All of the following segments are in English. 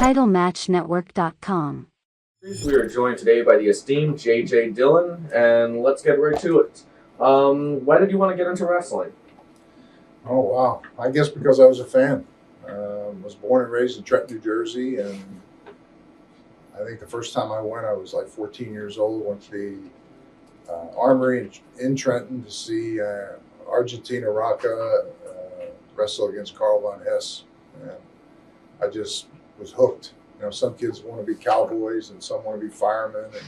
TitleMatchNetwork.com. We are joined today by the esteemed J.J. Dillon, and let's get right to it. Why did you want to get into wrestling? Oh, wow. I guess because I was a fan. Was born and raised in Trenton, New Jersey, and I think the first time I went, I was like 14 years old. Went to the Armory in Trenton to see Argentina Rocca wrestle against Carl Von Hess. And I just was hooked. You know, some kids want to be cowboys and some want to be firemen and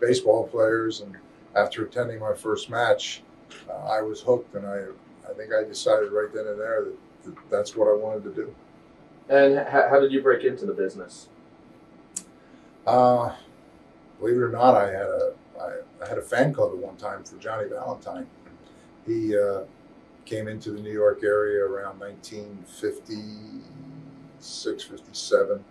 baseball players. And after attending my first match, I was hooked, and I think I decided right then and there that that's what I wanted to do. And how did you break into the business? Believe it or not, I had a fan club at one time for Johnny Valentine. He came into the New York area around 1956, 57,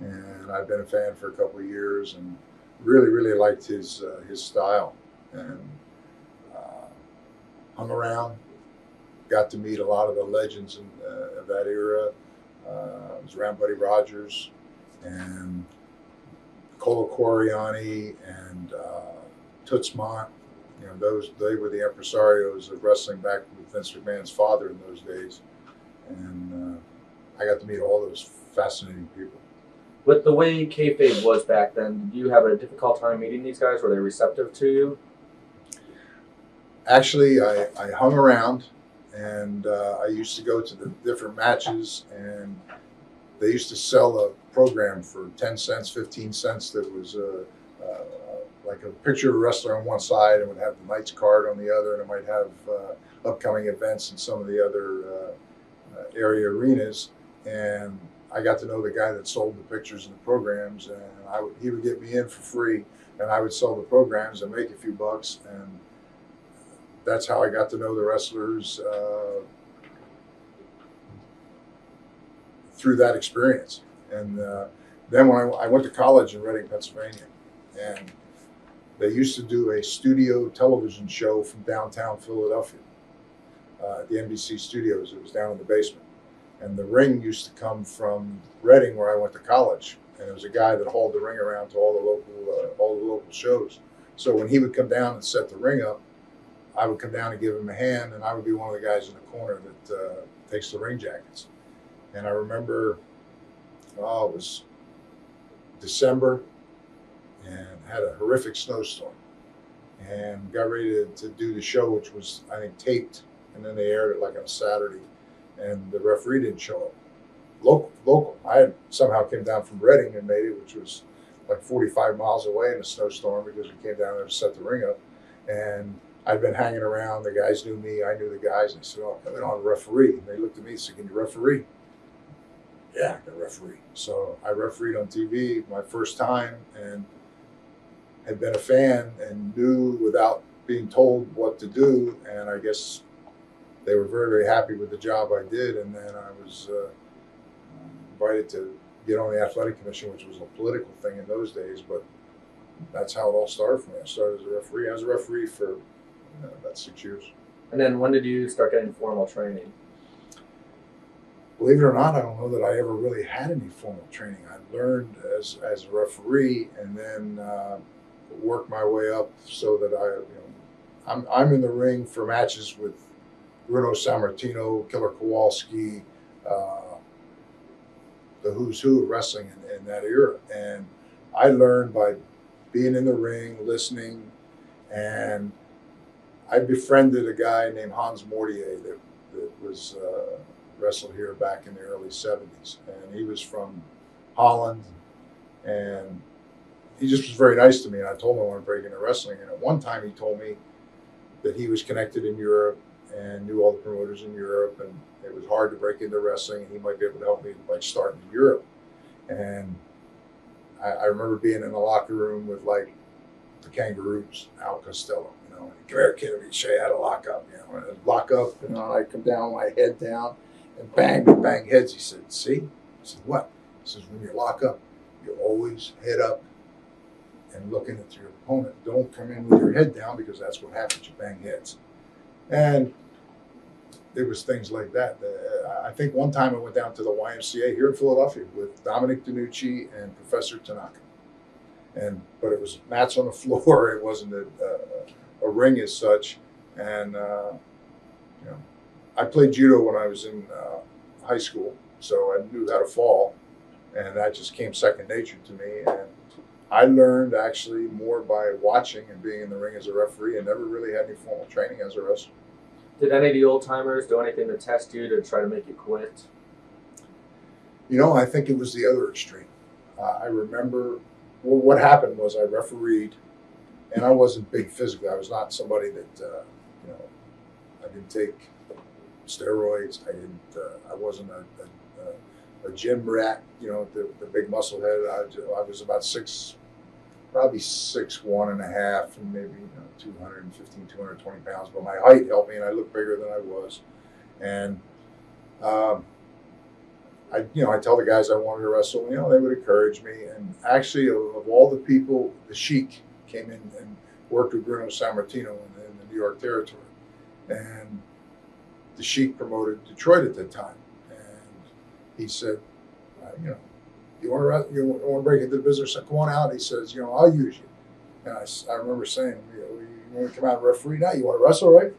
and I've been a fan for a couple of years and really liked his style, and hung around, got to meet a lot of the legends of that era. I was around Buddy Rogers and Colo Coriani and Toots Mondt. You know, they were the impresarios of wrestling back with Vince McMahon's father in those days, and I got to meet all those fascinating people. With the way kayfabe was back then, did you have a difficult time meeting these guys? Were they receptive to you? Actually, I hung around, and I used to go to the different matches, and they used to sell a program for 10 cents, 15 cents that was like a picture of a wrestler on one side and would have the night's card on the other, and it might have upcoming events in some of the other area arenas. And I got to know the guy that sold the pictures and the programs, and he would get me in for free, and I would sell the programs and make a few bucks. And that's how I got to know the wrestlers through that experience. And then when I went to college in Reading, Pennsylvania, and they used to do a studio television show from downtown Philadelphia at the NBC studios. It was down in the basement. And the ring used to come from Reading, where I went to college. And it was a guy that hauled the ring around to all the local shows. So when he would come down and set the ring up, I would come down and give him a hand, and I would be one of the guys in the corner that takes the ring jackets. And I remember, it was December, and had a horrific snowstorm, and got ready to do the show, which was, I think, taped, and then they aired it like on a Saturday, and the referee didn't show up. Local. I had somehow came down from Reading and made it, which was like 45 miles away in a snowstorm, because we came down there to set the ring up. And I'd been hanging around. The guys knew me. I knew the guys. And I said, "Oh, I'm on a referee." And they looked at me and said, "Can you referee?" "Yeah, I can referee." So I refereed on TV my first time, and had been a fan and knew without being told what to do. And I guess they were very happy with the job I did. And then I was invited to get on the athletic commission, which was a political thing in those days. But that's how it all started for me. I started as a referee. I was a referee for about 6 years. And then when did you start getting formal training? Believe it or not, I don't know that I ever really had any formal training. I learned as a referee, and then worked my way up so that I'm in the ring for matches with Bruno Sammartino, Killer Kowalski, the who's who of wrestling in that era. And I learned by being in the ring, listening, and I befriended a guy named Hans Mortier that was wrestled here back in the early 70s. And he was from Holland, and he just was very nice to me. And I told him I wanted to break into wrestling. And at one time he told me that he was connected in Europe and knew all the promoters in Europe, and it was hard to break into wrestling, and he might be able to help me like starting in Europe. And I remember being in the locker room with like the Kangaroos, Al Costello, come here, kid, let me show you how to lock up. And I'd lock up, and I'd come down, my head down, and bang heads. He said, "See?" I said, "What?" He says, "When you lock up, you always head up and looking at your opponent. Don't come in with your head down, because that's what happens. You bang heads." And it was things like that. I think one time I went down to the YMCA here in Philadelphia with Dominic DeNucci and Professor Tanaka, but it was mats on the floor. It wasn't a ring as such, and you know, I played judo when I was in high school, so I knew how to fall, and that just came second nature to me. And I learned actually more by watching and being in the ring as a referee, and never really had any formal training as a wrestler. Did any of the old timers do anything to test you to try to make you quit? You know, I think it was the other extreme. I remember what happened was I refereed, and I wasn't big physically. I was not somebody that, you know, I didn't take steroids. I wasn't a gym rat, you know, the big muscle head. I was about probably 6'1.5", and maybe 215, 220 pounds. But my height helped me, and I looked bigger than I was. And I tell the guys I wanted to wrestle. You know, they would encourage me. And actually, of all the people, the Sheik came in and worked with Bruno Sammartino in the New York territory, and the Sheik promoted Detroit at that time. And he said, you want to break into the business? Come on out. He says, I'll use you. And I remember saying, you want to come out and referee now? You want to wrestle, right?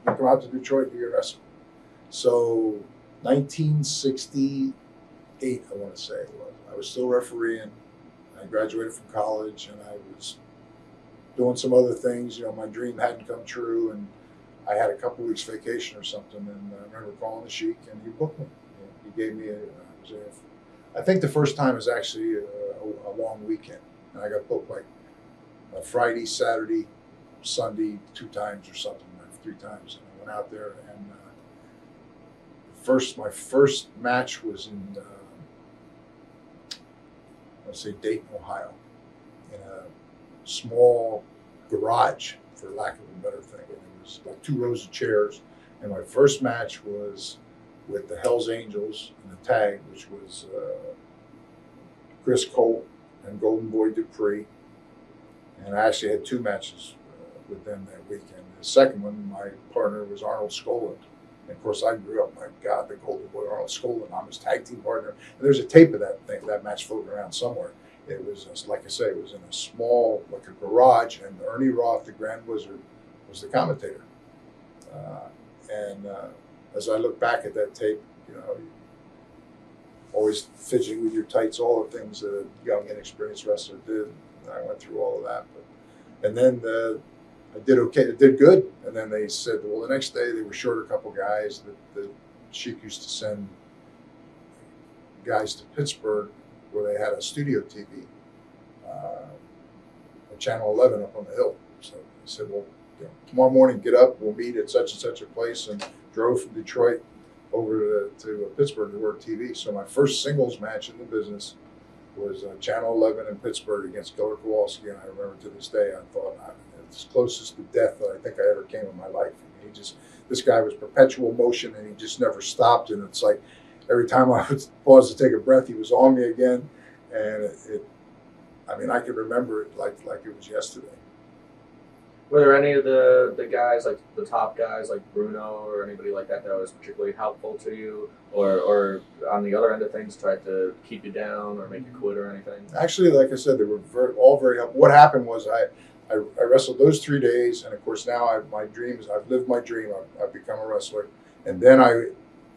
You come out to Detroit, you wrestle. So 1968, I want to say it was. I was still refereeing. I graduated from college, and I was doing some other things. My dream hadn't come true, and I had a couple weeks vacation or something. And I remember calling the Sheik, and he booked me. He gave me I think the first time was actually a long weekend, and I got booked like a Friday, Saturday, Sunday, 2 times or something, like 3 times. And I went out there, and my first match was in, let's say, Dayton, Ohio, in a small garage, for lack of a better thing. And it was like 2 rows of chairs, and my first match was with the Hells Angels in the tag, which was Chris Colt and Golden Boy Dupree. And I actually had 2 matches with them that weekend. The second one, my partner was Arnold Skoland. And of course, I grew up, my God, the Golden Boy Arnold Skoland. I'm his tag team partner. And there's a tape of that match floating around somewhere. It was, like I say, it was in a small, like a garage, and Ernie Roth, the Grand Wizard, was the commentator. As I look back at that tape, always fidgeting with your tights, all the things that a young, inexperienced wrestler did. And I went through all of that. And then I did okay. I did good. And then they said, well, the next day they were short a couple guys. The Sheik used to send guys to Pittsburgh where they had a studio TV, at Channel 11 up on the hill. So they said, well, tomorrow morning, get up. We'll meet at such and such a place. And drove from Detroit over to Pittsburgh to work TV. So my first singles match in the business was Channel 11 in Pittsburgh against Gilbert Kowalski. And I remember to this day, I thought it's closest to death that I think I ever came in my life. I mean, this guy was perpetual motion, and he just never stopped. And it's like every time I would pause to take a breath, he was on me again. And I could remember it like it was yesterday. Were there any of the guys, like the top guys, like Bruno or anybody like that was particularly helpful to you, or on the other end of things, tried to keep you down or make you quit or anything? Actually, like I said, they were all very helpful. What happened was I wrestled those 3 days, and of course now I've lived my dream. I've become a wrestler, and then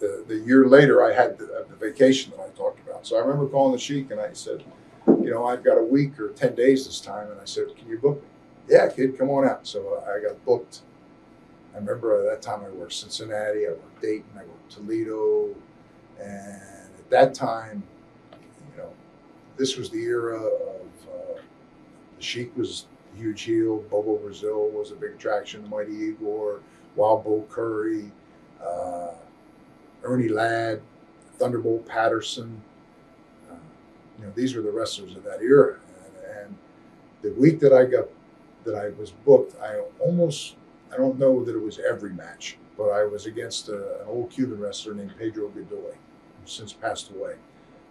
the year later I had the vacation that I talked about. So I remember calling the Sheik, and I said, I've got a week or 10 days this time, and I said, can you book me? Yeah, kid, come on out. So I got booked. I remember at that time I worked Cincinnati, I worked Dayton, I worked Toledo. And at that time, this was the era of the Sheik was a huge heel, Bobo Brazil was a big attraction, Mighty Igor, Wild Bull Curry, Ernie Ladd, Thunderbolt Patterson. These were the wrestlers of that era. And the week that I was booked, I don't know that it was every match, but I was against an old Cuban wrestler named Pedro Godoy, who's since passed away,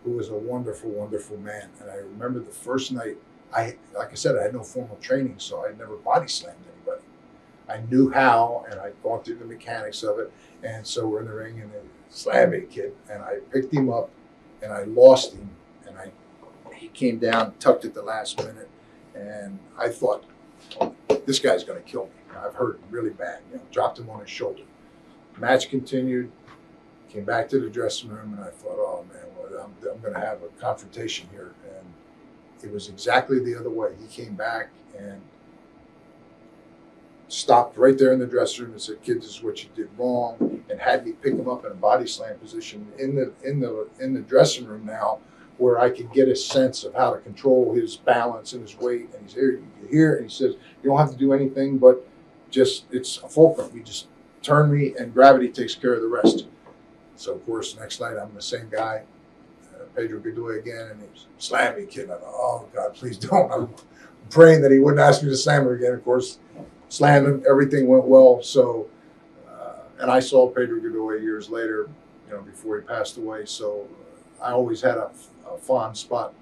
who was a wonderful, wonderful man. And I remember the first night, like I said, I had no formal training, so I never body slammed anybody. I knew how, and I'd gone through the mechanics of it. And so we're in the ring, and they slammed me, kid. And I picked him up, and I lost him. And he came down, tucked at the last minute. And I thought, oh, this guy's going to kill me. I've hurt him really bad. Dropped him on his shoulder. Match continued. Came back to the dressing room, and I thought, oh, man, well, I'm going to have a confrontation here. And it was exactly the other way. He came back and stopped right there in the dressing room and said, "Kid, this is what you did wrong," and had me pick him up in a body slam position in the dressing room now, where I could get a sense of how to control his balance and his weight. And he's here, and he says, "You don't have to do anything, but just it's a fulcrum. You just turn me, and gravity takes care of the rest." So of course, the next night I'm the same guy, Pedro Godoy again, and he slammed me, kid. And I thought, "Oh God, please don't." I'm praying that he wouldn't ask me to slam him again. Of course, slammed him. Everything went well. So, and I saw Pedro Godoy years later, before he passed away. So I always had a fond spot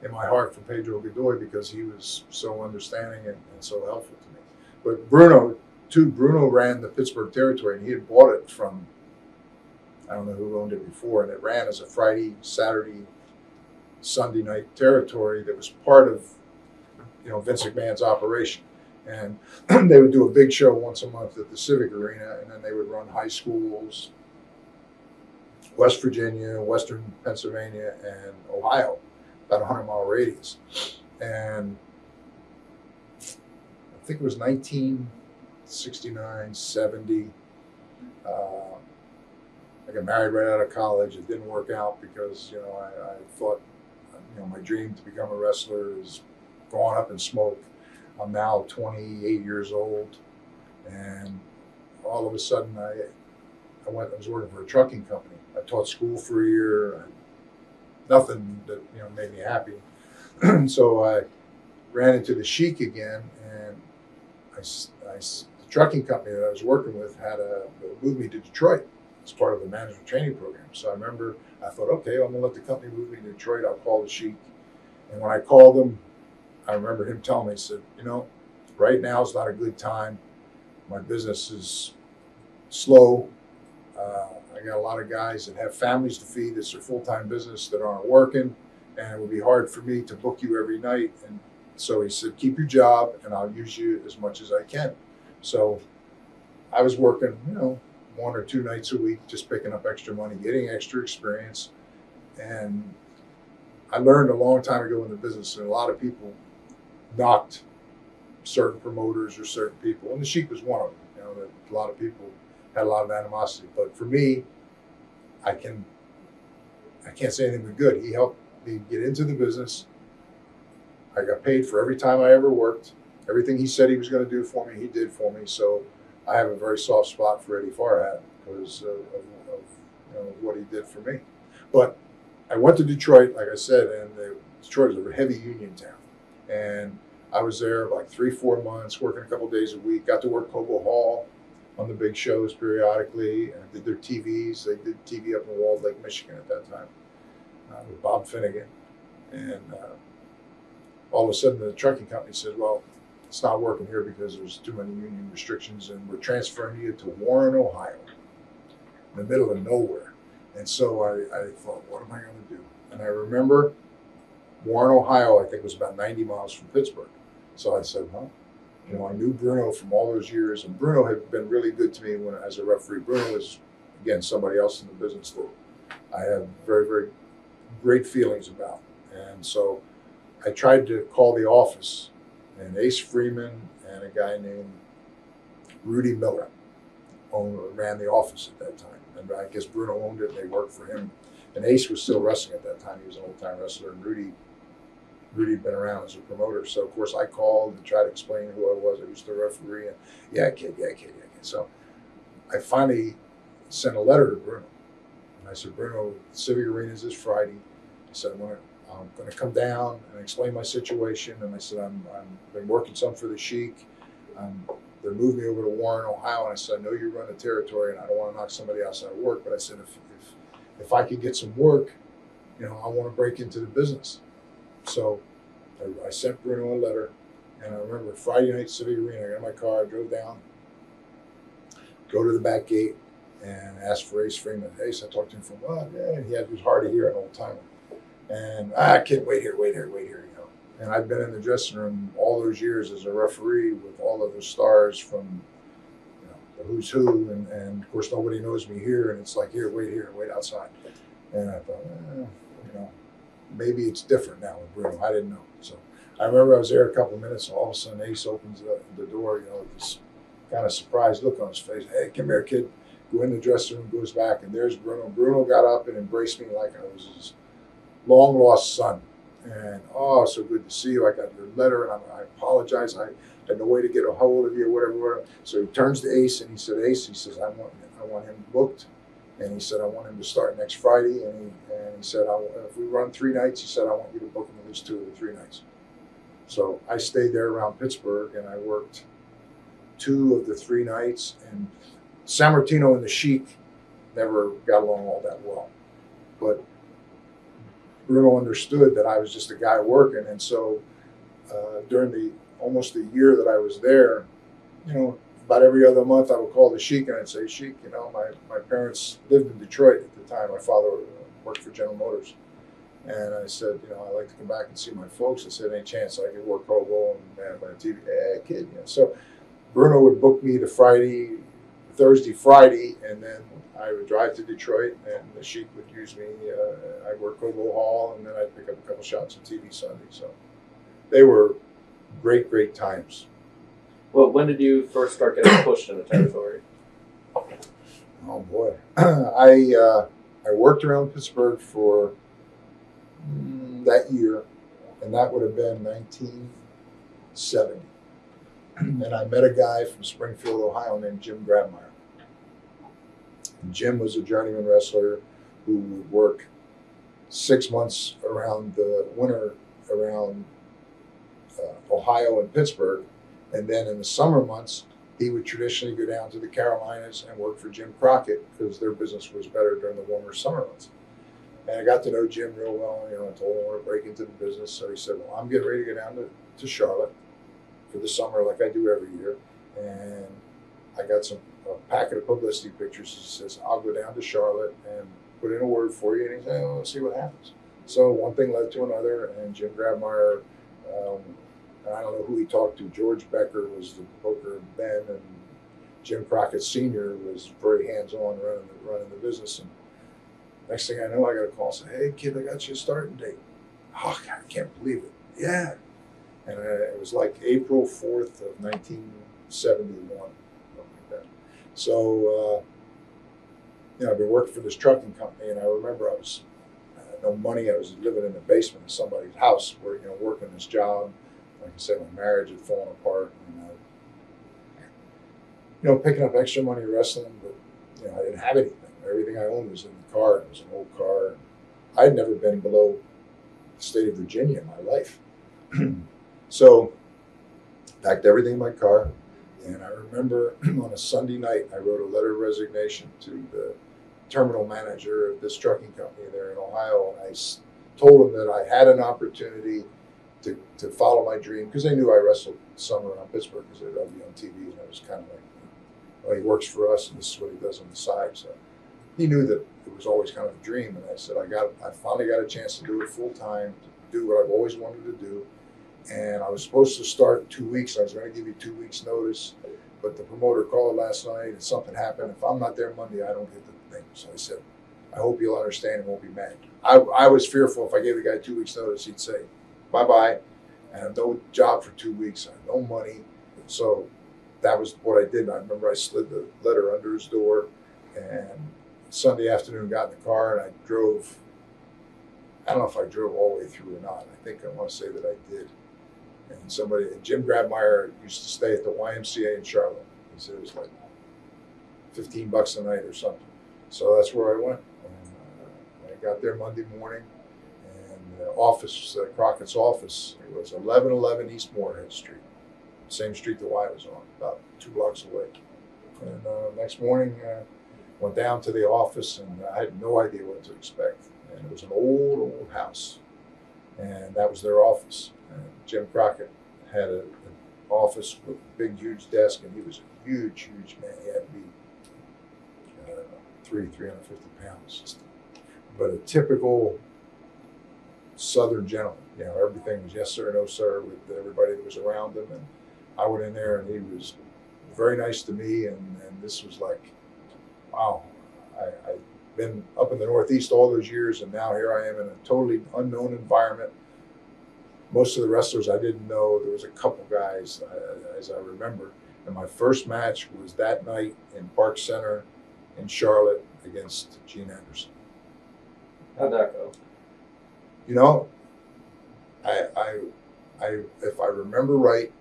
in my heart for Pedro Godoy because he was so understanding and so helpful to me. But Bruno ran the Pittsburgh territory, and he had bought it from, I don't know who owned it before, and it ran as a Friday, Saturday, Sunday night territory that was part of, Vince McMahon's operation. And they would do a big show once a month at the Civic Arena, and then they would run high schools, West Virginia, Western Pennsylvania, and Ohio, about a 100-mile radius. And I think it was 1969, 70. I got married right out of college. It didn't work out because, I thought, my dream to become a wrestler is gone up in smoke. I'm now 28 years old, and all of a sudden I was working for a trucking company. I taught school for a year. Nothing that made me happy. So I ran into the Sheik again, and the trucking company that I was working with had moved me to Detroit as part of the management training program. So I remember I thought, okay, I'm gonna let the company move me to Detroit. I'll call the Sheik. And when I called him, I remember him telling me, he said, right now is not a good time. My business is slow. I got a lot of guys that have families to feed. It's their full-time business that aren't working, and it would be hard for me to book you every night. And so he said, keep your job, and I'll use you as much as I can. So I was working, 1 or 2 nights a week, just picking up extra money, getting extra experience. And I learned a long time ago in the business that a lot of people knocked certain promoters or certain people, and the Sheik was one of them. That a lot of people had a lot of animosity, but for me, I can't say anything but good. He helped me get into the business. I got paid for every time I ever worked. Everything he said he was going to do for me, he did for me. So I have a very soft spot for Eddie Farhat because of what he did for me. But I went to Detroit, like I said, and Detroit is a heavy union town. And I was there like 3-4 months, working a couple days a week. Got to work Cobo Hall on the big shows periodically, and did their TVs. They did TV up in Walled Lake, Michigan at that time with Bob Finnegan. And all of a sudden, the trucking company said, well, it's not working here because there's too many union restrictions, and we're transferring you to Warren, Ohio, in the middle of nowhere. And so I thought, what am I going to do? And I remember Warren, Ohio, I think was about 90 miles from Pittsburgh. So I said, I knew Bruno from all those years, and Bruno had been really good to me as a referee. Bruno was, again, somebody else in the business that I have very, very great feelings about. And so I tried to call the office, and Ace Freeman and a guy named Rudy Miller ran the office at that time. And I guess Bruno owned it, and they worked for him. And Ace was still wrestling at that time. He was an old-time wrestler, and Rudy had been around as a promoter. So, of course, I called and tried to explain who I was. I used to referee. And, yeah, kid. So I finally sent a letter to Bruno. And I said, Bruno, Civic Arena is this Friday. I said, I'm going to come down and explain my situation. And I said, I've been working some for the Sheik. They moved me over to Warren, Ohio. And I said, I know you run the territory, and I don't want to knock somebody else out of work. But I said, if I could get some work, I want to break into the business. So I sent Bruno a letter, and I remember Friday night, Civic Arena. I got in my car, I drove down, go to the back gate and ask for Ace Freeman. Ace, I talked to him for a while. Yeah, he was hard to hear, an old timer. And kid, wait here, you know. And I've been in the dressing room all those years as a referee with all of the stars from the who's who, and of course nobody knows me here, and it's like, here, wait outside. And I thought, maybe it's different now with Bruno. I didn't know. So I remember I was there a couple of minutes, and all of a sudden Ace opens the door, with this kind of surprised look on his face. Hey, come here, kid. Go in the dressing room, goes back, and there's Bruno. Bruno got up and embraced me like I was his long lost son. And so good to see you. I got your letter, and I apologize. I had no way to get a hold of you, whatever. So he turns to Ace and he said, Ace, he says, I want him booked. And he said, I want him to start next Friday. And he said, if we run 3 nights, he said, I want you to book him at least 2 of the 3 nights. So I stayed there around Pittsburgh, and I worked 2 of the 3 nights. And San Martino and the Sheik never got along all that well. But Bruno understood that I was just a guy working. And so during almost the year that I was there, about every other month I would call the Sheik and I'd say, Sheik, my parents lived in Detroit at the time. My father worked for General Motors. And I said, I'd like to come back and see my folks. I said, any chance I could work hobo and man my TV? Kid. So Bruno would book me Thursday, Friday, and then I would drive to Detroit, and the Sheik would use me. I'd work Hobo Hall, and then I'd pick up a couple shots on TV Sunday. So they were great times. Well, when did you first start getting pushed in the territory? Oh boy, I worked around Pittsburgh for that year, and that would have been 1970. And I met a guy from Springfield, Ohio, named Jim Grabmeyer. And Jim was a journeyman wrestler who would work 6 months around the winter around Ohio and Pittsburgh. And then in the summer months, he would traditionally go down to the Carolinas and work for Jim Crockett because their business was better during the warmer summer months. And I got to know Jim real well. I told him I want to break into the business. So he said, well, I'm getting ready to go down to Charlotte for the summer like I do every year. And I got a packet of publicity pictures. He says, I'll go down to Charlotte and put in a word for you. And he said, let's see what happens. So one thing led to another, and Jim Grabmeyer, I don't know who he talked to. George Becker was the booker then, and Jim Crockett Sr. was very hands-on running the business. And next thing I know, I got a call saying, hey, kid, I got you a starting date. Oh, God, I can't believe it. Yeah. And it was like April 4th of 1971, something like that. So, I've been working for this trucking company, and I remember I had no money. I was living in the basement of somebody's house, working this job. Like I said, my marriage had fallen apart, and picking up extra money wrestling, but I didn't have anything. Everything I owned was in the car. It was an old car. I had never been below the state of Virginia in my life. So packed everything in my car, and I remember on a Sunday night I wrote a letter of resignation to the terminal manager of this trucking company there in Ohio, and I told him that I had an opportunity to follow my dream, because they knew I wrestled some around Pittsburgh because they'd be on TV, and I was kind of like, well, he works for us and this is what he does on the side. So he knew that it was always kind of a dream, and I said, I finally got a chance to do it full time, to do what I've always wanted to do. And I was supposed to start in 2 weeks. I was going to give you 2 weeks notice, but the promoter called last night and something happened. If I'm not there Monday, I don't get the thing. So I said, I hope you'll understand and won't be mad. I was fearful if I gave the guy 2 weeks notice, he'd say, bye-bye. I have no job for 2 weeks. I have no money. So that was what I did. I remember I slid the letter under his door, and Sunday afternoon got in the car and I drove. I don't know if I drove all the way through or not. I think I want to say that I did. And Jim Grabmeyer used to stay at the YMCA in Charlotte. He said it was like $15 a night or something. So that's where I went. And I got there Monday morning, and the office, Crockett's office, it was 1111 East Moorhead Street, same street the Y was on, about 2 blocks away. And next morning, went down to the office, and I had no idea what to expect. And it was an old house, and that was their office. And Jim Crockett had an office with a big, huge desk, and he was a huge man. He had to be 350 pounds. But a typical Southern gentleman. You know, everything was yes sir, no sir with everybody that was around him. And I went in there and he was very nice to me. And this was like, wow, I've been up in the Northeast all those years, and now here I am in a totally unknown environment. Most of the wrestlers I didn't know. There was a couple guys, as I remember. And my first match was that night in Park Center in Charlotte against Gene Anderson. How'd that go? You know, I if I remember right,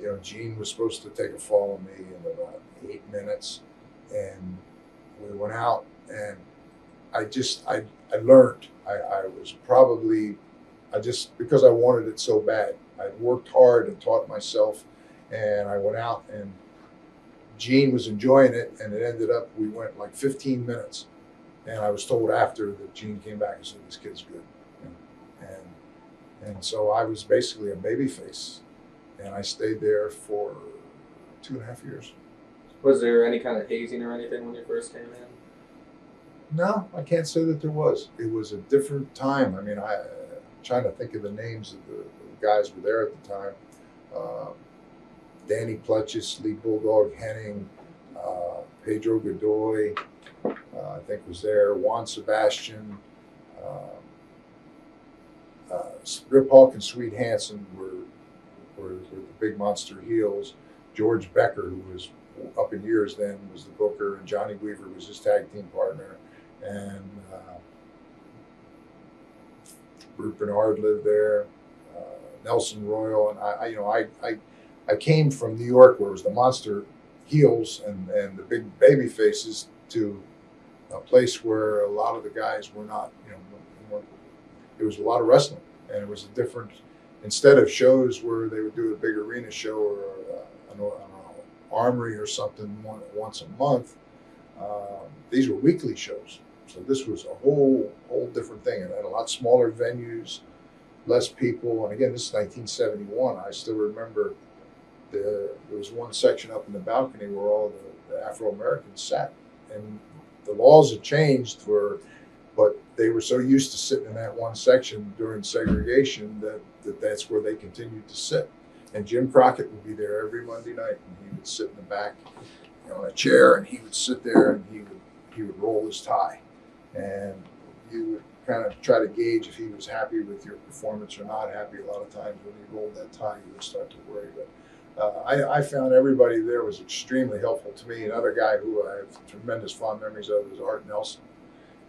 you know, Gene was supposed to take a fall on me in about 8 minutes, and we went out, and I learned. I was probably, because I wanted it so bad. I worked hard and taught myself, and I went out, and Gene was enjoying it, and it ended up, we went like 15 minutes. And I was told after that Gene came back and said, this kid's good. And so I was basically a baby face. And I stayed there for 2.5 years. Was there any kind of hazing or anything when you first came in? No, I can't say that there was. It was a different time. I mean, I'm trying to think of the names of the guys who were there at the time. Danny Plutchis, Lee Bulldog Henning, Pedro Godoy, I think was there. Juan Sebastian, Rip Hawk and Sweet Hansen were the big monster heels. George Becker, who was up in years then, was the booker, and Johnny Weaver was his tag team partner, and Brute Bernard lived there. Nelson Royal, and I came from New York, where it was the monster heels and the big baby faces, to a place where a lot of the guys were not, it was a lot of wrestling, and it was a different, instead of shows where they would do a big arena show or an armory or something once a month, these were weekly shows. So this was a whole different thing, and had a lot smaller venues, less people. And again, this is 1971. I still remember there was one section up in the balcony where all the Afro-Americans sat, and the laws had changed but they were so used to sitting in that one section during segregation that's where they continued to sit. And Jim Crockett would be there every Monday night, and he would sit in the back on a chair, and he would sit there, and he would roll his tie, and you would kind of try to gauge if he was happy with your performance or not happy. A lot of times when he rolled that tie, you would start to worry. But I found everybody there was extremely helpful to me. Another guy who I have tremendous fond memories of is Art Nelson.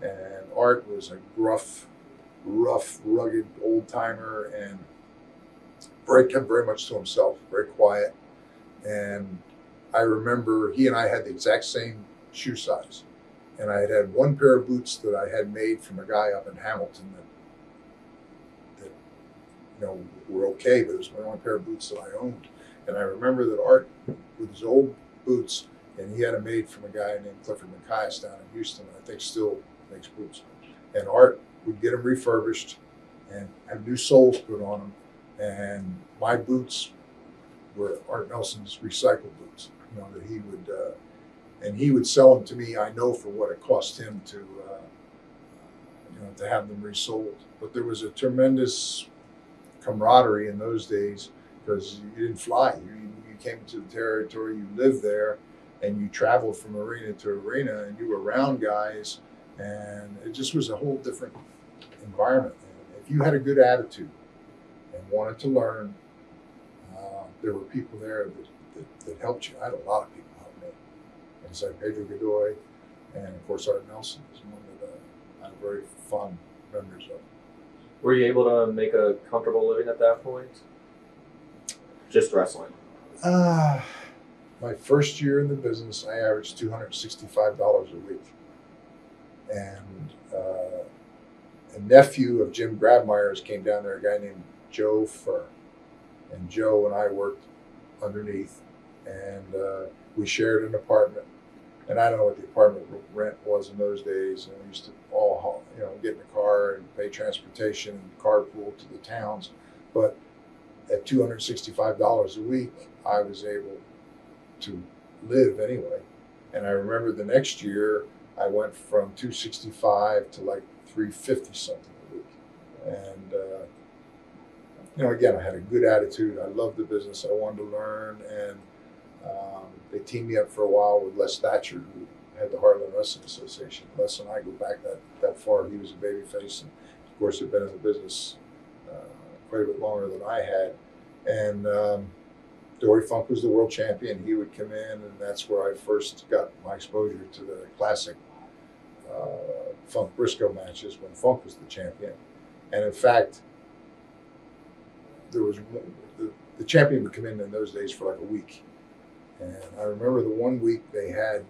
And Art was a rough, rugged old timer, and kept very much to himself, very quiet. And I remember he and I had the exact same shoe size. And I had one pair of boots that I had made from a guy up in Hamilton that were okay, but it was my only pair of boots that I owned. And I remember that Art, with his old boots, and he had them made from a guy named Clifford Macias down in Houston, I think still makes boots. And Art would get them refurbished and have new soles put on them. And my boots were Art Nelson's recycled boots, that he would, and he would sell them to me, I know, for what it cost him to have them resold. But there was a tremendous camaraderie in those days, because you didn't fly. You came to the territory, you lived there, and you traveled from arena to arena, and you were around guys, and it just was a whole different environment. And if you had a good attitude and wanted to learn, there were people there that helped you. I had a lot of people help me. And it's like Pedro Godoy, and of course Art Nelson is one that I have very fond memories of. Were you able to make a comfortable living at that point? Just wrestling? My first year in the business, I averaged $265 a week. And a nephew of Jim Grabmeyer's came down there, a guy named Joe Furr. And Joe and I worked underneath, and we shared an apartment. And I don't know what the apartment rent was in those days. And we used to all, get in a car and pay transportation and carpool to the towns. But at $265 a week, I was able to live anyway. And I remember the next year, I went from 265 to like 350 something a week. And, again, I had a good attitude. I loved the business. I wanted to learn. And they teamed me up for a while with Les Thatcher, who had the Heartland Wrestling Association. Les and I go back that far. He was a babyface, and of course had been in the business quite a bit longer than I had. And Dory Funk was the world champion. He would come in, and that's where I first got my exposure to the classic Funk Briscoe matches when Funk was the champion. And in fact, there was the champion would come in those days for like a week. And I remember the one week they had,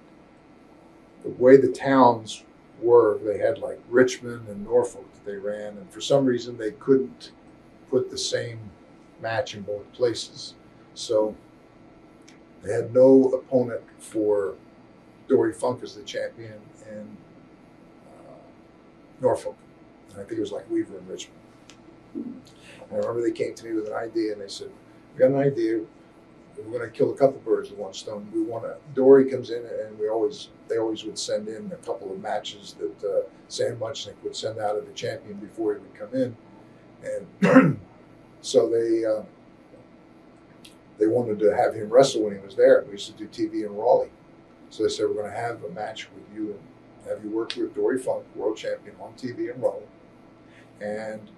the way the towns were, they had like Richmond and Norfolk that they ran, and for some reason they couldn't put the same match in both places. So they had no opponent for Dory Funk as the champion in Norfolk. And I think it was like Weaver and Richmond. And I remember they came to me with an idea, and they said, "We got an idea. We're going to kill a couple birds with one stone. We want to." Dory comes in, and they always would send in a couple of matches that Sam Munchnick would send out of the champion before he would come in, and so they wanted to have him wrestle when he was there. We used to do TV in Raleigh, so they said, "We're going to have a match with you and have you work with Dory Funk, world champion, on TV in Raleigh, and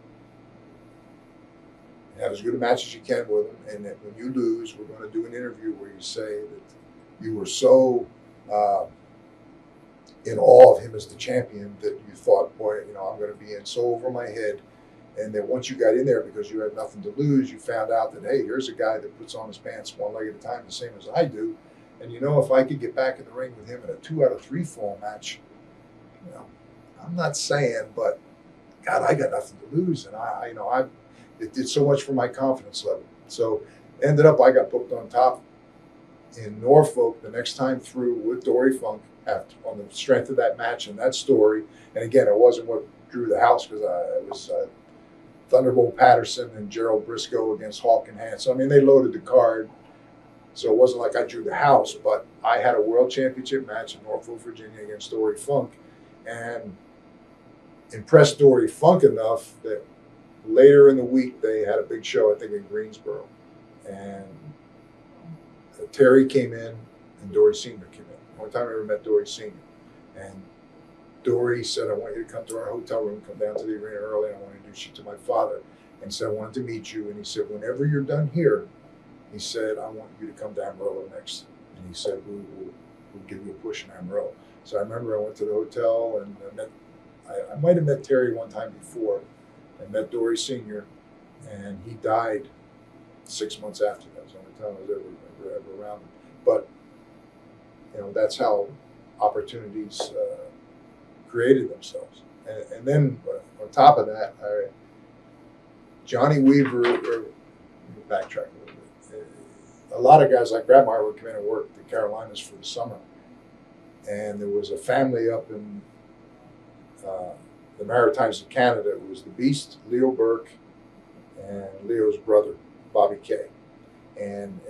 have as good a match as you can with him, and that when you lose, we're going to do an interview where you say that you were so in awe of him as the champion that you thought, boy, I'm going to be in so over my head, and that once you got in there, because you had nothing to lose, you found out that, hey, here's a guy that puts on his pants one leg at a time, the same as I do, and if I could get back in the ring with him in a 2 out of 3 fall match, I'm not saying, but God, I got nothing to lose, and it did so much for my confidence level. So ended up, I got booked on top in Norfolk the next time through with Dory Funk on the strength of that match and that story. And again, it wasn't what drew the house, because it was Thunderbolt Patterson and Gerald Briscoe against Hawk and Hans. So, they loaded the card. So it wasn't like I drew the house, but I had a world championship match in Norfolk, Virginia against Dory Funk, and impressed Dory Funk enough that later in the week, they had a big show, I think, in Greensboro. And Terry came in, and Dory Sr. came in. One time I ever met Dory Sr. And Dory said, "I want you to come to our hotel room, come down to the arena early. I want to introduce you to my father." And said, "I wanted to meet you." And he said, "Whenever you're done here," he said, "I want you to come to Amarillo next." And he said, we'll give you a push in Amarillo. So I remember I went to the hotel, and I might have met Terry one time before. I met Dory Sr., and he died 6 months after that. So the only time I was ever around him. But, that's how opportunities created themselves. And then on top of that, Johnny Weaver, let me backtrack a little bit. A lot of guys like Grabmeyer would come in and work the Carolinas for the summer. And there was a family up in the Maritimes of Canada. It was the Beast, Leo Burke, and Leo's brother, Bobby Kay. And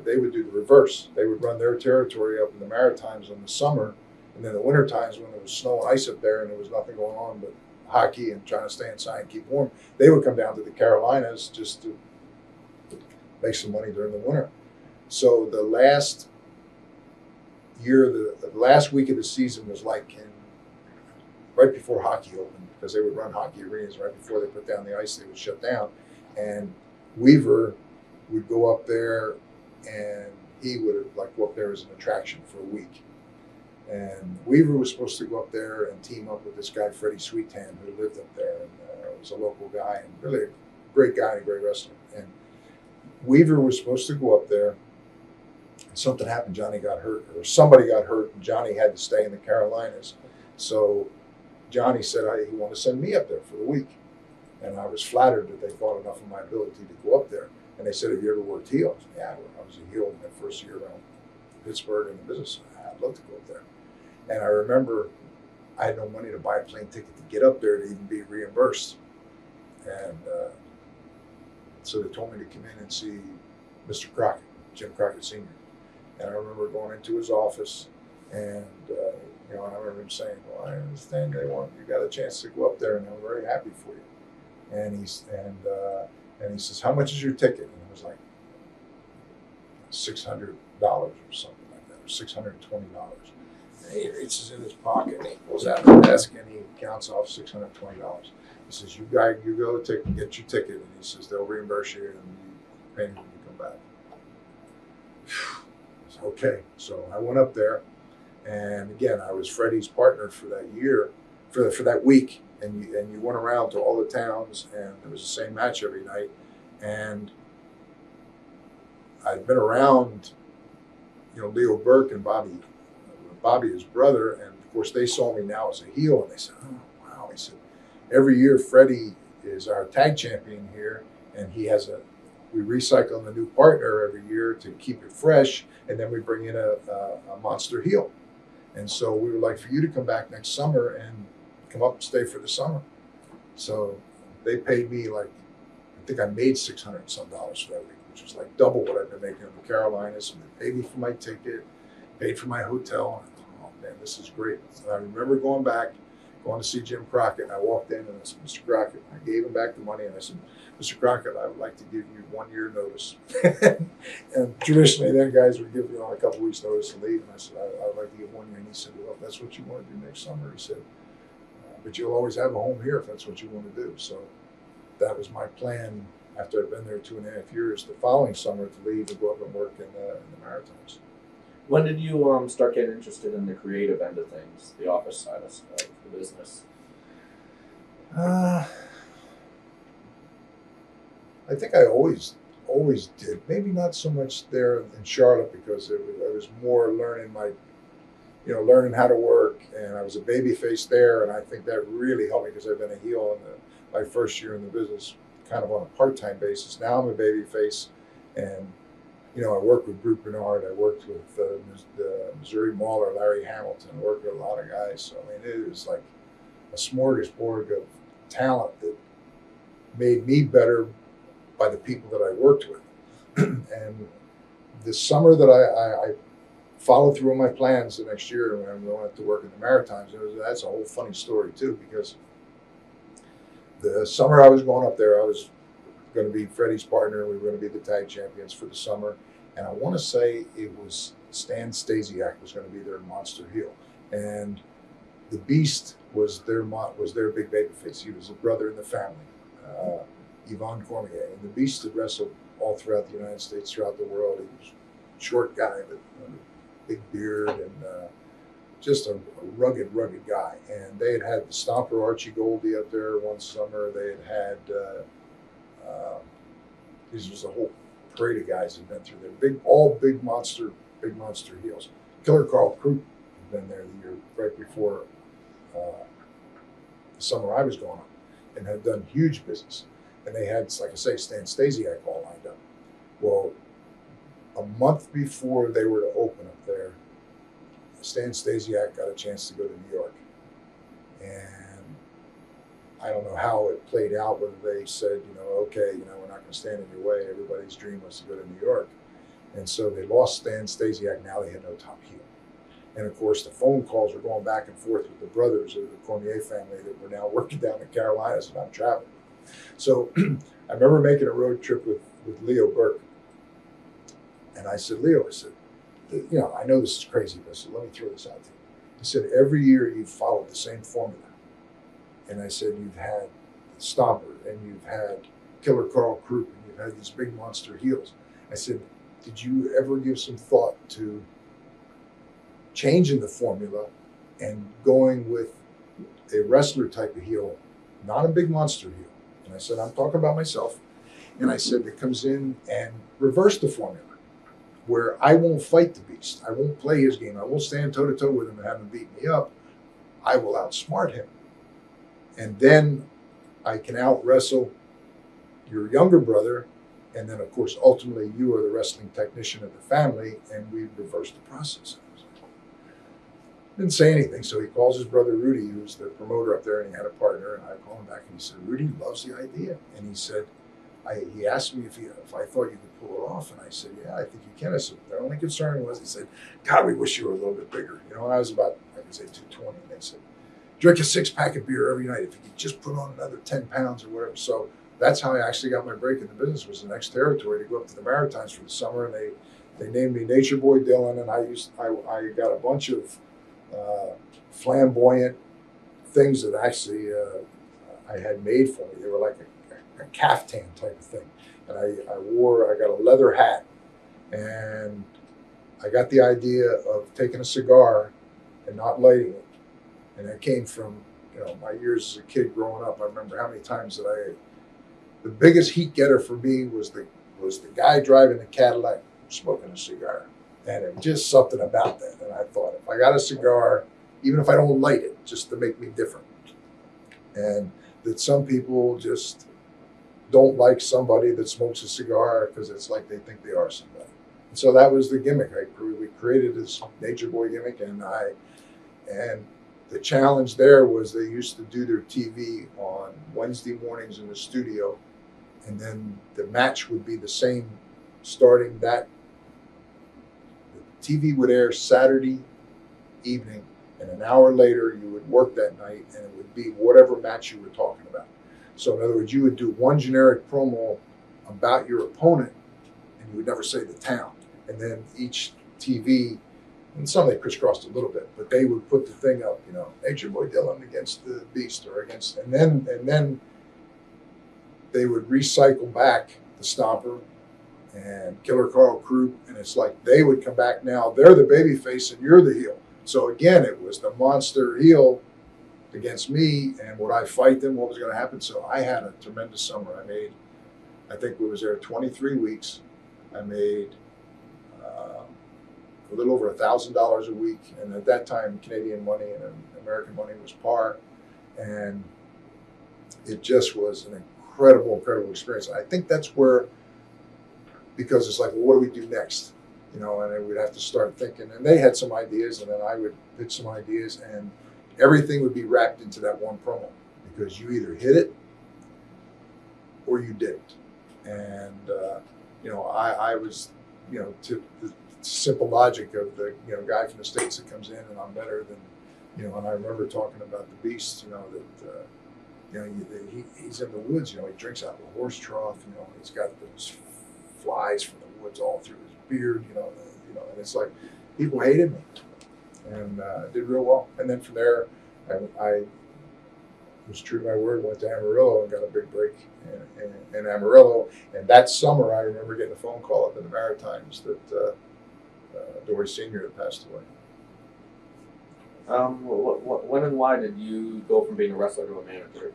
they would do the reverse. They would run their territory up in the Maritimes in the summer, and then the winter times when there was snow and ice up there and there was nothing going on but hockey and trying to stay inside and keep warm, they would come down to the Carolinas just to make some money during the winter. So the last year, the last week of the season was like right before hockey opened, because they would run hockey arenas right before they put down the ice. They would shut down, and Weaver would go up there, and he would go up there as an attraction for a week. And Weaver was supposed to go up there and team up with this guy Freddie Sweethand, who lived up there, and was a local guy and really a great guy and a great wrestler. And Weaver was supposed to go up there, and something happened. Johnny got hurt, or somebody got hurt, and Johnny had to stay in the Carolinas. So Johnny said he wanted to send me up there for the week. And I was flattered that they thought enough of my ability to go up there. And they said, "Have you ever worked heel?" I said, "Yeah, I was a heel in my first year around Pittsburgh in the business. I'd love to go up there." And I remember I had no money to buy a plane ticket to get up there to even be reimbursed. And so they told me to come in and see Mr. Crockett, Jim Crockett Sr. And I remember going into his office, And you know, and I remember him saying, "Well, I understand you got a chance to go up there, and I'm very happy for you." And he says, "How much is your ticket?" And it was like $600 or something like that, or $620. And he reaches in his pocket and he pulls out the desk and he counts off $620. He says, you go get your ticket, and he says they'll reimburse you and you pay me when you come back." I said, okay, so I went up there, and again I was Freddie's partner for that year, for that week, and you went around to all the towns, and it was the same match every night, and I'd been around, you know, Leo Burke and Bobby, his brother, and of course they saw me now as a heel, and they said, "Oh wow," he said, "every year Freddie is our tag champion here, and we recycle a new partner every year to keep it fresh, and then we bring in a monster heel. And so we would like for you to come back next summer and come up and stay for the summer." So they paid me I think I made $600 and some for that week, which was like double what I'd been making in the Carolinas. And they paid me for my ticket, paid for my hotel. And I thought, oh man, this is great. So I remember going to see Jim Crockett, and I walked in and I said, "Mr. Crockett," I gave him back the money, and I said, "Mr. Crockett, I would like to give you 1 year notice." And traditionally then guys would give, you know, a couple weeks notice to leave. And I said, I would like to give 1 year. And he said, "Well, if that's what you want to do next summer," he said, "but you'll always have a home here if that's what you want to do." So that was my plan after I'd been there 2.5 years, the following summer, to leave and go up and work in the Maritimes. When did you start getting interested in the creative end of things, the office side of the business? I think I always did. Maybe not so much there in Charlotte, because I was more learning learning how to work, and I was a baby face there, and I think that really helped me because I've been a heel in my first year in the business, kind of on a part-time basis. Now I'm a baby face, and you know, I worked with Brute Bernard, I worked with the Missouri Mauler, Larry Hamilton, I worked with a lot of guys. So I mean, it was like a smorgasbord of talent that made me better by the people that I worked with. And the summer that I followed through on my plans the next year when I went to work in the Maritimes, that's a whole funny story too, because the summer I was going up there, I was going to be Freddie's partner. We were going to be the tag champions for the summer. And I want to say it was Stan Stasiak was going to be their monster heel. And the Beast was their big baby face. He was a brother in the family, Yvonne Cormier. And the Beast had wrestled all throughout the United States, throughout the world. He was a short guy, but a big beard, and just a rugged guy. And they had the Stomper Archie Goldie up there one summer. They had this was a whole parade of guys that had been through there. All big monster heels. Killer Carl Croup had been there the year right before the summer I was going on, and had done huge business. And they had, like I say, Stan Stasiak all lined up. Well, a month before they were to open up there, Stan Stasiak got a chance to go to New York. And I don't know how it played out, whether they said, okay, we're not going to stand in your way. Everybody's dream was to go to New York. And so they lost Stan Stasiak. Now they had no top heel. And of course, the phone calls were going back and forth with the brothers of the Cormier family that were now working down in the Carolinas, and I'm traveling. So I remember making a road trip with Leo Burke. And I said, Leo, I know this is crazy, but I said, let me throw this out to you. He said, every year you've followed the same formula. And I said, you've had Stomper, and you've had Killer Carl Croup, and you've had these big monster heels. I said, did you ever give some thought to changing the formula and going with a wrestler type of heel, not a big monster heel? And I said, I'm talking about myself. And I said, it comes in and reverse the formula, where I won't fight the Beast. I won't play his game. I won't stand toe-to-toe with him and have him beat me up. I will outsmart him. And then I can out-wrestle your younger brother. And then, of course, ultimately, you are the wrestling technician of the family, and we reverse the process. Didn't say anything. So he calls his brother Rudy, who's the promoter up there, and he had a partner. And I call him back, and he said, Rudy loves the idea. And he said, he asked me if I thought you could pull it off, and I said, yeah, I think you can. I said, the only concern was, he said, God, we wish you were a little bit bigger. You know, I was about, I could say 220, and they said, drink a 6-pack of beer every night if you could just put on another 10 pounds or whatever. So that's how I actually got my break in the business, was the next territory, to go up to the Maritimes for the summer, and they named me Nature Boy Dillon, and I got a bunch of flamboyant things that actually I had made for me. They were like a caftan type of thing, and I got a leather hat, and I got the idea of taking a cigar and not lighting it, and that came from, you know, my years as a kid growing up. I remember how many times that the biggest heat getter for me was the guy driving the Cadillac smoking a cigar, and it was just something about that. And I thought, if I got a cigar, even if I don't light it, just to make me different. And that some people just don't like somebody that smokes a cigar because it's like they think they are somebody. And so that was the gimmick. We created this Nature Boy gimmick, and the challenge there was they used to do their TV on Wednesday mornings in the studio, and then the match would be the same starting that. The TV would air Saturday evening, and an hour later you would work that night, and it would be whatever match you were talking about. So in other words, you would do one generic promo about your opponent, and you would never say the town. And then each TV, and some they crisscrossed a little bit, but they would put the thing up, you know, Nature Boy Dillon against the Beast, or against, and then they would recycle back the Stomper and Killer Carl Croup, and it's like they would come back now. They're the baby face and you're the heel. So again, it was the monster heel against me, and would I fight them? What was going to happen? So I had a tremendous summer. I think we was there 23 weeks. I made a little over $1,000 a week, and at that time, Canadian money and American money was par, and it just was an incredible experience. And I think that's where, because it's like, well, what do we do next? You know, and then we'd have to start thinking, and they had some ideas, and then I would pitch some ideas, and everything would be wrapped into that one promo, because you either hit it or you didn't. And, you know, I was, you know, to the simple logic of the, you know, guy from the States that comes in and I'm better than, you know, and I remember talking about the Beast, you know, that, you know, he's in the woods, you know, he drinks out of a horse trough, you know, he's got those flies from the woods all through his beard, you know, and it's like, people hated me, and did real well. And then from there, I was true to my word, went to Amarillo and got a big break in Amarillo. And that summer, I remember getting a phone call up in the Maritimes that Dory Sr. had passed away. When and why did you go from being a wrestler to a manager?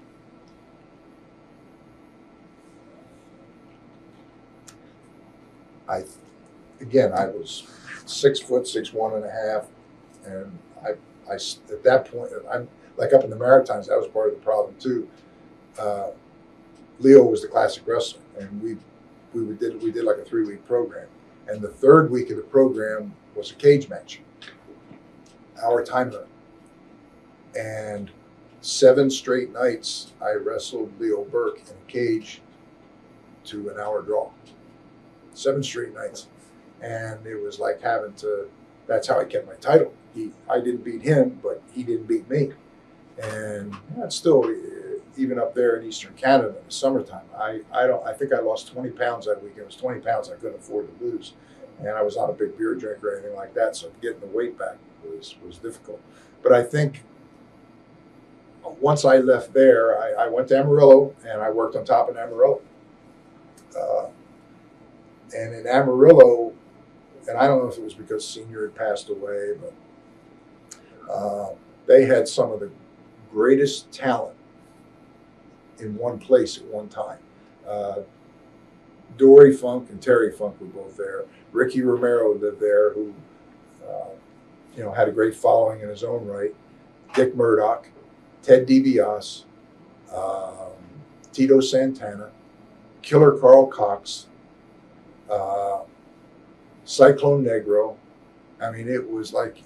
I was 6 foot, 6'1.5", and I at that point, I'm like up in the Maritimes. That was part of the problem too. Leo was the classic wrestler, and we did like a 3-week program, and the third week of the program was a cage match, hour time limit, and 7 straight nights I wrestled Leo Burke in a cage to an hour draw. 7 straight nights, and it was like having to. That's how I kept my title. I didn't beat him, but he didn't beat me, and it's still, even up there in Eastern Canada in the summertime, I think I lost 20 pounds that week. It was 20 pounds I couldn't afford to lose, and I was not a big beer drinker or anything like that, so getting the weight back was difficult. But I think once I left there, I went to Amarillo, and I worked on top of Amarillo. And in Amarillo, and I don't know if it was because Senior had passed away, but they had some of the greatest talent in one place at one time. Dory Funk and Terry Funk were both there. Ricky Romero lived there, who you know, had a great following in his own right. Dick Murdoch, Ted DiBiase, Tito Santana, Killer Carl Cox, Cyclone Negro. I mean, it was like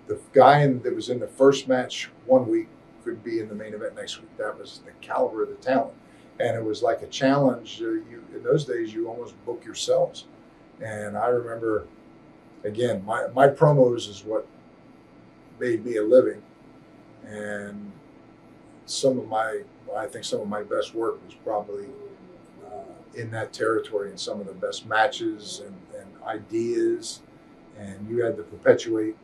the guy that was in the first match one week could be in the main event next week. That was the caliber of the talent. And it was like a challenge. In those days, you almost book yourselves. And I remember, again, my promos is what made me a living. And I think some of my best work was probably in that territory, and some of the best matches and ideas. And you had to perpetuate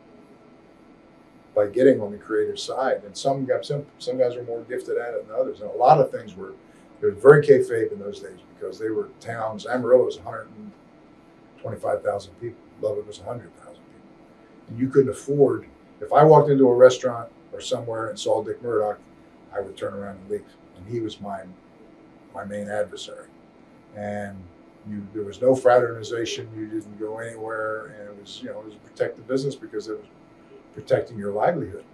by getting on the creative side. And some guys are more gifted at it than others. And a lot of things were very kayfabe in those days, because they were towns. Amarillo was 125,000 people. Lubbock was 100,000 people. And you couldn't afford, if I walked into a restaurant or somewhere and saw Dick Murdoch, I would turn around and leave. And he was my main adversary. And there was no fraternization. You didn't go anywhere. And it was protect the business, because it was protecting your livelihood.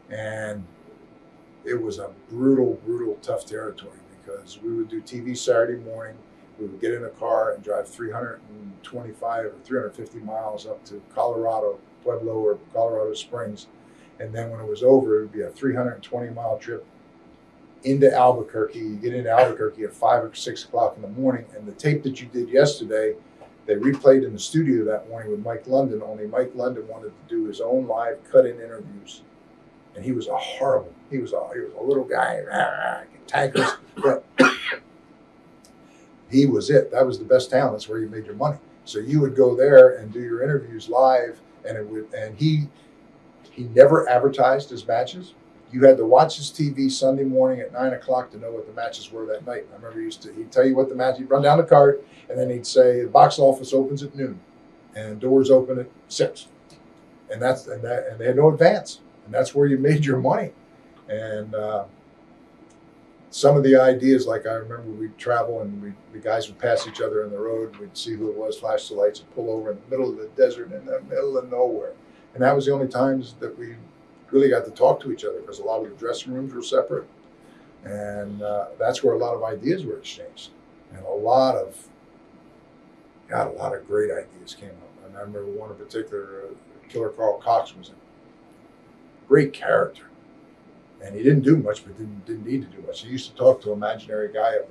And it was a brutal, tough territory, because we would do TV Saturday morning. We would get in a car and drive 325 or 350 miles up to Colorado, Pueblo or Colorado Springs. And then when it was over, it would be a 320-mile trip into Albuquerque. You get into Albuquerque at 5 or 6 o'clock in the morning, and the tape that you did yesterday, they replayed in the studio that morning with Mike London, only Mike London wanted to do his own live cut-in interviews. And he was a little guy, cantankerous, but he was it. That was the best town. That's where you made your money. So you would go there and do your interviews live, and he never advertised his matches. You had to watch his TV Sunday morning at 9 o'clock to know what the matches were that night. I remember he'd tell you what the match, he'd run down the card, and then he'd say, the box office opens at noon, and doors open at 6. And they had no advance. And that's where you made your money. And some of the ideas, like I remember we'd travel and the guys would pass each other on the road. We'd see who it was, flash the lights, and pull over in the middle of the desert, in the middle of nowhere. And that was the only times that we really got to talk to each other, because a lot of the dressing rooms were separate. And that's where a lot of ideas were exchanged. And a lot of great ideas came up. And I remember one in particular, Killer Carl Cox was a great character. And he didn't do much, but didn't need to do much. He used to talk to an imaginary guy up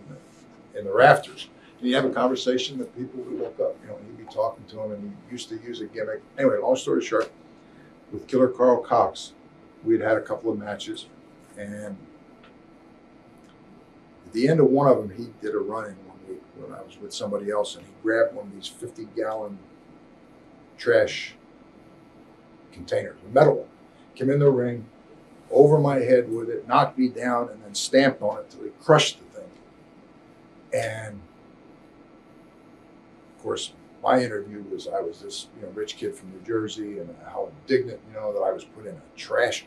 in the rafters. And he'd have a conversation that people would look up, and he'd be talking to him, and he used to use a gimmick. Anyway, long story short, with Killer Carl Cox, we'd had a couple of matches, and at the end of one of them, he did a run-in one week when I was with somebody else, and he grabbed one of these 50-gallon trash containers, a metal one, came in the ring, over my head with it, knocked me down, and then stamped on it till he crushed the thing. And of course, my interview was, I was this rich kid from New Jersey, and how indignant that I was put in a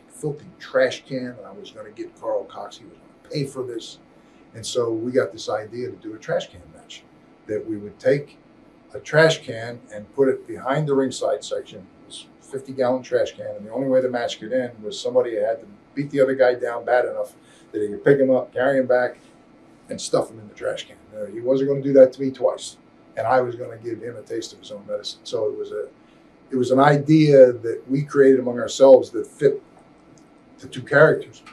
filthy trash can, and I was going to get Carl Cox. He was going to pay for this. And so we got this idea to do a trash can match, that we would take a trash can and put it behind the ringside section, this 50-gallon trash can, and the only way the match could end was somebody had to beat the other guy down bad enough that he could pick him up, carry him back, and stuff him in the trash can. He wasn't going to do that to me twice, and I was going to give him a taste of his own medicine. So it was an idea that we created among ourselves that fit the two characters.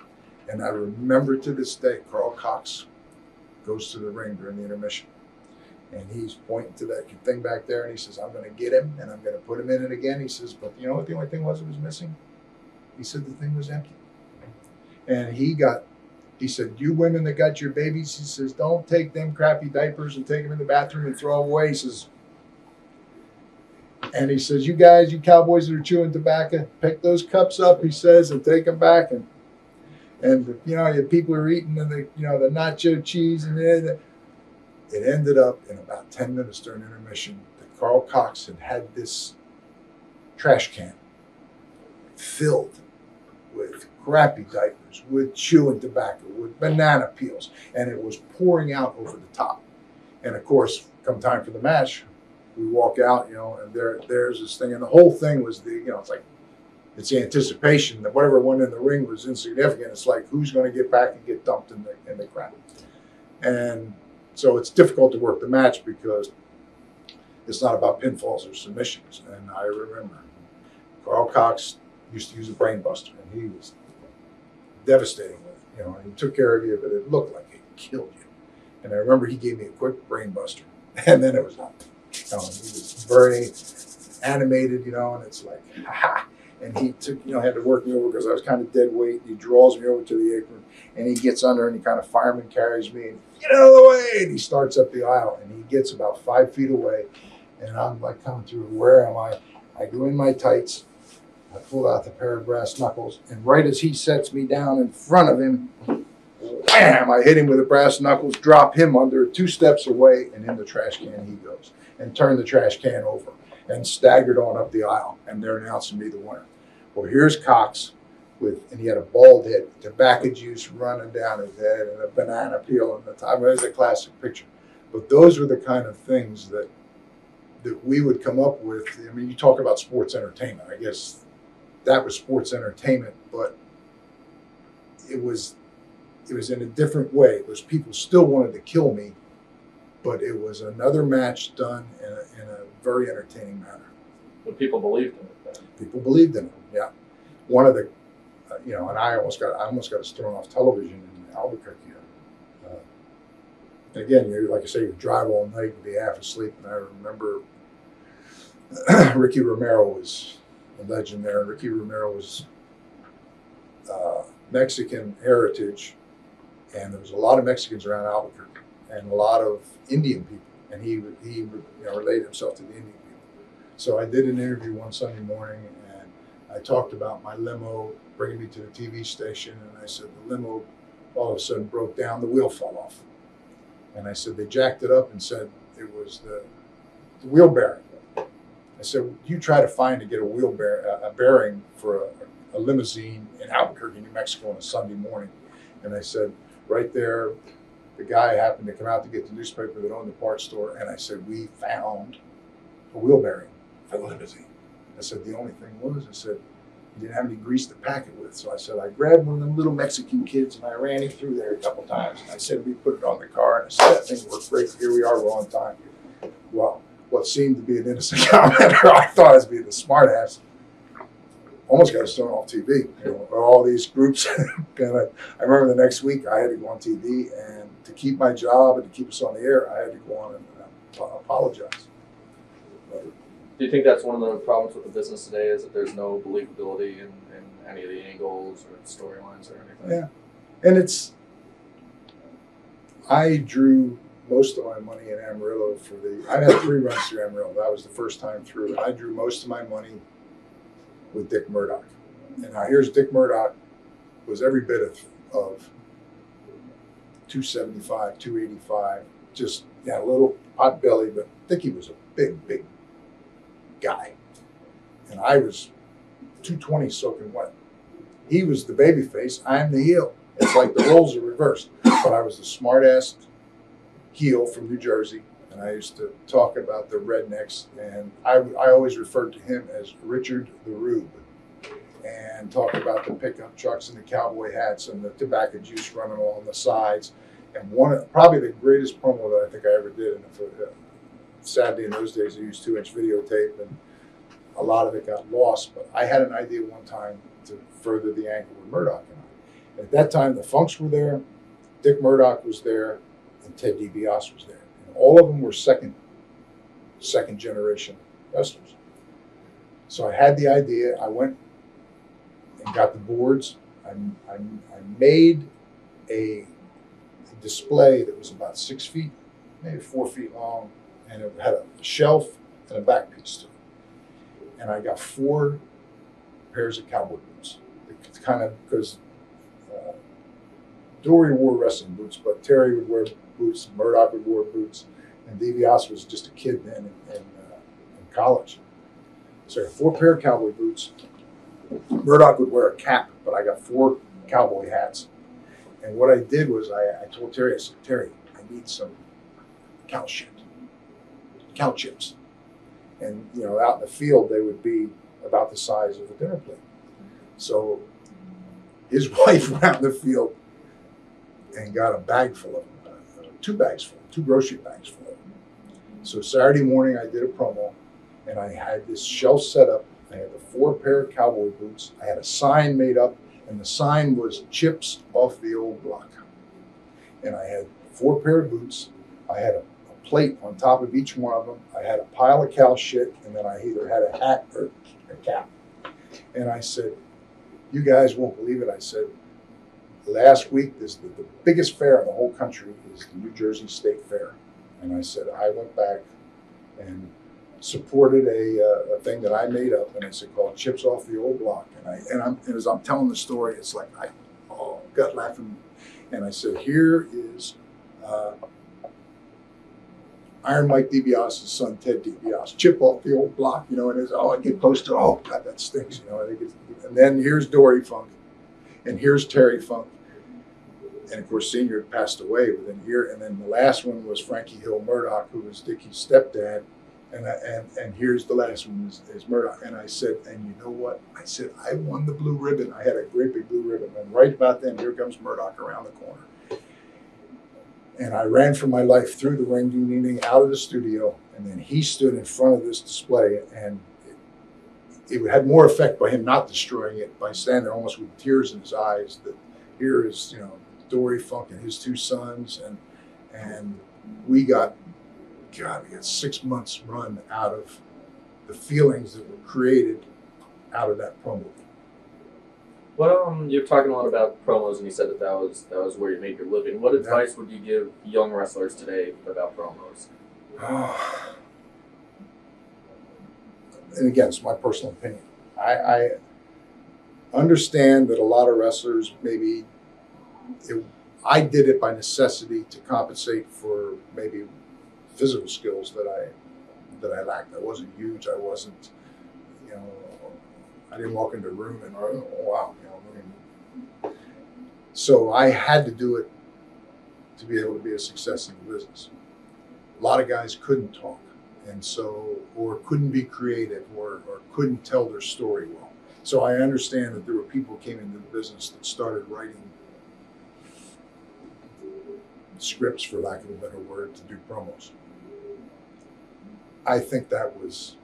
And I remember to this day, Carl Cox goes to the ring during the intermission, and he's pointing to that thing back there, and he says, I'm going to get him, and I'm going to put him in it again. He says, but you know what the only thing was that was missing? He said the thing was empty. And he said, you women that got your babies, he says, don't take them crappy diapers and take them in the bathroom and throw them away. He says, you guys, you cowboys that are chewing tobacco, pick those cups up, he says, and take them back. And your people are eating the nacho cheese, and it ended up in about 10 minutes during intermission that Carl Cox had this trash can filled with crappy diapers, with chewing tobacco, with banana peels, and it was pouring out over the top. And of course, come time for the match, we walk out, and there's this thing, and the whole thing was it's the anticipation that whatever went in the ring was insignificant. It's like, who's going to get back and get dumped in the crowd? And so it's difficult to work the match because it's not about pinfalls or submissions. And I remember Carl Cox used to use a brain buster, and he was devastating with it. And he took care of you, but it looked like it killed you. And I remember he gave me a quick brain buster, and then it was on. He was very animated, and it's like, ha. And he took, had to work me over because I was kind of dead weight. He draws me over to the apron, and he gets under, and he kind of fireman carries me, and get out of the way. And he starts up the aisle, and he gets about 5 feet away, and I'm like coming through. Where am I? I go in my tights. I pull out the pair of brass knuckles, and right as he sets me down in front of him, wham! I hit him with the brass knuckles, drop him under 2 steps away, and in the trash can he goes, and turn the trash can over, and staggered on up the aisle, and they're announcing me the winner. Well, here's Cox and he had a bald head, tobacco juice running down his head, and a banana peel on the top. It was a classic picture. But those were the kind of things that we would come up with. I mean, you talk about sports entertainment. I guess that was sports entertainment, but it was in a different way. It was people still wanted to kill me, but it was another match done in a very entertaining manner. But people believed in it then. People believed in it. Yeah, one of the, and I almost got us thrown off television in Albuquerque. Again, like I say, you drive all night and be half asleep. And I remember Ricky Romero was a legend there. And Ricky Romero was Mexican heritage, and there was a lot of Mexicans around Albuquerque, and a lot of Indian people, and he related himself to the Indian people. So I did an interview one Sunday morning, and I talked about my limo bringing me to the TV station, and I said the limo all of a sudden broke down, the wheel fell off. And I said they jacked it up and said it was the wheel bearing. I said, you try to find to get a bearing for a limousine in Albuquerque, New Mexico on a Sunday morning. And I said, right there, the guy happened to come out to get the newspaper that owned the parts store, and I said, we found a wheel bearing for the limousine. I said, the only thing was, I said, you didn't have any grease to pack it with. So I said, I grabbed one of them little Mexican kids and I ran him through there a couple times. And I said, we put it on the car, and I said, that thing worked great. Here we are, we're on time. Well, what seemed to be an innocent commenter, I thought I was being the smart ass, almost got us thrown off TV. All these groups. And I remember the next week I had to go on TV, and to keep my job and to keep us on the air, I had to go on and apologize. Do you think that's one of the problems with the business today, is that there's no believability in any of the angles or storylines or anything? Yeah. And I drew most of my money in Amarillo I had 3 runs through Amarillo. That was the first time through. And I drew most of my money with Dick Murdoch. And now here's Dick Murdoch, was every bit of 275, 285, just a little pot belly, but Dickie was a big guy. And I was 220 soaking wet. He was the baby face, I'm the heel. It's like the roles are reversed. But I was the smart-ass heel from New Jersey, and I used to talk about the rednecks, and I always referred to him as Richard the Rube, and talk about the pickup trucks and the cowboy hats and the tobacco juice running along the sides. And probably the greatest promo that I think I ever did, and sadly in those days I used 2-inch videotape, and a lot of it got lost, but I had an idea one time to further the angle with Murdoch and I. At that time, the Funks were there, Dick Murdoch was there, and Ted DiBiase was there. And all of them were second generation wrestlers. So I had the idea. I went and got the boards. I made a display that was about 6 feet, maybe 4 feet long, and it had a shelf and a back piece to it. And I got 4 pairs of cowboy boots. It's kind of because Dory wore wrestling boots, but Terry would wear boots, Murdoch would wear boots, and DiBiase was just a kid then in college. So I got 4 pair of cowboy boots. Murdoch would wear a cap, but I got 4 cowboy hats. And what I did was I told Terry, I said, Terry, I need some cow chips. And out in the field they would be about the size of a dinner plate. So his wife went out in the field and got a bag full of them, 2 bags full, 2 grocery bags full of them. So Saturday morning I did a promo, and I had this shelf set up. I had the 4 pair of cowboy boots. I had a sign made up, and the sign was chips off the old block. And I had 4 pair of boots. I had a plate on top of each one of them. I had a pile of cow shit, and then I either had a hat or a cap. And I said, you guys won't believe it. I said, last week, the biggest fair in the whole country is the New Jersey State Fair. And I said, I went back and supported a thing that I made up, and I said, called Chips Off the Old Block. And as I'm telling the story, it's like, gut laughing. And I said, here is Iron Mike DiBiase's son, Ted DiBiase, chip off the old block, and it's, I get close to, God, that stinks, I think and then here's Dory Funk, and here's Terry Funk, and of course, Senior had passed away within a year, and then the last one was Frankie Hill Murdoch, who was Dickie's stepdad, and here's the last one is Murdoch, and I said, and you know what? I said, I won the blue ribbon. I had a great big blue ribbon, and right about then, here comes Murdoch around the corner. And I ran for my life through the ring, ding, ding, ding, out of the studio, and then he stood in front of this display, and it had more effect by him not destroying it, by standing there almost with tears in his eyes, that here is, Dory Funk and his 2 sons, and we got 6 months run out of the feelings that were created out of that promo. Well, you're talking a lot about promos, and you said that was where you made your living. What advice would you give young wrestlers today about promos? And again, it's my personal opinion. I understand that a lot of wrestlers I did it by necessity to compensate for maybe physical skills that I lacked. I wasn't huge. I wasn't, I didn't walk into a room and, oh, wow. So I had to do it to be able to be a success in the business. A lot of guys couldn't talk, and so, or couldn't be creative, or couldn't tell their story well. So I understand that there were people who came into the business that started writing scripts, for lack of a better word, to do promos. I think that was,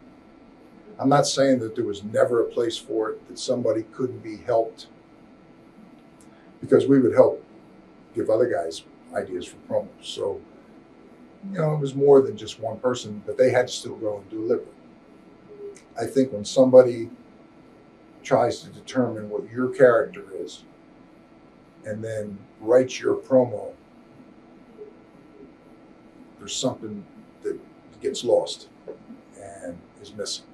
I'm not saying that there was never a place for it, that somebody couldn't be helped, because we would help give other guys ideas for promos. So, it was more than just one person, but they had to still go and deliver. I think when somebody tries to determine what your character is and then writes your promo, there's something that gets lost and is missing.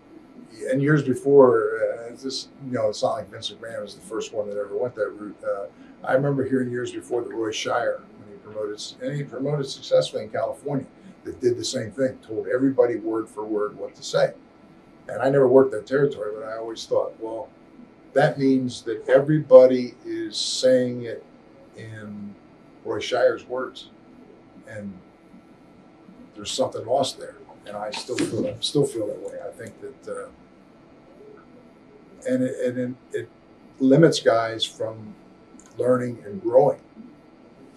And years before, it's not like Vince McMahon was the first one that ever went that route. I remember hearing years before that Roy Shire, when he promoted successfully in California, that did the same thing, told everybody word for word what to say. And I never worked that territory, but I always thought, well, that means that everybody is saying it in Roy Shire's words, and there's something lost there. And I still feel that way. I think that, and it limits guys from learning and growing.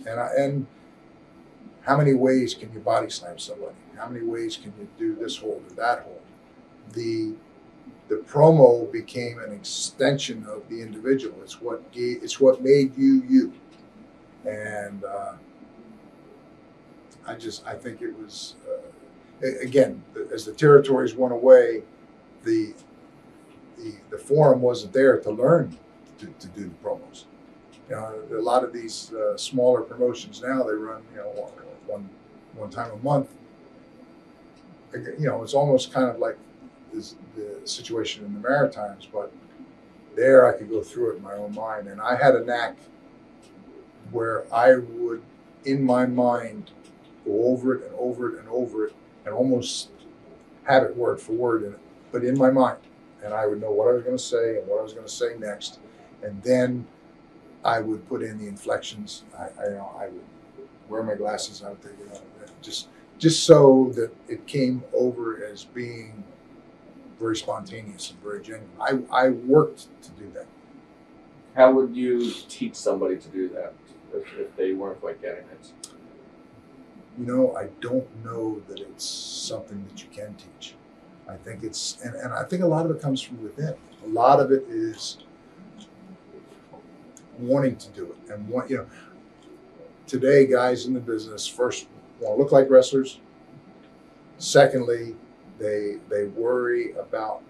And how many ways can you body slam somebody? How many ways can you do this hold or that hold? The promo became an extension of the individual. It's what made you. And I think it was again, as the territories went away, the forum wasn't there to learn to do the promos. A lot of these smaller promotions now, they run one time a month. It's almost kind of like the situation in the Maritimes, but there I could go through it in my own mind. And I had a knack where I would, in my mind, go over it and over it and over it, and almost have it word for word but in my mind. And I would know what I was going to say and what I was going to say next. And then I would put in the inflections. I would wear my glasses out there, just so that it came over as being very spontaneous and very genuine. I worked to do that. How would you teach somebody to do that if they weren't quite getting it? I don't know that it's something that you can teach. I think it's, and I think a lot of it comes from within. A lot of it is wanting to do it, and today guys in the business first want to look like wrestlers. Secondly, they worry about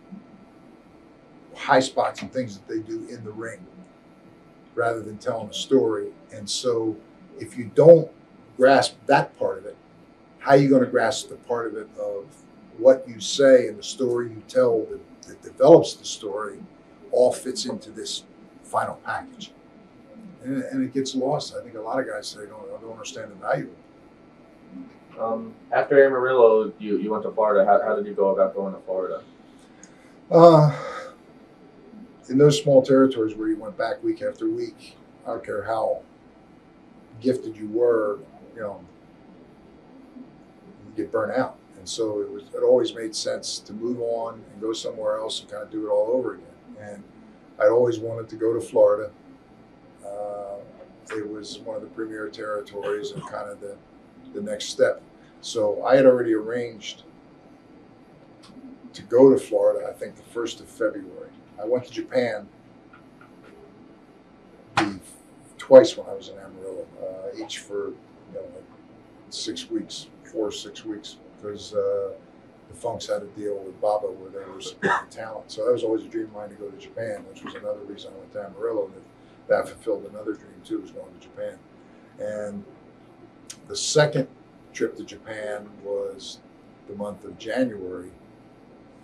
high spots and things that they do in the ring rather than telling a story. And so if you don't grasp that part of it, how are you going to grasp the part of it of what you say and the story you tell that develops the story all fits into this final package? And it gets lost. I think a lot of guys say don't understand the value. After Amarillo, you went to Florida. How did you go about going to Florida? In those small territories where you went back week after week, I don't care how gifted you were, you get burnt out. And so it always made sense to move on and go somewhere else and kind of do it all over again. And I'd always wanted to go to Florida. It was one of the premier territories and kind of the next step. So I had already arranged to go to Florida, I think the 1st of February. I went to Japan twice when I was in Amarillo, each for like 6 weeks, 4 or 6 weeks, because the Funks had a deal with Baba where they were supporting talent. So that was always a dream of mine to go to Japan, which was another reason I went to Amarillo. That fulfilled another dream too, was going to Japan. And the second trip to Japan was the month of January.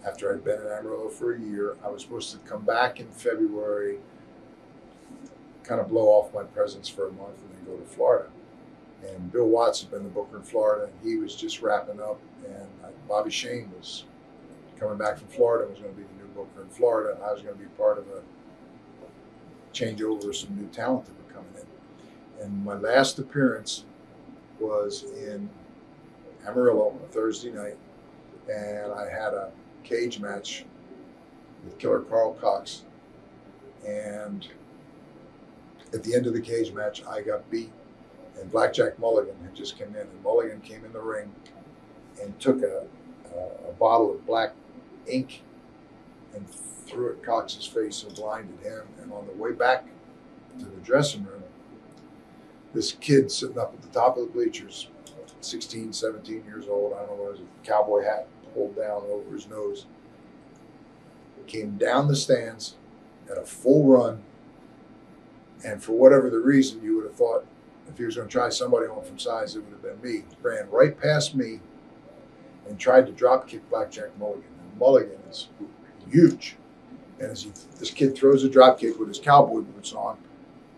After I'd been in Amarillo for a year, I was supposed to come back in February, kind of blow off my presence for a month, and then go to Florida. And Bill Watts had been the booker in Florida, and he was just wrapping up. And Bobby Shane was coming back from Florida, was going to be the new booker in Florida, and I was going to be part of a changeover of some new talent that were coming in. And my last appearance was in Amarillo on a Thursday night, and I had a cage match with Killer Carl Cox. And at the end of the cage match, I got beat, and Blackjack Mulligan had just come in, and Mulligan came in the ring and took a bottle of black ink and threw it at Cox's face and blinded him. And on the way back to the dressing room, this kid sitting up at the top of the bleachers, 16, 17 years old, I don't know, it was a cowboy hat pulled down over his nose, came down the stands at a full run, and for whatever the reason, you would have thought if he was going to try somebody on from size, it would have been me. Ran right past me and tried to drop kick Blackjack Mulligan. And Mulligan is huge. And as this kid throws a drop kick with his cowboy boots on,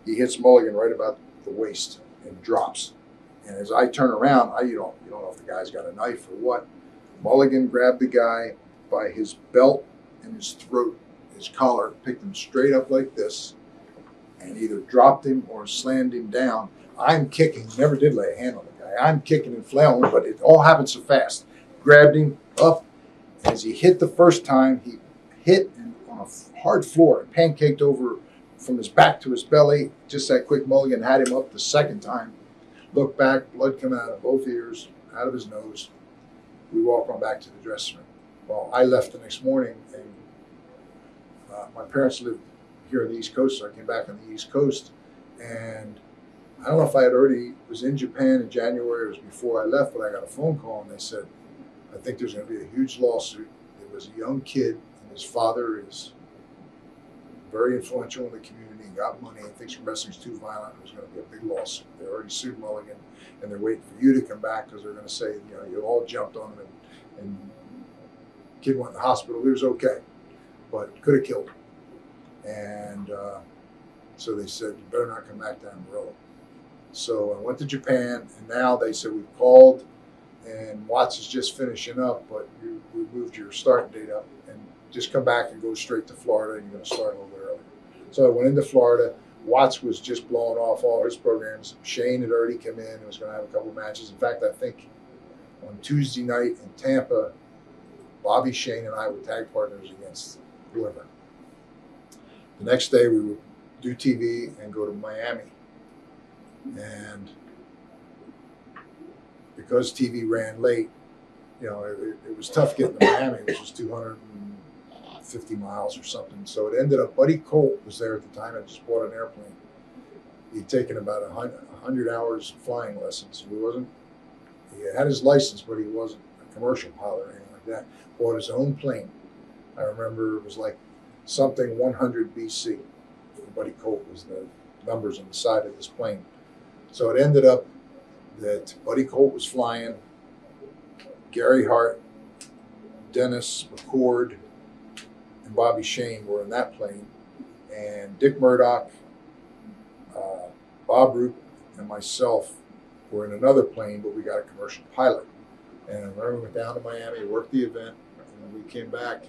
he hits Mulligan right about the waist and drops. And as I turn around, you don't know if the guy's got a knife or what. Mulligan grabbed the guy by his belt and his throat, his collar, picked him straight up like this, and either dropped him or slammed him down. I'm kicking, never did lay a hand on the guy. I'm kicking and flailing, but it all happened so fast. Grabbed him up. As he hit the first time, he hit on a hard floor and pancaked over from his back to his belly. Just that quick. Mulligan had him up the second time. Looked back, blood coming out of both ears, out of his nose. We walk on back to the dressing room. Well, I left the next morning, and my parents lived here on the East Coast, so I came back on the East Coast. And I don't know if I had already was in Japan in January, it was before I left, but I got a phone call, and they said, I think there's going to be a huge lawsuit. It was a young kid, and his father is very influential in the community, got money, and thinks wrestling's too violent. There's going to be a big lawsuit. They already sued Mulligan, and they're waiting for you to come back because they're going to say, you all jumped on him, and kid went to the hospital. He was okay, but could have killed him. And so they said, you better not come back to Amarillo. So I went to Japan, and now they said, we've called, and Watts is just finishing up, but we moved your start date up, and just come back and go straight to Florida, and you're going to start a little bit earlier. So I went into Florida. Watts was just blowing off all his programs. Shane had already come in and was going to have a couple matches. In fact, I think on Tuesday night in Tampa, Bobby, Shane, and I were tag partners against whoever. The next day, we would do TV and go to Miami. And because TV ran late, it was tough getting to Miami, which was 250 miles or something. So it ended up, Buddy Colt was there at the time. I just bought an airplane. He'd taken about 100 hours of flying lessons. He had his license, but he wasn't a commercial pilot or anything like that. Bought his own plane. I remember it was like something 100 BC. Buddy Colt was the numbers on the side of this plane. So it ended up that Buddy Colt was flying, Gary Hart, Dennis McCord, and Bobby Shane were in that plane, and Dick Murdoch, Bob Root, and myself were in another plane, but we got a commercial pilot. And I remember we went down to Miami, worked the event, and when we came back,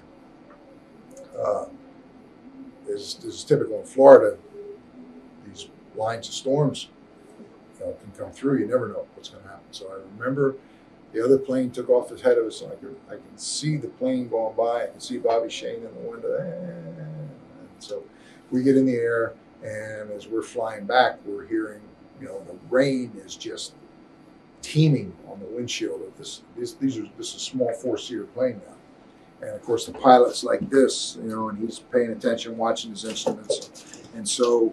this is typical in Florida, these lines of storms can come through. You never know what's going to happen. So I remember the other plane took off ahead of us, and I can see the plane going by. I can see Bobby Shane in the window. And so we get in the air, and as we're flying back, we're hearing, the rain is just teeming on the windshield of this. This is a small four-seater plane now. And of course, the pilot's like this, and he's paying attention, watching his instruments. And so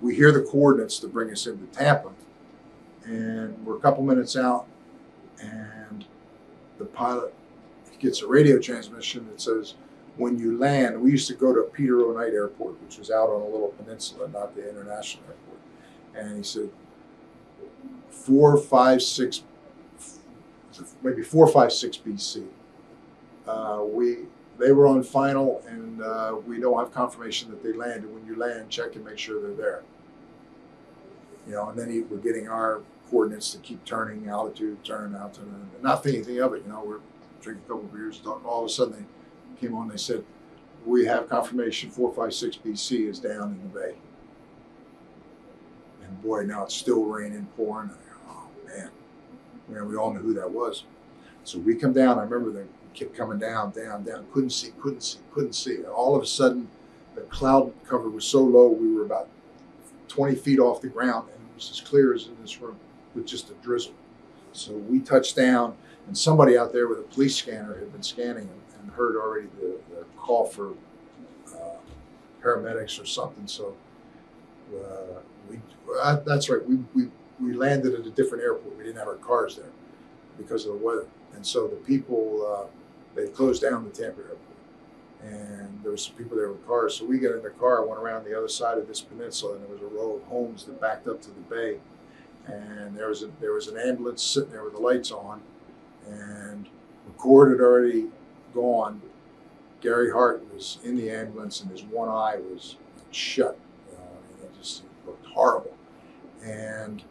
we hear the coordinates to bring us into Tampa. And we're a couple minutes out, and the pilot gets a radio transmission that says, when you land, we used to go to Peter O. Knight Airport, which was out on a little peninsula, not the international airport. And he said, 456 BC. They were on final, and we don't have confirmation that they landed. When you land, check and make sure they're there. And then we're getting our coordinates to keep turning, altitude, turn, and not thinking anything of it. We're drinking a couple of beers, talking. All of a sudden, they came on. They said, "We have confirmation. 456 BC is down in the bay." And boy, now it's still raining, pouring. Oh man, we all knew who that was. So we come down. I remember they kept coming down. Couldn't see. And all of a sudden, the cloud cover was so low, we were about 20 feet off the ground, and it was as clear as in this room with just a drizzle. So we touched down, and somebody out there with a police scanner had been scanning and heard already the call for paramedics or something. So that's right. We landed at a different airport. We didn't have our cars there because of the weather. And so the people, they closed down the Tampa airport. And there were some people there with cars. So we got in the car, went around the other side of this peninsula, and there was a row of homes that backed up to the bay. And there was an ambulance sitting there with the lights on. And McCord had already gone. Gary Hart was in the ambulance, and his one eye was shut. It looked horrible. And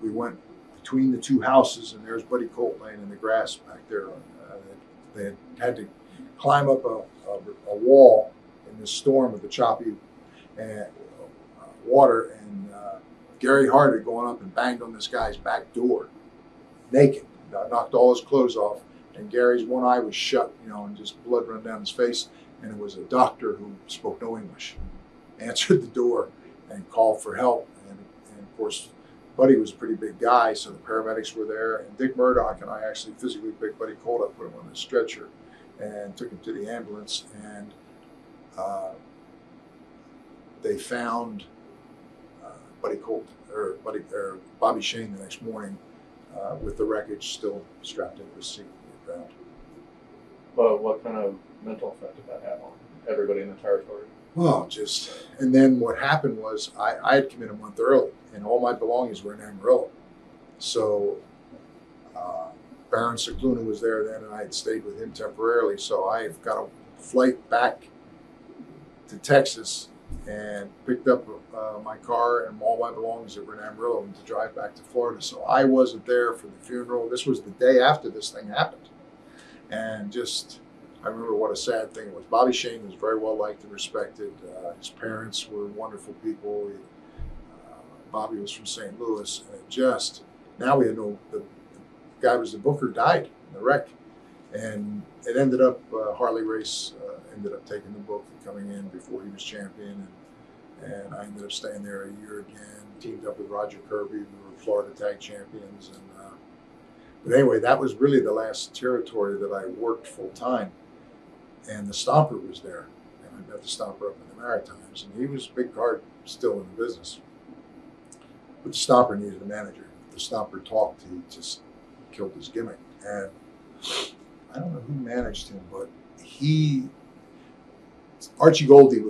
we went between the two houses, and there's Buddy Colt laying in the grass back there. They had to climb up a wall in this storm with the choppy water, and Gary Hart had gone up and banged on this guy's back door, naked, knocked all his clothes off, and Gary's one eye was shut, and just blood run down his face, and it was a doctor who spoke no English, answered the door and called for help, and of course, Buddy was a pretty big guy, so the paramedics were there, and Dick Murdoch and I actually physically picked Buddy Colt up, put him on the stretcher, and took him to the ambulance, and they found Bobby Shane the next morning with the wreckage still strapped into his seat on the ground. Well, what kind of mental effect did that have on everybody in the territory? Well, and then what happened was I had come in a month early, and all my belongings were in Amarillo. So Baron Cicluna was there then, and I had stayed with him temporarily. So I got a flight back to Texas and picked up my car and all my belongings that were in Amarillo and to drive back to Florida. So I wasn't there for the funeral. This was the day after this thing happened. And I remember what a sad thing it was. Bobby Shane was very well liked and respected. His parents were wonderful people. Bobby was from St. Louis. And now we had the guy was the booker, died in the wreck. And it ended up, Harley Race ended up taking the book and coming in before he was champion. And I ended up staying there a year again, teamed up with Roger Kirby. We were Florida Tag Champions. But anyway, that was really the last territory that I worked full time. And the Stomper was there. And I met the Stomper up in the Maritimes, and he was a big card still in the business. But the Stomper needed a manager. If the Stomper talked, he just killed his gimmick. And I don't know who managed him, but Archie Goldie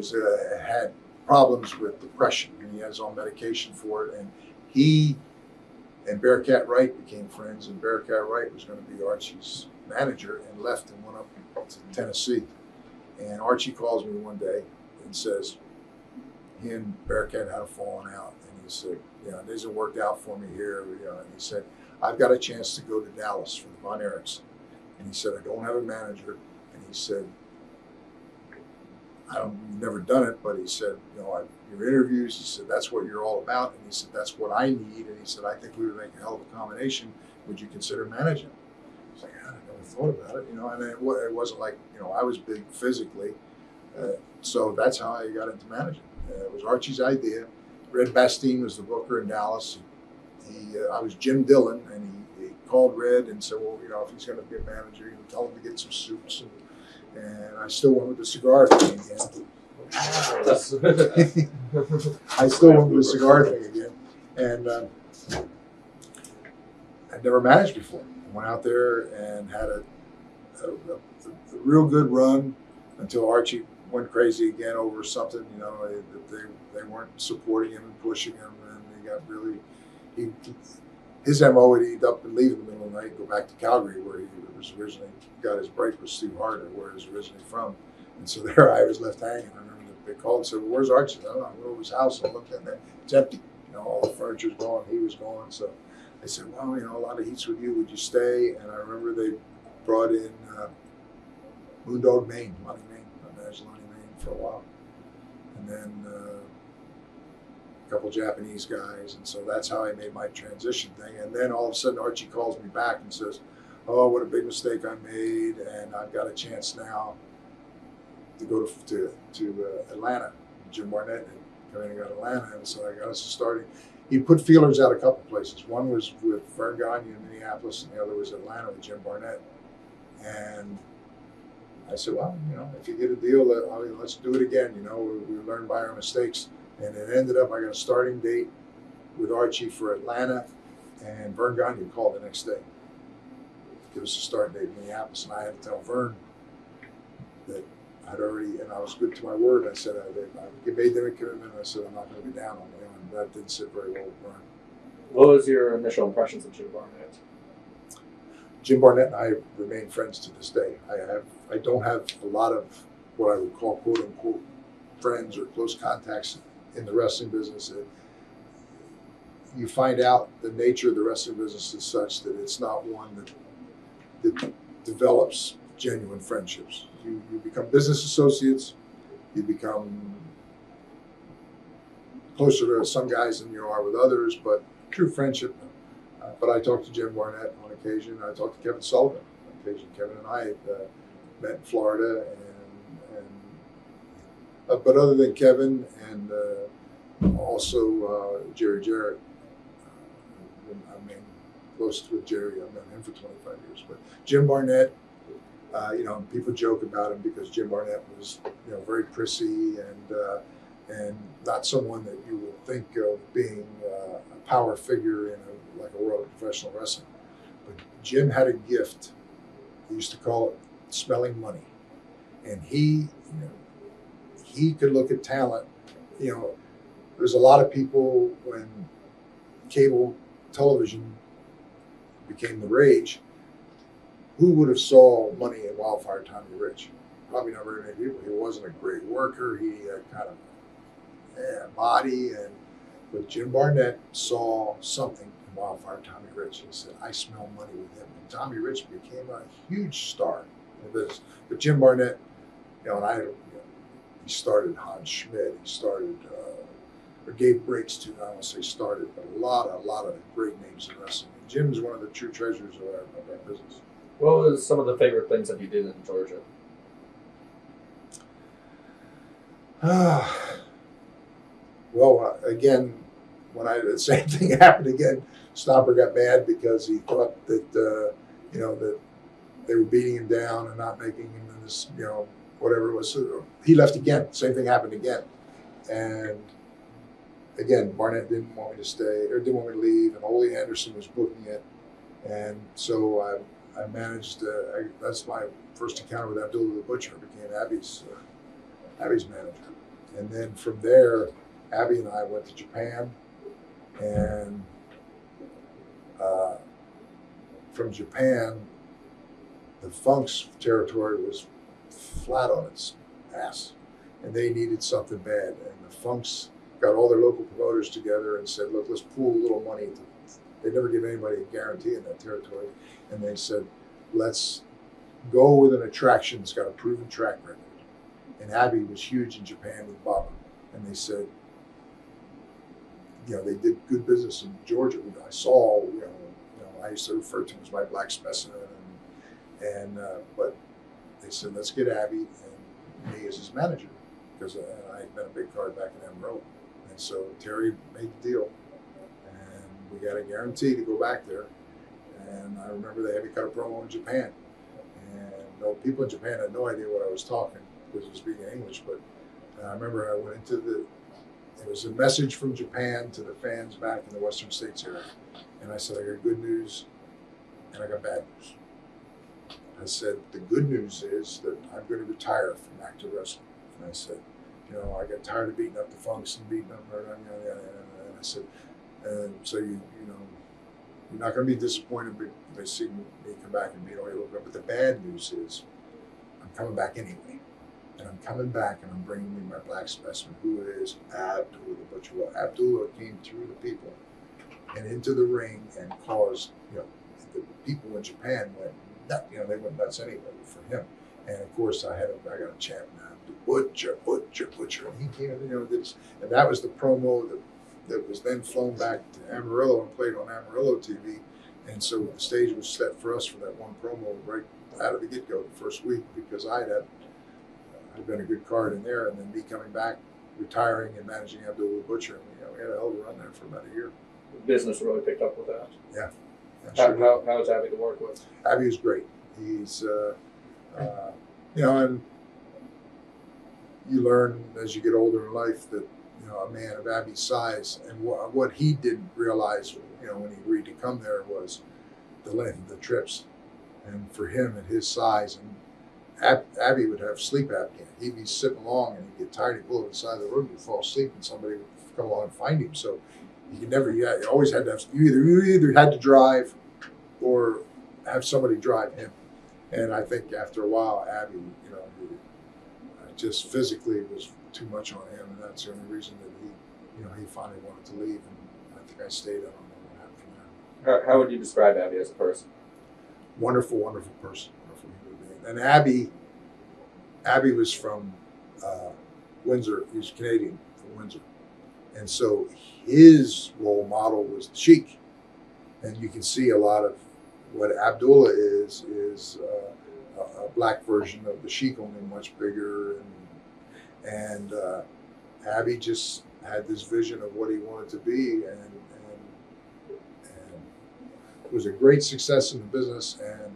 had problems with depression, and he had his own medication for it. And he and Bearcat Wright became friends, and Bearcat Wright was going to be Archie's manager and left and went up to Tennessee. And Archie calls me one day and says, he and Bearcat had a falling out. And he said, it hasn't worked out for me here. And he said, I've got a chance to go to Dallas for the Von Erichs. And he said, I don't have a manager. And he said, I've never done it, but he said, your interviews, he said, that's what you're all about. And he said, that's what I need. And he said, I think we would make a hell of a combination. Would you consider managing? I was like, I never thought about it, and it wasn't like, I was big physically. So that's how I got into managing. It was Archie's idea. Red Bastine was the booker in Dallas. I was Jim Dillon, and he called Red and said, well, if he's going to be a manager, tell him to get some suits. And I still went with the cigar thing again. I still went with the cigar thing again. And I'd never managed before. I went out there and had a real good run until Archie went crazy again over something, they weren't supporting him and pushing him, and he got really, his MO would eat up and leave in the middle of the night, go back to Calgary where he was originally, got his break with Steve Harder, where he was originally from. And so there I was left hanging. I remember they called and said, well, where's Archie? I don't know. I went over his house and looked in there. It's empty. All the furniture's gone. He was gone. So I said, well, a lot of heat's with you. Would you stay? And I remember they brought in Moondog Maine, Lonnie Maine. I managed Lonnie Maine for a while. And then a couple Japanese guys. And so that's how I made my transition thing. And then all of a sudden Archie calls me back and says, oh, what a big mistake I made. And I've got a chance now to go to Atlanta. Jim Barnett had come in and got Atlanta. And so I got us starting. He put feelers out a couple places. One was with Vern Gagne in Minneapolis, and the other was Atlanta with Jim Barnett. And I said, well, if you get a deal, let's do it again. We learn by our mistakes. And it ended up, I got a starting date with Archie for Atlanta, and Vern Gagne called the next day. Give us a start date in Minneapolis. And I had to tell Vern that I'd already, and I was good to my word. I said, I made them a commitment. I said, I'm not going to be down on me. And that didn't sit very well with Vern. What was your initial impressions of Jim Barnett? Jim Barnett and I remain friends to this day. I don't have a lot of what I would call quote unquote friends or close contacts in the wrestling business. You find out the nature of the wrestling business is such that it's not one that develops genuine friendships. You become business associates. You become closer to some guys than you are with others, but true friendship. But I talked to Jim Barnett on occasion. I talked to Kevin Sullivan on occasion. Kevin and I met in Florida, but other than Kevin and also Jerry Jarrett, I mean, close with Jerry. I've known him for 25 years. But Jim Barnett, people joke about him because Jim Barnett was, very prissy and not someone that you would think of being a power figure in a world of professional wrestling. But Jim had a gift. He used to call it smelling money, and he could look at talent. There's a lot of people when cable television became the rage. Who would have saw money in Wildfire Tommy Rich? Probably not very many people. He wasn't a great worker. He had kind of body, but Jim Barnett saw something in Wildfire Tommy Rich. He said, I smell money with him. And Tommy Rich became a huge star in the business. But Jim Barnett, he started Hans Schmidt. He started, or gave breaks to, I don't say started, but a lot of great names in wrestling. And Jim's one of the true treasures of our business. What was some of the favorite things that you did in Georgia? Well, again, when the same thing happened again, Stomper got mad because he thought that that they were beating him down and not making him this whatever it was. So he left again. Same thing happened again. And again, Barnett didn't want me to stay or didn't want me to leave, and Ole Anderson was booking it. And so I managed. That's my first encounter with Abdullah the Butcher. I became Abby's manager, and then from there, Abby and I went to Japan, and from Japan, the Funk's territory was flat on its ass, and they needed something bad. And the Funks got all their local promoters together and said, "Look, let's pool a little money." They never give anybody a guarantee in that territory, and they said, "Let's go with an attraction that's got a proven track record." And Abby was huge in Japan with Baba, and they said, they did good business in Georgia. I saw, I used to refer to him as my black specimen, but they said, let's get Abby and me as his manager, because I had been a big card back in Amarillo. And so Terry made the deal, and we got a guarantee to go back there. And I remember they had me cut a promo in Japan, and people in Japan had no idea what I was talking, because I was speaking English. But I remember I went into it was a message from Japan to the fans back in the Western States area. And I said, I got good news and I got bad news. I said, the good news is that I'm going to retire from active wrestling. And I said, I got tired of beating up the Funks and beating up, and I said, so you're not going to be disappointed by seeing me come back and beat all your little guys. But the bad news is, I'm coming back anyway. And I'm coming back and I'm bringing me my black specimen, who is Abdullah the Butcher. Well, Abdullah came through the people and into the ring and caused, the people in Japan went nuts. They went nuts anyway for him. And of course, I got a chant now, Butcher, Butcher, Butcher. And he came in, did this. And that was the promo that was then flown back to Amarillo and played on Amarillo TV. And so the stage was set for us for that one promo right out of the get-go the first week, because I'd been a good card in there, and then me coming back, retiring and managing Abdullah the Butcher. And, we had a hell of a run there for about a year. The business really picked up with that. Yeah. How is Abby to work with? Abby is great. He's, and you learn as you get older in life that, a man of Abby's size, and what he didn't realize, when he agreed to come there, was the length of the trips. And for him at his size, and Abby would have sleep apnea. He'd be sitting along and he'd get tired. He'd pull to the side of the room, he'd fall asleep, and somebody would come along and find him. So you could never. You always had to have. You either had to drive, or have somebody drive him. And I think after a while, Abby, just physically was too much on him, and that's the only reason that he finally wanted to leave. And I think I stayed. I don't know what happened from there. How would you describe Abby as a person? Wonderful, wonderful person. And Abby was from Windsor. He was Canadian from Windsor. And so his role model was the Sheik. And you can see a lot of what Abdullah is a black version of the Sheik, only much bigger. And Abby just had this vision of what he wanted to be, and it was a great success in the business, and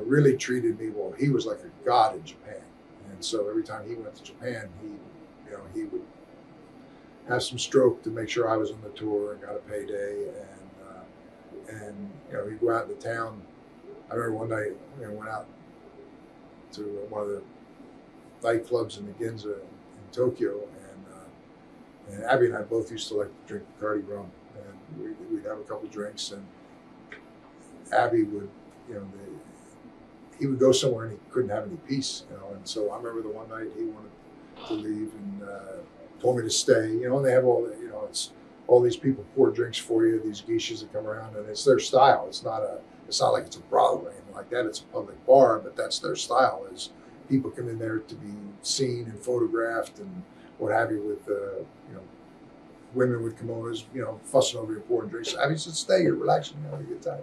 really treated me well. He was like a god in Japan. And so every time he went to Japan, he would have some stroke to make sure I was on the tour and got a payday. And he'd go out into town. I remember one night, went out to one of the nightclubs in the Ginza in Tokyo, and Abby and I both used to like to drink Bacardi rum, and we'd have a couple drinks, and Abby would, he would go somewhere and he couldn't have any peace, and so I remember the one night he wanted to leave and told me to stay, and they have all the, it's all these people pour drinks for you, these geishas that come around, and it's their style. It's not like it's a brothel or anything like that. It's a public bar, but that's their style, is people come in there to be seen and photographed and what have you, with women would come over, fussing over you, pouring drinks. Abby said, stay, you're relaxing, having a good time.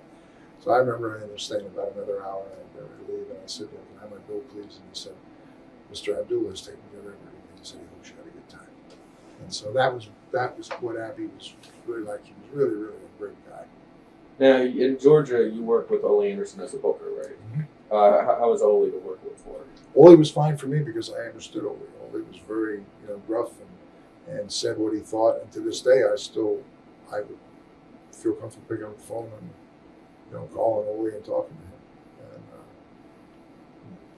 So I remember I ended up staying about another hour, and I got ready to leave, and I said, can I have my bill, please? And he said, Mr. Abdullah is taking care of everything. He said he hopes you had a good time. And so that was what Abby was really like. He was really, really a great guy. Now, in Georgia, you worked with Ole Anderson as a booker, right? Mm-hmm. How was Ole to work with for? Ole was fine for me because I understood Ole. Ole was very, gruff and said what he thought. And to this day, I would feel comfortable picking up the phone and, calling Ole and talking to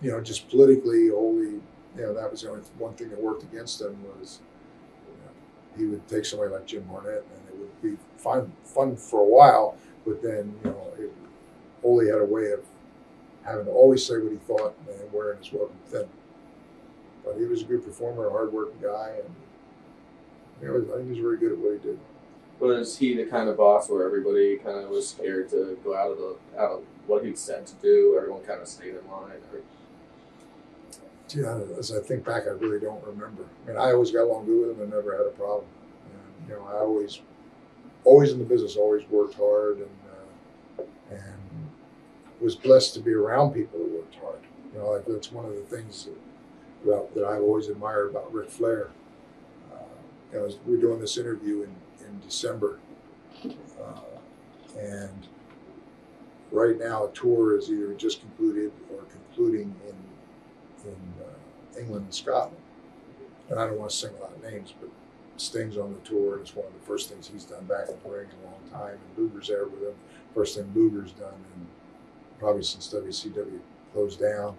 him. And, just politically, Ole, that was the only one thing that worked against him was he would take somebody like Jim Barnett and it would be fun for a while, but then, Ole had a way of having to always say what he thought and wearing his welcome thin. But he was a good performer, a hard-working guy, and I think he was very good at what he did. Was he the kind of boss where everybody kind of was scared to go out of what he'd said to do? Everyone kind of stayed in line? Or? Yeah, as I think back, I really don't remember. I mean, I always got along good with him and never had a problem. And, I always in the business, always worked hard and was blessed to be around people that worked hard. Like that's one of the things that I've always admired about Ric Flair. We were doing this interview in December, and right now a tour is either just concluded or concluding in England and Scotland. And I don't want to single out names, but Sting's on the tour, and it's one of the first things he's done back in the ring in a long time. And Luger's there with him. First thing Luger's done, and probably since WCW closed down.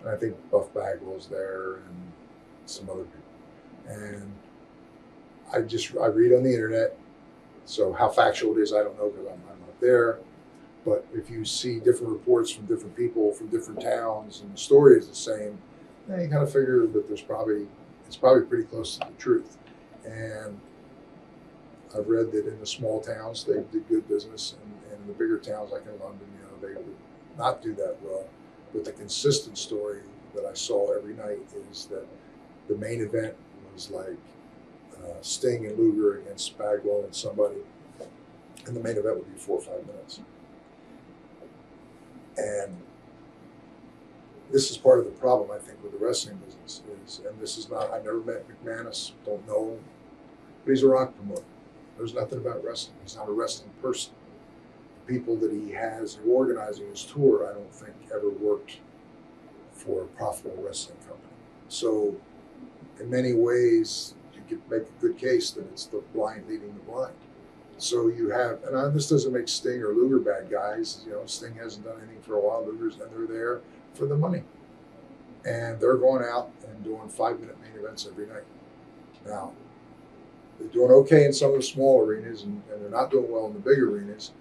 And I think Buff Bagwell's there and some other people. And I read on the internet. So how factual it is, I don't know because I'm not there. But if you see different reports from different people from different towns and the story is the same, then you kind of figure that it's probably pretty close to the truth. And I've read that in the small towns they did good business, and in the bigger towns like in London, they would not do that well. But the consistent story that I saw every night is that the main event was like Sting and Luger against Bagwell and somebody, and the main event would be 4 or 5 minutes. And this is part of the problem, I think, with the wrestling business is, and this is not, I never met McManus, don't know him, but he's a rock promoter. There's nothing about wrestling. He's not a wrestling person. The people that he has organizing his tour, I don't think ever worked for a profitable wrestling company. So in many ways, you could make a good case that it's the blind leading the blind. So you have, and this doesn't make Sting or Luger bad guys. Sting hasn't done anything for a while. Luger's, and they're there for the money. And they're going out and doing 5-minute main events every night. Now, they're doing okay in some of the small arenas, and they're not doing well in the big arenas.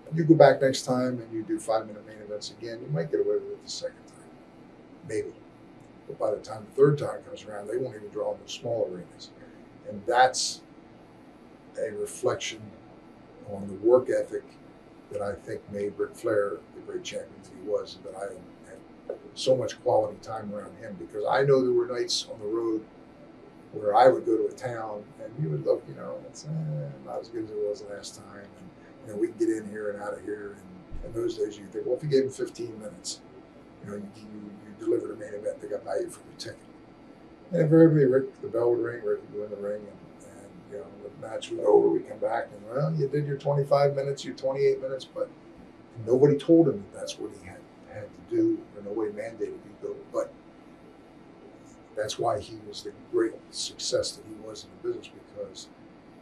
And you go back next time and you do 5-minute main events again, you might get away with it the second time. Maybe. But by the time the third time comes around, they won't even draw in the small arenas. And that's a reflection on the work ethic that I think made Ric Flair the great champion that he was, and that I had so much quality time around him, because I know there were nights on the road where I would go to a town and you would look, it's not as good as it was last time, and we can get in here and out of here. And in those days, you think, well, if you gave them 15 minutes, you delivered a main event, they got value for their ticket. And invariably, the bell would ring, Rick would go in the ring, and the match would go over, we come back, and well, you did your 25 minutes, your 28 minutes, but nobody told him that that's what he had to do, or nobody mandated he go. But that's why he was the great success that he was in the business, because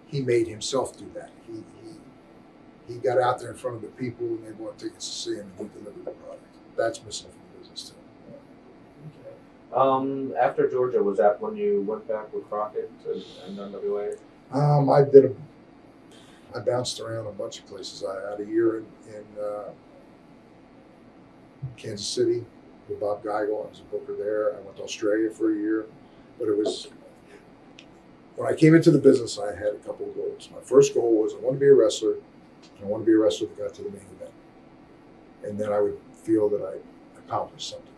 he made himself do that. He got out there in front of the people, and they bought tickets to see him, and he delivered the product. That's missing from the business too. Okay. After Georgia, was that when you went back with Crockett to NWA? I bounced around a bunch of places. I had a year in Kansas City with Bob Geigel. I was a booker there. I went to Australia for a year. But it was, when I came into the business, I had a couple of goals. My first goal was I want to be a wrestler, and I want to be a wrestler that got to the main event. And then I would feel that I accomplished something.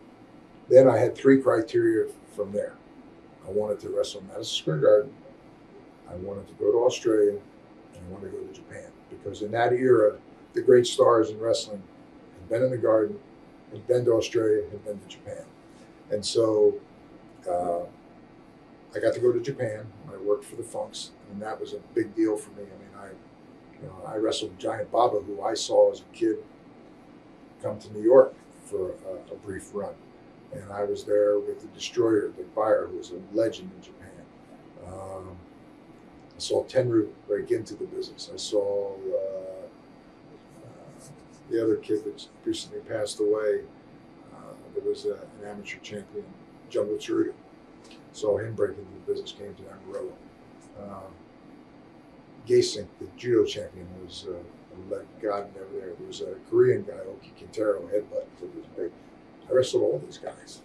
Then I had 3 criteria from there. I wanted to wrestle in Madison Square Garden. I wanted to go to Australia, and I wanted to go to Japan. Because in that era, the great stars in wrestling had been in the Garden, had been to Australia, had been to Japan. And so I got to go to Japan. I worked for the Funks, and that was a big deal for me. I mean, I wrestled Giant Baba, who I saw as a kid come to New York for a brief run. And I was there with the Destroyer, Dick Murdoch, who was a legend in Japan. I saw Tenryu break into the business. I saw the other kid that recently passed away. There was an amateur champion, Jungle Tsuruga. Saw him break into the business, came to Amarillo. Gaysink, the judo champion, was God never there. There was a Korean guy, Oki Kintaro, headbutt. That was big. I wrestled all these guys.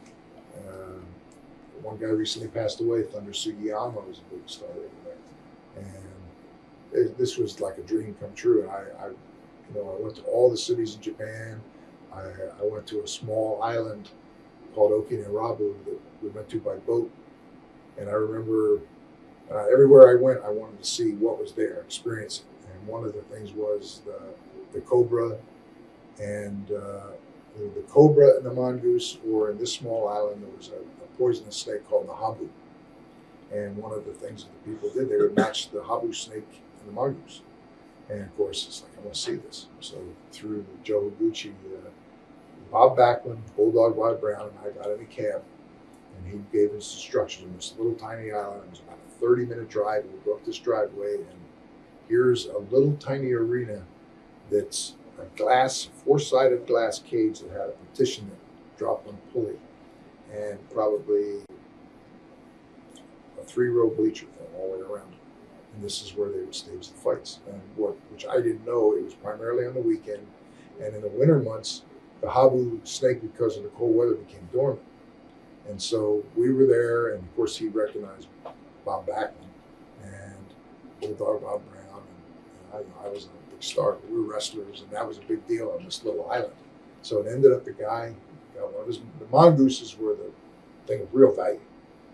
One guy recently passed away, Thunder Sugiyama was a big star over there. And this was like a dream come true. And I went to all the cities in Japan. I went to a small island called Okinawa that we went to by boat. And I remember everywhere I went, I wanted to see what was there, experience it. And one of the things was the cobra, and the cobra and the mongoose, or in this small island, there was a poisonous snake called the habu. And one of the things that the people did, they would match the habu snake and the mongoose. And of course, it's like, I want to see this. So through Joe Higuchi, Bob Backlund, Bulldog Bob Brown, and I got in a cab, and he gave us instructions on this little tiny island. It was about a 30-minute drive. We go up this driveway, and here's a little tiny arena that's a glass, four-sided glass cage that had a partition that dropped on a pulley, and probably a 3-row bleacher thing all the way around it. And this is where they would stage the fights. And which I didn't know, it was primarily on the weekend. And in the winter months, the habu snake, because of the cold weather, became dormant. And so we were there, and of course he recognized Bob Backlund and Bulldog Bob Brown, and I was a big star. We were wrestlers, and that was a big deal on this little island. So it ended up the guy got one of his. The mongooses were the thing of real value.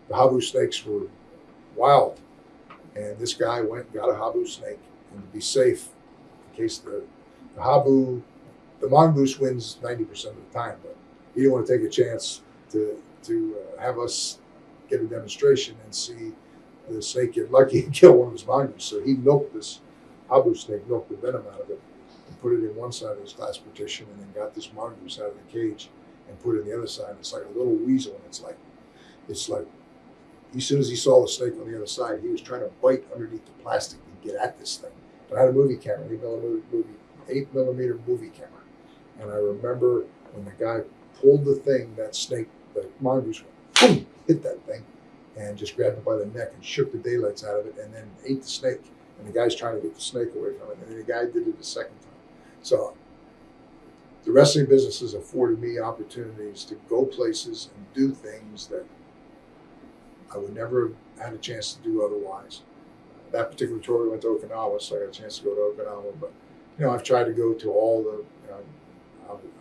The habu snakes were wild, and this guy went and got a habu snake, and to be safe, in case the mongoose wins 90% of the time, but he didn't want to take a chance to have us get a demonstration and see the snake get lucky and kill one of his mongoose. So he milked this habu snake, milked the venom out of it, and put it in one side of his glass partition, and then got this mongoose out of the cage and put it in the other side. It's like a little weasel, and it's like as soon as he saw the snake on the other side, he was trying to bite underneath the plastic and get at this thing. But I had a movie camera, 8mm movie camera. And I remember when the guy pulled the thing, that snake, the mongoose went, boom, hit that thing, and just grabbed it by the neck and shook the daylights out of it, and then ate the snake. And the guy's trying to get the snake away from it, and then the guy did it a second time. So the wrestling business has afforded me opportunities to go places and do things that I would never have had a chance to do otherwise. That particular tour, we went to Okinawa, so I got a chance to go to Okinawa. But I've tried to go to all the,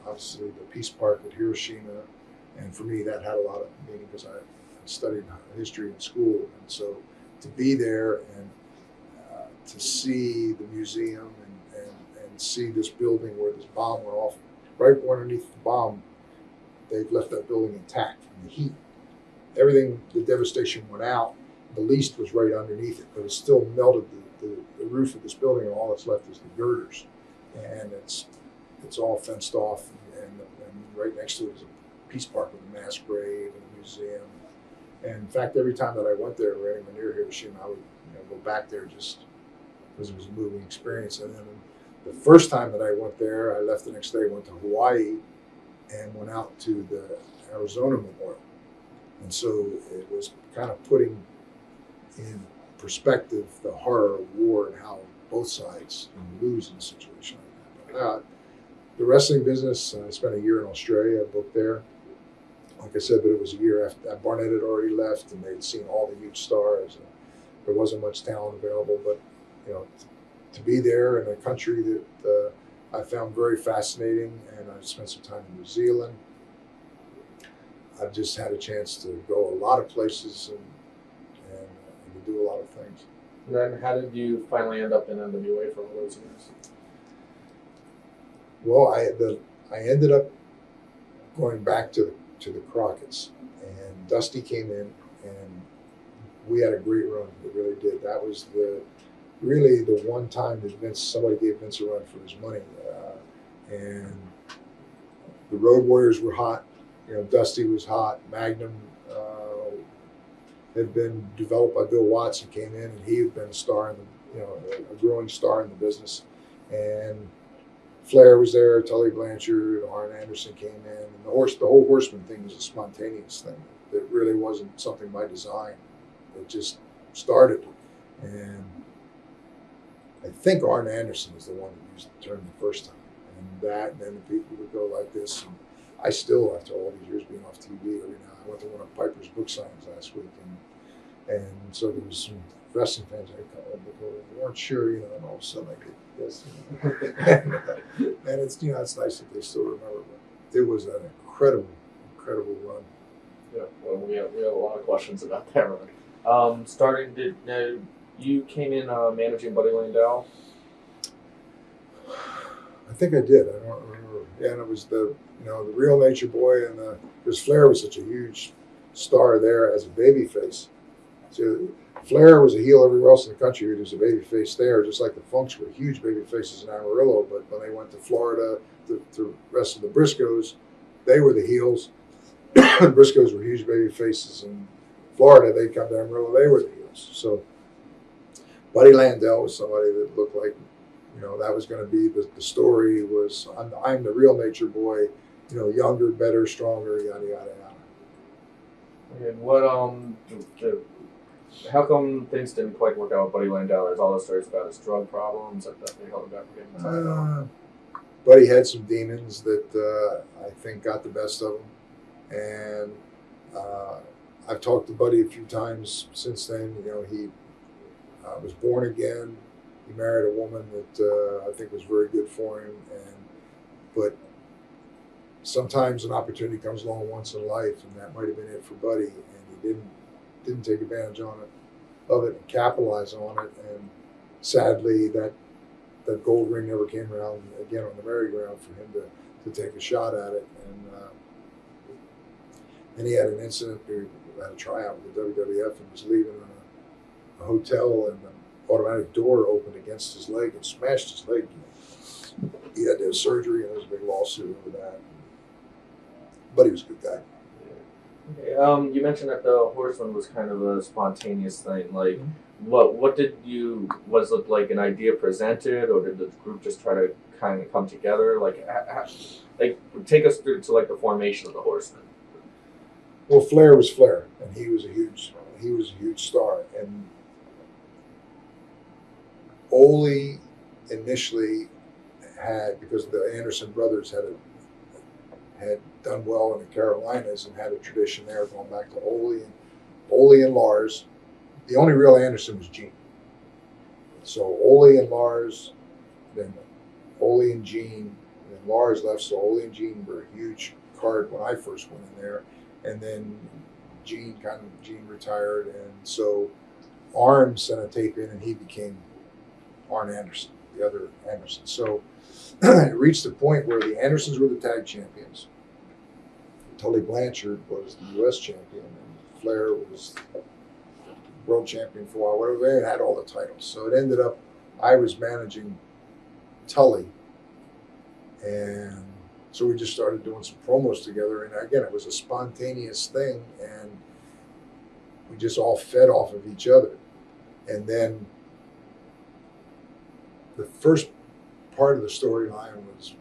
obviously the Peace Park at Hiroshima, and for me that had a lot of meaning because I studied history in school, and so to be there and to see the museum and see this building where this bomb went off, right underneath the bomb, they've left that building intact. And the heat, everything, the devastation went out. The least was right underneath it, but it still melted the roof of this building, and all that's left is the girders, and it's all fenced off, and right next to it is a Peace Park with a mass grave and a museum. And in fact, every time that I went there, or anywhere near Hiroshima, I would go back there just because it was a moving experience. And then the first time that I went there, I left the next day, went to Hawaii, and went out to the Arizona Memorial. And so it was kind of putting in perspective the horror of war and how both sides lose in a situation like that. But, the wrestling business, I spent a year in Australia, booked there. Like I said, but it was a year after Barnett had already left, and they'd seen all the huge stars. And there wasn't much talent available, but to be there in a country that I found very fascinating, and I spent some time in New Zealand. I've just had a chance to go a lot of places and to do a lot of things. And then how did you finally end up in NWA for all those years? Well, I ended up going back to the Crockett's, and Dusty came in, and we had a great run. We really did. That was really the one time that somebody gave Vince a run for his money, and the Road Warriors were hot, Dusty was hot. Magnum had been developed by Bill Watson, came in, and he had been a star in a growing star in the business. And Flair was there, Tully Blanchard, Arn Anderson came in, and the whole Horseman thing was a spontaneous thing. It really wasn't something by design. It just started. And I think Arn Anderson is the one that used the term the first time. And then the people would go like this. And I still, after all these years being off TV, every now I went to one of Piper's book signings last week, and so there was some wrestling fans I called, but they weren't sure, and all of a sudden I did this. And it's it's nice that they still remember. But it was an incredible run. Yeah, well, we have a lot of questions about that run. You came in managing Buddy Landau? I think I did. I don't remember. Yeah, and it was the real Nature Boy, and because Flair was such a huge star there as a babyface. So Flair was a heel everywhere else in the country. He was a babyface there, just like the Funks were huge babyfaces in Amarillo. But when they went to Florida, the rest of the Briscoes, they were the heels. The Briscoes were huge babyfaces in Florida. They'd come to Amarillo, they were the heels. So Buddy Landau was somebody that looked like, that was going to be the story was I'm the real Nature Boy, younger, better, stronger, yada yada yada. And what how come things didn't quite work out with Buddy Landau? There's all those stories about his drug problems that they held him back from getting the title. Buddy had some demons that I think got the best of him, and I've talked to Buddy a few times since then. He was born again. He married a woman that I think was very good for him, but sometimes an opportunity comes along once in life, and that might have been it for Buddy, and he didn't take advantage of it and capitalize on it. And sadly, that gold ring never came around again on the merry-go-round for him to take a shot at it. And then he had an incident. He had a tryout with the WWF and was leaving a hotel, and the automatic door opened against his leg and smashed his leg. He had to have surgery, and there was a big lawsuit over that. But he was a good guy. Okay, you mentioned that the Horseman was kind of a spontaneous thing. Like, was it like an idea presented, or did the group just try to kind of come together? Like take us through to like the formation of the Horseman. Well, Flair was Flair, and he was a huge star. And Ole initially had, because the Anderson brothers had done well in the Carolinas and had a tradition there going back to Ole and Lars. The only real Anderson was Gene. So Ole and Lars, then Ole and Gene, and then Lars left. So Ole and Gene were a huge card when I first went in there, and then Gene retired, and so Arn sent a tape in, and he became Arn Anderson, the other Anderson. So it reached the point where the Andersons were the tag champions. Tully Blanchard was the U.S. champion, and Flair was world champion for a while. Whatever, they had all the titles. So it ended up, I was managing Tully, and so we just started doing some promos together. And again, it was a spontaneous thing, and we just all fed off of each other. And then the first part of the storyline was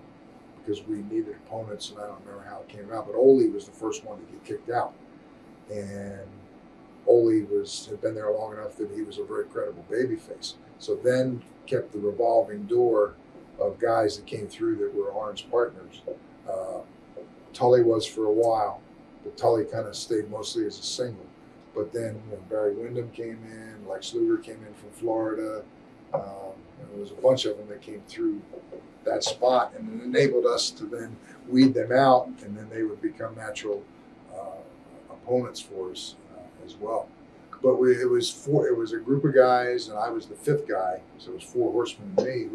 because we needed opponents, and I don't remember how it came out, but Ole was the first one to get kicked out. And Ole had been there long enough that he was a very credible babyface. So then kept the revolving door of guys that came through that were Arn's partners. Tully was for a while, but Tully kind of stayed mostly as a single. But then Barry Windham came in, Lex Luger came in from Florida. There was a bunch of them that came through that spot, and it enabled us to then weed them out, and then they would become natural opponents for us as well. But it was a group of guys, and I was the fifth guy, so it was Four Horsemen and me,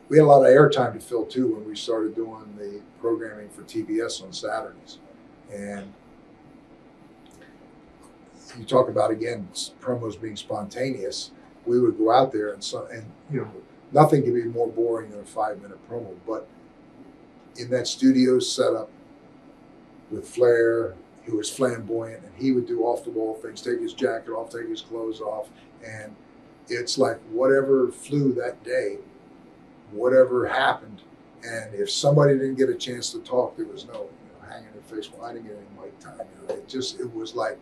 we had a lot of airtime to fill too when we started doing the programming for TBS on Saturdays. And you talk about, again, promos being spontaneous. We would go out there and nothing could be more boring than a 5-minute promo. But in that studio setup with Flair, who was flamboyant, and he would do off-the-wall things, take his jacket off, take his clothes off, and it's like whatever flew that day, whatever happened, and if somebody didn't get a chance to talk, there was no hanging their face. Well, I didn't get any mic time. It was like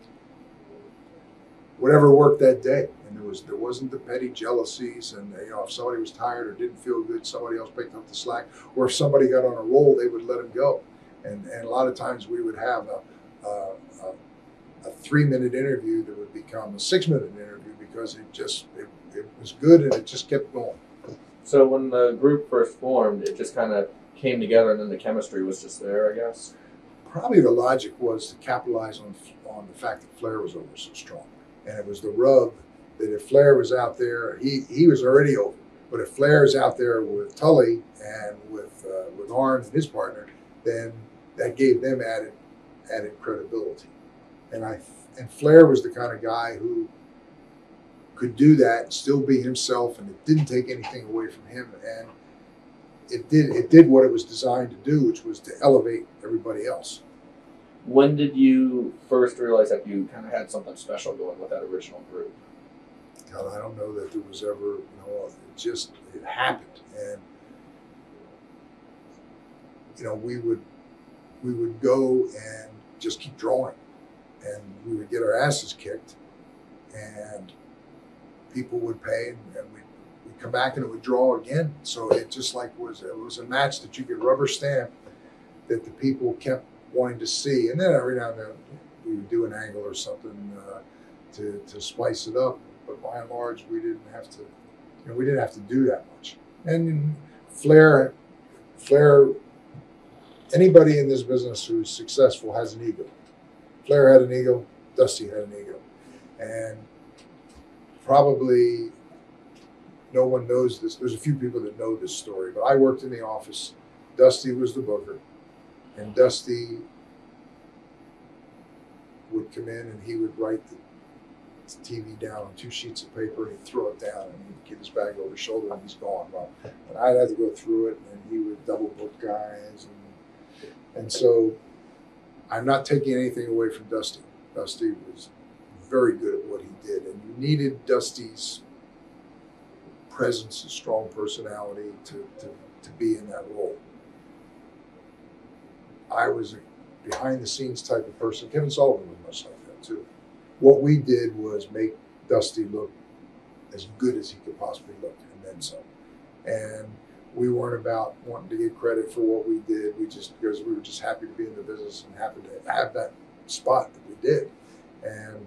whatever worked that day, and there wasn't the petty jealousies, and if somebody was tired or didn't feel good, somebody else picked up the slack, or if somebody got on a roll, they would let him go, and a lot of times we would have a 3-minute interview that would become a 6-minute interview because it was good and it just kept going. So when the group first formed, it just kind of came together, and then the chemistry was just there, I guess. Probably the logic was to capitalize on the fact that Flair was over so strong, and it was the rub that if Flair was out there, he was already over. But if Flair is out there with Tully and with Arn and his partner, then that gave them added credibility. And Flair was the kind of guy who could do that and still be himself, and it didn't take anything away from him, and it did what it was designed to do, which was to elevate everybody else. When did you first realize that you kind of had something special going with that original group? God, I don't know that there was ever, it happened, and we would go and just keep drawing, and we would get our asses kicked, and people would pay, and we'd come back and it would draw again. So it just it was a match that you could rubber stamp that the people kept wanting to see. And then every now and then we would do an angle or something to spice it up. But by and large, we didn't have to do that much. And Flair, anybody in this business who's successful has an ego. Flair had an ego, Dusty had an ego. And probably no one knows this. There's a few people that know this story, but I worked in the office. Dusty was the booker, and Dusty would come in and he would write the TV down on 2 sheets of paper, and he'd throw it down, and he'd get his bag over his shoulder, and he's gone. Well, and I'd have to go through it, and he would double book guys, and so I'm not taking anything away from Dusty. Dusty was very good at what he did, and you needed Dusty's presence and strong personality to be in that role. I was a behind-the-scenes type of person. Kevin Sullivan was much like that too. What we did was make Dusty look as good as he could possibly look, and then some. And we weren't about wanting to get credit for what we did. Because we were just happy to be in the business and happy to have that spot that we did. And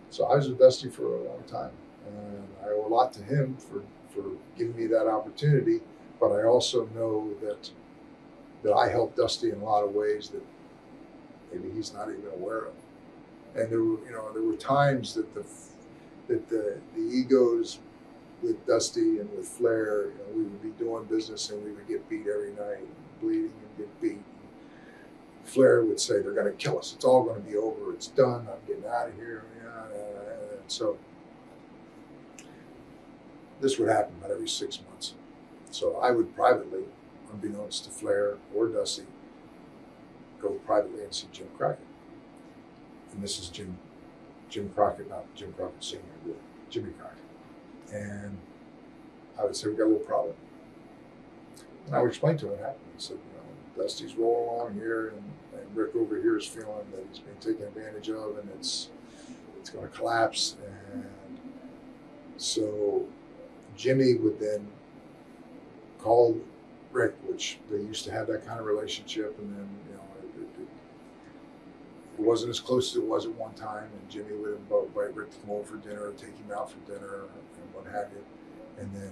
so I was with Dusty for a long time, and I owe a lot to him for giving me that opportunity. But I also know that I helped Dusty in a lot of ways that maybe he's not even aware of. And there were times that the egos with Dusty and with Flair, we would be doing business and we would get beat every night, bleeding and get beat. Flair would say, "They're going to kill us. It's all going to be over. It's done. I'm getting out of here." And so this would happen about every 6 months. So I would privately, unbeknownst to Flair or Dusty, go privately and see Jim Crockett. And this is Jim Crockett, not Jim Crockett Sr., but Jimmy Crockett. And I would say, "We got a little problem." And I would explain to him what happened. He said, "Dusty's rolling along here, and Rick over here is feeling that he's being taken advantage of, and it's going to collapse." And so Jimmy would then call Rick, which they used to have that kind of relationship, and then it wasn't as close as it was at one time, and Jimmy would invite Rick to come over for dinner or take him out for dinner and what have you. And then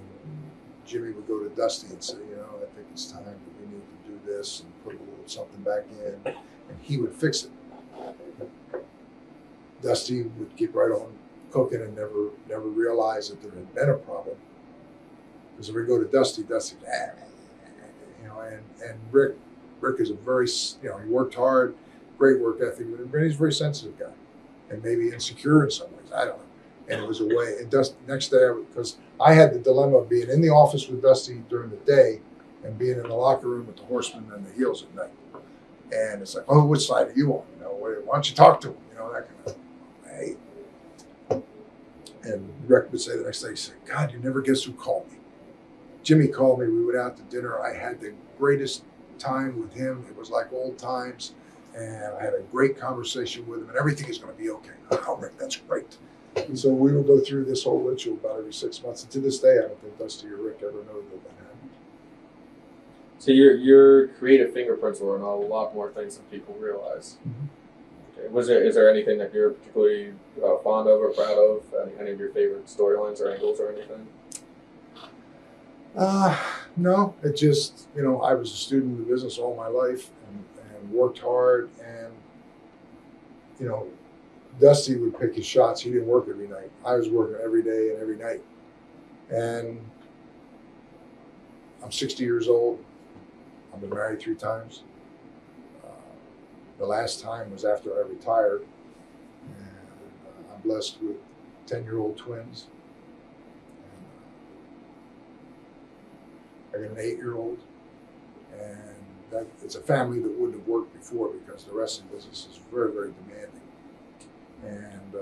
Jimmy would go to Dusty and say, "I think it's time that we need to do this and put a little something back in," and he would fix it. Dusty would get right on cooking and never realize that there had been a problem. Because if we go to Dusty, and Rick is a very, he worked hard, great work ethic, but he's a very sensitive guy, and maybe insecure in some ways. I don't know. And it was a way. And Dusty, next day, because I had the dilemma of being in the office with Dusty during the day, and being in the locker room with the Horsemen and the Heels at night. And it's like, oh, which side are you on? You know, why don't you talk to him? You know, that kind of, hey. And Rick would say the next day, he said, God, you never guess who called me. Jimmy called me. We went out to dinner. I had the greatest time with him. It was like old times. And I had a great conversation with him, and everything is going to be okay. Oh, Rick, that's great. And so we will go through this whole ritual about every 6 months. And to this day, I don't think Dusty or Rick ever know that happened. So your creative fingerprints were on a lot more things than people realize. Okay. Is there anything that you're particularly fond of or proud of? Any of your favorite storylines or angles or anything? No, it just, you know, I was a student of the business all my life and worked hard, and, you know, Dusty would pick his shots. He didn't work every night. I was working every day and every night. And I'm 60 years old. I've been married 3 times. The last time was after I retired. And I'm blessed with 10-year-old twins. I got an 8-year-old, and it's a family that wouldn't have worked before because the wrestling business is very, very demanding. And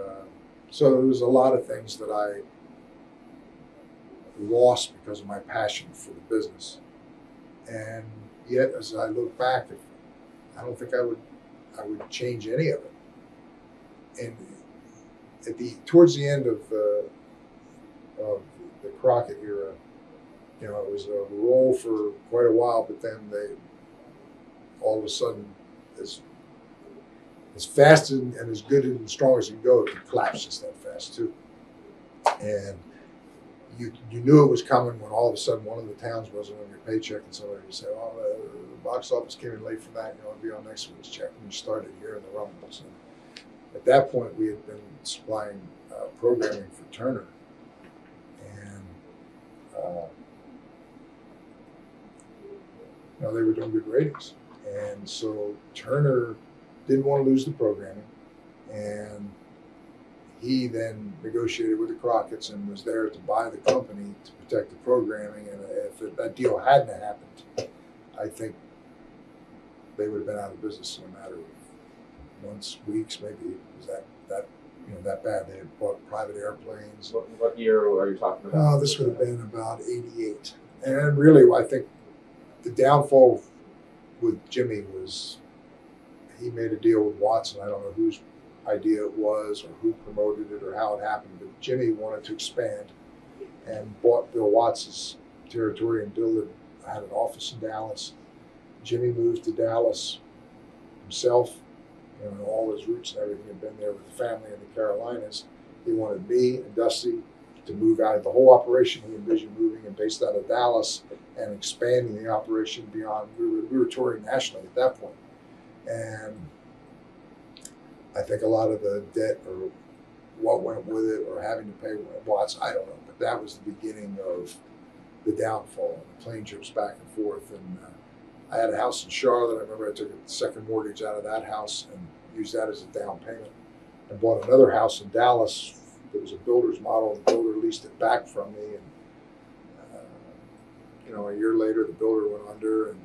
so there was a lot of things that I lost because of my passion for the business. And yet, as I look back, I don't think I would change any of it. And towards the end of the Crockett era, you know, it was a role for quite a while, but then they all of a sudden, as fast and as good and strong as you can go, it can collapse just that fast too. And you knew it was coming when all of a sudden one of the towns wasn't on your paycheck, and somebody would say, "Oh, the box office came in late from that. You know, it'll be on next week's check." And you started here in the Rumbles. And at that point, we had been supplying programming for Turner, and you know, they were doing good ratings. And so Turner didn't want to lose the programming, and he then negotiated with the Crockett's and was there to buy the company to protect the programming. And if that deal hadn't happened, I think they would have been out of business in a matter of months, weeks, maybe. It was that bad. They had bought private airplanes. What year are you talking about? This would have been about '88. And really, I think the downfall with Jimmy was he made a deal with Watson. I don't know whose idea it was or who promoted it or how it happened, but Jimmy wanted to expand and bought Bill Watts's territory, and Dillon had an office in Dallas. Jimmy moved to Dallas himself. You know, all his roots and everything had been there with the family in the Carolinas. He wanted me and Dusty to move out of the whole operation. He envisioned moving and based out of Dallas and expanding the operation beyond. We were touring nationally at that point. And I think a lot of the debt or what went with it or having to pay Watts, I don't know. But that was the beginning of the downfall, the plane trips back and forth. And I had a house in Charlotte. I remember I took a second mortgage out of that house and used that as a down payment. I bought another house in Dallas. It was a builder's model. The builder leased it back from me. And, you know, a year later, the builder went under. And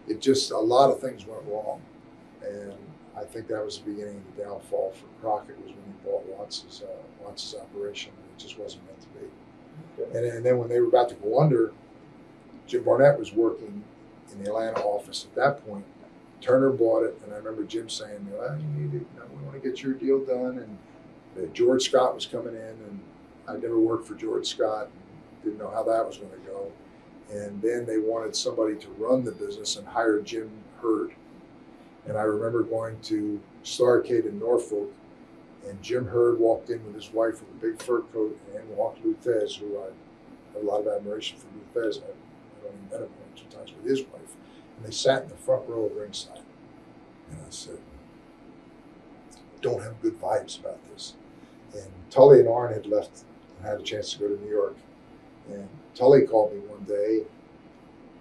it just, a lot of things went wrong. And I think that was the beginning of the downfall for Crockett, was when he bought Watts's operation. It just wasn't meant to be. Okay. And then when they were about to go under, Jim Barnett was working in the Atlanta office at that point. Turner bought it, and I remember Jim saying, "Well, we want to get your deal done." And George Scott was coming in, and I never worked for George Scott, and didn't know how that was going to go. And then they wanted somebody to run the business and hired Jim Hurd. And I remember going to Starrcade in Norfolk, and Jim Hurd walked in with his wife with a big fur coat, and walked Luthez, who I have a lot of admiration for Luthez. I only met him 1 or 2 times with his wife. And they sat in the front row of ringside. And I said, don't have good vibes about this. And Tully and Arn had left and had a chance to go to New York. And Tully called me one day,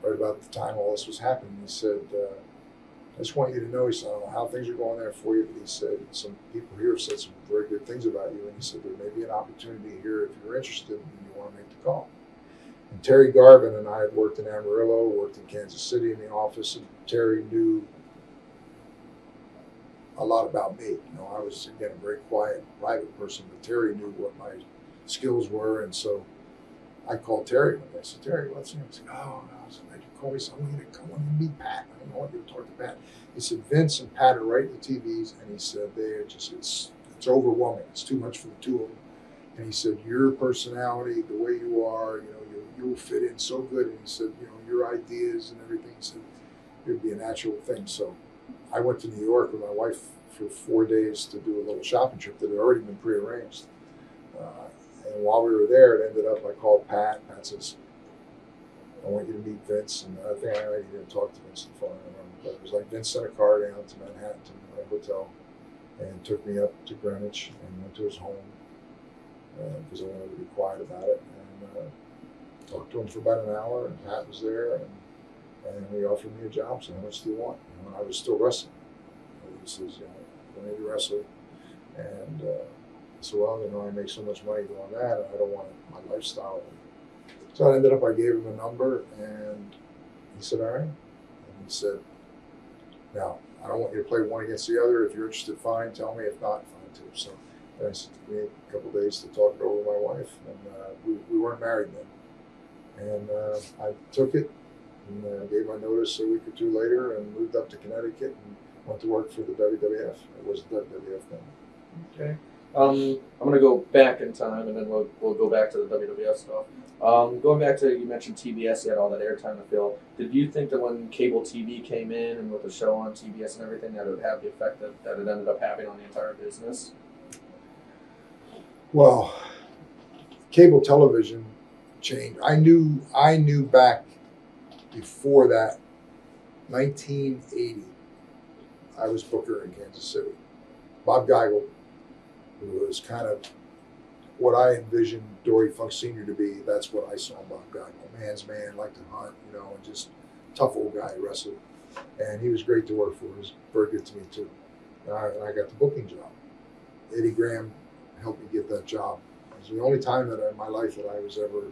right about the time all this was happening. He said, I just want you to know, he said, I don't know how things are going there for you, but he said, some people here have said some very good things about you. And he said, there may be an opportunity here if you're interested and you want to make the call. And Terry Garvin and I had worked in Amarillo, worked in Kansas City in the office, and Terry knew a lot about me. I was, again, a very quiet, private person, but Terry knew what my skills were, and so I called Terry one day. I said, Terry, what's your name? He said, oh, no. I said, why'd you call me? So I want you to come on and meet Pat. I want you to talk to Pat. He said, Vince and Pat are right in the TVs, and he said, it's overwhelming. It's too much for the two of them. And he said, your personality, the way you are, you'll fit in so good. And he said, your ideas and everything, he said, it would be a natural thing. So I went to New York with my wife for 4 days to do a little shopping trip that had already been prearranged. And while we were there, it ended up, I called Pat. Pat says, I want you to meet Vince. And I think I already didn't talk to Vince on the phone, I remember. But it was like Vince sent a car down to Manhattan to my hotel and took me up to Greenwich and went to his home because I wanted to be quiet about it. And talked to him for about an hour, and Pat was there. And he offered me a job. So how much do you want? And I was still wrestling. And he says, I need to wrestle. And so, well, I make so much money doing that, and I don't want my lifestyle. So I ended up, I gave him a number, and he said, all right. And he said, now, I don't want you to play one against the other. If you're interested, fine. Tell me. If not, fine too. So I said, give me a couple of days to talk it over with my wife, and we weren't married then. And I took it and gave my notice a week or two later and moved up to Connecticut and went to work for the WWF. It was the WWF then. Okay. I'm going to go back in time, and then we'll go back to the WWF stuff. Going back to, you mentioned TBS, you had all that airtime to fill. Did you think that when cable TV came in and with the show on TBS and everything, that it would have the effect that it ended up having on the entire business? Well, cable television changed. I knew back before that, 1980, I was booker in Kansas City. Bob Geigel, who was kind of what I envisioned Dory Funk Sr. to be, that's what I saw in Bob Geigel. Man's man, liked to hunt, and just tough old guy, wrestled. And he was great to work for. He was very good to me, too. And I got the booking job. Eddie Graham helped me get that job. It was the only time that in my life that I was ever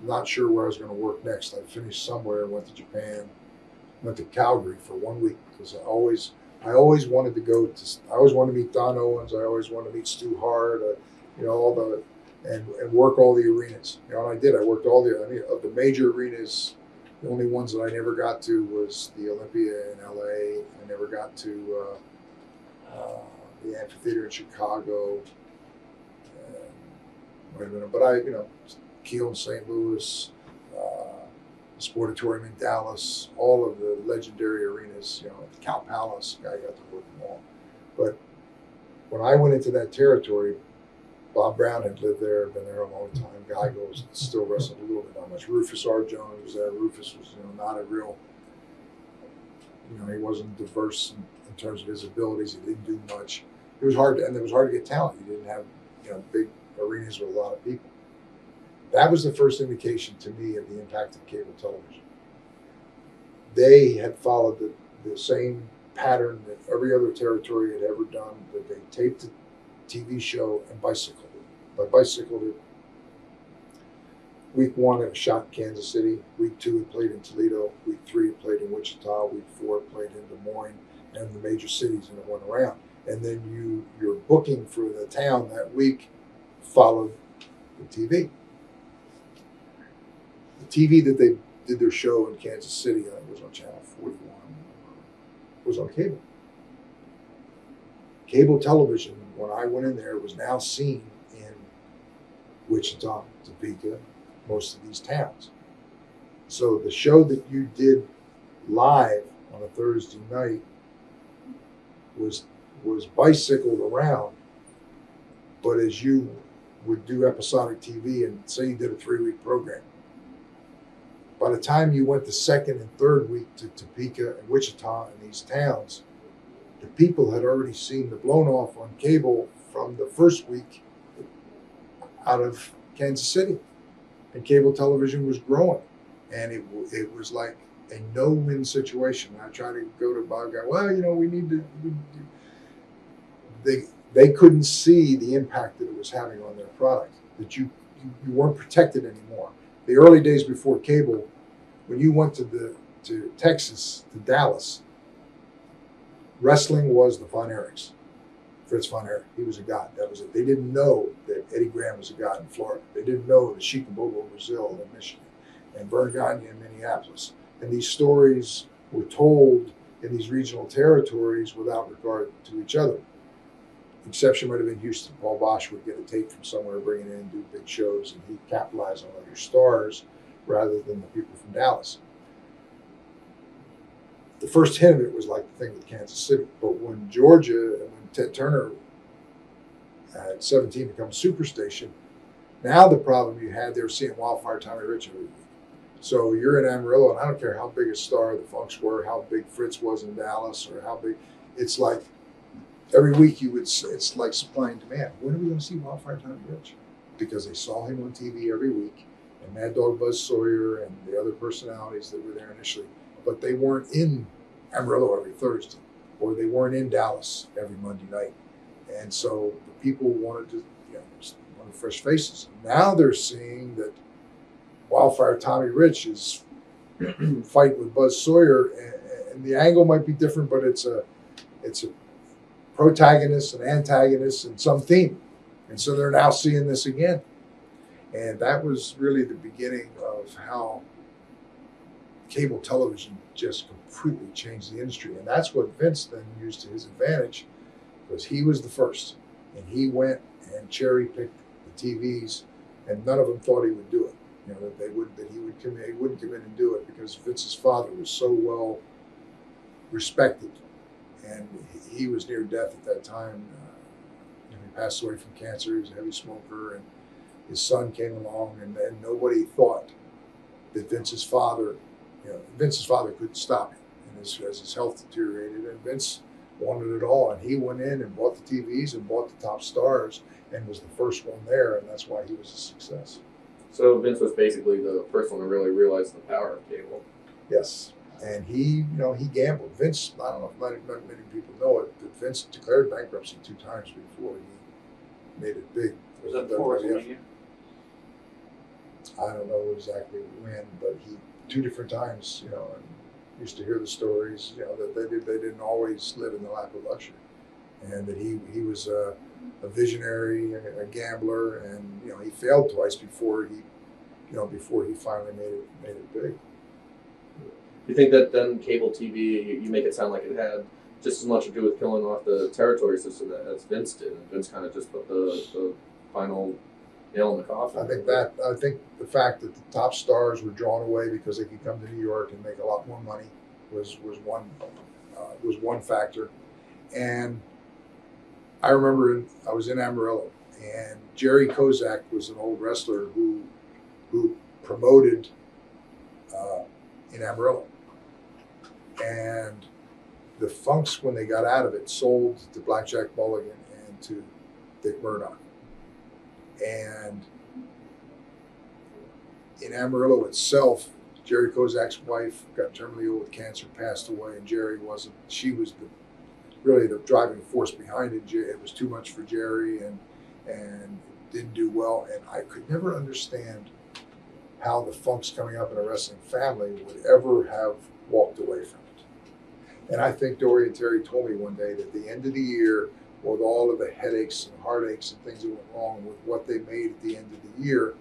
not sure where I was going to work next. I finished somewhere and went to Japan, went to Calgary for 1 week because I always wanted to I always wanted to meet Don Owens. I always wanted to meet Stu Hart, and work all the arenas. And I did. I worked all of the major arenas. The only ones that I never got to was the Olympia in LA. I never got to the amphitheater in Chicago. But Kiel in St. Louis, the Sportatorium in Dallas, all of the legendary arenas, the Cow Palace, I got to work them all. But when I went into that territory, Bob Brown had lived there, been there a long time. Geigel was still wrestling a little bit, not much. Rufus R. Jones was there. Rufus was, not a real, he wasn't diverse in terms of his abilities. He didn't do much. It was hard to get talent. You didn't have, big arenas with a lot of people. That was the first indication to me of the impact of cable television. They had followed the same pattern that every other territory had ever done, that they taped a TV show and bicycled it. By bicycled it, week 1 it was shot in Kansas City, week 2 it played in Toledo, week 3 it played in Wichita, week 4 it played in Des Moines, and the major cities, and it went around. And then your booking for the town that week followed the TV. The TV that they did their show in Kansas City, it was on Channel 41, was on cable. Cable television, when I went in there, was now seen in Wichita, Topeka, most of these towns. So the show that you did live on a Thursday night was bicycled around, but as you would do episodic TV and say you did a 3-week program, by the time you went the second and third week to Topeka and Wichita and these towns, the people had already seen the blown off on cable from the first week out of Kansas City. And cable television was growing. And it was like a no-win situation. I tried to go to Bob Guy, we need to... They couldn't see the impact that it was having on their product, that you weren't protected anymore. The early days before cable, when you went to Texas, to Dallas, wrestling was the Von Erichs. Fritz Von Erich, he was a god. That was it. They didn't know that Eddie Graham was a god in Florida. They didn't know that Chico Bobo Brazil in Michigan and Vern Gagne in Minneapolis. And these stories were told in these regional territories without regard to each other. The exception might have been Houston. Paul Bosch would get a tape from somewhere, bring it in, do big shows, and he'd capitalize on other stars rather than the people from Dallas. The first hint of it was like the thing with Kansas City. But when Georgia, when Ted Turner at 17 became a superstation, now the problem you had, they were seeing Wildfire Tommy Rich every week. So you're in Amarillo, and I don't care how big a star the Funks were, how big Fritz was in Dallas, or how big. It's like every week it's like supply and demand. When are we going to see Wildfire Tommy Rich? Because they saw him on TV every week, and Mad Dog Buzz Sawyer and the other personalities that were there initially. But they weren't in Amarillo every Thursday, or they weren't in Dallas every Monday night. And so the people wanted to, wanted fresh faces. Now they're seeing that Wildfire Tommy Rich is fighting with Buzz Sawyer, and the angle might be different, but it's a protagonist, an antagonist, and some theme. And so they're now seeing this again. And that was really the beginning of how cable television just completely changed the industry. And that's what Vince then used to his advantage, because he was the first. And he went and cherry-picked the TVs, and none of them thought he would do it. That he wouldn't come in and do it, because Vince's father was so well respected. And he was near death at that time. He passed away from cancer. He was a heavy smoker, and his son came along, and nobody thought that Vince's father couldn't stop him, and as his health deteriorated, and Vince wanted it all, and he went in and bought the TVs and bought the top stars, and was the first one there, and that's why he was a success. So Vince was basically the first one to really realize the power of cable. Yes, and he gambled. Vince, I don't know if not many people know it, but Vince declared bankruptcy 2 times before he made it big. Was that before WrestleMania? I don't know exactly when, but he 2 different times, and used to hear the stories, that they didn't always live in the lap of luxury, and that he was a visionary, a gambler, and he failed twice before he finally made it big. You think that then cable TV, you make it sound like it had just as much to do with killing off the territory system as Vince did, and Vince kind of just put the final nail in the coffin? I think the fact that the top stars were drawn away because they could come to New York and make a lot more money was one factor. And I remember I was in Amarillo, and Jerry Kozak was an old wrestler who promoted in Amarillo. And the Funks, when they got out of it, sold to Blackjack Mulligan and to Dick Murdoch. And in Amarillo itself, Jerry Kozak's wife got terminally ill with cancer, passed away, and Jerry wasn't. She was really the driving force behind it. It was too much for Jerry, and didn't do well. And I could never understand how the Funks coming up in a wrestling family would ever have walked away from it. And I think Dory and Terry told me one day that at the end of the year, with all of the headaches and heartaches and things that went wrong with what they made at the end of the year,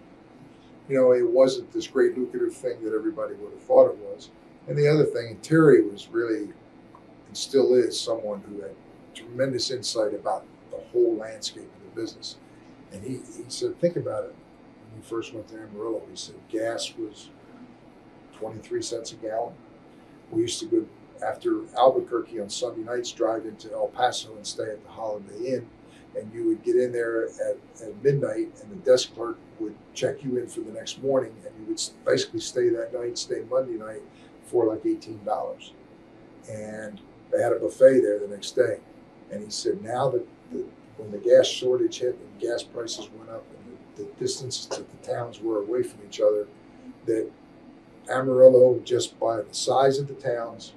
it wasn't this great lucrative thing that everybody would have thought it was. And the other thing, and Terry was really, and still is, someone who had tremendous insight about the whole landscape of the business. And he said, think about it. When he first went to Amarillo, he said gas was 23 cents a gallon. We used to go after Albuquerque on Sunday nights, drive into El Paso and stay at the Holiday Inn. And you would get in there at midnight, and the desk clerk would check you in for the next morning, and you would basically stay that night, stay Monday night for like $18. And they had a buffet there the next day. And he said now that when the gas shortage hit and gas prices went up and the distances that the towns were away from each other, that Amarillo, just by the size of the towns,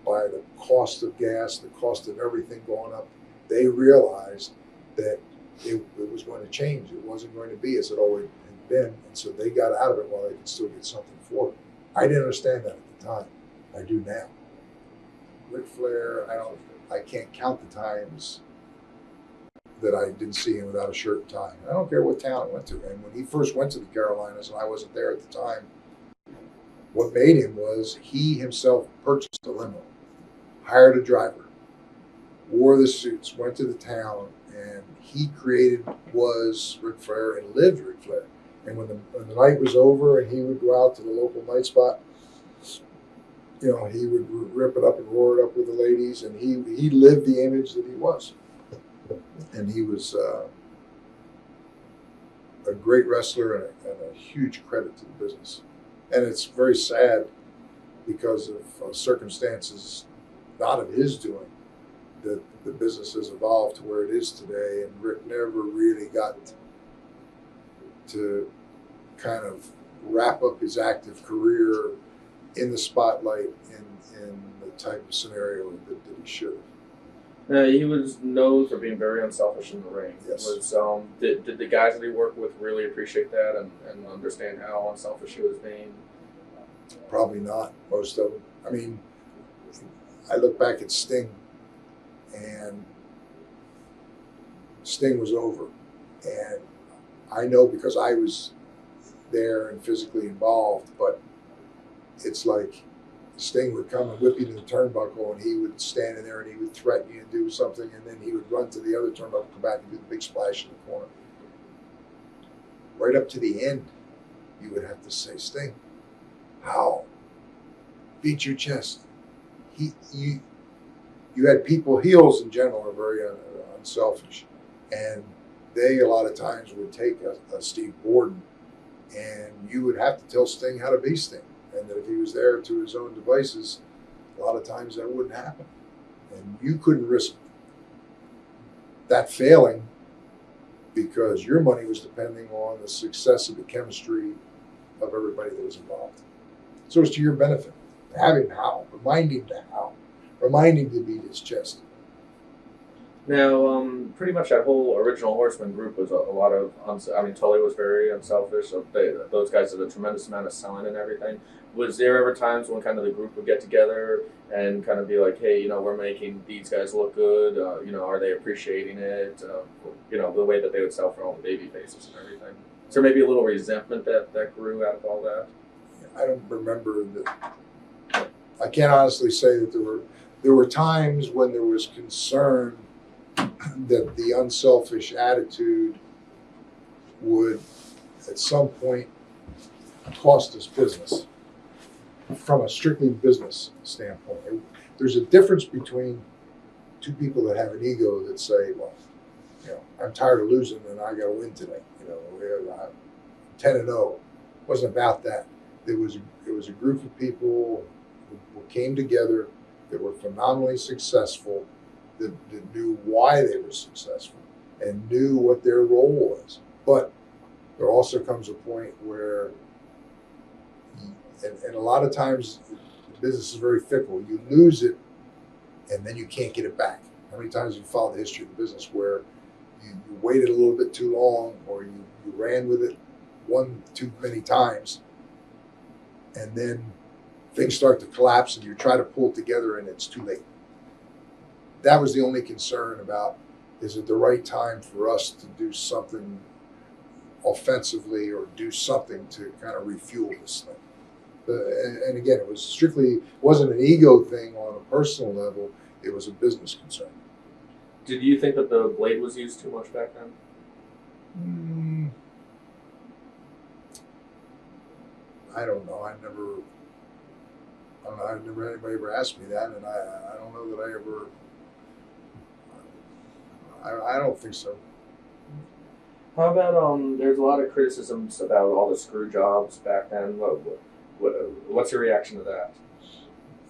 by the cost of gas, the cost of everything going up, they realized that it was going to change. It wasn't going to be as it always had been, and so they got out of it while they could still get something for it. I didn't understand that at the time. I do now. Ric Flair, I can't count the times that I didn't see him without a shirt and tie. I don't care what town I went to. And when he first went to the Carolinas, and I wasn't there at the time, what made him was he himself purchased a limo, hired a driver, wore the suits, went to the town, and he was Ric Flair and lived Ric Flair. And when the night was over and he would go out to the local night spot, he would rip it up and roar it up with the ladies, and he lived the image that he was. And he was a great wrestler and a huge credit to the business. And it's very sad because of circumstances not of his doing that the business has evolved to where it is today. And Rick never really got to kind of wrap up his active career in the spotlight in the type of scenario that he should have. He was known for being very unselfish in the ring. Yes. Did the guys that he worked with really appreciate that and understand how unselfish he was being? Probably not, most of them. I mean, I look back at Sting, and Sting was over. And I know because I was there and physically involved, but it's like Sting would come and whip you to the turnbuckle, and he would stand in there and he would threaten you and do something, and then he would run to the other turnbuckle, come back and do the big splash in the corner. Right up to the end, you would have to say, Sting, how? Beat your chest. You had people, heels in general are very unselfish, and they a lot of times would take a Steve Borden, and you would have to tell Sting how to be Sting. And that if he was there to his own devices, a lot of times that wouldn't happen. And you couldn't risk that failing because your money was depending on the success of the chemistry of everybody that was involved. So it's to your benefit. Have him howl, remind him to howl, remind him to beat his chest. Now, pretty much that whole original Horseman group was a lot of, Tully was very unselfish. So those guys did a tremendous amount of selling and everything. Was there ever times when kind of the group would get together and kind of be like, hey, we're making these guys look good, are they appreciating it? The way that they would sell for all the baby faces and everything. Is there maybe a little resentment that grew out of all that? I don't remember that. I can't honestly say that there were times when there was concern that the unselfish attitude would at some point cost us business from a strictly business standpoint. There's a difference between two people that have an ego that say, well, I'm tired of losing and I got to win today. I'm 10-0. It wasn't about that. It was a group of people who came together that were phenomenally successful, that knew why they were successful and knew what their role was. But there also comes a point where, and a lot of times the business is very fickle. You lose it and then you can't get it back. How many times have you followed the history of the business where you waited a little bit too long, or you ran with it one too many times, and then things start to collapse and you try to pull it together and it's too late. That was the only concern about, is it the right time for us to do something offensively or do something to kind of refuel this thing? And again, it wasn't an ego thing on a personal level, it was a business concern. Did you think that the blade was used too much back then? I don't know. I've never anybody ever asked me that, and I don't know that I ever. I don't think so. How about there's a lot of criticisms about all the screw jobs back then. What's your reaction to that?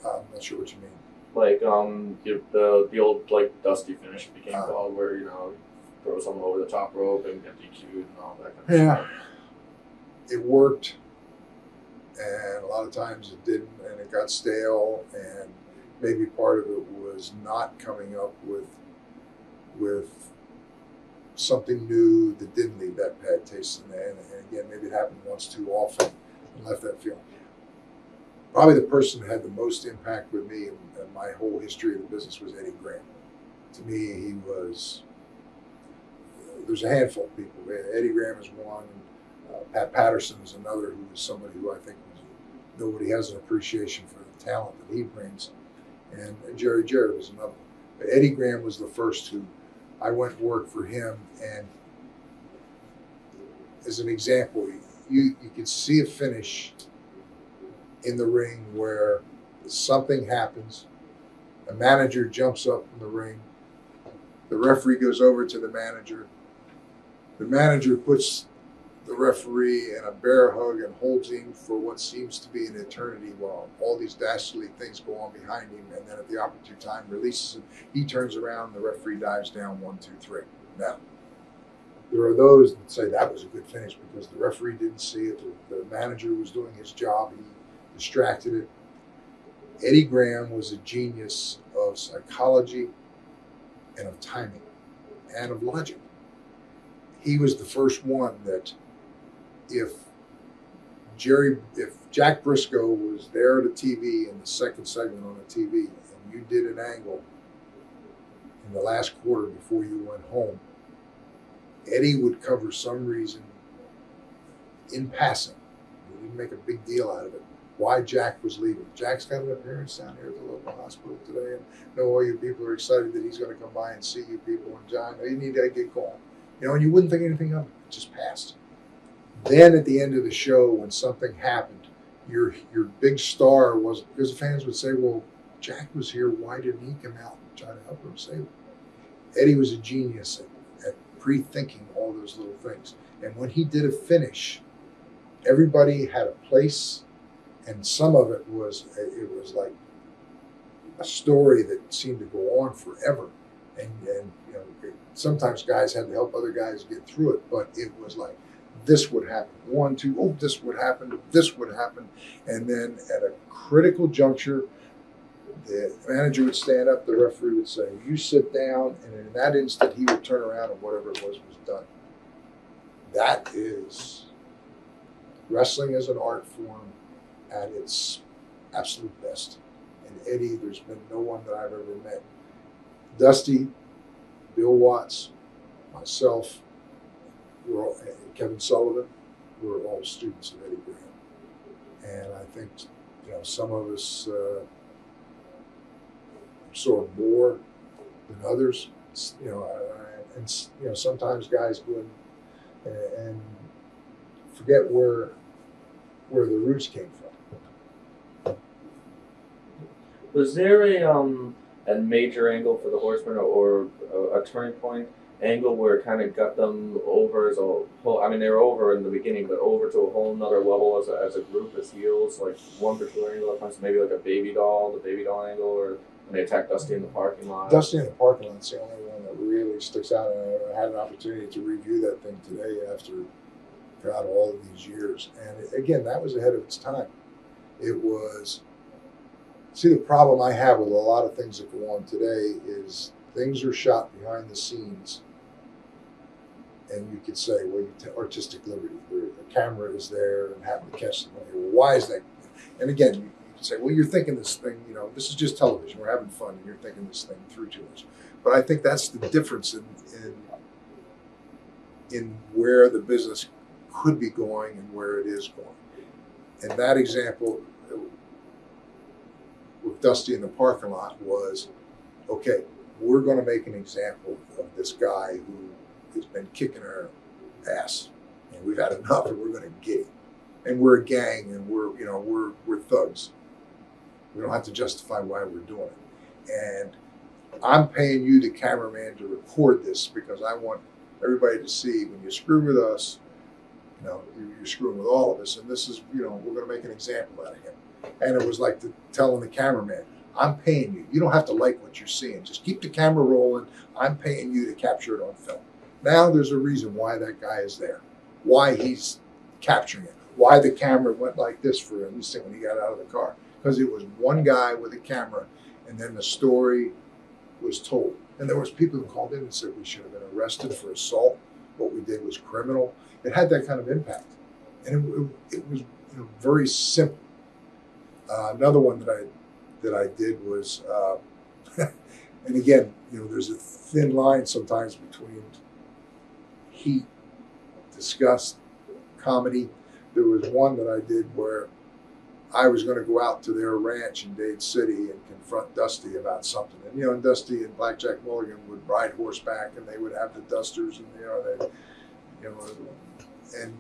I'm not sure what you mean. Like the old like dusty finish became called, where throw someone over the top rope and get DQ'd and all that kind of stuff. It worked, and a lot of times it didn't, and it got stale, and maybe part of it was not coming up with something new that didn't leave that bad taste in there. And again, maybe it happened once too often and left that feeling. Probably the person that had the most impact with me and my whole history of the business was Eddie Graham. To me, he was, there's a handful of people. Eddie Graham is one. Pat Patterson is another, who is somebody who I think nobody has an appreciation for the talent that he brings. And Jerry Jarrett was another. But Eddie Graham was the first who I went and worked for him. And as an example, you could see a finish in the ring where something happens. A manager jumps up in the ring. The referee goes over to the manager. The manager puts the referee in a bear hug and holds him for what seems to be an eternity while all these dastardly things go on behind him, and then at the opportune time releases him. He turns around, the referee dives down, 1, 2, 3. Now, there are those that say that was a good finish because the referee didn't see it, the manager was doing his job, he distracted it. Eddie Graham was a genius of psychology and of timing and of logic. He was the first one that if Jack Briscoe was there at a TV in the second segment on the TV and you did an angle in the last quarter before you went home, Eddie would cover some reason in passing. He didn't make a big deal out of it. Why Jack was leaving. Jack's got an appearance down here at the local hospital today, and I know all you people are excited that he's going to come by and see you people. And John, you need to get going. You know, and you wouldn't think anything of it. It just passed. Then at the end of the show, when something happened, your big star was, because the fans would say, well, Jack was here. Why didn't he come out and try to help him save him? Eddie was a genius at pre-thinking all those little things. And when he did a finish, everybody had a place. And some of it was like a story that seemed to go on forever. And you know, sometimes guys had to help other guys get through it, but it was like, this would happen. 1, 2, oh, this would happen, this would happen. And then at a critical juncture, the manager would stand up, the referee would say, you sit down, and in that instant, he would turn around and whatever it was done. That is, wrestling as an art form at its absolute best. And Eddie, there's been no one that I've ever met. Dusty, Bill Watts, myself, Kevin Sullivan, we're all students of Eddie Graham. And I think, you know, some of us absorb more than others. You know, and you know, sometimes guys go in and forget where the roots came from. Was there a major angle for the Horsemen or a turning point angle where it kind of got them over as a whole? I mean, they were over in the beginning, but over to a whole nother level as a group, as heels, like one particular angle at times, maybe like a the baby doll angle, or when they attacked Dusty in the parking lot. Dusty in the parking lot's the only one that really sticks out, and I had an opportunity to review that thing today after throughout all of these years. And again, that was ahead of its time. It was, see, the problem I have with a lot of things that go on today is things are shot behind the scenes, and you could say, well, artistic liberty. The camera is there and happen to catch somebody. Well, why is that? And again, you could say, well, you're thinking this thing, you know, this is just television. We're having fun, and you're thinking this thing through too much. But I think that's the difference in where the business could be going and where it is going. And that example with Dusty in the parking lot was, okay, we're going to make an example of this guy who has been kicking our ass, and we've had enough, and we're going to get him. And we're a gang, and we're thugs. We don't have to justify why we're doing it. And I'm paying you, the cameraman, to record this because I want everybody to see when you screw with us, you know, you're screwing with all of us. And this is, you know, we're going to make an example out of him. And it was like telling the cameraman, I'm paying you. You don't have to like what you're seeing. Just keep the camera rolling. I'm paying you to capture it on film. Now there's a reason why that guy is there, why he's capturing it, why the camera went like this for him when he got out of the car. Because it was one guy with a camera, and then the story was told. And there was people who called in and said we should have been arrested for assault. What we did was criminal. It had that kind of impact. And it was very simple. Another one that I did was, and again, there's a thin line sometimes between heat, disgust, comedy. There was one that I did where I was going to go out to their ranch in Dade City and confront Dusty about something. And Dusty and Blackjack Mulligan would ride horseback, and they would have the dusters, and and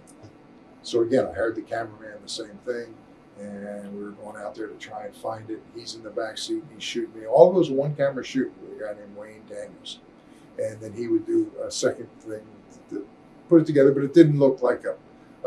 so again, I hired the cameraman, the same thing, and we were going out there to try and find it. He's in the back seat, and he's shooting me. All of those one camera shoot with a guy named Wayne Daniels, and then he would do a second thing to put it together, but it didn't look like a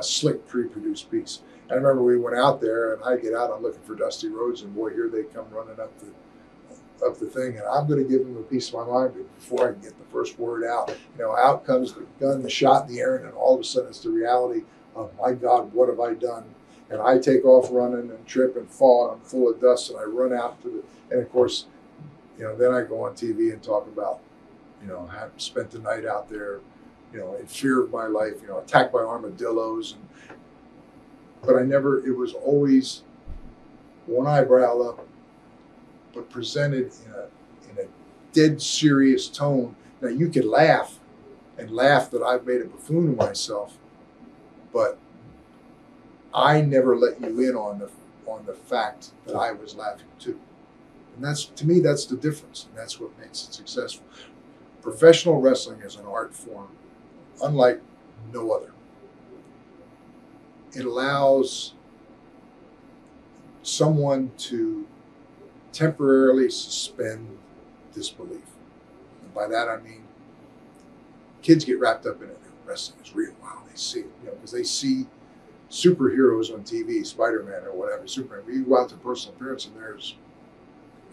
slick pre-produced piece. I remember we went out there, and I get out, I'm looking for Dusty Rhodes, and boy, here they come running up the thing, and I'm going to give them a piece of my mind, but before I can get the first word out, out comes the gun, the shot in the air, and then all of a sudden it's the reality of, my God, what have I done? And I take off running and trip and fall, and I'm full of dust, and I run out to and of course, then I go on TV and talk about, have spent the night out there, in fear of my life, attacked by armadillos, but it was always one eyebrow up, but presented in a dead serious tone. Now you could laugh that I've made a buffoon of myself, but I never let you in on the fact that I was laughing too. And to me, that's the difference, and that's what makes it successful. Professional wrestling is an art form unlike no other. It allows someone to temporarily suspend disbelief. And by that I mean, kids get wrapped up in it. Wrestling is real. Wow, they see it, because they see superheroes on TV, Spider-Man or whatever, Superman. We go out to personal appearance, and there's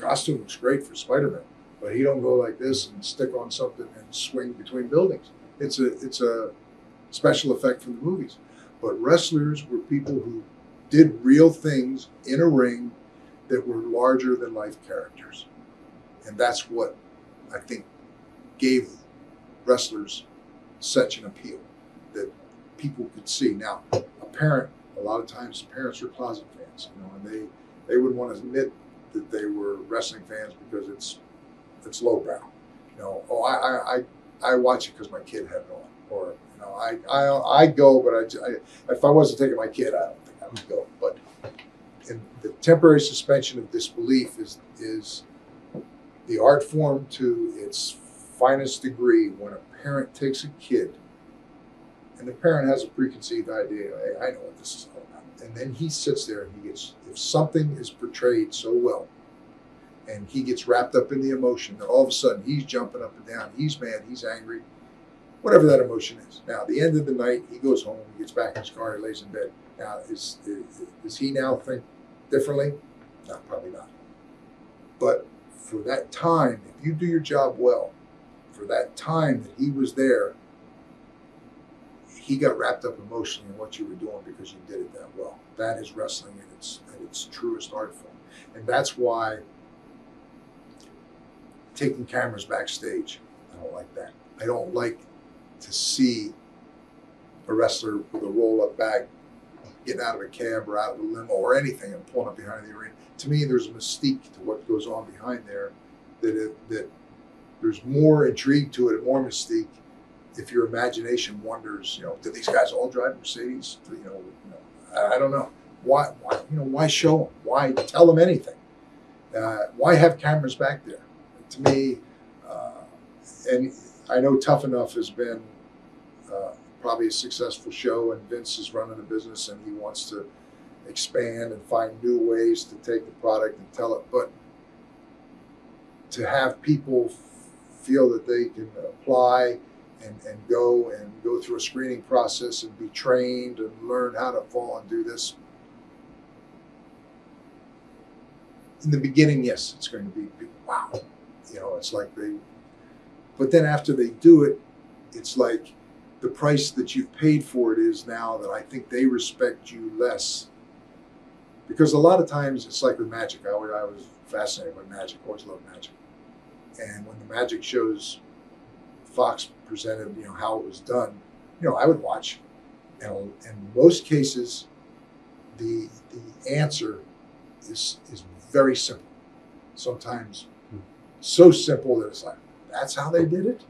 costume looks great for Spider-Man, but he don't go like this and stick on something and swing between buildings. It's a special effect from the movies. But wrestlers were people who did real things in a ring that were larger than life characters. And that's what I think gave wrestlers such an appeal, that people could see. Now, a lot of times parents are closet fans, and they wouldn't want to admit that they were wrestling fans because it's lowbrow. I watch it because my kid had it on, or I go, but if I wasn't taking my kid, I don't think I would go. But the temporary suspension of disbelief is the art form to its finest degree when a parent takes a kid, and the parent has a preconceived idea. Hey, I know what this is all about, and then he sits there and if something is portrayed so well, and he gets wrapped up in the emotion, that all of a sudden he's jumping up and down, he's mad, he's angry, whatever that emotion is. Now, at the end of the night, he goes home, he gets back in his car, he lays in bed. Now, does he now think differently? No, probably not. But for that time, if you do your job well, for that time that he was there, he got wrapped up emotionally in what you were doing because you did it that well. That is wrestling at its truest art form. And that's why taking cameras backstage, I don't like that. I don't like to see a wrestler with a roll-up bag getting out of a cab or out of a limo or anything and pulling up behind the arena. To me, there's a mystique to what goes on behind there, that there's more intrigue to it and more mystique if your imagination wonders, do these guys all drive Mercedes? I don't know. Why show them? Why tell them anything? Why have cameras back there? To me, and I know Tough Enough has been probably a successful show, and Vince is running a business and he wants to expand and find new ways to take the product and tell it. But to have people feel that they can apply and go through a screening process and be trained and learn how to fall and do this. In the beginning, yes, it's going to be wow. It's like but then after they do it, it's like the price that you've paid for it is now that I think they respect you less. Because a lot of times it's like with magic. I was fascinated by magic, always loved magic. And when the magic shows Fox presented, how it was done, I would watch. And in most cases, the answer is very simple. Sometimes so simple that it's like, that's how they did it?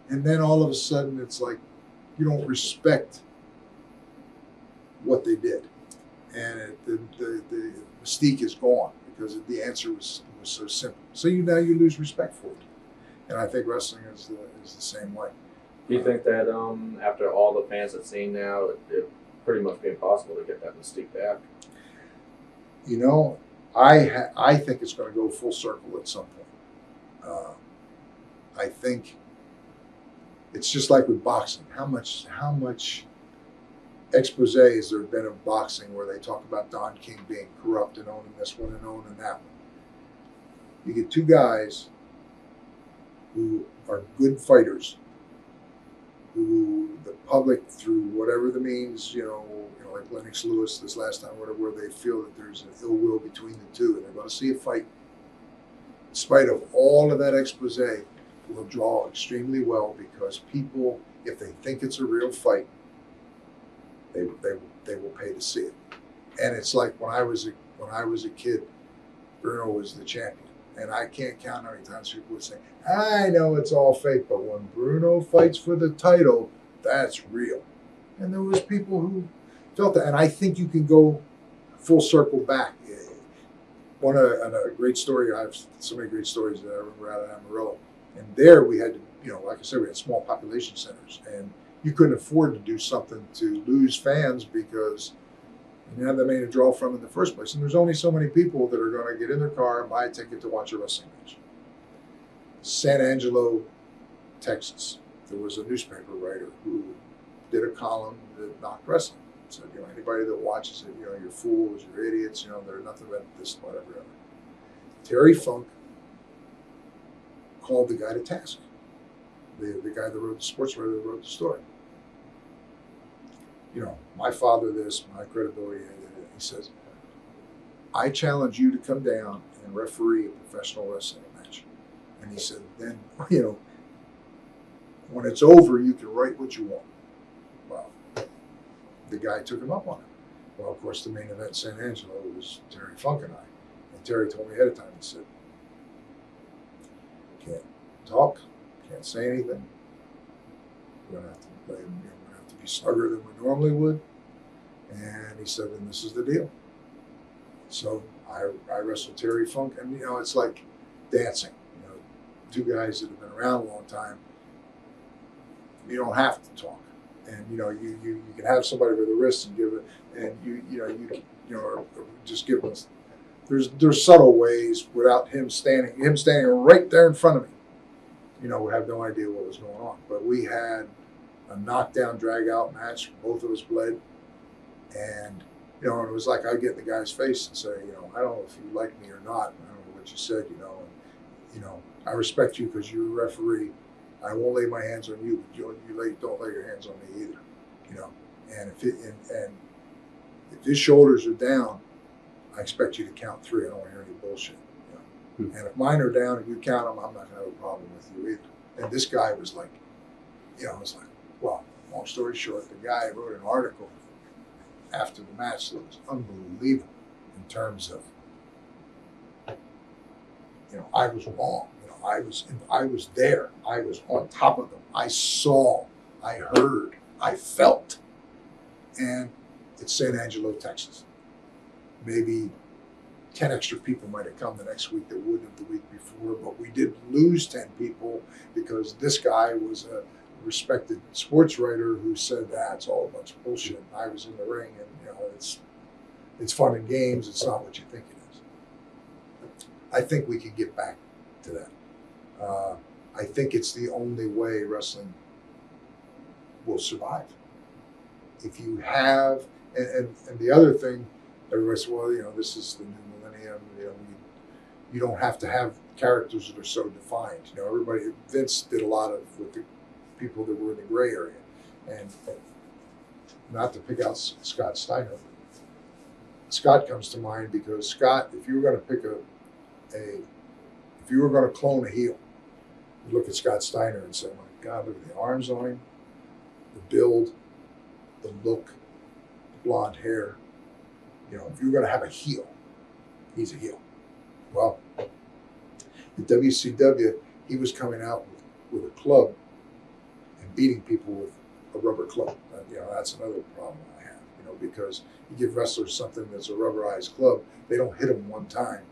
And then all of a sudden it's like, you don't respect what they did. And the mystique is gone because the answer was so simple. So now you lose respect for it. And I think wrestling is the same way. Do you think that after all the fans have seen now, it pretty much be impossible to get that mystique back? I think it's going to go full circle at some point. I think it's just like with boxing. How much expose has there been of boxing where they talk about Don King being corrupt and owning this one and owning that one? You get two guys who are good fighters, who the public, through whatever the means, like Lennox Lewis this last time, where they feel that there's an ill will between the two, and they're going to see a fight. In spite of all of that expose, will draw extremely well because people, if they think it's a real fight, they will pay to see it. And it's like when I was a kid, Bruno was the champion. And I can't count how many times people would say, I know it's all fake, but when Bruno fights for the title, that's real. And there was people who felt that. And I think you can go full circle back. A great story, I have so many great stories that I remember out of Amarillo. And there we had to, like I said, we had small population centers. And you couldn't afford to do something to lose fans because you didn't have that many to draw from in the first place. And there's only so many people that are going to get in their car and buy a ticket to watch a wrestling match. San Angelo, Texas, there was a newspaper writer who did a column that knocked wrestling. Said, anybody that watches it, you're fools, you're idiots, they're nothing but this, whatever. Terry Funk called the guy to task. The guy that wrote the sports writer that wrote the story. My father this, my credibility, he says, I challenge you to come down and referee a professional wrestling match. And he said, then, when it's over, you can write what you want. Well, the guy took him up on it. Well, of course, the main event in San Angelo was Terry Funk and I. And Terry told me ahead of time, he said, can't talk, can't say anything. We're going to have to play, we're going to have to be snugger than we normally would. And he said, and this is the deal. So I wrestled Terry Funk, and it's like dancing. Two guys that have been around a long time. You don't have to talk, and you can have somebody with a wrist and give it, and you just give them. There's subtle ways without him standing right there in front of me. We have no idea what was going on, but we had a knockdown, drag out match. Both of us bled. And, it was like I'd get in the guy's face and say, I don't know if you like me or not. I don't know what you said, and, I respect you because you're a referee. I won't lay my hands on you, but don't lay your hands on me either, And if his shoulders are down, I expect you to count three. I don't want to hear any bullshit, And if mine are down and you count them, I'm not going to have a problem with you either. And this guy was like, well, long story short, the guy wrote an article after the match that was unbelievable in terms of, I was wrong. I was there. I was on top of them. I saw, I heard, I felt. And it's San Angelo, Texas. Maybe 10 extra people might have come the next week that wouldn't have the week before, but we did lose 10 people because this guy was a respected sports writer who said it's all a bunch of bullshit. And I was in the ring, and it's fun and games. It's not what you think it is. I think we could get back to that. I think it's the only way wrestling will survive. If you have, and the other thing, everybody says, well, this is the new millennium. You don't have to have characters that are so defined. Vince did a lot of with the people that were in the gray area, and not to pick out Scott Steiner. Scott comes to mind because Scott, if you were going to pick if you were going to clone a heel, You look at Scott Steiner and say, my God, look at the arms on him, the build, the look, the blonde hair. You know, if you're going to have a heel, he's a heel. Well, in WCW, he was coming out with a club and beating people with a rubber club. You know, that's another problem I have, you know, because you give wrestlers something that's a rubberized club, they don't hit them one time.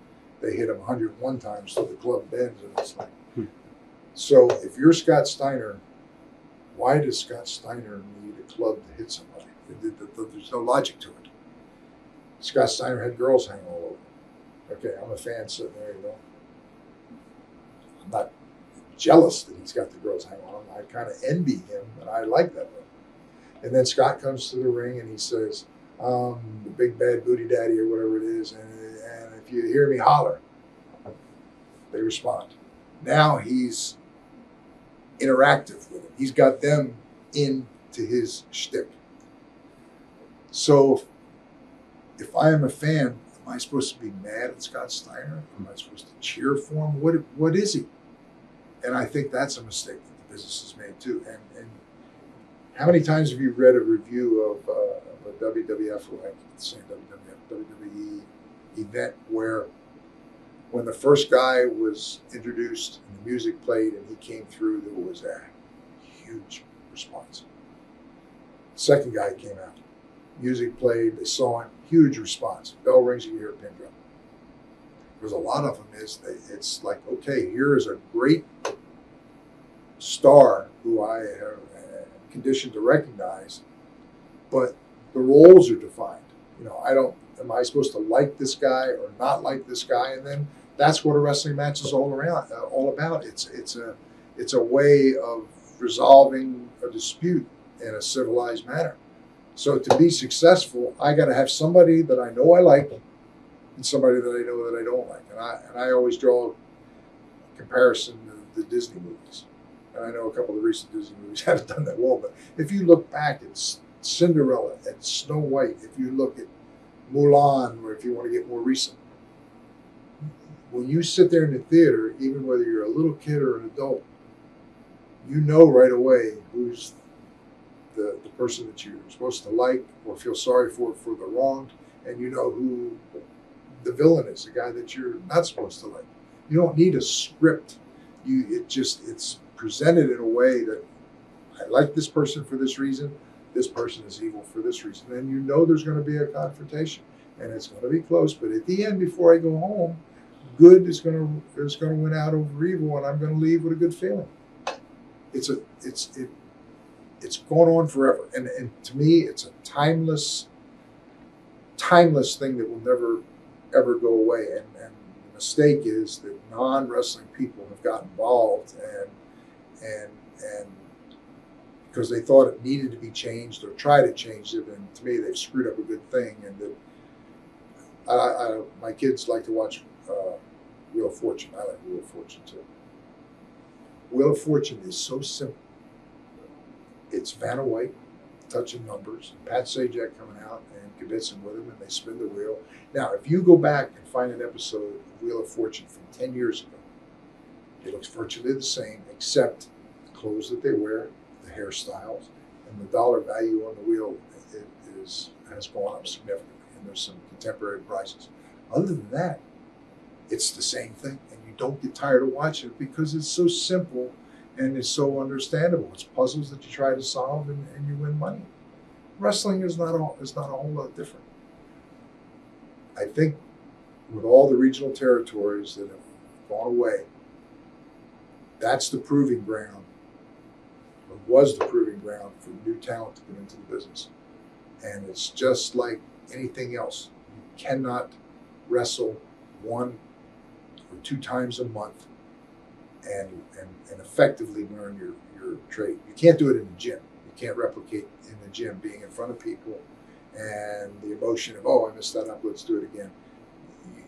They hit them 101 times so the club bends, and it's like. So if you're Scott Steiner, why does Scott Steiner need a club to hit somebody? There's no logic to it. Scott Steiner had girls hanging all over. Okay, I'm a fan sitting there, you know. I'm not jealous that he's got the girls hanging on him. I kind of envy him, and I like that one. And then Scott comes to the ring and he says, the big bad booty daddy or whatever it is, and if you hear me holler, they respond. Now he's interactive with them. He's got them into his shtick. So if I am a fan, am I supposed to be mad at Scott Steiner? Am I supposed to cheer for him? What is he? And I think that's a mistake that the business has made too. And how many times have you read a review of a WWF, or like saying WWE event where when the first guy was introduced and the music played and he came through, there was a huge response. Second guy came out, music played, they saw him, huge response. Bell rings, you hear a pin drop. Because a lot of them it's like, okay, here is a great star who I have conditioned to recognize, but the roles are defined. You know, am I supposed to like this guy or not like this guy? And then that's what a wrestling match is all about. It's a way of resolving a dispute in a civilized manner. So to be successful, I got to have somebody that I know I like and somebody that I know that I don't like. And I always draw a comparison to the Disney movies. And I know a couple of the recent Disney movies haven't done that well, but if you look back at Cinderella and Snow White, if you look at Mulan, or if you want to get more recent, when you sit there in the theater, even whether you're a little kid or an adult, you know right away who's the person that you're supposed to like or feel sorry for the wronged, and you know who the villain is, the guy that you're not supposed to like. You don't need a script. It's presented in a way that I like this person for this reason, this person is evil for this reason, and you know there's going to be a confrontation, and it's going to be close. But at the end, before I go home, good is going to win out over evil, and I'm going to leave with a good feeling. It's going on forever, and to me, it's a timeless thing that will never ever go away. And the mistake is that non-wrestling people have got involved and because they thought it needed to be changed or try to change it, and to me, they've screwed up a good thing. And that my kids like to watch Wheel of Fortune. I like Wheel of Fortune too. Wheel of Fortune is so simple. It's Vanna White touching numbers, and Pat Sajak coming out and convincing with him, and they spin the wheel. Now, if you go back and find an episode of Wheel of Fortune from 10 years ago, it looks virtually the same, except the clothes that they wear, the hairstyles, and the dollar value on the wheel has gone up significantly, and there's some contemporary prices. Other than that, it's the same thing, and you don't get tired of watching it because it's so simple and it's so understandable. It's puzzles that you try to solve, and you win money. Wrestling is not a whole lot different. I think with all the regional territories that have gone away, that's the proving ground, or was the proving ground for new talent to get into the business. And it's just like anything else. You cannot wrestle 1 or 2 times a month and effectively learn your trade. You can't do it in the gym. You can't replicate in the gym being in front of people and the emotion of, oh, I messed that up, let's do it again.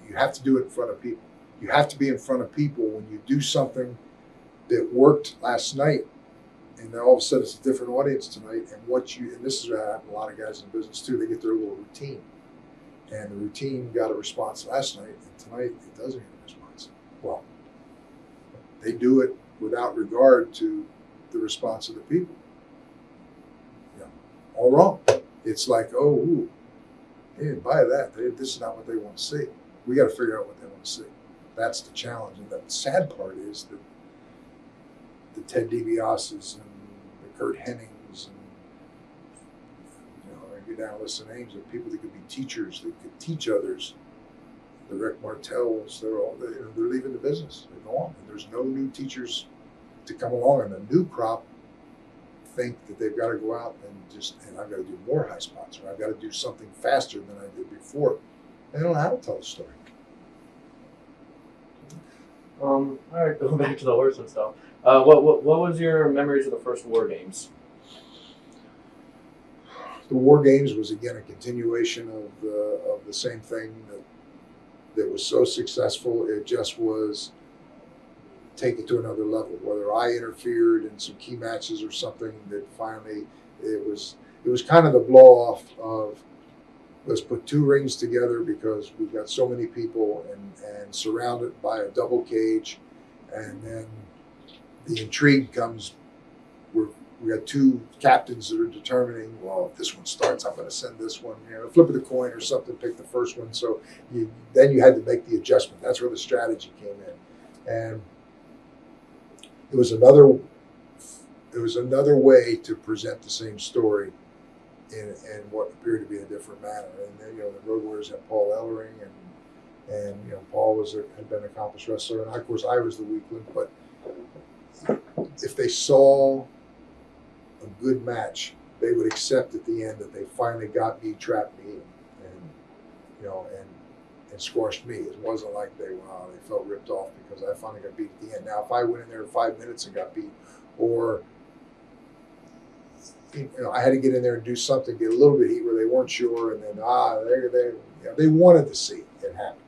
You have to do it in front of people. You have to be in front of people when you do something that worked last night, and then all of a sudden it's a different audience tonight, and this is what happened to a lot of guys in business too, they get their little routine. And the routine got a response last night, and tonight it doesn't get a response. Well, they do it without regard to the response of the people. You know, all wrong. It's like, oh, ooh, they didn't buy that. This is not what they want to see. We got to figure out what they want to see. That's the challenge. And the sad part is that the Ted DiBiases and the Kurt Hennings and, you know, I get down a list of names of people that could be teachers, that could teach others. The Rick Martells, they're leaving the business. They're gone. And there's no new teachers to come along, and the new crop think that they've got to go out and I've got to do more high spots, or I've got to do something faster than I did before. They don't know how to tell a story. All right, going back to the horse and stuff. What was your memories of the first War Games? The War Games was again a continuation of the same thing that was so successful. It just was take it to another level. Whether I interfered in some key matches or something, that finally it was kind of the blow off of, let's put two rings together because we've got so many people and surrounded by a double cage, and then the intrigue comes. We got two captains that are determining, well, if this one starts, I'm going to send this one, you know, flip of the coin or something, pick the first one. So then you had to make the adjustment. That's where the strategy came in. And it was another way to present the same story in what appeared to be a different manner. And then, you know, the Road Warriors had Paul Ellering, and you know, Paul had been an accomplished wrestler, and of course I was the weakling. But if they saw a good match, they would accept at the end that they finally got me, trapped me, and you know, and squashed me. It wasn't like they felt ripped off because I finally got beat at the end. Now, if I went in there in 5 minutes and got beat, or you know, I had to get in there and do something, get a little bit of heat where they weren't sure, and then they wanted to see it happen,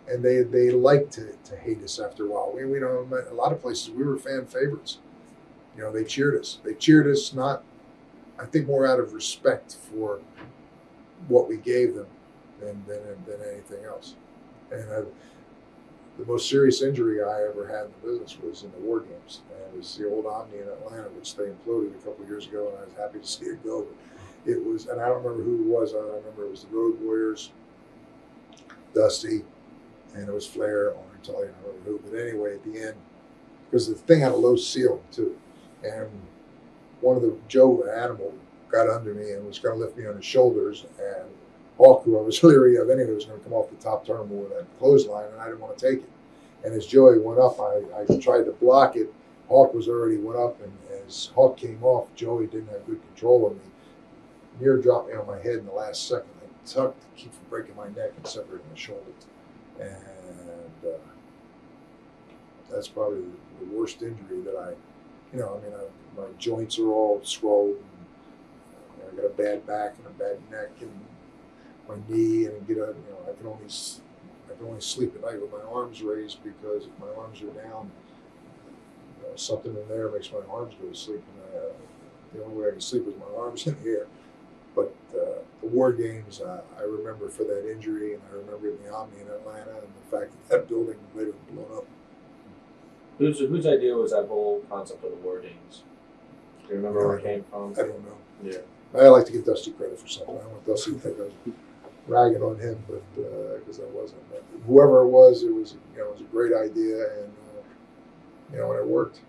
and they liked to hate us after a while. We know a lot of places we were fan favorites. You know, they cheered us. They cheered us not, I think, more out of respect for what we gave them than anything else. And the most serious injury I ever had in the business was in the War Games. And it was the old Omni in Atlanta, which they imploded a couple of years ago, and I was happy to see it go. But it was, and I don't remember who it was. I remember it was the Road Warriors, Dusty, and it was Flair. I won't tell you, I don't remember who. But anyway, at the end, because the thing had a low ceiling too, and Joe Animal got under me and was going to lift me on his shoulders, and Hawk, who I was leery of anyway, was going to come off the top turnbuckle with that clothesline, and I didn't want to take it. And as Joey went up, I tried to block it. Hawk was already went up, and as Hawk came off, Joey didn't have good control of me. Near dropped me on my head in the last second. I tucked to keep from breaking my neck and separating my shoulder. And that's probably the worst injury that my joints are all swollen. I got a bad back and a bad neck and my knee, and I can only sleep at night with my arms raised, because if my arms are down, something in there makes my arms go to sleep. And the only way I can sleep is my arms in the air. But the War Games, I remember for that injury, and I remember the Omni in Atlanta, and the fact that building later blown up. Whose idea was that whole concept of the War Games? Do you remember where it came from? I don't know. Yeah. I like to give Dusty credit for something. I don't want Dusty to think I was ragging on him, but because I wasn't. But whoever it was a great idea, and and it worked.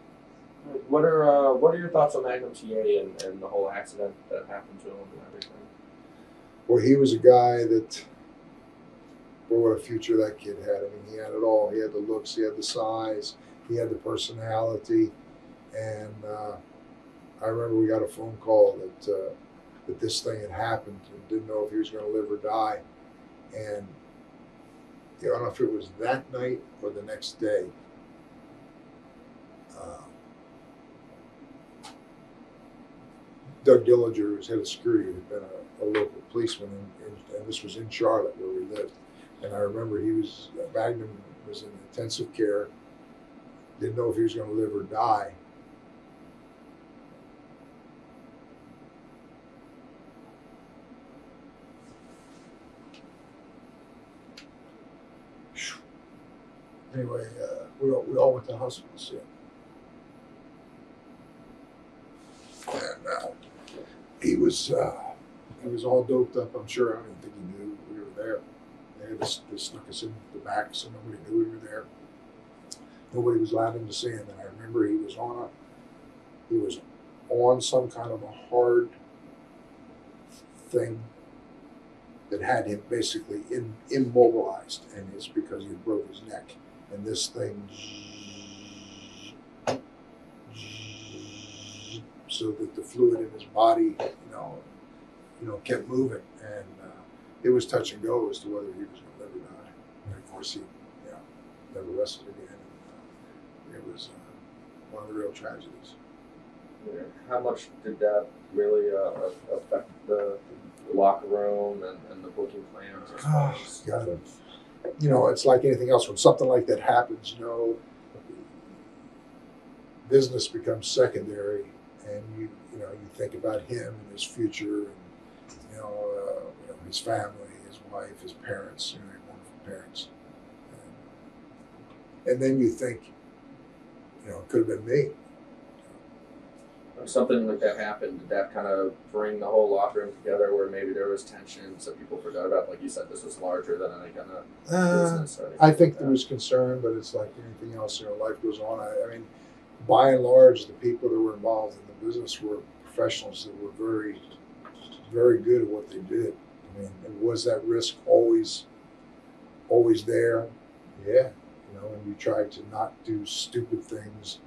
What are your thoughts on Magnum T.A. and the whole accident that happened to him and everything? Well, he was a guy that, boy, what a future that kid had. I mean, he had it all. He had the looks, he had the size, he had the personality, and I remember we got a phone call that this thing had happened and didn't know if he was going to live or die. And I don't know if it was that night or the next day. Doug Dillinger, who was head of security, had been a local policeman, and this was in Charlotte where we lived. And I remember Magnum was in intensive care, didn't know if he was going to live or die. Anyway, we all went to the hospital to see him. was all doped up. I'm sure. I don't even think he knew we were there. They snuck us in the back, so nobody knew we were there. Nobody was allowed in to see him. And I remember he was on some kind of a hard thing that had him basically immobilized, and it's because he broke his neck. And this thing, so that the fluid in his body, kept moving, and it was touch and go as to whether he was going to live or die. And of course, he, never wrestled again. And, it was one of the real tragedies. Yeah. How much did that really affect the locker room and the booking plans? Oh, God. It's like anything else. When something like that happens, business becomes secondary, and you think about him and his future, and his family, his wife, his parents, wonderful parents, and then you think, it could have been me. When something like that happened, did that kind of bring the whole locker room together, where maybe there was tensions that people forgot about? Like you said, this was larger than any kind of business. I think there was concern, but it's like anything else. Life goes on. I mean, by and large, the people that were involved in the business were professionals that were very, very good at what they did. I mean, was that risk always there? Yeah. And you tried to not do stupid things.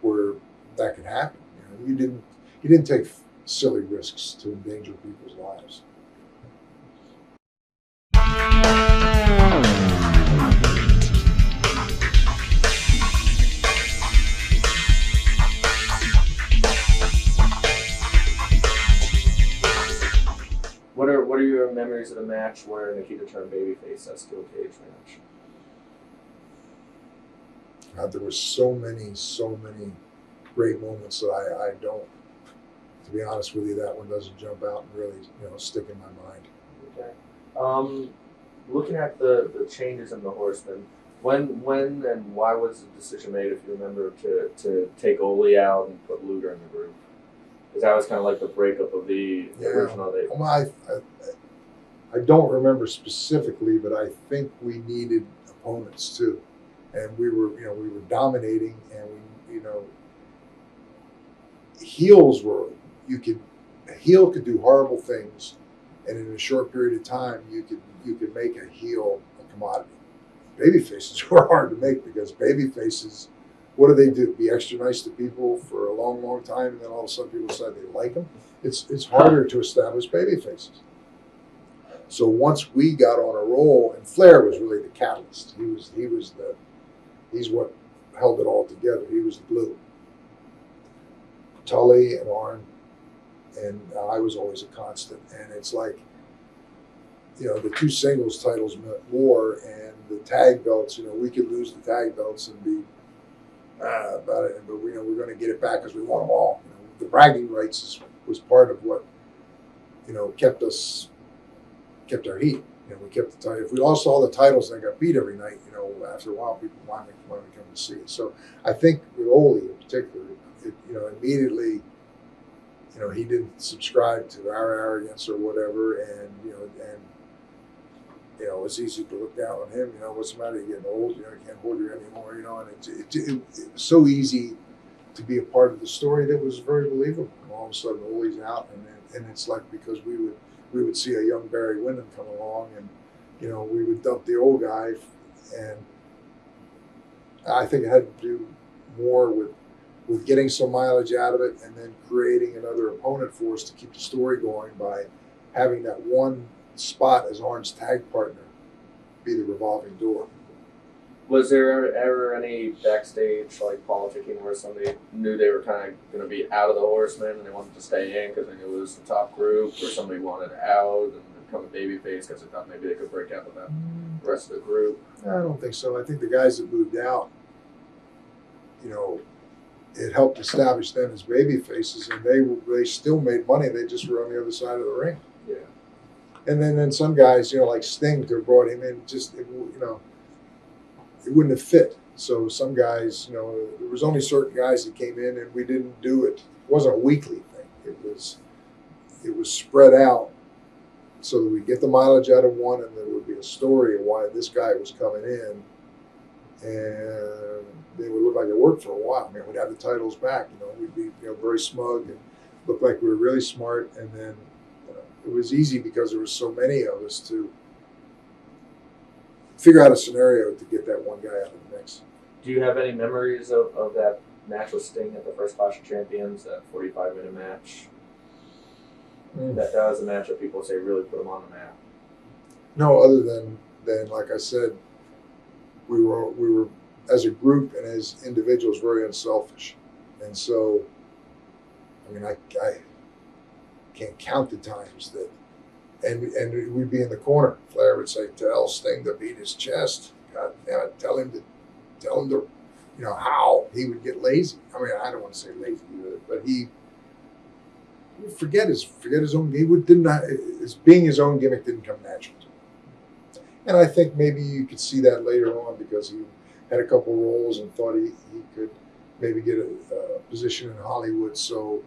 Where that could happen. You didn't take silly risks to endanger people's lives. What are your memories of the match where Nikita turned babyface, that steel cage match? God, there were so many great moments that I don't, to be honest with you, that one doesn't jump out and really, stick in my mind. Okay. Looking at the changes in the Horsemen, when and why was the decision made, if you remember, to take Ole out and put Luger in the group? Because that was kind of like the breakup of the original. Well, I don't remember specifically, but I think we needed opponents too. And we were dominating, and heels were, a heel could do horrible things, and in a short period of time, you could make a heel a commodity. Baby faces were hard to make, because baby faces, what do? Be extra nice to people for a long, long time, and then all of a sudden people decide they like them. It's harder to establish baby faces. So once we got on a roll, and Flair was really the catalyst. He's what held it all together. He was the glue. Tully and Arn, and I was always a constant. And it's like, the two singles titles meant more, and the tag belts, we could lose the tag belts and be about it, but we're going to get it back because we won them all. The bragging rights was part of what, kept our heat. We kept the title. If we lost all the titles and got beat every night, after a while, people wanted to come to see it. So I think with Ole in particular, immediately, he didn't subscribe to our arrogance or whatever, and it's easy to look down on him. What's the matter? You're getting old. You can't hold your anymore. And it was so easy to be a part of the story that was very believable. And all of a sudden, Ole's out, and it's like, because we would see a young Barry Windham come along, and we would dump the old guy, and I think it had to do more with getting some mileage out of it, and then creating another opponent for us to keep the story going by having that one spot as Arn's tag partner be the revolving door. Was there ever any backstage politicking where somebody knew they were kind of going to be out of the Horsemen and they wanted to stay in because they knew it was the top group, or somebody wanted out and become a babyface because they thought maybe they could break out with the rest of the group? I don't think so. I think the guys that moved out, it helped establish them as baby faces, and they still made money. They just were on the other side of the ring. Yeah. And then some guys, like Sting, they brought him in. Just it wouldn't have fit. So some guys, there was only certain guys that came in, and we didn't do it. It wasn't a weekly thing. It was spread out so that we get the mileage out of one, and there would be a story of why this guy was coming in, and they would look like it worked for a while. I mean, we'd have the titles back. We'd be very smug and look like we were really smart, and then it was easy because there was so many of us to figure out a scenario to get that one guy out of the mix. Do you have any memories of that match with Sting at the first Clash of Champions, that 45-minute match? That was a match that people say really put him on the map. No, other than like I said, we were as a group and as individuals very unselfish, and so I mean I can't count the times that, and we'd be in the corner. Flair would say, "Tell Sting to beat his chest. God damn it, tell him to, how." He would get lazy. I mean, I don't want to say lazy, but he would forget his own. Being his own gimmick didn't come natural to him. And I think maybe you could see that later on because he had a couple roles and thought he could maybe get a position in Hollywood. So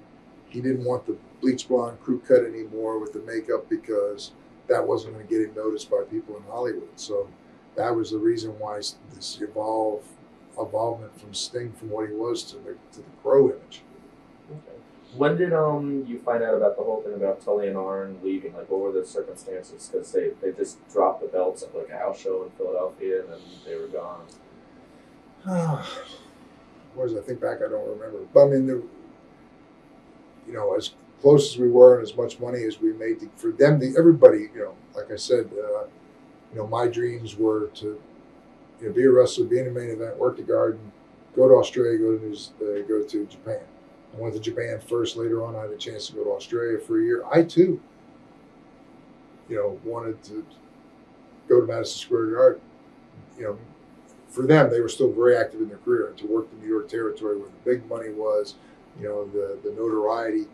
he didn't want the bleach blonde crew cut anymore with the makeup because that wasn't going to get him noticed by people in Hollywood. So that was the reason why this evolvement from Sting from what he was to the Crow image. Okay. When did you find out about the whole thing about Tully and Arn leaving? Like, what were the circumstances? Because they just dropped the belts at like a house show in Philadelphia and then they were gone. As I think back, I don't remember. But I mean, as close as we were and as much money as we made for them, everybody, like I said, my dreams were to be a wrestler, be in a main event, work the Garden, go to Australia, go to Japan. I went to Japan first. Later on, I had a chance to go to Australia for a year. I too, wanted to go to Madison Square Garden. For them, they were still very active in their career, and to work the New York territory where the big money was, the notoriety.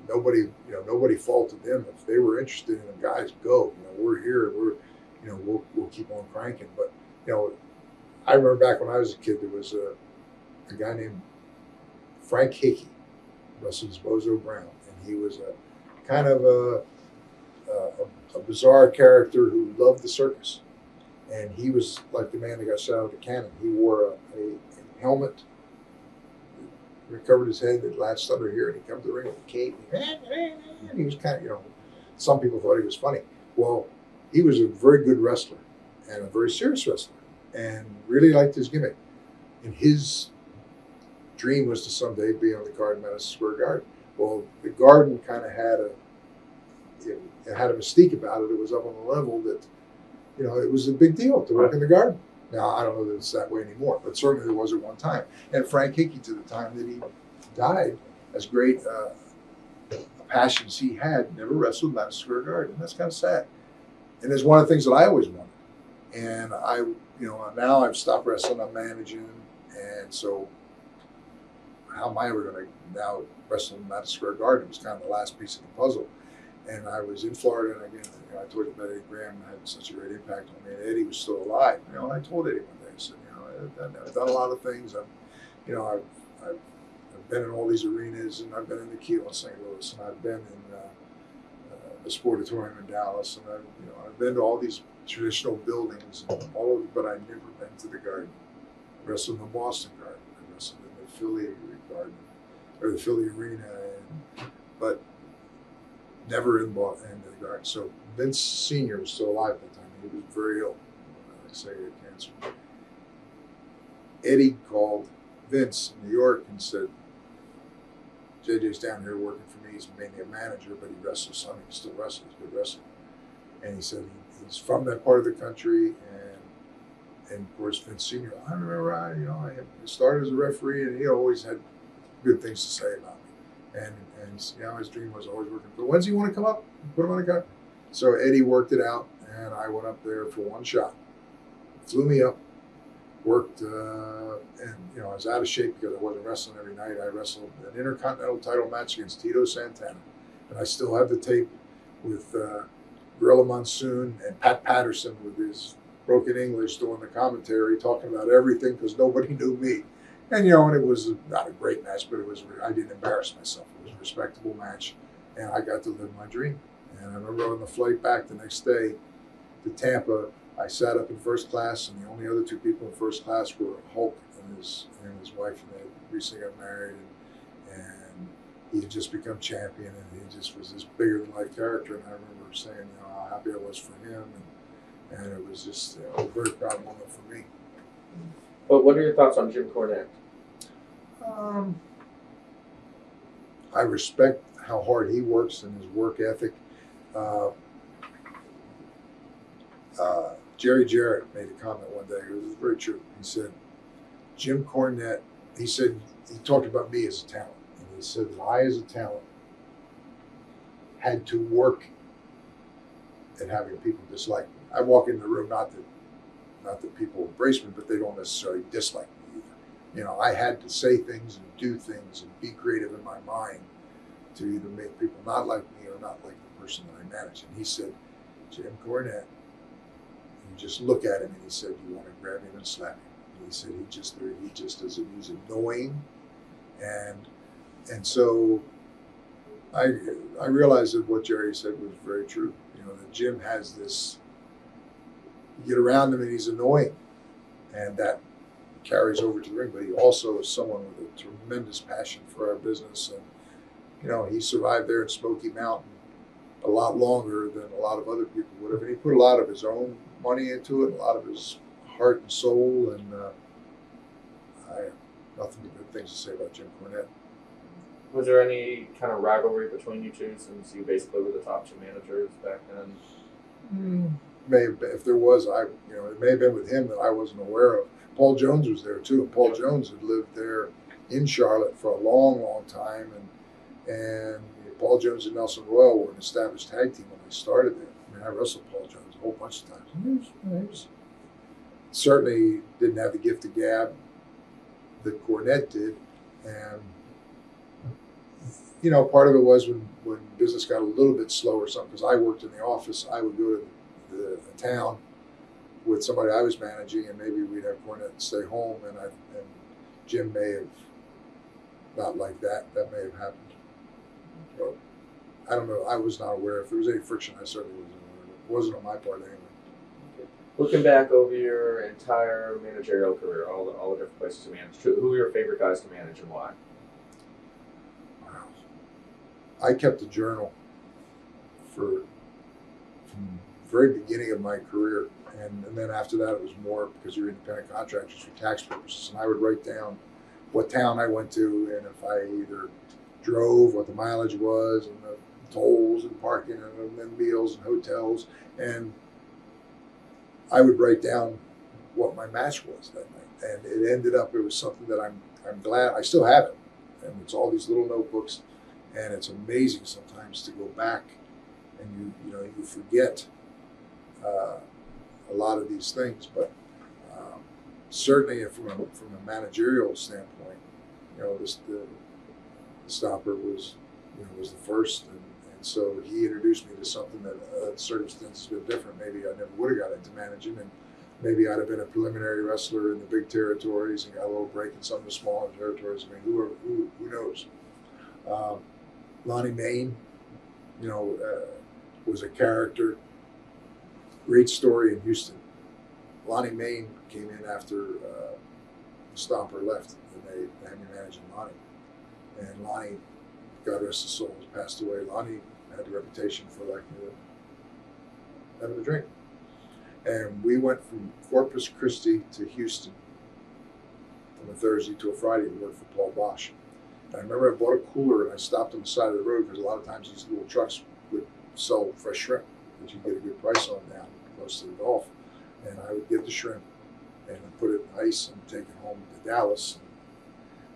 Nobody faulted them if they were interested in them. Guys, go. We're here. We'll keep on cranking. But I remember back when I was a kid, there was a guy named Frank Hickey, wrestled as Bozo Brown, and he was a kind of a bizarre character who loved the circus, and he was like the man that got shot out of the cannon. He wore a helmet. He covered his head that latched under here, and he come to the ring with a cape. And he was kind of, some people thought he was funny. Well, he was a very good wrestler and a very serious wrestler, and really liked his gimmick. And his dream was to someday be on the card in Madison Square Garden. Well, the Garden kind of had a mystique about it. It was up on the level that, it was a big deal to work in the Garden. Now, I don't know that it's that way anymore, but certainly there was at one time. And Frank Hickey, to the time that he died, as great passions he had, never wrestled Madison Square Garden. That's kind of sad. And it's one of the things that I always wanted. And now I've stopped wrestling, I'm managing, and so how am I ever going to now wrestle in Madison Square Garden? It was kind of the last piece of the puzzle. And I was in Florida, and again, I told you about Eddie Graham had such a great impact on me. And Eddie was still alive. I told Eddie one day, I said, I've done a lot of things. I've been in all these arenas, and I've been in the Keel in St. Louis, and I've been in the Sportatorium in Dallas, and I've been to all these traditional buildings, and but I've never been to the Garden. I wrestled in the Boston Garden. I wrestled in the Philly Garden, or the Philly Arena, but never in the Garden. So Vince Sr. was still alive at the time. He was very ill. Like I say, he had cancer. Eddie called Vince in New York and said, JJ's down here working for me. He's mainly a manager, but he wrestles some. He can still wrestle. He's a good wrestler. And he said he's from that part of the country. And of course, Vince Sr., I remember, I started as a referee, and he always had good things to say about me. And his dream was always working. But when's he want to come up? Put him on the cut. So Eddie worked it out, and I went up there for one shot. Flew me up, worked, and I was out of shape because I wasn't wrestling every night. I wrestled an Intercontinental title match against Tito Santana, and I still have the tape with Gorilla Monsoon and Pat Patterson with his broken English doing the commentary, talking about everything because nobody knew me. And and it was not a great match, but I didn't embarrass myself. It was a respectable match, and I got to live my dream. And I remember on the flight back the next day to Tampa, I sat up in first class, and the only other two people in first class were Hulk and his wife, and they had recently got married, and he had just become champion, and he just was this bigger than life character. And I remember saying, how happy I was for him, and it was just a very proud moment for me. But what are your thoughts on Jim Cornette? I respect how hard he works and his work ethic. Jerry Jarrett made a comment one day. It was very true. He said, Jim Cornette, he talked about me as a talent. And he said that I, as a talent, had to work at having people dislike me. I walk into the room, not that people embrace me, but they don't necessarily dislike me either. I had to say things and do things and be creative in my mind to either make people not like me or not like the person that I manage. And he said, Jim Cornette, you just look at him and he said, you want to grab him and slap him. And he said, he just doesn't, he's annoying. And so I realized that what Jerry said was very true. That Jim has this, you get around him and he's annoying, and that carries over to the ring, but he also is someone with a tremendous passion for our business. And he survived there in Smoky Mountain a lot longer than a lot of other people would have. And he put a lot of his own money into it, a lot of his heart and soul, and I have nothing but good things to say about Jim Cornette. Was there any kind of rivalry between you two, since you basically were the top two managers back then? May have been, if there was, it may have been with him that I wasn't aware of. Paul Jones was there too. Paul Jones had lived there in Charlotte for a long, long time, and Paul Jones and Nelson Royal were an established tag team when I started there. I wrestled Paul Jones a whole bunch of times. He was certainly didn't have the gift of gab that Cornette did, and part of it was when business got a little bit slow or something, because I worked in the office, I would go to the town with somebody I was managing, and maybe we'd have Cornette stay home, and Jim may have not liked that. That may have happened. But I don't know. I was not aware. If there was any friction, I certainly wasn't aware of it. It wasn't on my part anyway. Okay. Looking back over your entire managerial career, all the different places you managed, who were your favorite guys to manage and why? Wow. I kept a journal from the very beginning of my career. And then after that, it was more because you're independent contractors for tax purposes. And I would write down what town I went to, and if I either drove, what the mileage was, and the tolls and parking, and then meals and hotels. And I would write down what my match was that night. And it ended up, it was something that I'm glad, I still have it. And it's all these little notebooks. And it's amazing sometimes to go back and you forget a lot of these things, but certainly from a managerial standpoint, the Stopper was the first, and so he introduced me to something that circumstances been different. Maybe I never would have got into managing, and maybe I'd have been a preliminary wrestler in the big territories and got a little break in some of the smaller territories. I mean, who knows? Lonnie Main, was a character. Great story in Houston. Lonnie Main came in after Stomper left, and they had me managing Lonnie. And Lonnie, God rest his soul, passed away. Lonnie had a reputation for having a drink. And we went from Corpus Christi to Houston from a Thursday to a Friday to work for Paul Bosch. And I remember I bought a cooler and I stopped on the side of the road because a lot of times these little trucks would sell fresh shrimp that you get a good price on down close to the Gulf. And I would get the shrimp and I'd put it in ice and take it home to Dallas.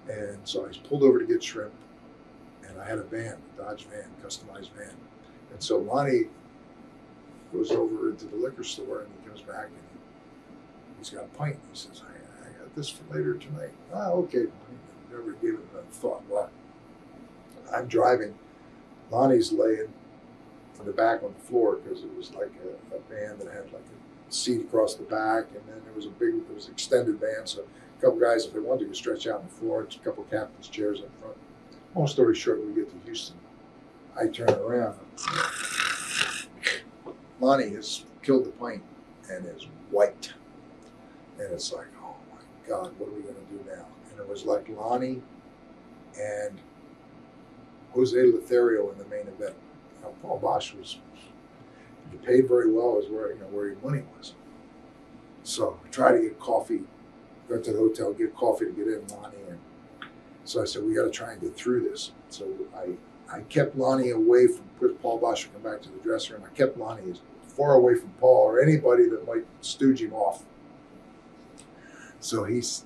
And so I pulled over to get shrimp, and I had a van, a Dodge van, customized van. And so Lonnie goes over into the liquor store, and he comes back, and he's got a pint. He says, I got this for later tonight. Okay. Never gave it a thought. Well, I'm driving. Lonnie's laying in the back on the floor because it was like a van that had like seat across the back, and then there was an extended van, so a couple guys, if they wanted to, could stretch out on the floor, a couple captain's chairs up front. Long story short, we get to Houston. I turn around. Lonnie has killed the pint and is white. And it's like, oh my God, what are we going to do now? And it was like Lonnie and Jose Lothario in the main event. Now, Paul Bosch was, he paid very well, as where his money was. So I tried to get coffee, go to the hotel, get coffee to get in Lonnie. And so I said, we got to try and get through this. So I kept Lonnie away from Paul Bosch to come back to the dressing room. I kept Lonnie as far away from Paul or anybody that might stooge him off. So he's,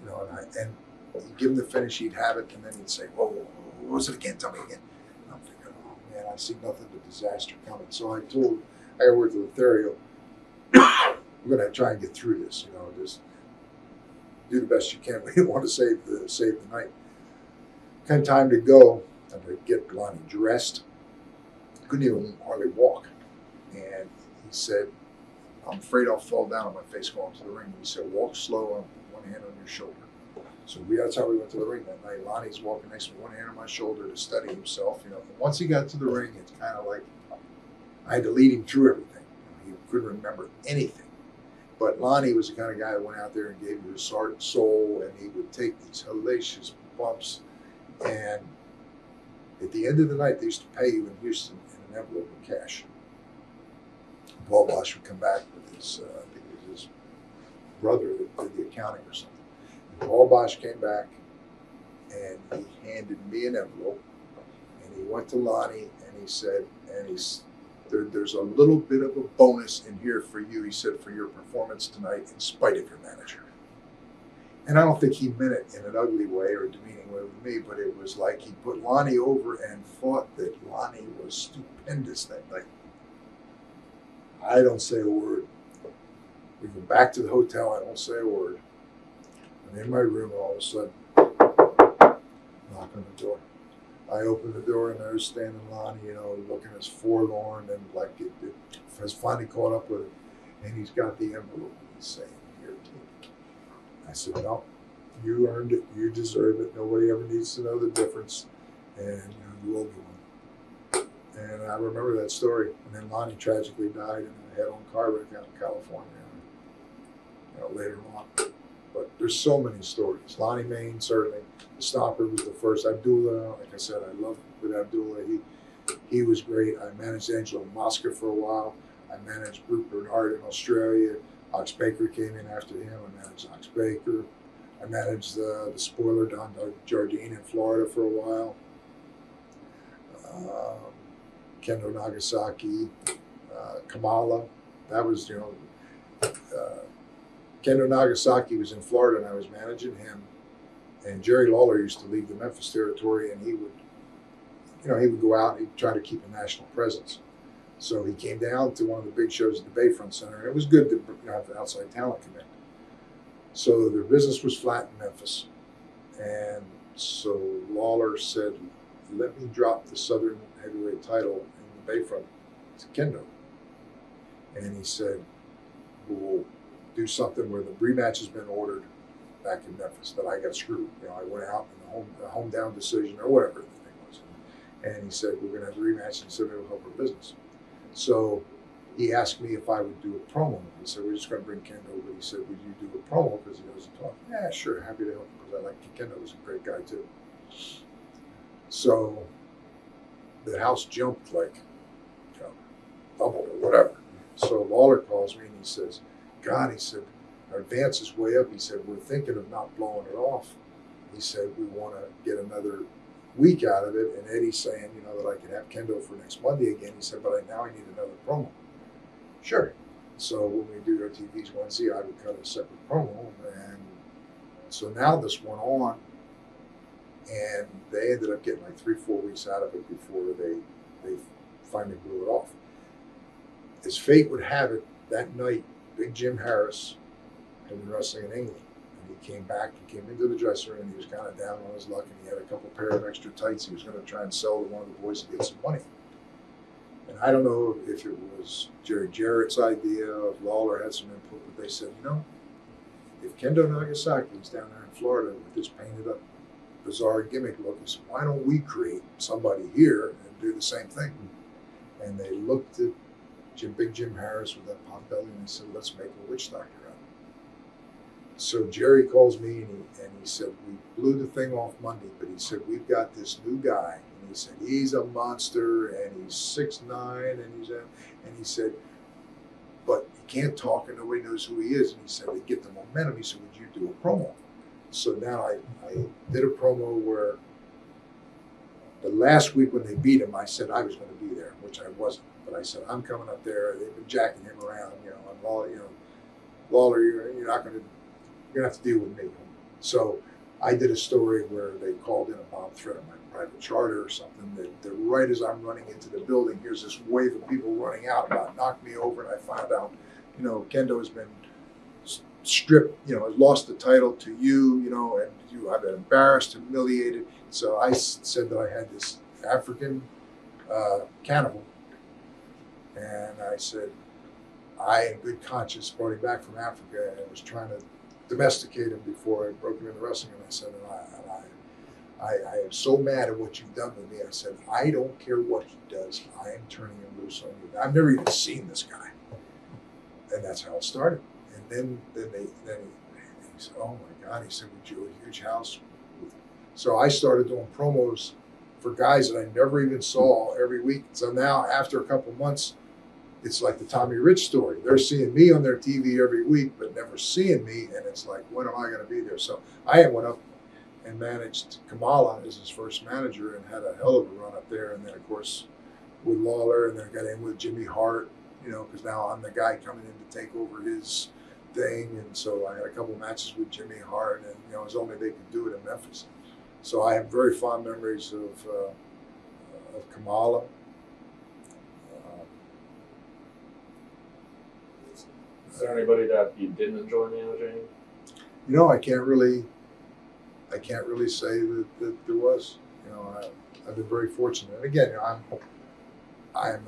and he'd give him the finish, he'd have it, and then he'd say, whoa, what was it again? Tell me again. And I'm thinking, oh man, I see nothing but disaster coming. So I got to work with Lothario. We're going to try and get through this, just do the best you can. We didn't want to save the night. Kind of time to go. And to get Lonnie dressed. Couldn't even hardly walk. And he said, I'm afraid I'll fall down on my face going to the ring. And he said, walk slow and one hand on your shoulder. So that's how we went to the ring that night. Lonnie's walking next to me, one hand on my shoulder to steady himself. But once he got to the ring, it's kind of like I had to lead him through everything. He couldn't remember anything. But Lonnie was the kind of guy that went out there and gave you his heart and soul, and he would take these hellacious bumps. And at the end of the night, they used to pay you in Houston in an envelope of cash. Paul Bosch would come back with his, I think it was his brother that did the accounting or something. And Paul Bosch came back and he handed me an envelope, and he went to Lonnie and he said, there's a little bit of a bonus in here for you, he said, for your performance tonight in spite of your manager. And I don't think he meant it in an ugly way or a demeaning way with me, but it was like he put Lonnie over and thought that Lonnie was stupendous that night. I don't say a word. We go back to the hotel, I don't say a word. I'm in my room, all of a sudden, knock on the door. I open the door and there's standing Lonnie, looking as forlorn and like it has finally caught up with him. And he's got the envelope and he's saying, here, take it. I said, no, you earned it. You deserve it. Nobody ever needs to know the difference. And, you owe me one. And I remember that story. And then Lonnie tragically died in a head-on car wreck out in California, later on. But there's so many stories. Lonnie Main, certainly. The Stomper was the first. Abdullah, like I said, I loved with Abdullah. He was great. I managed Angelo Mosca for a while. I managed Brute Bernard in Australia. Ox Baker came in after him. I managed Ox Baker. I managed the spoiler Don Jardine in Florida for a while. Kendo Nagasaki, Kamala. That was, Kendo Nagasaki was in Florida and I was managing him. And Jerry Lawler used to leave the Memphis territory and he would go out and he'd try to keep a national presence. So he came down to one of the big shows at the Bayfront Center, and it was good to have the outside talent come in. So their business was flat in Memphis. And so Lawler said, let me drop the Southern heavyweight title in the Bayfront to Kendo. And he said, we'll do something where the rematch has been ordered back in Memphis, that I got screwed. I went out in the home down decision or whatever the thing was. And he said, we're going to have a rematch. And he said, it'll help our business. So he asked me if I would do a promo. He said, we're just going to bring Kendo over. He said, would you do a promo because he doesn't talk? Yeah, sure, happy to help him because I like Kendo. He's a great guy too. So the house jumped like, doubled or whatever. So Lawler calls me and he says, God, he said, our advance is way up. He said, we're thinking of not blowing it off. He said, we want to get another week out of it. And Eddie's saying, that I can have Kendo for next Monday again. He said, but now I need another promo. Sure. So when we do our TVs Wednesday, I would cut a separate promo. And so now this went on. And they ended up getting like 3-4 weeks out of it before they finally blew it off. As fate would have it, that night, Big Jim Harris had been wrestling in England. And he came back, he came into the dressing room, and he was kind of down on his luck, and he had a couple pair of extra tights he was going to try and sell to one of the boys to get some money. And I don't know if it was Jerry Jarrett's idea, if Lawler had some input, but they said, if Kendo Nagasaki's down there in Florida with this painted up, bizarre gimmick look, he said, why don't we create somebody here and do the same thing? And they looked at Big Jim Harris with that pot belly and they said, let's make a witch doctor out of it. So Jerry calls me and he said, we blew the thing off Monday, but he said, we've got this new guy. And he said, he's a monster and he's 6'9", and he said, but he can't talk and nobody knows who he is. And he said, they get the momentum. He said, would you do a promo? So now I did a promo where the last week when they beat him, I said I was going to be there, which I wasn't. But I said, I'm coming up there. They've been jacking him around, and Lawler, you're not going to, you're going to have to deal with me. So I did a story where they called in a bomb threat on my private charter or something. That right as I'm running into the building, here's this wave of people running out, about knocked me over, and I found out, Kendo has been stripped, has lost the title to you, and I've been embarrassed, humiliated. So I said that I had this African cannibal, and I said, I, in good conscience, brought him back from Africa and was trying to domesticate him before I broke him into wrestling. And I said, I am so mad at what you've done with me. I said, I don't care what he does. I am turning him loose on you. I've never even seen this guy. And that's how it started. And then he said, oh my God, he said, would you do a huge house? So I started doing promos for guys that I never even saw every week. So now after a couple months, it's like the Tommy Rich story. They're seeing me on their TV every week, but never seeing me. And it's like, when am I going to be there? So I went up and managed Kamala as his first manager and had a hell of a run up there. And then, of course, with Lawler, and then I got in with Jimmy Hart, because now I'm the guy coming in to take over his thing. And so I had a couple matches with Jimmy Hart, and, it was only they could do it in Memphis. So I have very fond memories of Kamala. Is there anybody that you didn't enjoy managing? I can't really say that there was. I've been very fortunate. And again, I'm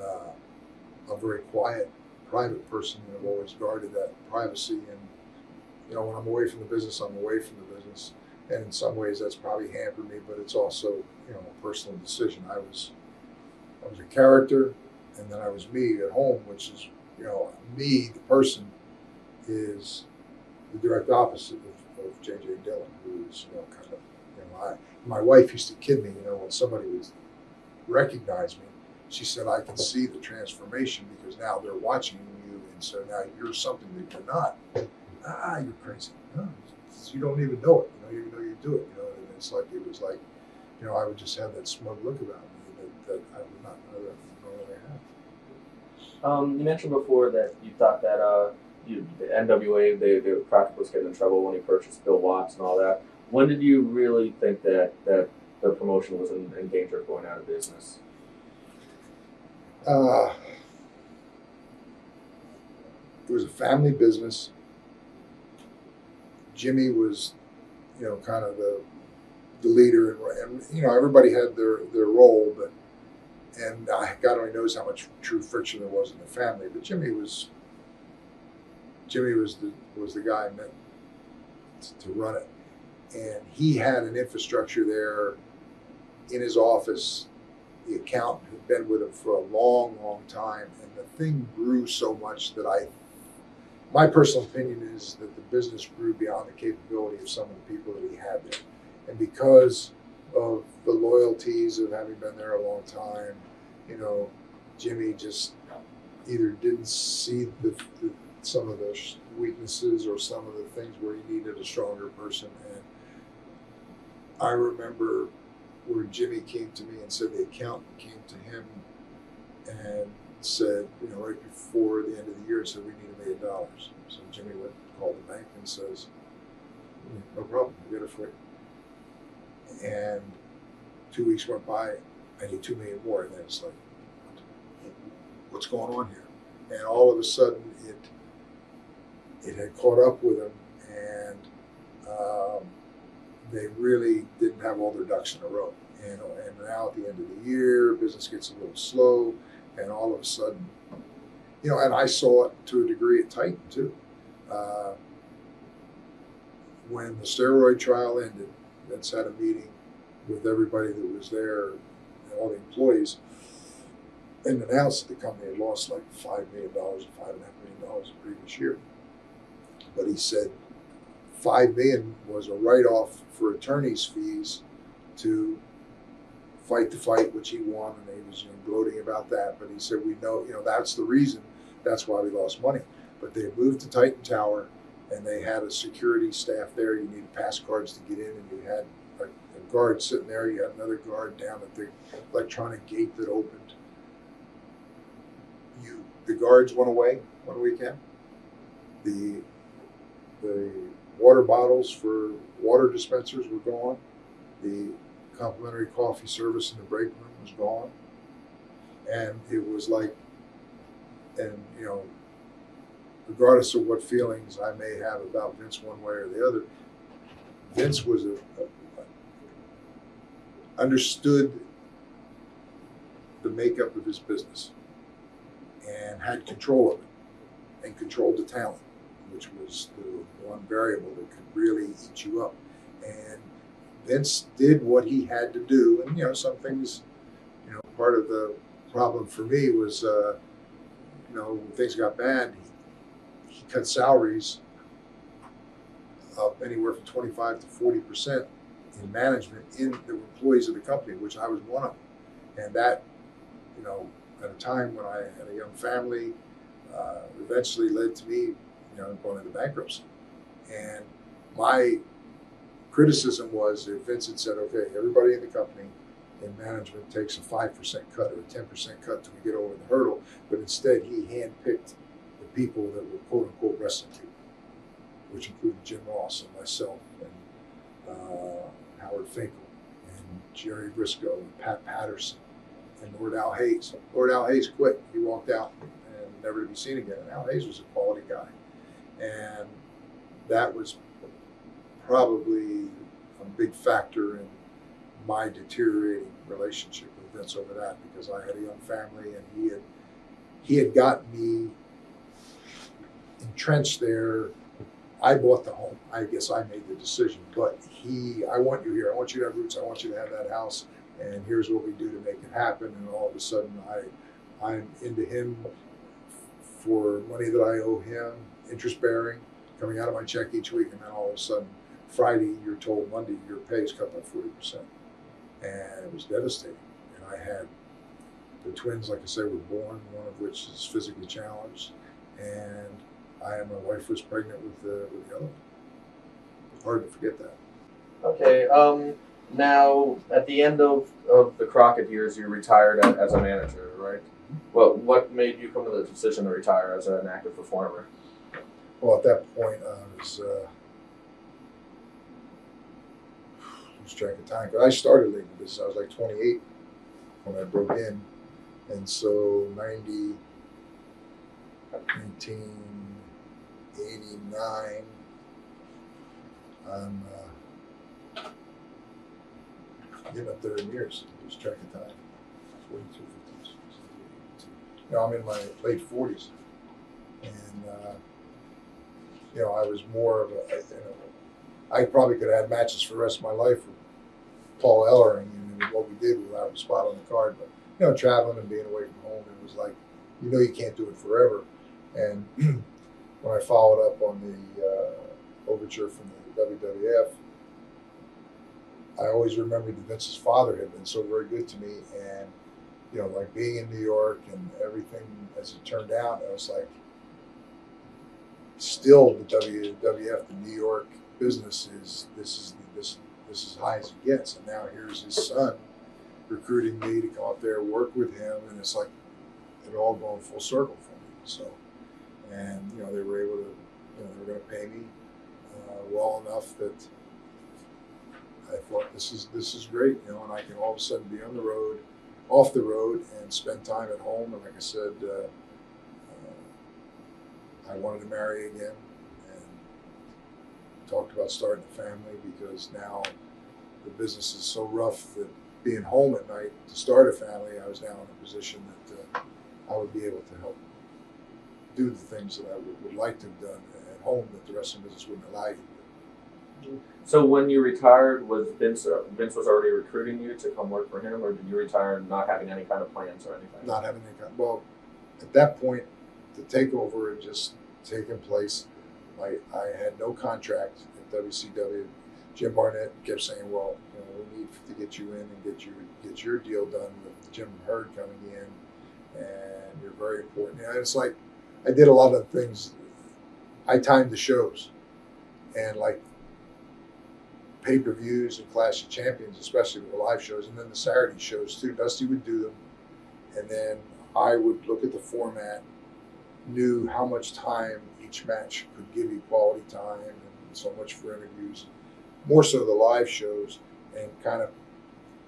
a very quiet, private person, and I've always guarded that privacy. And when I'm away from the business, I'm away from the business. And in some ways, that's probably hampered me, but it's also a personal decision. I was a character, and then I was me at home, which is me, the person, is the direct opposite of J.J. Dillon, who's my wife used to kid me, when somebody would recognize me, she said, I can see the transformation because now they're watching you, and so now you're something that you're not. You're crazy. No, you don't even know it. Even though you do it. And it was like, I would just have that smug look about me that I would not normally have. You mentioned before that you thought that the NWA, Crockett was getting in trouble when he purchased Bill Watts and all that. When did you really think that the promotion was in danger of going out of business? It was a family business. Jimmy was, kind of the leader, and everybody had their role, and God only knows how much true friction there was in the family. But Jimmy was the guy meant to run it, and he had an infrastructure there in his office. The accountant had been with him for a long, long time, and the thing grew so much that my personal opinion is that the business grew beyond the capability of some of the people that he had there. And because of the loyalties of having been there a long time, Jimmy just either didn't see some of the weaknesses or some of the things where he needed a stronger person. And I remember where Jimmy came to me and said the accountant came to him and said, right before the end of the year, said, we need $1 million. So Jimmy went and called the bank and says, no problem, we'll get it for you. And 2 weeks went by, I need $2 million more. And then it's like, what's going on here? And all of a sudden, it had caught up with him, and they really didn't have all their ducks in a row. And now at the end of the year, business gets a little slow. And all of a sudden, and I saw it to a degree at Titan too. When the steroid trial ended, Vince had a meeting with everybody that was there, all the employees, and announced that the company had lost like $5 million or $5.5 million the previous year. But he said $5 million was a write-off for attorney's fees to fight the fight, which he won, and he was gloating about that. But he said, we know, that's the reason. That's why we lost money. But they had moved to Titan Tower, and they had a security staff there. You needed pass cards to get in, and you had a guard sitting there. You had another guard down at the electronic gate that opened. The guards went away one weekend. The water bottles for water dispensers were gone. The complimentary coffee service in the break room was gone. And it was like, regardless of what feelings I may have about Vince one way or the other, Vince was understood the makeup of his business and had control of it and controlled the talent, which was the one variable that could really eat you up. And Vince did what he had to do. And, some things, part of the problem for me was, when things got bad, he cut salaries up anywhere from 25 to 40% in management in the employees of the company, which I was one of them. And that, at a time when I had a young family, eventually led to me, going into bankruptcy. And my criticism was if Vince had said, okay, everybody in the company in management takes a 5% cut or a 10% cut till we get over the hurdle, but instead he handpicked the people that were quote unquote wrestling people, which included Jim Ross and myself and Howard Finkel and Jerry Briscoe and Pat Patterson and Lord Al Hayes. Lord Al Hayes quit. He walked out and never to be seen again. And Al Hayes was a quality guy. And that was probably a big factor in my deteriorating relationship with Vince over that, because I had a young family and he had got me entrenched there. I bought the home. I guess I made the decision, but I want you here. I want you to have roots. I want you to have that house. And here's what we do to make it happen. And all of a sudden I'm into him for money that I owe him, interest bearing, coming out of my check each week. And then all of a sudden, Friday, you're told Monday your pay is cut by 40%. And it was devastating. And I had the twins, like I say, were born, one of which is physically challenged. And my wife was pregnant with the other one. Hard to forget that. Okay. Now, at the end of the Crockett years, you retired as a manager, right? Well, what made you come to the decision to retire as an active performer? Well, at that point, I was lose track of time. But I started late in business. I was like 28 when I broke in, and so 1989. I'm getting up there in years. Lose track of time. 42, 52. I'm in my late 40s, and I was more of a. I probably could have had matches for the rest of my life with Paul Ellering, and what we did without a spot on the card. But traveling and being away from home, it was like, you can't do it forever. And when I followed up on the overture from the WWF, I always remembered that Vince's father had been so very good to me, and like being in New York and everything as it turned out, I was like, still the WWF, the New York business is this is high as it gets, and now here's his son recruiting me to come up there, work with him, and it's like it all going full circle for me. So, and they were able to, they were going to pay me well enough that I thought this is great, and I can all of a sudden be on the road, off the road, and spend time at home. And like I said, I wanted to marry again, and talked about starting a family, because now the business is so rough that being home at night to start a family, I was now in a position that I would be able to help do the things that I would like to have done at home that the wrestling business wouldn't allow you to do. So when you retired, was Vince was already recruiting you to come work for him, or did you retire not having any kind of plans or anything? Not having any kind. Well, at that point, the takeover had just taken place. I had no contract at WCW. Jim Barnett kept saying, "Well, we need to get you in and get your deal done with Jim Herd coming in, and you're very important." And it's like I did a lot of things. I timed the shows, and like pay-per-views and Clash of Champions, especially with the live shows, and then the Saturday shows too. Dusty would do them, and then I would look at the format, knew how much time each match could give you, quality time, and so much for interviews, more so the live shows, and kind of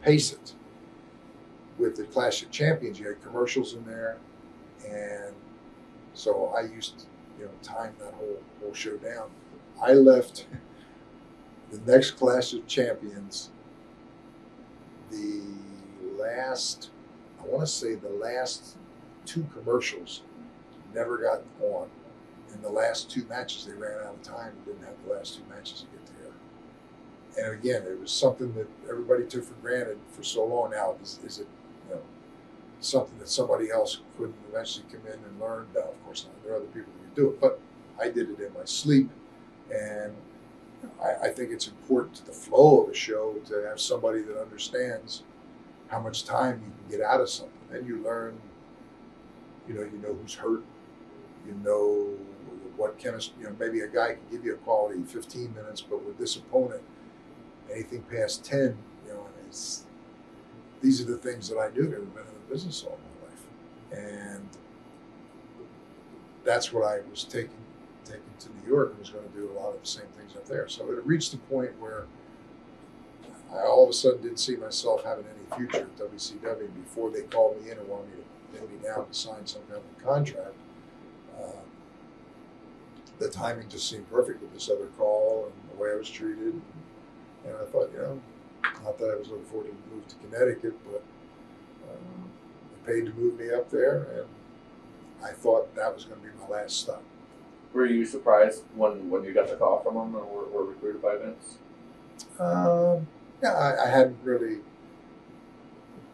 pace it. With the Clash of Champions, you had commercials in there, and so I used to, time that whole show down. I left the next Clash of Champions, the last 2 commercials never got on. In the last 2 matches, they ran out of time and didn't have the last 2 matches to get there. And again, it was something that everybody took for granted for so long. Now, is it something that somebody else couldn't eventually come in and learn? No, of course not. There are other people who could do it, but I did it in my sleep, and I think it's important to the flow of a show to have somebody that understands how much time you can get out of something. And you learn, you know who's hurt, what chemistry, maybe a guy can give you a quality 15 minutes, but with this opponent, anything past 10, these are the things that I knew. I've been in the business all my life. And that's what I was taking to New York, and was going to do a lot of the same things up there. So it reached a point where I all of a sudden didn't see myself having any future at WCW. Before they called me in and wanted me to pin me down to sign some kind of contract, the timing just seemed perfect with this other call and the way I was treated. And I thought, not that I was looking forward to move to Connecticut, but they paid to move me up there, and I thought that was going to be my last stop. Were you surprised when you got the call from them and were recruited by Vince? Yeah, I hadn't really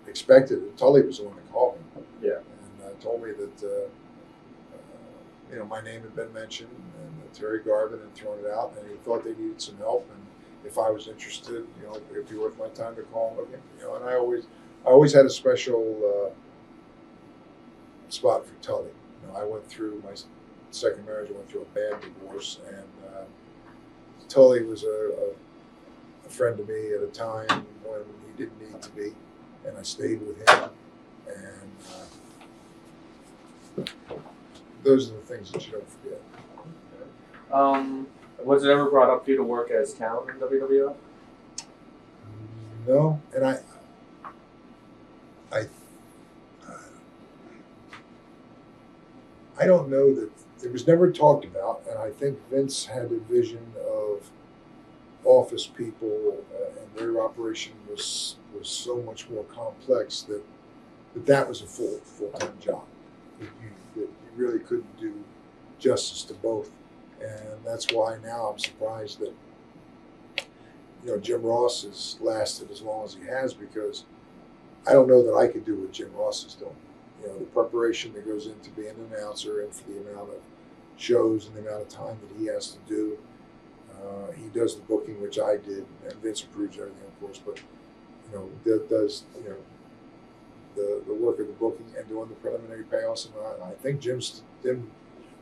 expected it. Tully was the one that called me. Yeah. And told me that, my name had been mentioned, and Terry Garvin had thrown it out, and he thought they needed some help, and if I was interested, it'd be worth my time to call him again. And I always had a special spot for Tully. I went through my second marriage. I went through a bad divorce, and Tully was a friend to me at a time when he didn't need to be, and I stayed with him. And those are the things that you don't forget. Was it ever brought up to you to work as talent in WWF? No, and I don't know that it was never talked about, and I think Vince had a vision of office people, and their operation was so much more complex that was a full-time job. That you really couldn't do justice to both, and that's why now I'm surprised that Jim Ross has lasted as long as he has, because I don't know that I could do what Jim Ross is doing. The preparation that goes into being an announcer, and for the amount of shows and the amount of time that he has to do. He does the booking, which I did, and Vince approves everything, of course, but does the work of the booking and doing the preliminary payoffs. And I think Jim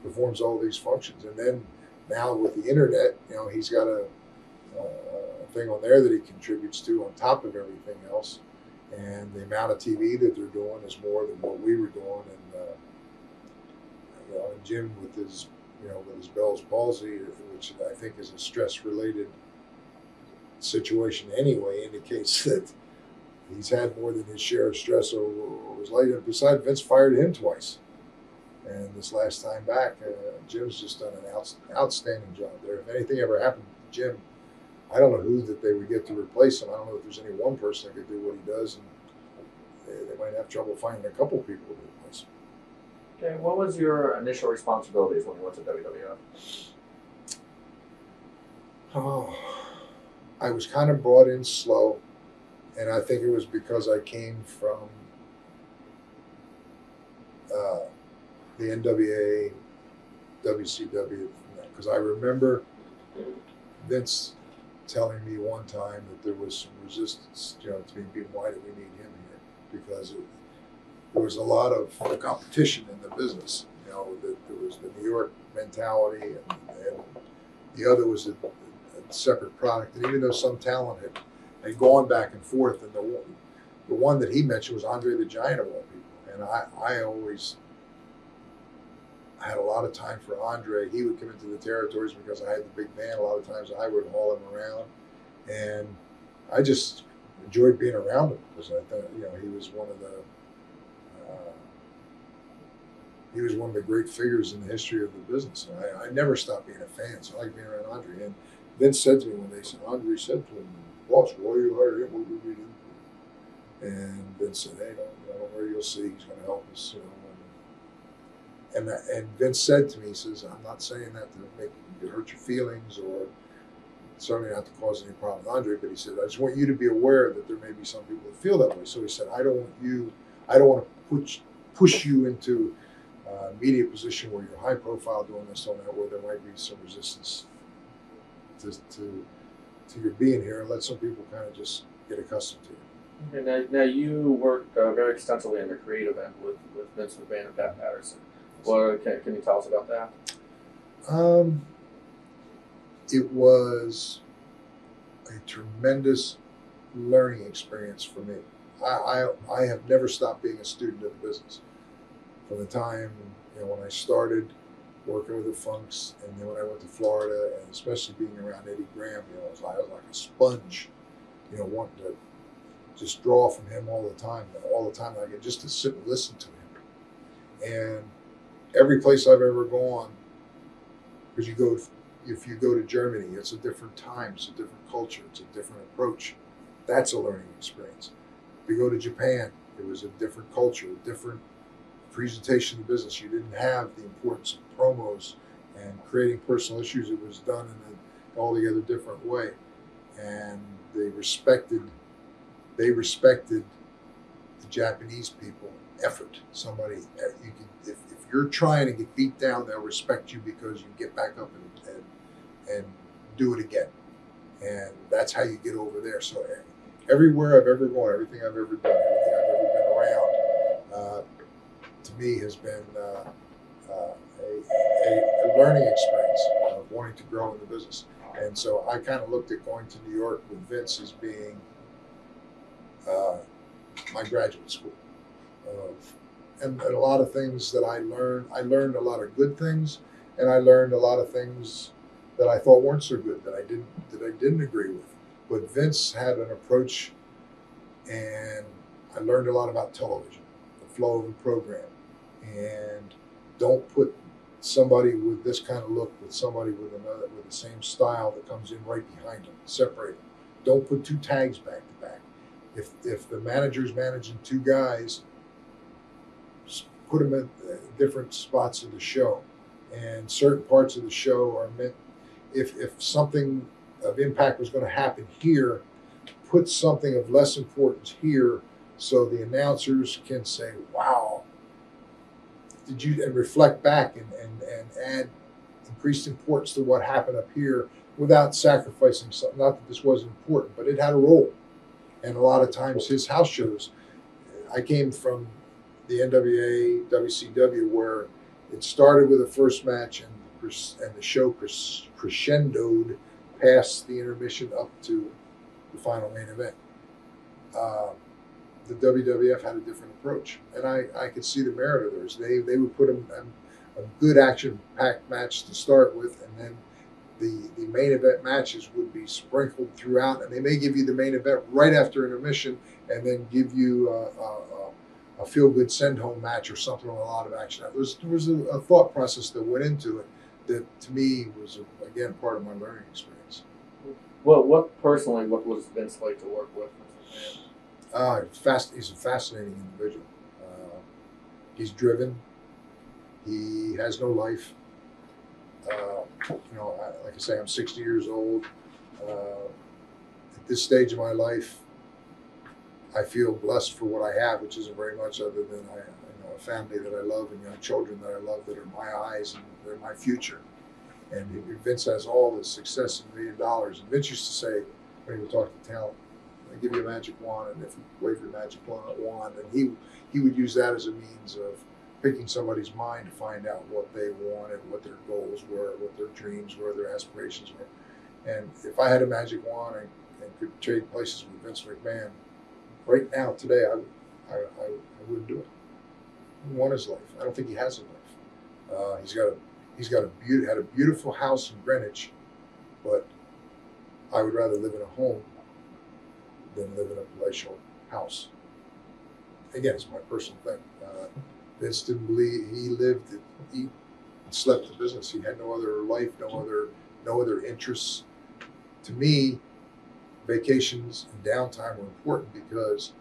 performs all these functions. And then now with the internet, he's got a thing on there that he contributes to on top of everything else. And the amount of TV that they're doing is more than what we were doing. And Jim with his Bell's palsy, which I think is a stress-related situation anyway, indicates that he's had more than his share of stress over his life. And besides, Vince fired him twice. And this last time back, Jim's just done an outstanding job there. If anything ever happened to Jim, I don't know who that they would get to replace him. I don't know if there's any one person that could do what he does, and they might have trouble finding a couple people to replace him. Okay, what was your initial responsibilities when you went to WWF? Oh, I was kind of brought in slow, and I think it was because I came from the NWA, WCW, because I remember Vince telling me one time that there was some resistance, to me being, why do we need him here? Because there was a lot of competition in the business. That there was the New York mentality, and the other was a separate product. And even though some talent had gone back and forth, and the one that he mentioned was Andre the Giant of all people. And I always had a lot of time for Andre. He would come into the territories because I had the big man. A lot of times I would haul him around, and I just enjoyed being around him because I thought, he was one of the great figures in the history of the business. And I never stopped being a fan, so I like being around Andre. And Vince said to me one day, Andre said to him, "Boss, why you hired him? What would we do?" And Vince said, "Hey, don't worry, you'll see. He's going to help us." And Vince said to me, he says, "I'm not saying that to make you hurt your feelings or certainly not to cause any problem with Andre, but he said, I just want you to be aware that there may be some people that feel that way." So he said, I don't want to push you into a media position where you're high profile doing this, doing that, where there might be some resistance to your being here, and let some people kind of just get accustomed to you." Okay, now you worked very extensively in the creative end with Vince McMahon and Pat Patterson. Well, can you tell us about that? It was a tremendous learning experience for me. I have never stopped being a student of the business. From the time when I started working with the Funks, and then when I went to Florida, and especially being around Eddie Graham, I was like a sponge, wanting to just draw from him all the time, like just to sit and listen to him. And every place I've ever gone, because if you go to Germany, it's a different time, it's a different culture, it's a different approach. That's a learning experience. If you go to Japan, it was a different culture, a different presentation of the business. You didn't have the importance of promos and creating personal issues. It was done in an altogether different way. And they respected the Japanese people effort. Somebody, if you're trying to get beat down, they'll respect you because you get back up and do it again. And that's how you get over there. So everywhere I've ever gone, everything I've ever done, everything I've ever been around, to me has been a learning experience of wanting to grow in the business. And so I kind of looked at going to New York with Vince as being my graduate school. And a lot of things that I learned a lot of good things, and I learned a lot of things that I thought weren't so good, that I didn't agree with. But Vince had an approach, and I learned a lot about television, the flow of a program, and don't put somebody with this kind of look with somebody with the same style that comes in right behind them. Separate them. Don't put two tags back to back. If the manager's managing two guys, put them at different spots of the show, and certain parts of the show are meant. If something of impact was going to happen here, put something of less importance here, so the announcers can say, "Wow, did you?" and reflect back and add increased importance to what happened up here without sacrificing something. Not that this wasn't important, but it had a role. And a lot of times his house shows, I came from the NWA, WCW, where it started with the first match and the show crescendoed past the intermission up to the final main event. The WWF had a different approach, and I could see the merit of theirs. They would put a good action-packed match to start with, and then the main event matches would be sprinkled throughout, and they may give you the main event right after intermission, and then give you a feel-good send-home match or something with a lot of action. There was a thought process that went into it that, to me, was, again, part of my learning experience. Well, what was Vince like to work with? He's a fascinating individual. He's driven. He has no life. Like I say, I'm 60 years old. At this stage of my life, I feel blessed for what I have, which isn't very much other than a family that I love and young children that I love that are my eyes and they're my future. And Vince has all the success in $1 million. And Vince used to say, when he would talk to talent, I give you a magic wand, and if you wave your magic wand, and he would use that as a means of picking somebody's mind to find out what they wanted, what their goals were, what their dreams were, their aspirations were. And if I had a magic wand and could trade places with Vince McMahon, right now, today, I wouldn't do it. I want his life. I don't think he has a life. He's had a beautiful house in Greenwich, but I would rather live in a home than live in a palatial house. Again, it's my personal thing. Vince didn't believe he slept the business. He had no other life, no other interests. To me, vacations and downtime were important because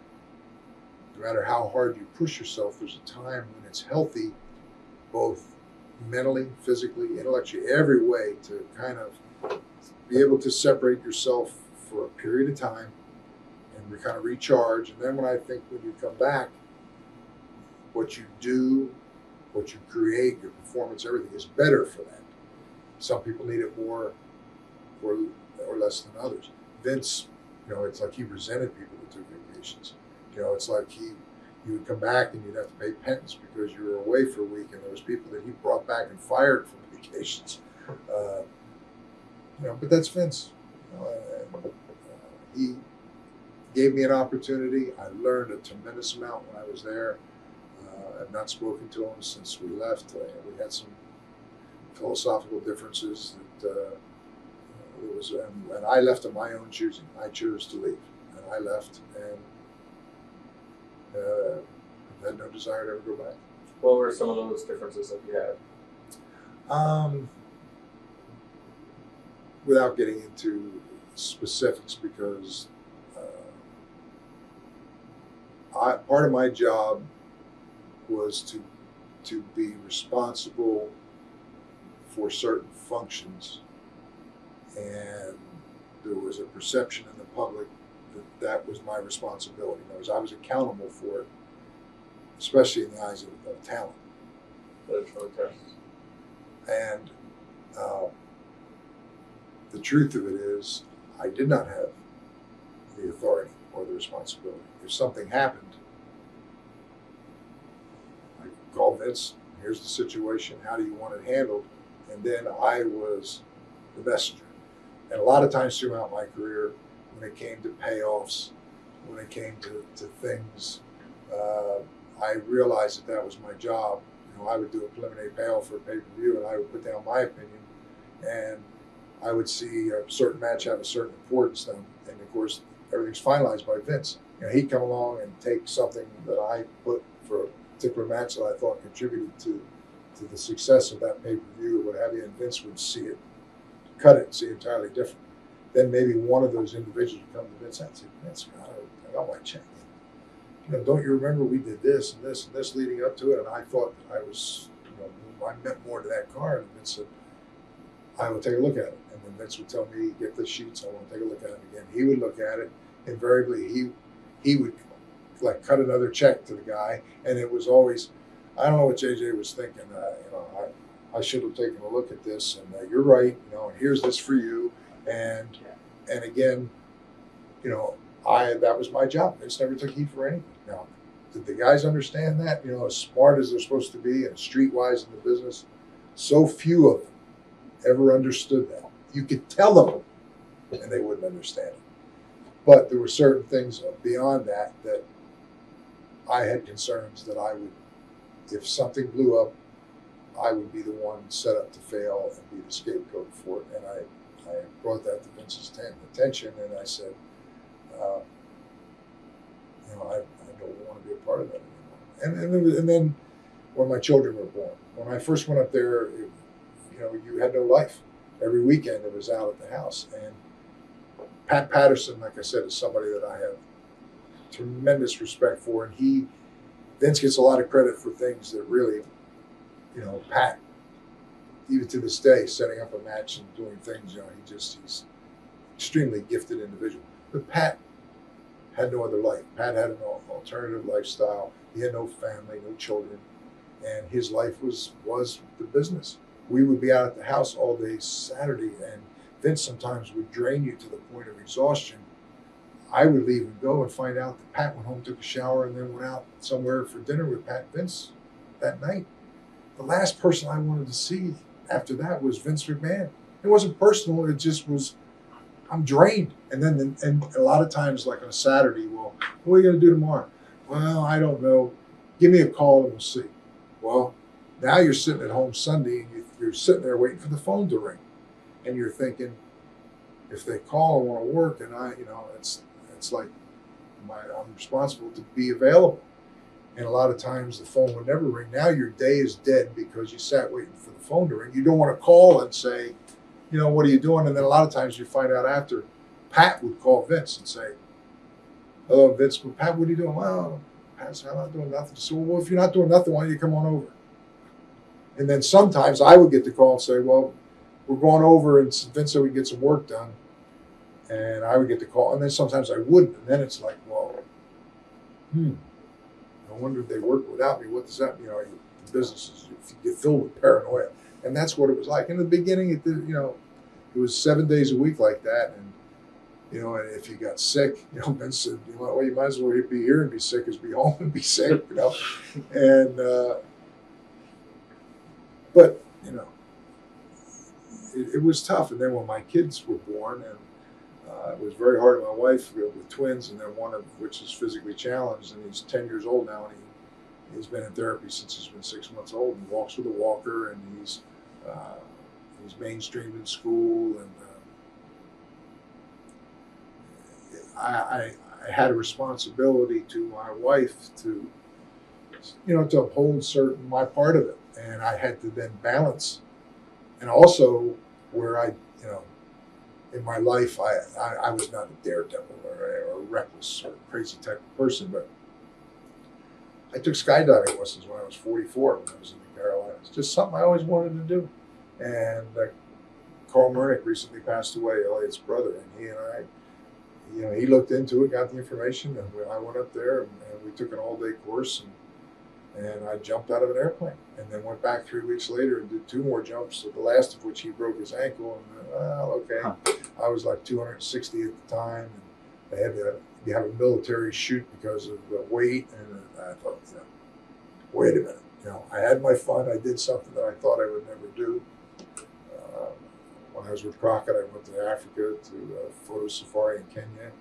no matter how hard you push yourself, there's a time when it's healthy, both mentally, physically, intellectually, every way, to kind of be able to separate yourself for a period of time and kind of recharge. And then when you come back, what you do, what you create, your performance, everything is better for that. Some people need it more or less than others. Vince, it's like he resented people that took vacations. It's like he would come back and you'd have to pay penance because you were away for a week, and there was people that he brought back and fired from vacations. But that's Vince. He gave me an opportunity. I learned a tremendous amount when I was there. I've not spoken to him since we left. We had some philosophical differences and I left of my own choosing. I chose to leave, and I left, and had no desire to ever go back. What were some of those differences that you had? Without getting into specifics, because part of my job was to be responsible for certain functions, and there was a perception in the public that was my responsibility. In other words, I was accountable for it, especially in the eyes of talent. Okay. And the truth of it is, I did not have the authority or the responsibility. If something happened, I called Vince, here's the situation, how do you want it handled? And then I was the messenger. And a lot of times throughout my career, when it came to payoffs, when it came to things, I realized that was my job. I would do a preliminary payoff for a pay-per-view, and I would put down my opinion, and I would see a certain match have a certain importance then. And of course, everything's finalized by Vince. He'd come along and take something that I put for a particular match that I thought contributed to the success of that pay-per-view or what have you, and Vince would see it, cut it, and see it entirely different. Then maybe one of those individuals would come to Vince and say, Vince, I got my check. Don't you remember we did this and this and this leading up to it? And I thought that I was, I meant more to that card. And Vince said, I will take a look at it. And then Vince would tell me, get the sheets, I want to take a look at it again. He would look at it. Invariably, he would like cut another check to the guy. And it was always, I don't know what JJ was thinking. I should have taken a look at this. And you're right. And here's this for you. And again, that was my job. Vince never took heat for anything. Now, did the guys understand that? As smart as they're supposed to be and streetwise in the business, so few of them ever understood that. You could tell them, and they wouldn't understand it. But there were certain things beyond that I had concerns that I would, if something blew up, I would be the one set up to fail and be the scapegoat for it. And I brought that to Vince's attention, and I said, I don't want to be a part of that anymore. And then when my children were born, when I first went up there, you had no life. Every weekend it was out at the house. And Pat Patterson, like I said, is somebody that I have tremendous respect for. And Vince gets a lot of credit for things that really, Pat, even to this day, setting up a match and doing things, he's extremely gifted individual. But Pat had no other life. Pat had an alternative lifestyle. He had no family, no children, and his life was the business. We would be out at the house all day Saturday, and Vince sometimes would drain you to the point of exhaustion. I would leave and go and find out that Pat went home, took a shower, and then went out somewhere for dinner with Pat and Vince that night. The last person I wanted to see after that was Vince McMahon. It wasn't personal. It just was, I'm drained. And then and a lot of times, like on a Saturday, well, what are you going to do tomorrow? Well, I don't know. Give me a call and we'll see. Well, now you're sitting at home Sunday and you're sitting there waiting for the phone to ring. And you're thinking, if they call, I want to work, and it's like I'm responsible to be available. And a lot of times the phone would never ring. Now your day is dead because you sat waiting for the phone to ring. You don't want to call and say, what are you doing? And then a lot of times you find out after, Pat would call Vince and say, hello, Vince, but Pat, what are you doing? Well, Pat's not doing nothing. So, well, if you're not doing nothing, why don't you come on over? And then sometimes I would get the call and say, well, we're going over, and Vince said we'd get some work done. And I would get the call, and then sometimes I wouldn't. And then it's like, well, no wonder they work without me. What does that mean? The business is, you get filled with paranoia. And that's what it was like. In the beginning, it was 7 days a week like that. And, and if you got sick, Vince said, well, you might as well be here and be sick as be home and be sick, And, but, it was tough. And then when my kids were born, and it was very hard on my wife with twins, and then one of which is physically challenged, and he's 10 years old now, and he's been in therapy since he's been 6 months old, and walks with a walker, and he's mainstreamed in school, and I had a responsibility to my wife to uphold my part of it, and I had to then balance, and also where in my life, I was not a daredevil or a reckless or crazy type of person, but I took skydiving lessons when I was 44 when I was in the Carolinas. Just something I always wanted to do. And Carl Murnick recently passed away, Elliot's brother, and he and I, he looked into it, got the information, and I went up there and we took an all-day course, and I jumped out of an airplane, and then went back 3 weeks later and did 2 more jumps, the last of which he broke his ankle. And okay, I was like 260 at the time, and they had to have a military shoot because of the weight, and I thought, wait a minute, I had my fun. I did something that I thought I would never do. When I was with Crockett, I went to Africa to a photo safari in Kenya.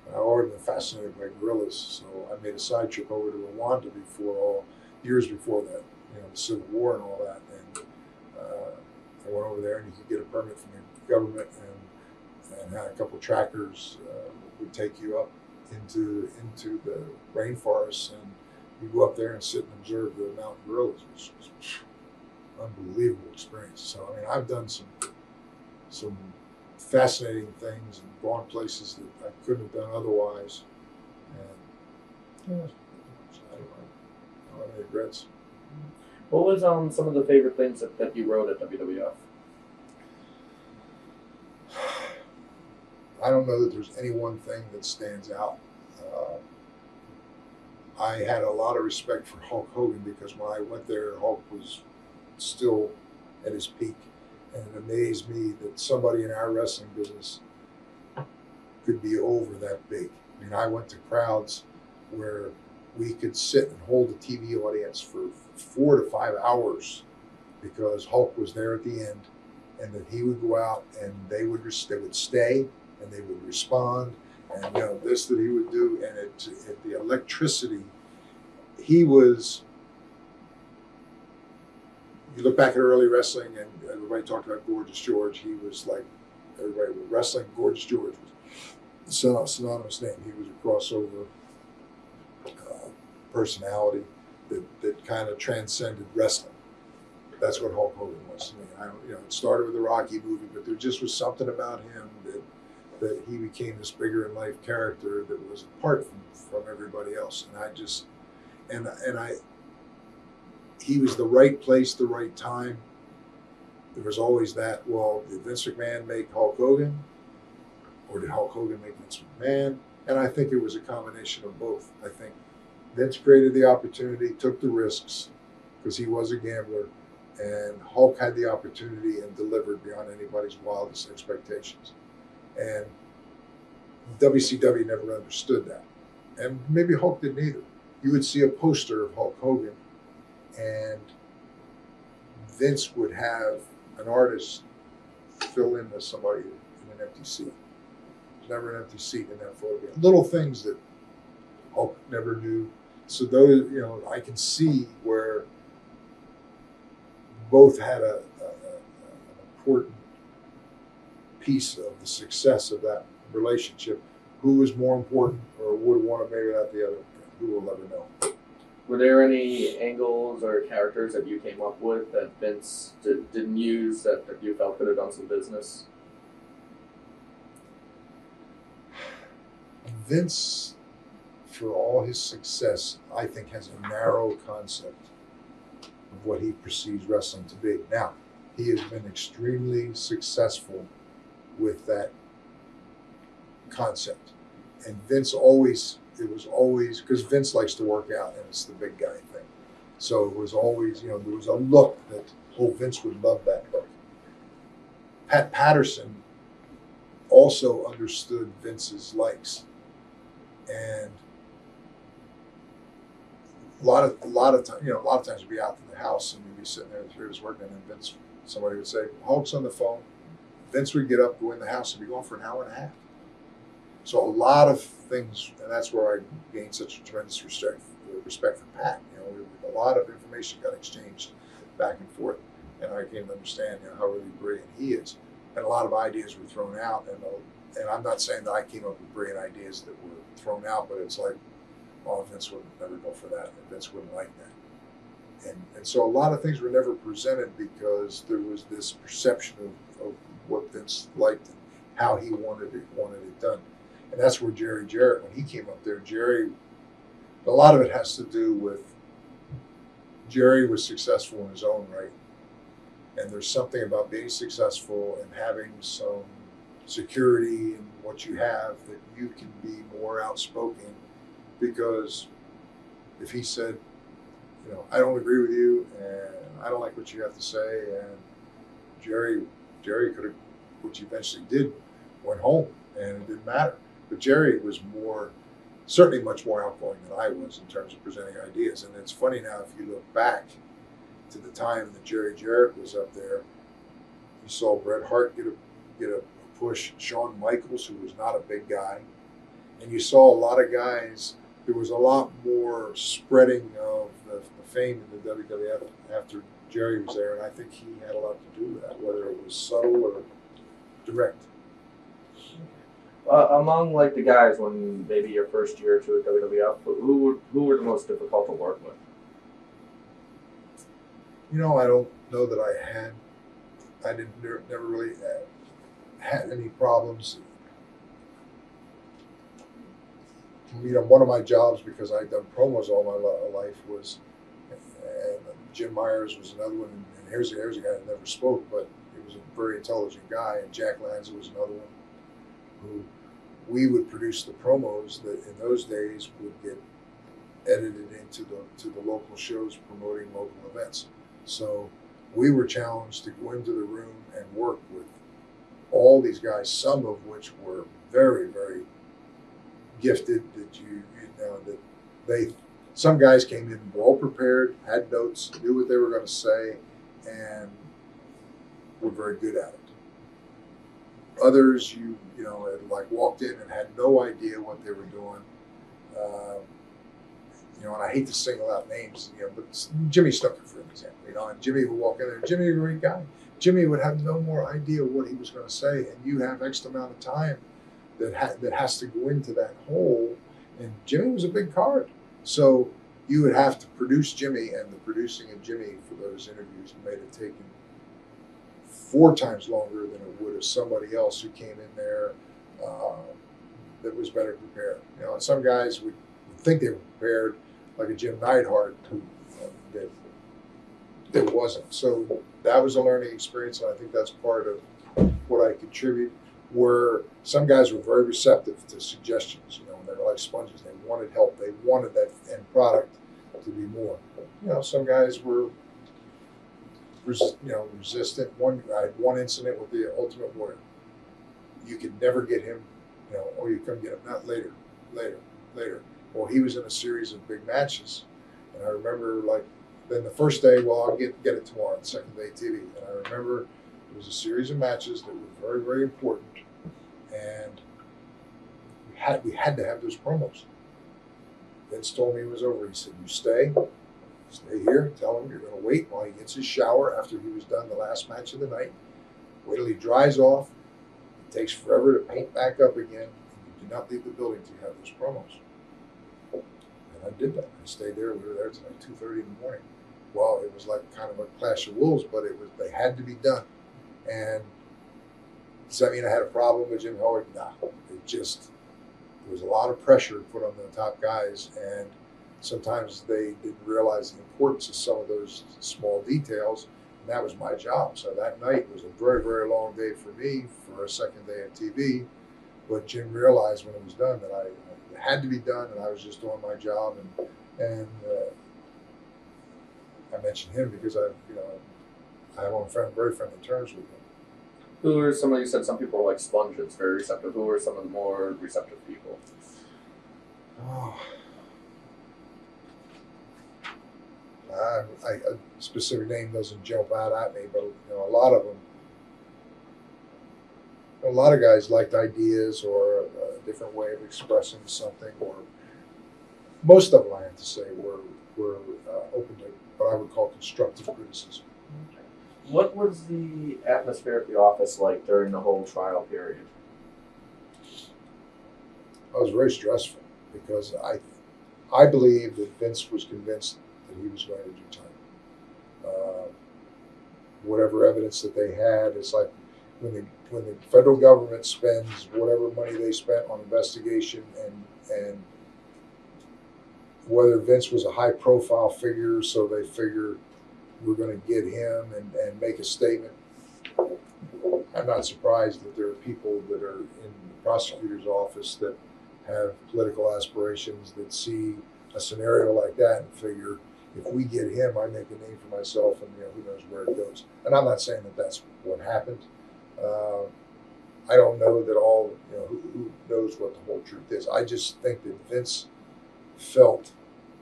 And I already been fascinated by gorillas, so I made a side trip over to Rwanda years before that, the Civil War and all that. And I went over there, and you could get a permit from the government, and had a couple of trackers would take you up into the rainforest, and you go up there and sit and observe the mountain gorillas, which was an unbelievable experience. So I I've done some fascinating things and gone places that I couldn't have done otherwise, and I don't have any regrets. What was some of the favorite things that you wrote at WWF? I don't know that there's any one thing that stands out. I had a lot of respect for Hulk Hogan because when I went there, Hulk was still at his peak. And it amazed me that somebody in our wrestling business could be over that big. I went to crowds where we could sit and hold a TV audience for 4 to 5 hours because Hulk was there at the end, and that he would go out and they would stay and they would respond, and this that he would do, and the electricity. He was. You look back at early wrestling, and everybody talked about Gorgeous George. He was like everybody was wrestling. Gorgeous George was a synonymous name. He was a crossover personality that kind of transcended wrestling. That's what Hulk Hogan was to me. It started with the Rocky movie, but there just was something about him that he became this bigger in life character that was apart from everybody else. And he was the right place, the right time. There was always that, well, did Vince McMahon make Hulk Hogan? Or did Hulk Hogan make Vince McMahon? And I think it was a combination of both. I think Vince created the opportunity, took the risks, because he was a gambler, and Hulk had the opportunity and delivered beyond anybody's wildest expectations. And WCW never understood that. And maybe Hulk didn't either. You would see a poster of Hulk Hogan, and Vince would have an artist fill in as somebody in an empty seat. There's never an empty seat in that photograph. Little things that Hulk never knew. So those, I can see where both had an important piece of the success of that relationship. Who was more important, or would have wanted maybe not the other? Who will never know. Were there any angles or characters that you came up with that Vince didn't use that you felt could have done some business? Vince, for all his success, I think has a narrow concept of what he perceives wrestling to be. Now, he has been extremely successful with that concept. And Vince it was always, because Vince likes to work out and it's the big guy thing. So it was always, there was a look that, Vince would love that look. Pat Patterson also understood Vince's likes. And a lot of times we'd be out in the house and we'd be sitting there, the three of us working, and Vince, somebody would say, Hulk's on the phone. Vince would get up, go in the house, and be gone for an hour and a half. So a lot of things, and that's where I gained such a tremendous respect for Pat. A lot of information got exchanged back and forth, and I came to understand how really brilliant he is. And a lot of ideas were thrown out, and I'm not saying that I came up with brilliant ideas that were thrown out, but it's like, Vince would never go for that, and Vince wouldn't like that. And so a lot of things were never presented because there was this perception of what Vince liked and how he wanted it done. And that's where Jerry Jarrett, when he came up there, a lot of it has to do with Jerry was successful in his own right. And there's something about being successful and having some security in what you have that you can be more outspoken, because if he said, I don't agree with you and I don't like what you have to say, and Jerry could have, which he eventually did, went home and it didn't matter. But Jerry was certainly much more outgoing than I was in terms of presenting ideas. And it's funny now, if you look back to the time that Jerry Jarrett was up there, you saw Bret Hart get a push, Shawn Michaels, who was not a big guy, and you saw a lot of guys. There was a lot more spreading of the fame in the WWF after Jerry was there, and I think he had a lot to do with that, whether it was subtle or direct. Among the guys when maybe your first year or two at WWF, who were the most difficult to work with? I don't know that I never really had any problems. One of my jobs, because I'd done promos all my life, was, and Jim Myers was another one, and here's a guy that never spoke, but he was a very intelligent guy, and Jack Lanza was another one, who we would produce the promos that in those days would get edited into the local shows promoting local events. So we were challenged to go into the room and work with all these guys, some of which were very, very gifted, some guys came in well prepared, had notes, knew what they were going to say, and were very good at it. Others, had walked in and had no idea what they were doing. And I hate to single out names, but Jimmy Snooker, for example, and Jimmy would walk in there. Jimmy, a great guy. Jimmy would have no more idea what he was going to say, and you have X amount of time that has to go into that hole. And Jimmy was a big card, so you would have to produce Jimmy, and the producing of Jimmy for those interviews made it taken 4 times longer than it would have somebody else who came in there that was better prepared. And some guys would think they were prepared, like a Jim Neidhart, who that there wasn't. So that was a learning experience, and I think that's part of what I contribute. Where some guys were very receptive to suggestions, they were like sponges. They wanted help. They wanted that end product to be more. Some guys were, resistant. I had one incident with the Ultimate Warrior. You could never get him, or you couldn't get him. Not later. Well, he was in a series of big matches, and I remember then the first day, well, I'll get it tomorrow. The second day TV, and I remember it was a series of matches that were very, very important, and we had to have those promos. Vince told me it was over. He said, "You stay here. Tell him you're going to wait while he gets his shower after he was done the last match of the night. Wait till he dries off. It takes forever to paint back up again. And you do not leave the building until you have those promos." And I did that. I stayed there. We were there till like 2:30 in the morning. Well, it was like kind of a clash of wolves, but they had to be done. And does that mean I had a problem with Jim Howard? No. There was a lot of pressure put on the top guys, and sometimes they didn't realize the importance of some of those small details, and that was my job. So that night was a very, very long day for me for a second day of TV, but Jim realized when it was done that it had to be done, and I was just doing my job, and I mentioned him because I'm on very friendly terms with him. Who are some of you said some people are like sponges, very receptive. Who are some of the more receptive people? Oh. A specific name doesn't jump out at me, but a lot of them, a lot of guys liked ideas or a different way of expressing something, or most of them, I have to say, were open to what I would call constructive criticism. What was the atmosphere at the office like during the whole trial period? It was very stressful because I believe that Vince was convinced that he was going to do time. Whatever evidence that they had, it's like when the federal government spends whatever money they spent on investigation and whether Vince was a high profile figure, so they figure we're going to get him and make a statement. I'm not surprised that there are people that are in the prosecutor's office that have political aspirations that see a scenario like that and figure, if we get him, I make a name for myself, and who knows where it goes. And I'm not saying that that's what happened. I don't know that all who knows what the whole truth is. I just think that Vince felt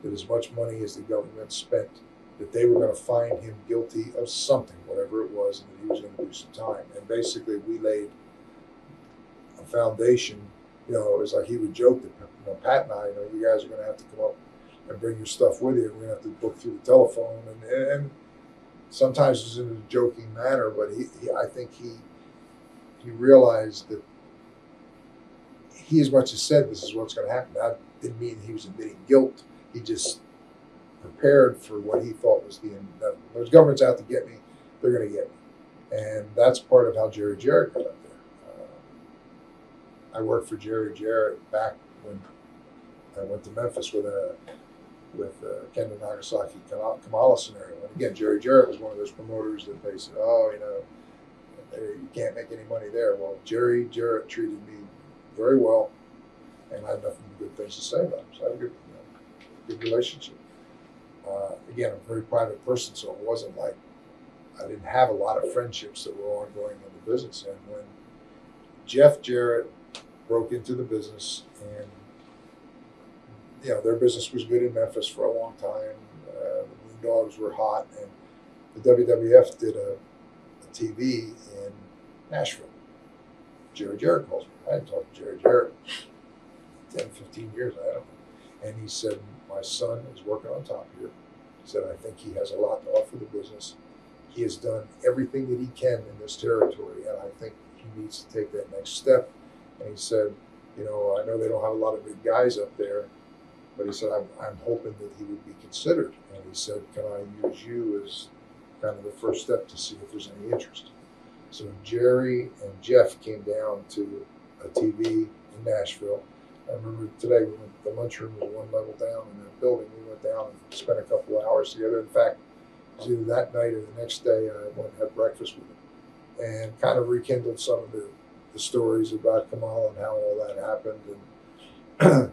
that as much money as the government spent, that they were going to find him guilty of something, whatever it was, and that he was going to do some time. And basically, we laid a foundation. It was like he would joke that Pat and I, you guys are going to have to come up and bring your stuff with you. We're going to have to book through the telephone, and sometimes it was in a joking manner, but I think he realized that he as much as said this is what's going to happen. That didn't mean he was admitting guilt. He just prepared for what he thought was the end. Those government's out to get me, they're going to get me. And that's part of how Jerry Jarrett got up there. I worked for Jerry Jarrett back when I went to Memphis with Kendo Nagasaki Kamala scenario. And again, Jerry Jarrett was one of those promoters that they said, you can't make any money there. Well, Jerry Jarrett treated me very well, and I had nothing but good things to say about him. So I had a good relationship. Again, I'm a very private person, so it wasn't like I didn't have a lot of friendships that were ongoing in the business. And when Jeff Jarrett broke into the business, and their business was good in Memphis for a long time, the Moondogs were hot, and the WWF did a TV in Nashville. Jerry Jarrett calls me. I hadn't talked to Jerry Jarrett 10, 15 years, I don't know. And he said, my son is working on top here. He said, I think he has a lot to offer the business. He has done everything that he can in this territory, and I think he needs to take that next step. And he said, I know they don't have a lot of big guys up there, but he said, I'm hoping that he would be considered. And he said, can I use you as kind of the first step to see if there's any interest? So Jerry and Jeff came down to a TV in Nashville. I remember today, the lunchroom was one level down in that building. We went down and spent a couple of hours together. In fact, was either that night or the next day. I went and had breakfast with him and kind of rekindled some of the stories about Kamal and how all that happened. And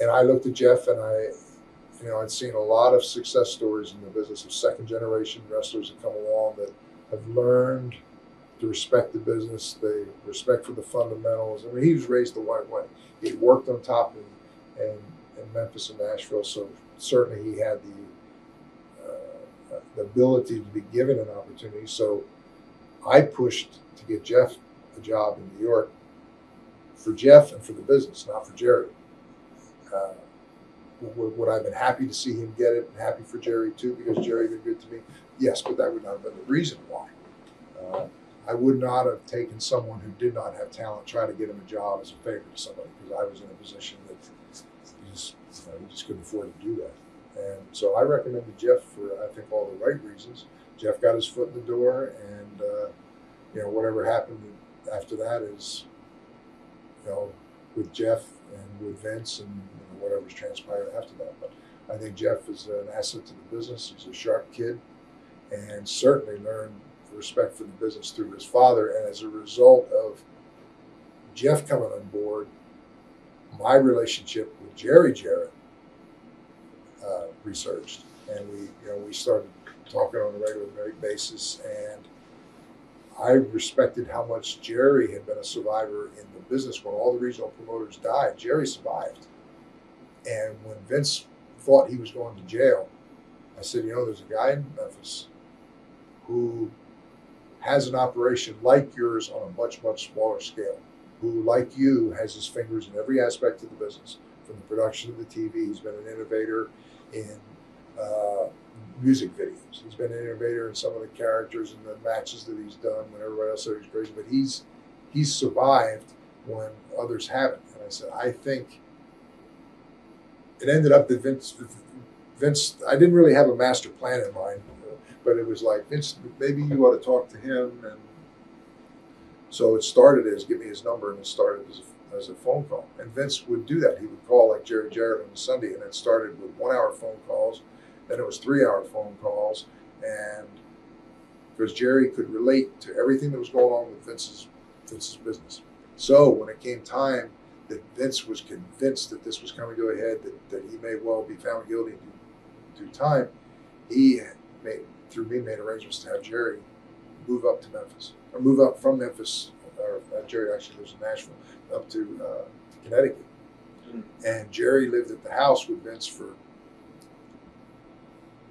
and I looked at Jeff, and I'd seen a lot of success stories in the business of second generation wrestlers that come along that have learned to respect the business, the respect for the fundamentals. I mean, he was raised the right way. He worked on top in Memphis and Nashville, so certainly he had the ability to be given an opportunity. So I pushed to get Jeff a job in New York for Jeff and for the business, not for Jerry. Would I have been happy to see him get it, and happy for Jerry too, because Jerry been good to me? Yes, but that would not have been the reason why. I would not have taken someone who did not have talent, try to get him a job as a favor to somebody, because I was in a position that you just couldn't afford to do that. And so I recommended Jeff for, I think, all the right reasons. Jeff got his foot in the door, and whatever happened after that is, with Jeff and with Vince and whatever's transpired after that. But I think Jeff is an asset to the business. He's a sharp kid, and certainly learned respect for the business through his father. And as a result of Jeff coming on board, my relationship with Jerry Jarrett resurged, and we started talking on a regular basis. And I respected how much Jerry had been a survivor in the business. When all the regional promoters died, Jerry survived. And when Vince thought he was going to jail, I said, there's a guy in Memphis who has an operation like yours on a much, much smaller scale, who, like you, has his fingers in every aspect of the business, from the production of the TV. He's been an innovator in music videos. He's been an innovator in some of the characters and the matches that he's done when everybody else said he's crazy. But he's survived when others haven't. And I said, I think it ended up that Vince, I didn't really have a master plan in mind, but it was like, Vince, maybe you ought to talk to him. And so it started as, give me his number, and it started as a phone call. And Vince would do that. He would call like Jerry Jarrett on a Sunday, and it started with 1 hour phone calls. Then it was 3 hour phone calls. And because Jerry could relate to everything that was going on with Vince's business. So when it came time that Vince was convinced that this was coming to a head, that he may well be found guilty in due time, he made arrangements to have Jerry move up to Memphis, or move up from Memphis, or Jerry actually lives in Nashville, up to Connecticut. And Jerry lived at the house with Vince for,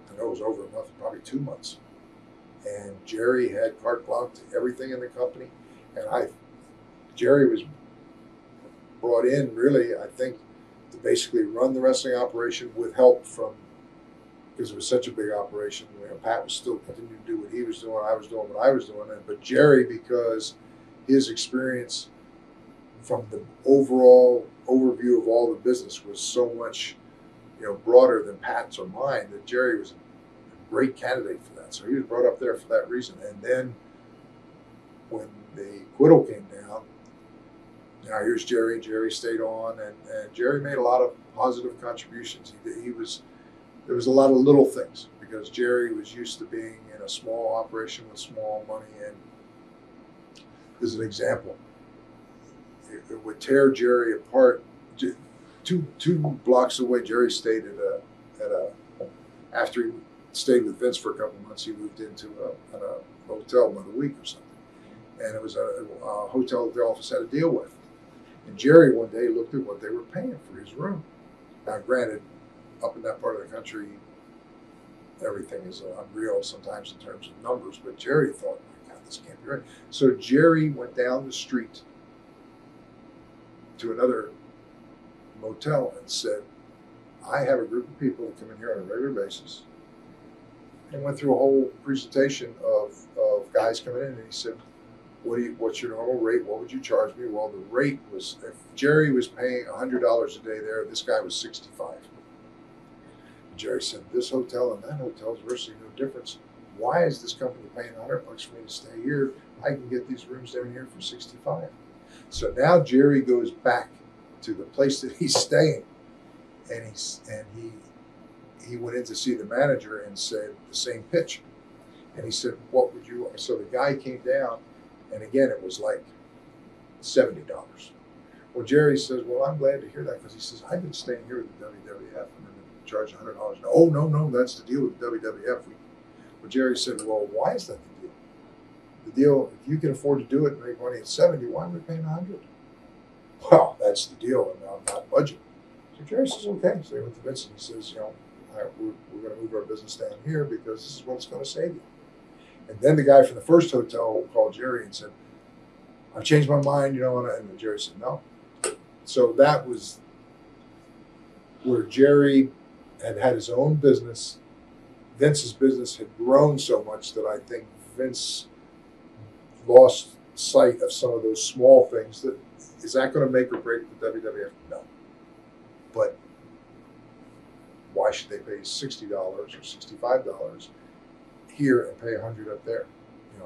I know it was over a month, probably 2 months. And Jerry had carte blanche to everything in the company. And Jerry was brought in, really, I think, to basically run the wrestling operation with help from, because it was such a big operation. Pat was still continuing to do what he was doing, I was doing what I was doing. But Jerry, because his experience from the overall overview of all the business was so much, broader than Pat's or mine, that Jerry was a great candidate for that. So he was brought up there for that reason. And then when the acquittal came down, now here's Jerry. Jerry stayed on, and Jerry made a lot of positive contributions. There was a lot of little things, because Jerry was used to being in a small operation with small money. And as an example, it would tear Jerry apart. Two blocks away, Jerry stayed after he stayed with Vince for a couple of months, he moved into a hotel another week or something. And it was a hotel that the office had to deal with. And Jerry one day looked at what they were paying for his room. Now, granted, up in that part of the country, everything is unreal sometimes in terms of numbers, but Jerry thought, my God, this can't be right. So Jerry went down the street to another motel and said, I have a group of people that come in here on a regular basis. And went through a whole presentation of guys coming in, and he said, what's your normal rate? What would you charge me? Well, the rate was, if Jerry was paying $100 a day there, this guy was $65. And Jerry said, this hotel and that hotel is virtually no difference. Why is this company paying $100 for me to stay here? I can get these rooms down here for $65. So now Jerry goes back to the place that he's staying, and he went in to see the manager and said the same pitch. And he said, what would you, so the guy came down, and again, it was like $70. Well, Jerry says, well, I'm glad to hear that, because he says, I've been staying here with the WWF, and I'm charging $100. Oh, no, that's the deal with the WWF. Well, Jerry said, well, why is that the deal? The deal, if you can afford to do it and make money at 70, why are we paying 100? Well, that's the deal, and I'm not budget. So Jerry says, okay. So he went to Vince and he says, we're going to move our business down here because this is what it's going to save you. And then the guy from the first hotel called Jerry and said, I've changed my mind, and Jerry said, no. So that was where Jerry had his own business. Vince's business had grown so much that I think Vince lost sight of some of those small things. That is that going to make or break the WWF? No. But why should they pay $60 or $65 here and pay $100 up there?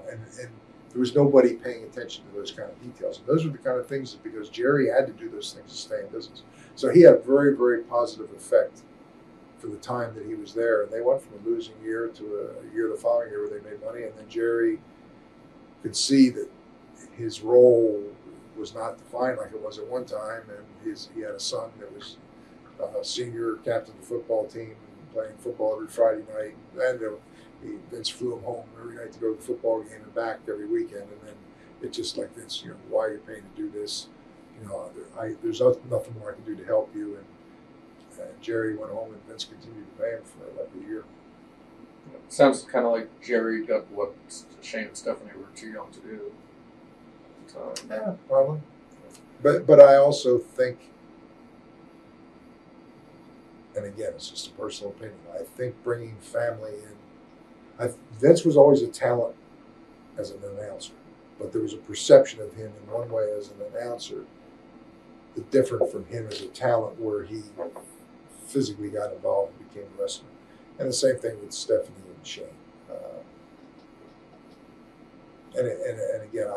And there was nobody paying attention to those kind of details. And those were the kind of things that, because Jerry had to do those things to stay in business. So he had a very, very positive effect for the time that he was there. And they went from a losing year to a year the following year where they made money. And then Jerry could see that his role was not defined like it was at one time. And he had a son that was a senior captain of the football team, playing football every Friday night. And Vince flew him home every night to go to the football game and back every weekend. And then it's just like, Vince, why are you paying to do this? There's nothing more I can do to help you. And Jerry went home, and Vince continued to pay him for like a year. Sounds kind of like Jerry got what Shane and Stephanie were too young to do at the time. Yeah, probably. But I also think, and again, it's just a personal opinion, I think bringing family in, Vince was always a talent as an announcer, but there was a perception of him in one way as an announcer that different from him as a talent, where he physically got involved and became a wrestler. And the same thing with Stephanie and Shane. And again,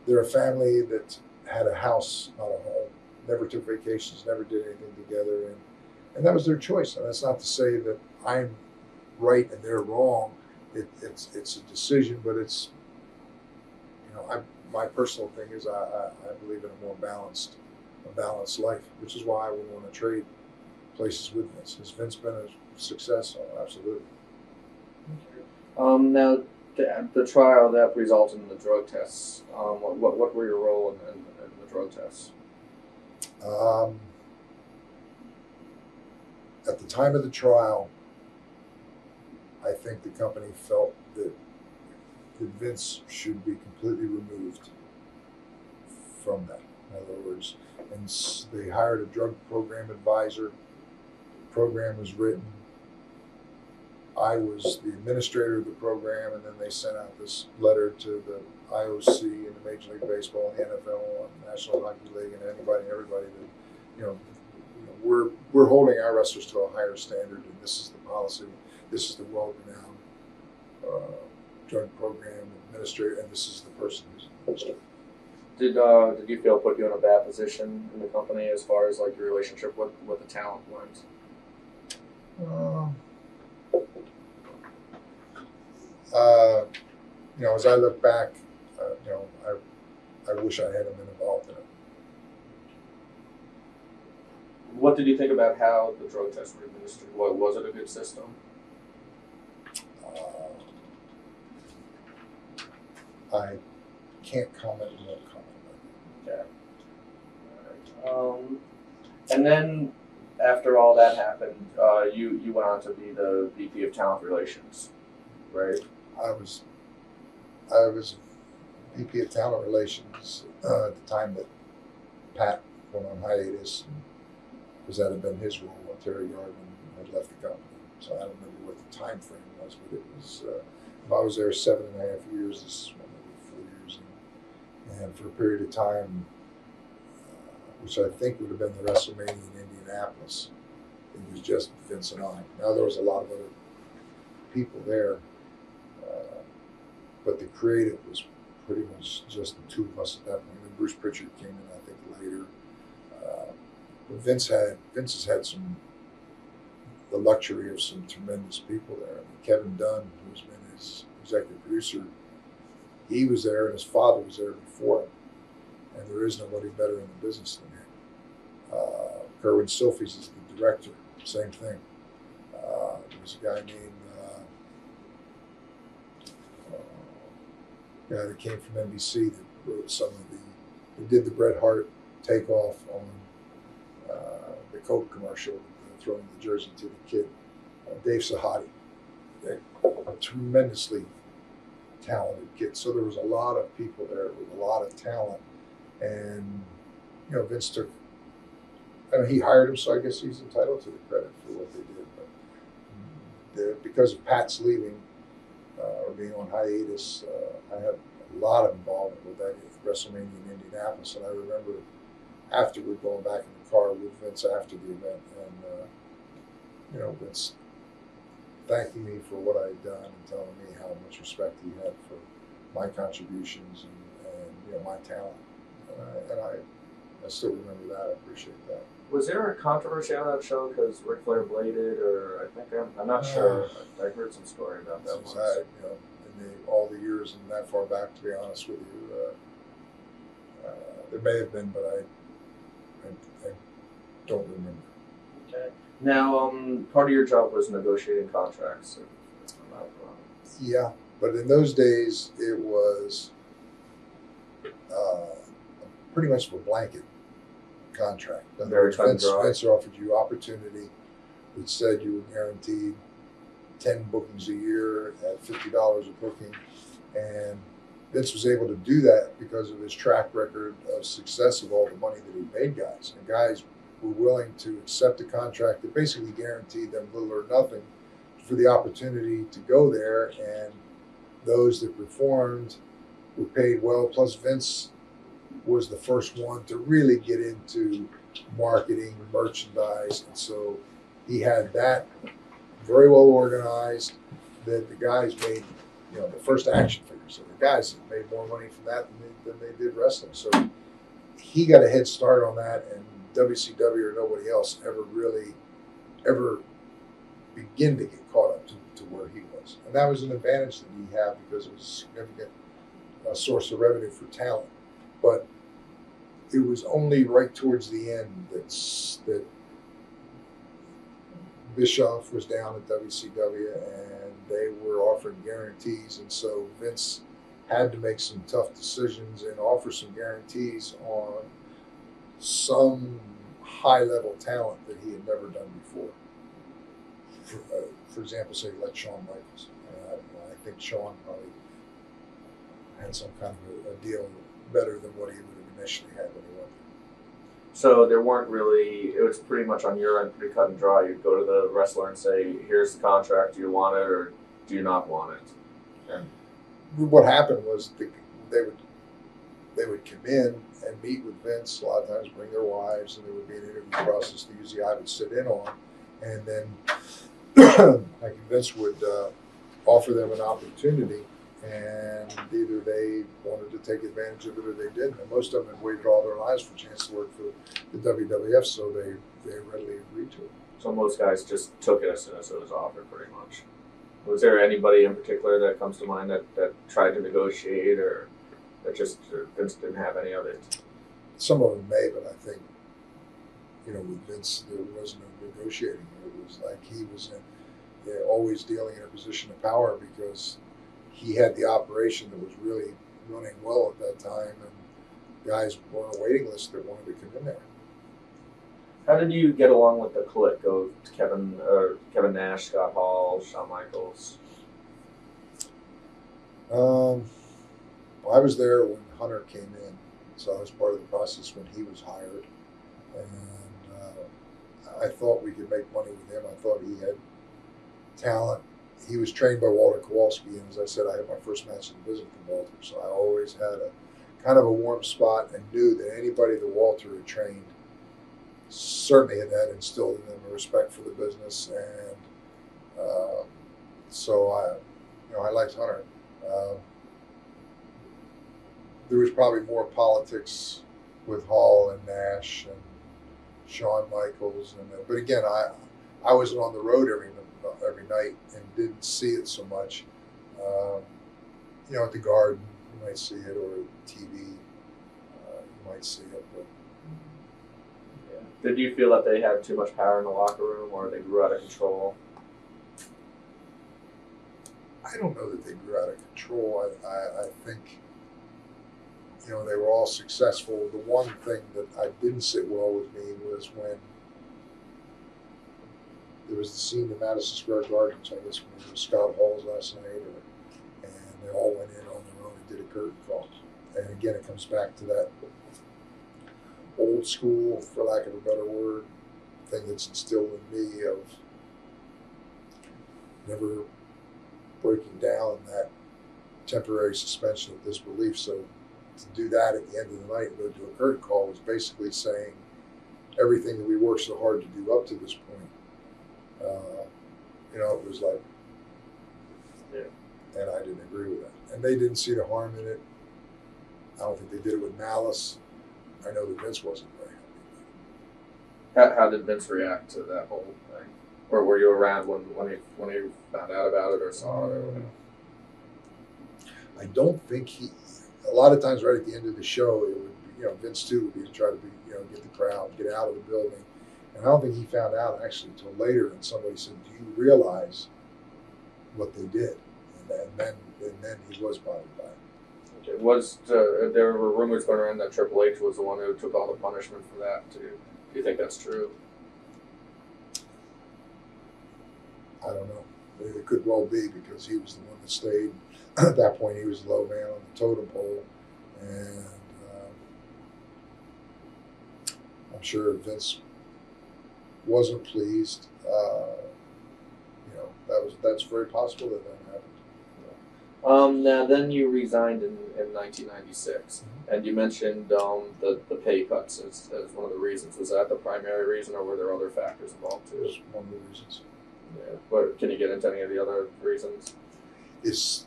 they're a family that had a house, not a home, never took vacations, never did anything together, and that was their choice. And that's not to say that I'm right and they're wrong. It's a decision, but it's, my personal thing is I believe in a more balanced life, which is why I would want to trade places with Vince. Has Vince been a success? Oh, absolutely. Now, the trial that resulted in the drug tests, what were your role in the drug tests? At the time of the trial, I think the company felt that Vince should be completely removed from that. In other words, and they hired a drug program advisor. The program was written. I was the administrator of the program, and then they sent out this letter to the IOC and the Major League Baseball, and the NFL, and the National Hockey League, and everybody that, we're holding our wrestlers to a higher standard, and this is the policy. This is the world-renowned drug program administrator, and this is the person who's administrator. Did you feel put you in a bad position in the company as far as like your relationship with the talent went? As I look back, I wish I hadn't been involved in it. What did you think about how the drug tests were administered? Was it a good system? I can't comment and won't comment. Okay. All right. And then after all that happened, you went on to be the VP of Talent Relations, right? I was VP of Talent Relations at the time that Pat went on hiatus, because that had been his role when Terry Garvin had left the company. So I don't remember what the time frame was, but it was. I was there 7.5 years. This is maybe 4 years, and for a period of time, which I think would have been the WrestleMania in Indianapolis, it was just Vince and I. Now there was a lot of other people there, but the creative was pretty much just the two of us at that point. And Bruce Pritchard came in, I think, later. But Vince has had some the luxury of some tremendous people there. I mean, Kevin Dunn, who's been his executive producer, he was there and his father was there before him. And there is nobody better in the business than him. Kerwin Silfies is the director, same thing. There's a guy named guy that came from NBC that wrote some of he did the Bret Hart takeoff on the Coke commercial, throwing the jersey to the kid, Dave Sahadi, a tremendously talented kid. So there was a lot of people there with a lot of talent, and Vince took. I mean, he hired him, so I guess he's entitled to the credit for what they did. But because of Pat's leaving or being on hiatus, I had a lot of involvement with that WrestleMania in Indianapolis, and I remember afterward going back in the car with Vince after the event, and Vince thanking me for what I had done and telling me how much respect he had for my contributions and my talent, and I still remember that. I appreciate that. Was there a controversy on that show because Ric Flair bladed, or I think I'm not sure. I heard some story about that once. All the years and that far back, to be honest with you, there may have been, but I don't remember. Okay. Now, part of your job was negotiating contracts. If I'm not wrong. Yeah, but in those days, it was pretty much a blanket contract. Vince offered you opportunity, which said you were guaranteed 10 bookings a year at $50 a booking, and Vince was able to do that because of his track record of success of all the money that he paid guys. And guys were willing to accept a contract that basically guaranteed them little or nothing for the opportunity to go there, and those that performed were paid well. Plus, Vince was the first one to really get into marketing, merchandise, and so he had that very well organized that the guys made, the first action figures. So the guys made more money from that than they did wrestling. So he got a head start on that, and WCW or nobody else ever begin to get caught up to where he was. And that was an advantage that he had because it was a significant source of revenue for talent. But it was only right towards the end that Bischoff was down at WCW and they were offering guarantees, and so Vince had to make some tough decisions and offer some guarantees on some high-level talent that he had never done before. For example, say like Shawn Michaels. I think Shawn probably had some kind of a deal better than what he would have initially had when he went there. So there weren't really, it was pretty much on your end, pretty cut and dry. You'd go to the wrestler and say, here's the contract, do you want it or do you not want it? And what happened was they would come in and meet with Vince, a lot of times bring their wives, and there would be an interview process that usually I would sit in on, and then Vince would offer them an opportunity, and either they wanted to take advantage of it or they didn't. And most of them had waited all their lives for a chance to work for the WWF, so they readily agreed to it. So most guys just took it as soon as it was offered, pretty much. Was there anybody in particular that comes to mind that tried to negotiate, or that just Vince didn't have any of it? Some of them may, but I think, with Vince, there was no negotiating. It was like he was always dealing in a position of power because he had the operation that was really running well at that time, and guys were on a waiting list that wanted to come in there. How did you get along with the clique of Kevin Nash, Scott Hall, Shawn Michaels? I was there when Hunter came in, so I was part of the process when he was hired, and I thought we could make money with him. I thought he had talent. He was trained by Walter Kowalski, and as I said, I had my first match in the business with Walter, so I always had a kind of a warm spot and knew that anybody that Walter had trained certainly had instilled in them a respect for the business, and so I liked Hunter. There was probably more politics with Hall and Nash and Shawn Michaels, but again, I wasn't on the road every night and didn't see it so much. You know, at the Garden, you might see it, or TV, you might see it. But yeah. Did you feel that they had too much power in the locker room, or they grew out of control? I don't know that they grew out of control. I think, you know, they were all successful. The one thing that I didn't sit well with me was when there was the scene in Madison Square Garden, which I guess when it was Scott Hall's last night, and they all went in on their own and did a curtain call. And again, it comes back to that old school, for lack of a better word, thing that's instilled in me of never breaking down that temporary suspension of disbelief. So to do that at the end of the night and go to a curtain call was basically saying everything that we worked so hard to do up to this point. You know, it was like, yeah, and I didn't agree with that. And they didn't see the harm in it. I don't think they did it with malice. I know that Vince wasn't very happy. How did Vince react to that whole thing? Or were you around when he found out about it or saw it? Or whatever? I don't think he. A lot of times, right at the end of the show, it would be, you know, Vince too would be to try to be, you know, get the crowd, get out of the building. And I don't think he found out actually until later. And somebody said, "Do you realize what they did?" And then he was bothered by it. Okay. There were rumors going around that Triple H was the one who took all the punishment for that too. Do you think that's true? I don't know. It could well be, because he was the one that stayed. At that point, he was the low man on the totem pole, and I'm sure Vince wasn't pleased. You know, that's very possible that happened. Now then you resigned in 1996, and you mentioned the pay cuts as one of the reasons. Was that the primary reason, or were there other factors involved too? It was one of the reasons. Yeah. But can you get into any of the other reasons? It's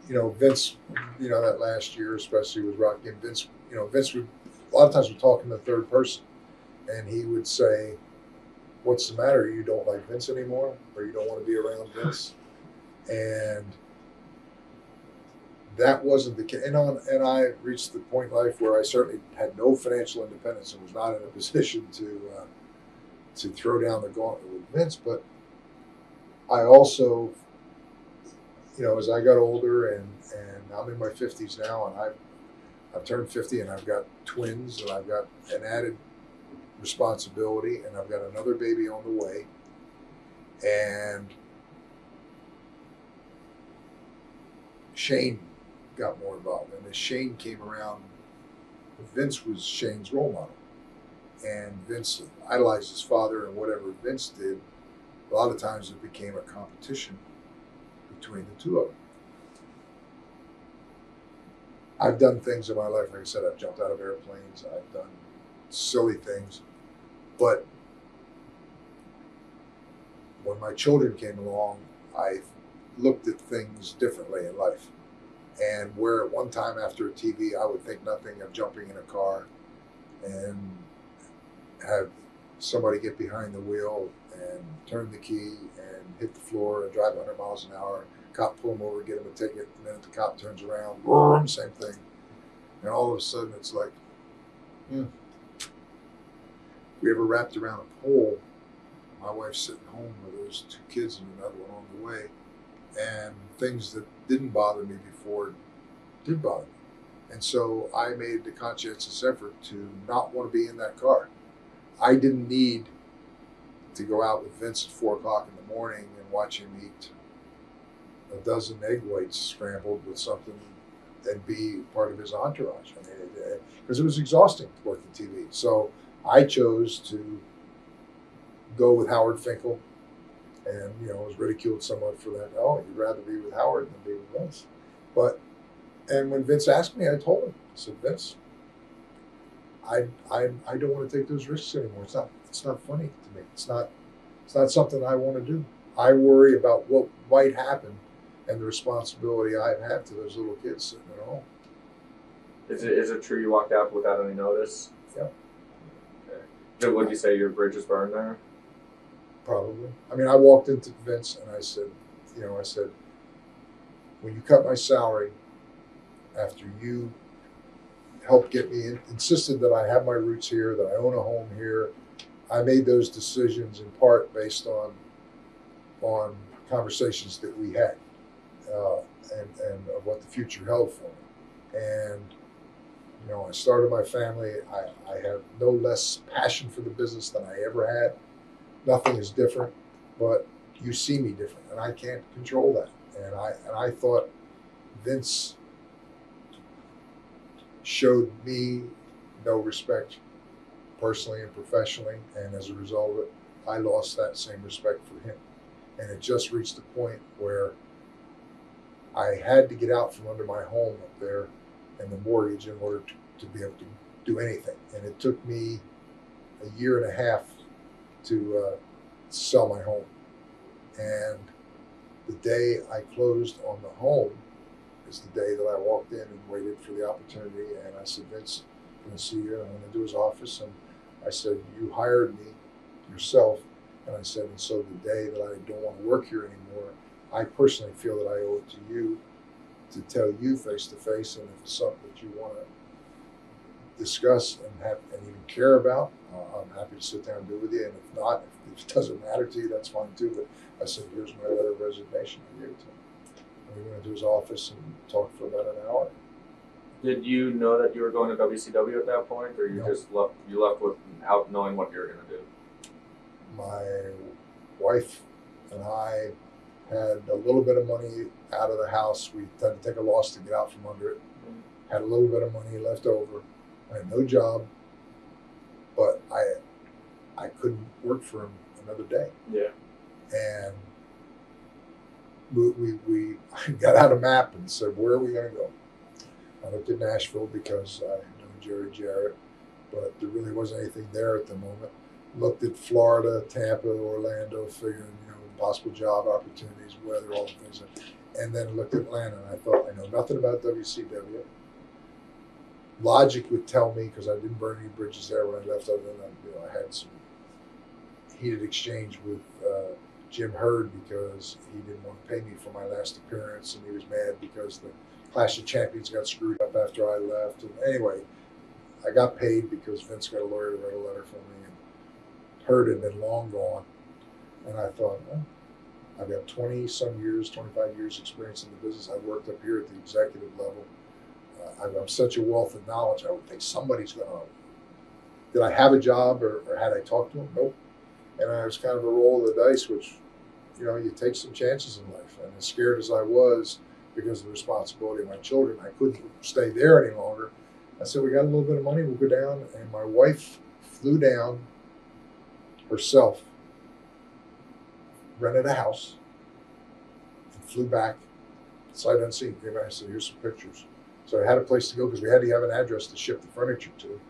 you know, Vince, you know, that last year especially with Rocky and Vince, you know, Vince would a lot of times we're talking in the third person, and he would say, "What's the matter? You don't like Vince anymore, or you don't want to be around Vince?" And that wasn't the case. And I reached the point in life where I certainly had no financial independence and was not in a position to throw down the gauntlet with Vince. But I also, you know, as I got older and I'm in my 50s now, and I've turned 50, and I've got twins, and I've got an added responsibility, and I've got another baby on the way. And Shane got more involved. And as Shane came around, Vince was Shane's role model. And Vince idolized his father, and whatever Vince did, a lot of times it became a competition between the two of them. I've done things in my life, like I said, I've jumped out of airplanes, I've done silly things, but when my children came along, I looked at things differently in life. And where at one time after a TV, I would think nothing of jumping in a car and have somebody get behind the wheel and turn the key and hit the floor and drive 100 miles an hour. Cop pull him over, get him a ticket, and then the cop turns around, boom, same thing. And all of a sudden it's like, we ever wrapped around a pole, my wife's sitting home with those two kids and another one on the way, and things that didn't bother me before did bother me. And so I made the conscientious effort to not want to be in that car. I didn't need to go out with Vince at 4 o'clock in the morning and watch him eat a dozen egg whites scrambled with something and be part of his entourage. I mean, because it was exhausting to work the TV. So I chose to go with Howard Finkel, and you know, was ridiculed somewhat for that. Oh, you'd rather be with Howard than be with Vince. And when Vince asked me, I told him, I said, Vince, I don't want to take those risks anymore. It's not funny to me. It's not something I want to do. I worry about what might happen and the responsibility I have to those little kids sitting at home. Is it true you walked out without any notice? Yeah. Okay. Would you say your bridge is burned there? Probably. I mean, I walked into Vince and I said, when you cut my salary after you helped get me insisted that I have my roots here, that I own a home here, I made those decisions in part based on conversations that we had and of what the future held for me. And I started my family. I have no less passion for the business than I ever had. Nothing is different, but you see me different, and I can't control that. And I thought Vince showed me no respect personally and professionally, and as a result of it, I lost that same respect for him. And it just reached a point where I had to get out from under my home up there and the mortgage in order to be able to do anything. And it took me a year and a half to sell my home. And the day I closed on the home is the day that I walked in and waited for the opportunity. And I said, Vince, I'm going to see you. I'm going to do his office. And I said, you hired me yourself. And I said, and so the day that I don't want to work here anymore, I personally feel that I owe it to you to tell you face to face. And if it's something that you want to discuss and even care about, I'm happy to sit down and do it with you. And if not, if it doesn't matter to you, that's fine too. But I said, here's my letter of resignation. I gave it to him. And we went into his office and talked for about an hour. Did you know that you were going to WCW at that point, or you just left without knowing what you were going to do? My wife and I had a little bit of money out of the house. We had to take a loss to get out from under it. Had a little bit of money left over. I had no job, but I couldn't work for him another day. Yeah. And we got out a map and said, where are we going to go? I looked at Nashville because I knew Jerry Jarrett, but there really wasn't anything there at the moment. Looked at Florida, Tampa, Orlando, figuring, possible job opportunities, weather, all the things. And then looked at Atlanta, and I thought, I know nothing about WCW. Logic would tell me, because I didn't burn any bridges there when I left, other than I had some heated exchange with Jim Herd because he didn't want to pay me for my last appearance, and he was mad because the Clash of Champions got screwed up after I left. And anyway, I got paid because Vince got a lawyer to write a letter for me, and Herd had been long gone. And I thought, well, I've got 20-some years, 25 years experience in the business. I worked up here at the executive level. I'm such a wealth of knowledge. I would think somebody's going to. Did I have a job, or had I talked to him? Nope. And I was kind of a roll of the dice, which, you take some chances in life. And as scared as I was because of the responsibility of my children, I couldn't stay there any longer. I said, we got a little bit of money, we'll go down. And my wife flew down herself, rented a house, and flew back, sight unseen. Came back and said, here's some pictures. So I had a place to go because we had to have an address to ship the furniture to.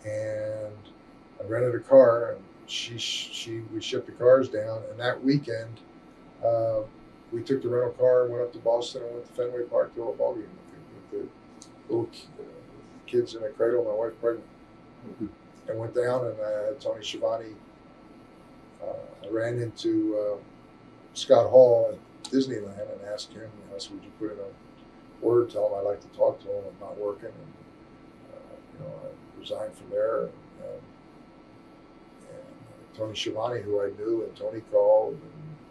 And I rented a car, and we shipped the cars down. And that weekend, we took the rental car and went up to Boston and went to Fenway Park to a ball game with the little kids in a cradle, my wife pregnant. Mm-hmm. And went down, and I had Tony Schiavone. I ran into Scott Hall at Disneyland and asked him, I said, would you put in a word, tell him I'd like to talk to him, I'm not working. And, I resigned from there. And Tony Schiavone, who I knew, and Tony called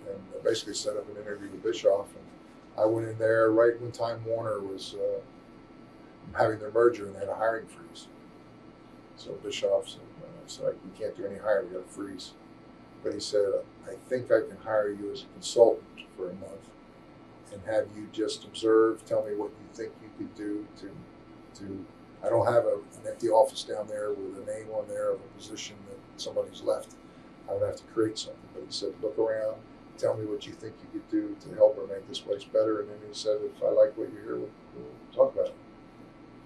and basically set up an interview with Bischoff. And I went in there right when Time Warner was having their merger, and they had a hiring freeze. So Bischoff said, we can't do any hiring, we got a freeze. But he said, I think I can hire you as a consultant for a month and have you just observe, tell me what you think you could do to I don't have an empty office down there with a name on there of a position that somebody's left. I would have to create something. But he said, look around, tell me what you think you could do to help her make this place better. And then he said, if I like what you hear, we'll talk about it.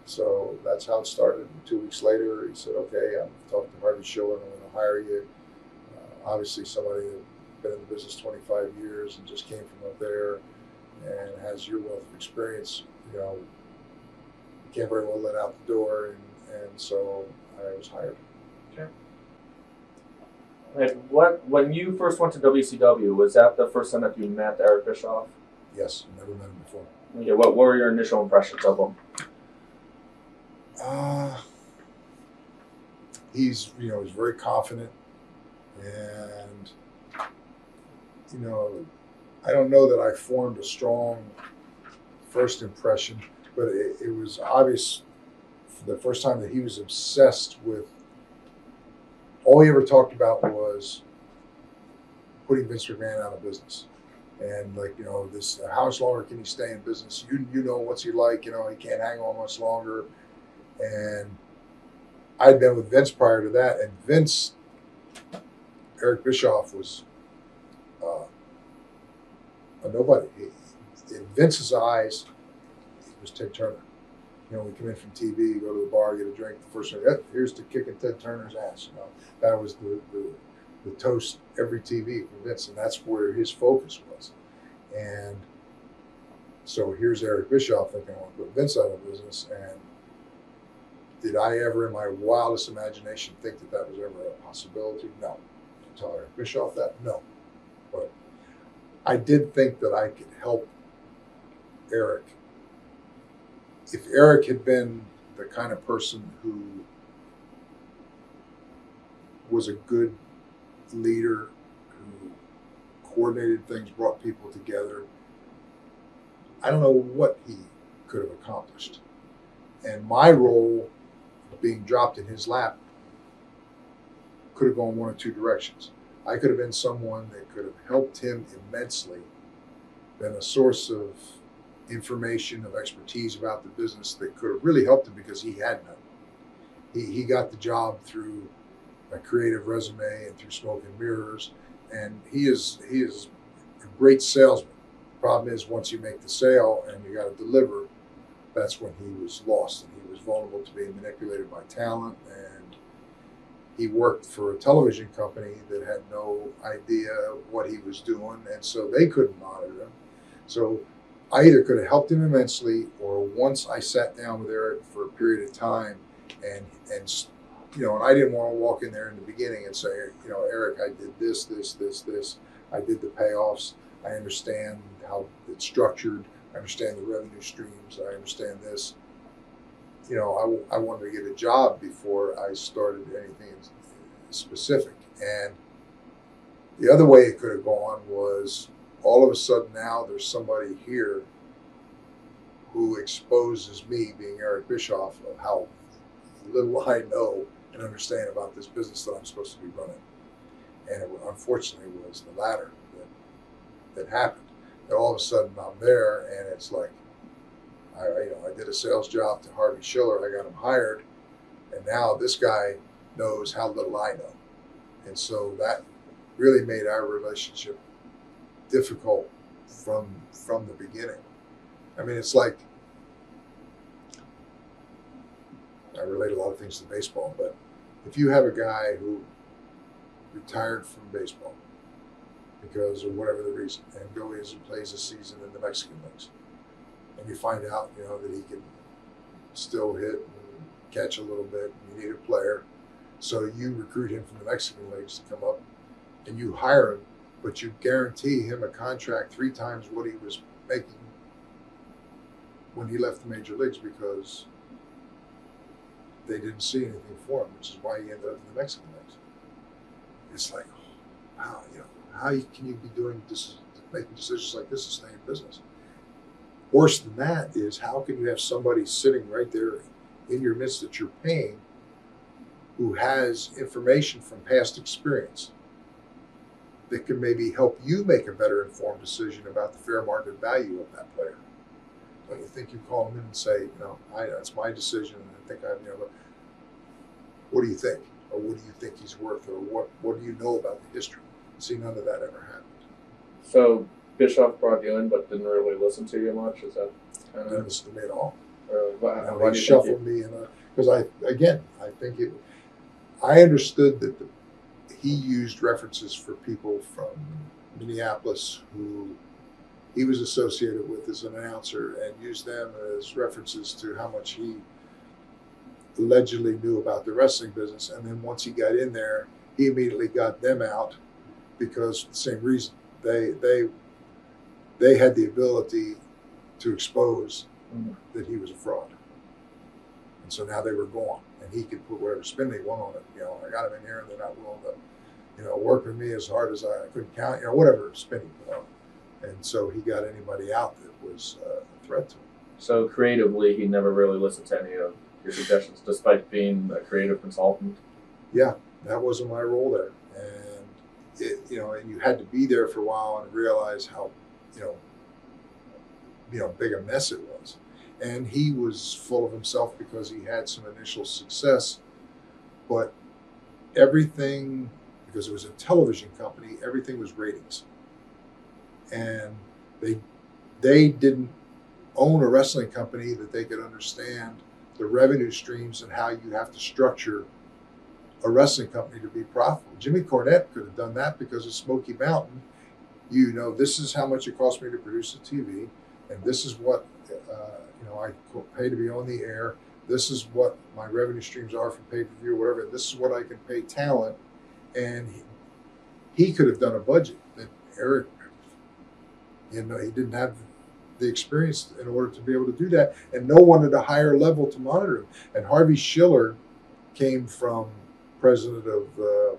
So that's how it started. And 2 weeks later, he said, okay, I've talked to Harvey Schiller, I'm going to hire you. Obviously somebody that been in the business 25 years and just came from up there and has your wealth of experience, you can't very well let out the door. And so I was hired. Okay. Like when you first went to WCW, was that the first time that you met Eric Bischoff? Yes, never met him before. Yeah, what were your initial impressions of him? He's very confident, and I don't know that I formed a strong first impression, but it was obvious for the first time that he was obsessed with. All he ever talked about was putting Vince McMahon out of business, and this. How much longer can he stay in business? You know what's he like? He can't hang on much longer, and I'd been with Vince prior to that, and Eric Bischoff was a nobody. In Vince's eyes, he was Ted Turner. We come in from TV, go to the bar, get a drink. The first thing, here's to kicking Ted Turner's ass. That was the toast every TV for Vince, and that's where his focus was. And so here's Eric Bischoff thinking, I want to put Vince out of business. And did I ever, in my wildest imagination, think that was ever a possibility? No. To tell Eric Bischoff that? No. But I did think that I could help Eric. If Eric had been the kind of person who was a good leader, who coordinated things, brought people together, I don't know what he could have accomplished. And my role, being dropped in his lap, could have gone one of two directions. I could have been someone that could have helped him immensely, been a source of information, of expertise about the business that could have really helped him because he had none. He got the job through a creative resume and through smoke and mirrors, and he is a great salesman. Problem is, once you make the sale and you got to deliver, that's when he was lost, and he was vulnerable to being manipulated by talent. And he worked for a television company that had no idea what he was doing, and so they couldn't monitor him. So I either could have helped him immensely, or once I sat down with Eric for a period of time, and I didn't want to walk in there in the beginning and say, Eric, I did this. I did the payoffs. I understand how it's structured. I understand the revenue streams. I understand this. I wanted to get a job before I started anything specific. And the other way it could have gone was, all of a sudden now there's somebody here who exposes me, being Eric Bischoff, of how little I know and understand about this business that I'm supposed to be running. And it unfortunately was the latter that happened. And all of a sudden I'm there, and it's like, I did a sales job to Harvey Schiller. I got him hired, and now this guy knows how little I know. And so that really made our relationship difficult from the beginning. I mean, it's like, I relate a lot of things to baseball, but if you have a guy who retired from baseball because of whatever the reason, and goes and plays a season in the Mexican leagues, and you find out, that he can still hit and catch a little bit, and you need a player, so you recruit him from the Mexican leagues to come up, and you hire him, but you guarantee him a contract 3 times what he was making when he left the major leagues, because they didn't see anything for him, which is why he ended up in the Mexican leagues. It's like, wow, how can you be doing this, making decisions like this and stay in business? Worse than that is, how can you have somebody sitting right there in your midst that you're paying, who has information from past experience that can maybe help you make a better informed decision about the fair market value of that player? Don't you think you call him in and say, that's my decision, and I think what do you think? Or what do you think he's worth? Or what do you know about the history? See, none of that ever happened. So Bischoff brought you in, but didn't really listen to you much? Is that kind of... Didn't listen to me at all. Why he shuffled me, because I think I understood that he used references for people from Minneapolis who he was associated with as an announcer, and used them as references to how much he allegedly knew about the wrestling business. And then once he got in there, he immediately got them out because the same reason. They had the ability to expose that he was a fraud. And so now they were gone. And he could put whatever spin they want on it. You know, I got them in here and they're not willing to, you know, work with me as hard as I couldn't count, you know, whatever spin he put on it. And so he got anybody out that was a threat to him. So creatively, he never really listened to any of your suggestions, despite being a creative consultant. Yeah, that wasn't my role there. And it, you know, and you had to be there for a while and realize how, you know, big a mess it was. And he was full of himself because he had some initial success, but everything, because it was a television company, everything was ratings. And they didn't own a wrestling company that they could understand the revenue streams and how you have to structure a wrestling company to be profitable. Jimmy Cornette could have done that because of Smoky Mountain. You know, this is how much it cost me to produce a TV, and this is what you know, I pay to be on the air. This is what my revenue streams are from pay-per-view, whatever. This is what I can pay talent, and he could have done a budget that Eric, you know, he didn't have the experience in order to be able to do that, and no one at a higher level to monitor him. And Harvey Schiller came from president of the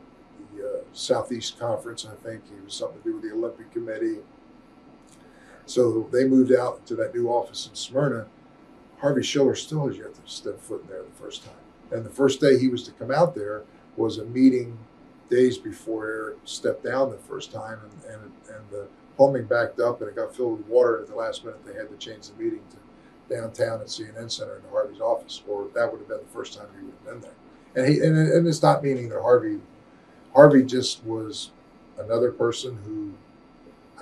Southeast Conference. I think he was something to do with the Olympic Committee. So they moved out to that new office in Smyrna. Harvey Schiller still has yet to step foot in there the first time. And the first day he was to come out there was a meeting days before Eric stepped down the first time, and the plumbing backed up and it got filled with water. At the last minute, they had to change the meeting to downtown at CNN Center into Harvey's office, or that would have been the first time he would have been there. And it's not meaning that Harvey just was another person who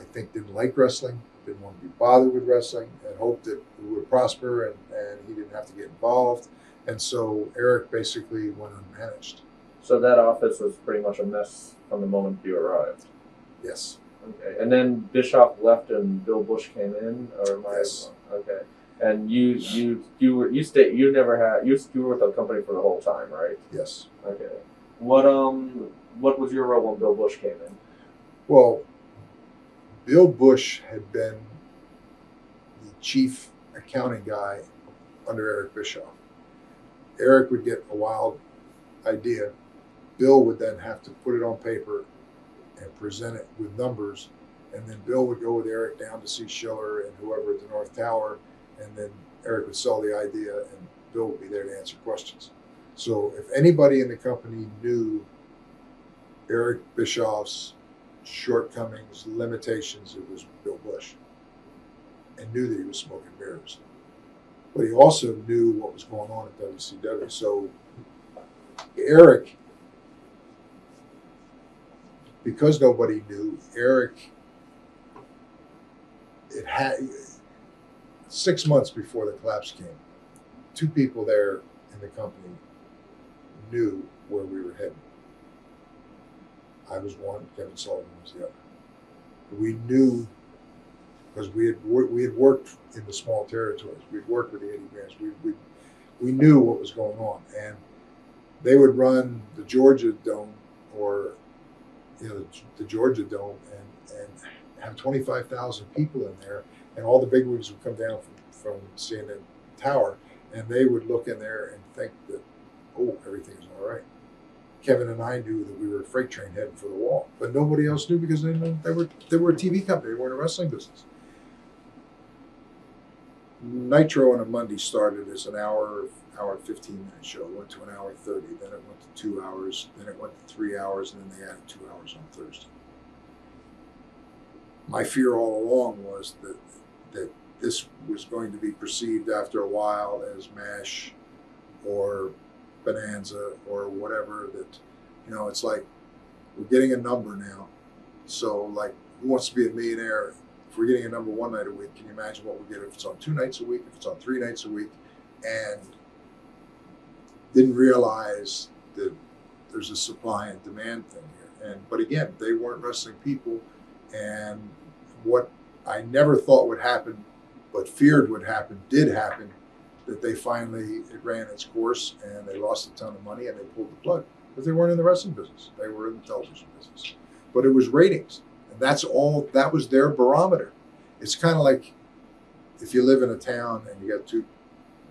I think didn't like wrestling, didn't want to be bothered with wrestling, and hoped that it would prosper and he didn't have to get involved. And so Eric basically went unmanaged. So that office was pretty much a mess from the moment you arrived. Yes. Okay. And then Bischoff left and Bill Bush came in, or am I? Yes. Okay. And you were with the company for the whole time, right? Yes. Okay. What was your role when Bill Bush came in? Well, Bill Bush had been the chief accounting guy under Eric Bischoff. Eric would get a wild idea. Bill would then have to put it on paper and present it with numbers, and then Bill would go with Eric down to see Schiller and whoever at the North Tower, and then Eric would sell the idea and Bill would be there to answer questions. So if anybody in the company knew Eric Bischoff's shortcomings, limitations, it was Bill Bush, and knew that he was smoking mirrors. But he also knew what was going on at WCW. So Eric, because nobody knew, Eric, it had 6 months before the collapse came, two people there in the company knew where we were heading. I was one, Kevin Sullivan was the other. We knew, because we had worked in the small territories. We'd worked with the 80 brands. We knew what was going on, and they would run the Georgia Dome, or the Georgia Dome, and have 25,000 people in there, and all the bigwigs would come down from CNN Tower, and they would look in there and think that, oh, everything's all right. Kevin and I knew that we were a freight train heading for the wall, but nobody else knew because they were a TV company. They weren't a wrestling business. Nitro on a Monday started as an hour and 15-minute show. It went to an hour 30, then it went to 2 hours, then it went to 3 hours, and then they added 2 hours on Thursday. My fear all along was that this was going to be perceived after a while as MASH or Bonanza or whatever, that, it's like we're getting a number now. So, like, who wants to be a millionaire? If we're getting a number one night a week, can you imagine what we get if it's on 2 nights a week, if it's on 3 nights a week? And didn't realize that there's a supply and demand thing here. But again, they weren't wrestling people, and what I never thought would happen, but feared would happen, did happen. That they finally, it ran its course and they lost a ton of money and they pulled the plug. because they weren't in the wrestling business. They were in the television business. But it was ratings. And that was their barometer. It's kind of like if you live in a town and you got two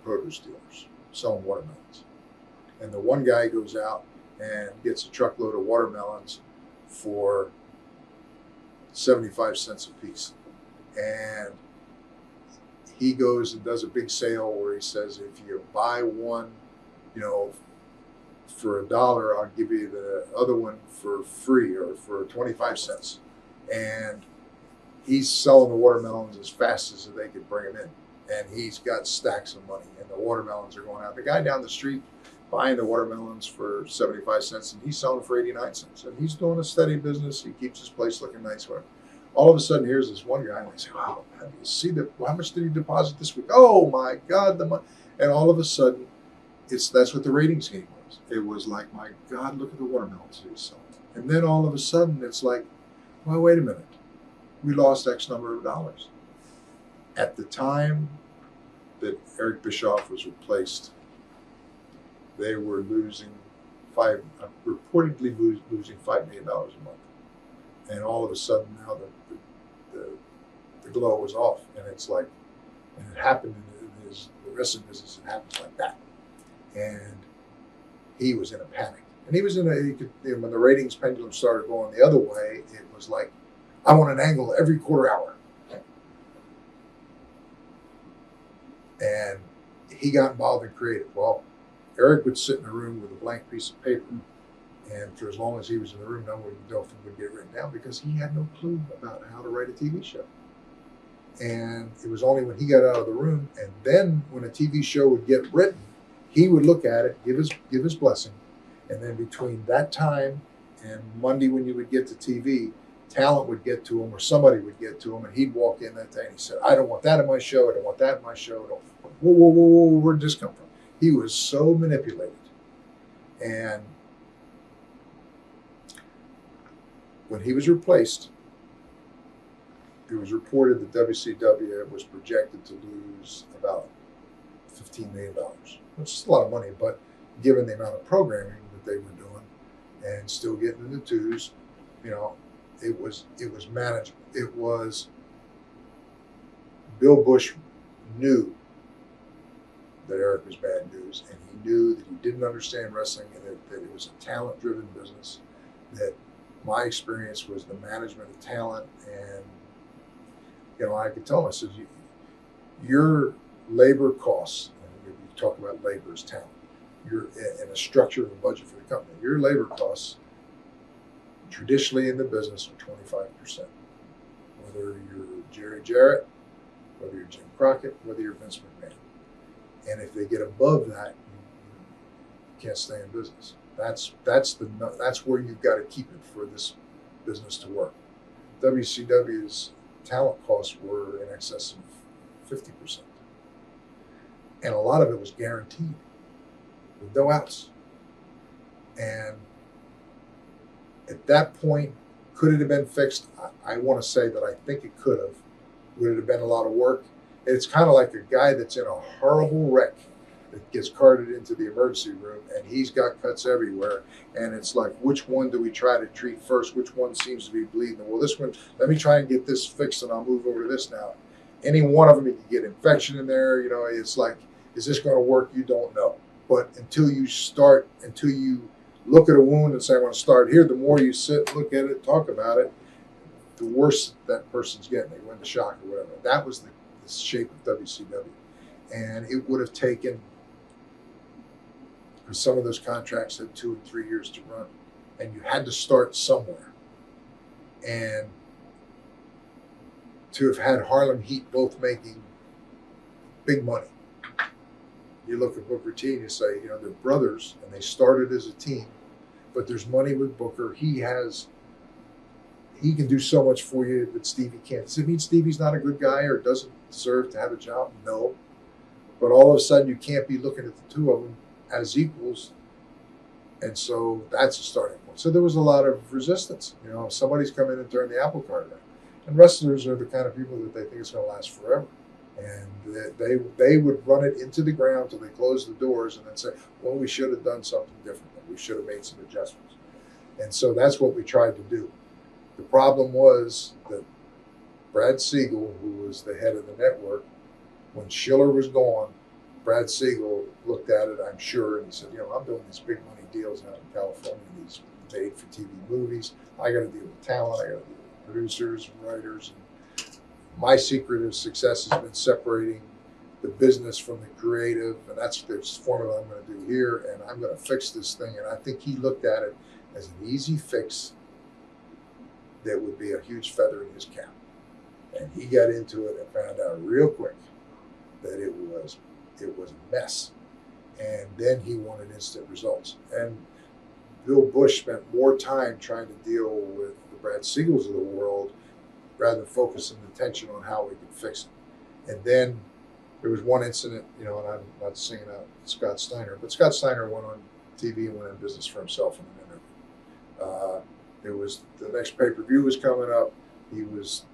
produce dealers selling watermelons. And the one guy goes out and gets a truckload of watermelons for 75 cents a piece. And he goes and does a big sale where he says, if you buy one, for $1, I'll give you the other one for free or for 25 cents. And he's selling the watermelons as fast as they could bring them in. And he's got stacks of money and the watermelons are going out. The guy down the street buying the watermelons for 75 cents and he's selling for 89 cents. And he's doing a steady business. He keeps his place looking nice. All of a sudden, here's this one guy and I say, wow, have you see how much did he deposit this week? Oh my God, the money. And all of a sudden, that's what the ratings game was. It was like, my God, look at the watermelons he's selling. And then all of a sudden, it's like, well, wait a minute. We lost X number of dollars. At the time that Eric Bischoff was replaced, they were reportedly losing $5 million a month. And all of a sudden now the glow was off. And it's like, and it happened in the wrestling business, it happens like that. And he was in a panic. And he was when the ratings pendulum started going the other way, it was like, I want an angle every quarter hour. And he got involved in creative. Well, Eric would sit in a room with a blank piece of paper. And for as long as he was in the room, nothing would get written down because he had no clue about how to write a TV show. And it was only when he got out of the room, and then when a TV show would get written, he would look at it, give his blessing, and then between that time and Monday when you would get to TV, talent would get to him or somebody would get to him, and he'd walk in that day and he said, I don't want that in my show, I don't want that in my show. Whoa, where'd this come from? He was so manipulated. And when he was replaced, it was reported that WCW was projected to lose about $15 million, which is a lot of money, but given the amount of programming that they were doing and still getting in the twos, it was manageable. It was, Bill Bush knew that Eric was bad news, and he knew that he didn't understand wrestling and that it was a talent-driven business, that my experience was the management of talent. And I could tell him, I said, your labor costs, and you talk about labor as talent, you're in a structure of a budget for the company, your labor costs traditionally in the business are 25%. Whether you're Jerry Jarrett, whether you're Jim Crockett, whether you're Vince McMahon. And if they get above that, you can't stay in business. That's where you've got to keep it for this business to work. WCW's talent costs were in excess of 50%. And a lot of it was guaranteed with no outs. And at that point, could it have been fixed? I want to say that I think it could have. Would it have been a lot of work? It's kind of like a guy that's in a horrible wreck that gets carted into the emergency room and he's got cuts everywhere. And it's like, which one do we try to treat first? Which one seems to be bleeding? Well, this one, let me try and get this fixed and I'll move over to this now. Any one of them, you can get infection in there. It's like, is this going to work? You don't know. But until you look at a wound and say, I want to start here, the more you sit, look at it, talk about it, the worse that person's getting. They win the shock or whatever. That was the shape of WCW. And it would have taken, because some of those contracts had 2 and 3 years to run, and you had to start somewhere. And to have had Harlem Heat both making big money. You look at Booker T and you say, they're brothers and they started as a team, but there's money with Booker. He can do so much for you that Stevie can't. Does it mean Stevie's not a good guy or doesn't deserve to have a job? No. But all of a sudden you can't be looking at the two of them as equals. And so that's a starting point. So there was a lot of resistance. Somebody's come in and turned the apple cart around. And wrestlers are the kind of people that they think it's going to last forever. And they would run it into the ground till they closed the doors and then say, well, we should have done something different. We should have made some adjustments. And so that's what we tried to do. The problem was that Brad Siegel, who was the head of the network, when Schiller was gone, Brad Siegel looked at it, I'm sure, and he said, I'm doing these big money deals out in California, these made-for-TV movies. I got to deal with talent. I got to deal with producers and writers. And my secret of success has been separating the business from the creative, and that's the formula I'm going to do here, and I'm going to fix this thing. And I think he looked at it as an easy fix that would be a huge feather in his cap. And he got into it and found out real quick that it was a mess. And then he wanted instant results. And Bill Bush spent more time trying to deal with the Brad Siegels of the world rather than focusing attention on how we could fix it. And then there was one incident, and I'm not singing out Scott Steiner, but Scott Steiner went on TV and went in business for himself in an interview. It was the next pay-per-view was coming up. He was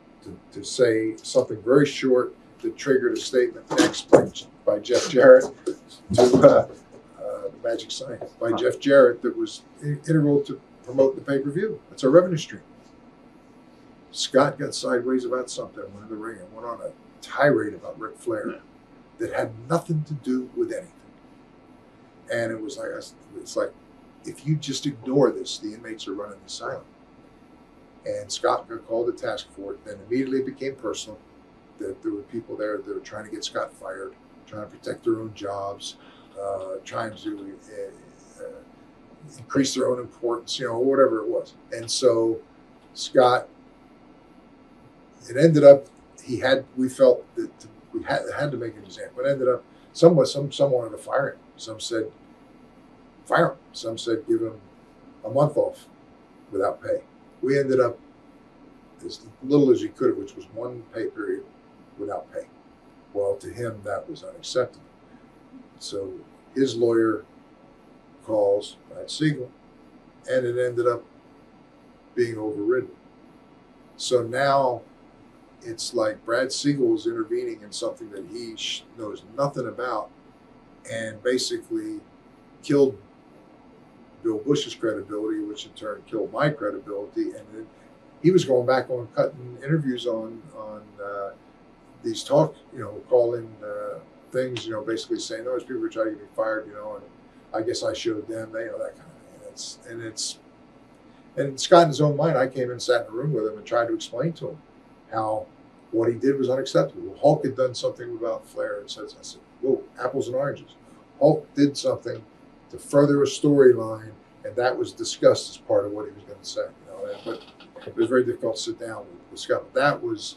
to say something very short that triggered a statement next by Jeff Jarrett to the Magic Sign by Jeff Jarrett that was integral to promote the pay-per-view. It's a revenue stream. Scott got sideways about something, went in the ring and went on a tirade about Ric Flair that had nothing to do with anything. And it was like, it's like, if you just ignore this, the inmates are running the asylum. And Scott got called to task for it. Then immediately it became personal. That there were people there that were trying to get Scott fired, trying to protect their own jobs, trying to increase their own importance, whatever it was. And so Scott, it ended up, we felt that we had to make an example. It ended up, some wanted to fire him. Some said, fire him. Some said, give him a month off without pay. We ended up as little as you could, which was one pay period without pay. Well, to him, that was unacceptable. So his lawyer calls Brad Siegel, and it ended up being overridden. So now it's like Brad Siegel is intervening in something that he knows nothing about and basically killed Bill Bush's credibility, which in turn killed my credibility. And then he was going back on cutting interviews on these call-in things, basically saying, those people were trying to get me fired, and I guess I showed them, that kind of thing. And Scott, in his own mind, I came in and sat in a room with him and tried to explain to him how what he did was unacceptable. Hulk had done something about Flair, and I said, whoa, apples and oranges. Hulk did something to further a storyline, and that was discussed as part of what he was going to say. But it was very difficult to sit down with Scott. But that was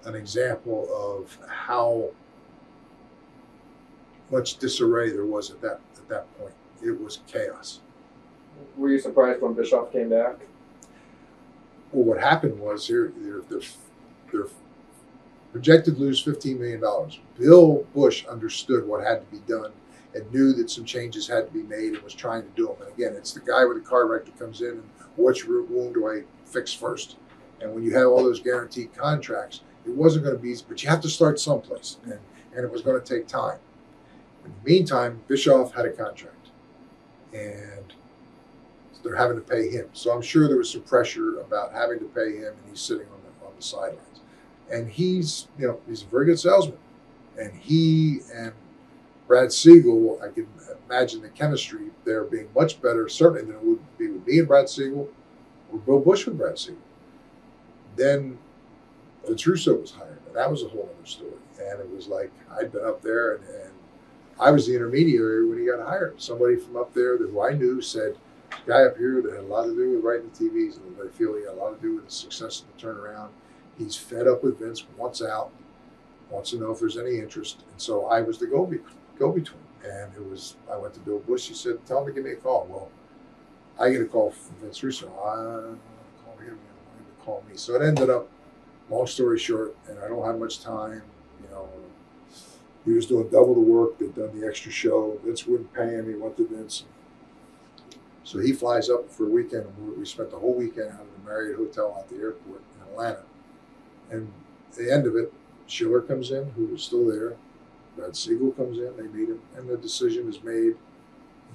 an example of how much disarray there was at that point. It was chaos. Were you surprised when Bischoff came back? Well, what happened was they're projected to lose $15 million. Bill Bush understood what had to be done and knew that some changes had to be made and was trying to do them. And again, it's the guy with the car wreck that comes in and which wound do I fix first? And when you have all those guaranteed contracts, it wasn't going to be easy, but you have to start someplace, and it was going to take time. In the meantime, Bischoff had a contract, and they're having to pay him. So I'm sure there was some pressure about having to pay him, and he's sitting on the sidelines. And he's a very good salesman. And he and Brad Siegel, I can imagine the chemistry there being much better, certainly than it would be with me and Brad Siegel, or Bill Bush with Brad Siegel. Then Vince Russo was hired, and that was a whole other story. And it was like I'd been up there, and I was the intermediary when he got hired. Somebody from up there who I knew said, guy up here that had a lot to do with writing the TVs, and I feel he had a lot to do with the success of the turnaround. He's fed up with Vince, wants out, wants to know if there's any interest. And so I was the go-between. And I went to Bill Bush. He said, tell him to give me a call. Well, I get a call from Vince Russo. I call him to call me. So it ended up, long story short, and I don't have much time, he was doing double the work. They'd done the extra show. Vince wouldn't pay him. He went to Vince. So he flies up for a weekend, and we spent the whole weekend out of the Marriott Hotel at the airport in Atlanta. And at the end of it, Schiller comes in, who was still there. Brad Siegel comes in, they meet him, and the decision is made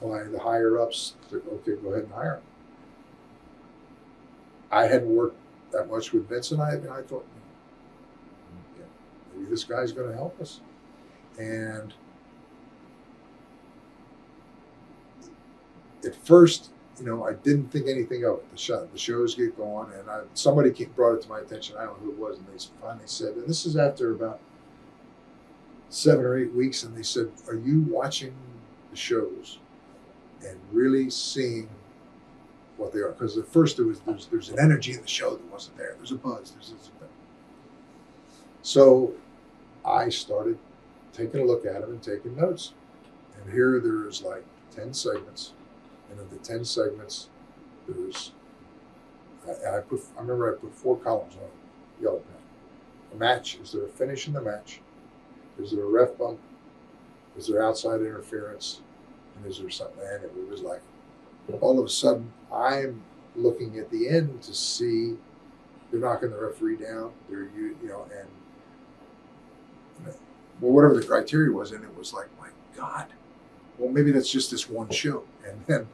by the higher ups to, okay, go ahead and hire him. I hadn't worked that much with Vince, and I thought, yeah, maybe this guy's going to help us. And at first, I didn't think anything of it. The shows get going, and somebody brought it to my attention. I don't know who it was, and they finally said, and this is after about 7 or 8 weeks, and they said, "Are you watching the shows and really seeing what they are?" Because at first there's an energy in the show that wasn't there. There's a buzz. There's this thing. So I started taking a look at them and taking notes. And here there's like 10 segments. And of the 10 segments, there's, I remember I put 4 columns on a yellow pen. A match, is there a finish in the match? Is there a ref bump? Is there outside interference? And is there something? And it was like, all of a sudden, I'm looking at the end to see they're knocking the referee down. They're, and whatever the criteria was, and it was like, my God, well, maybe that's just this one show. And then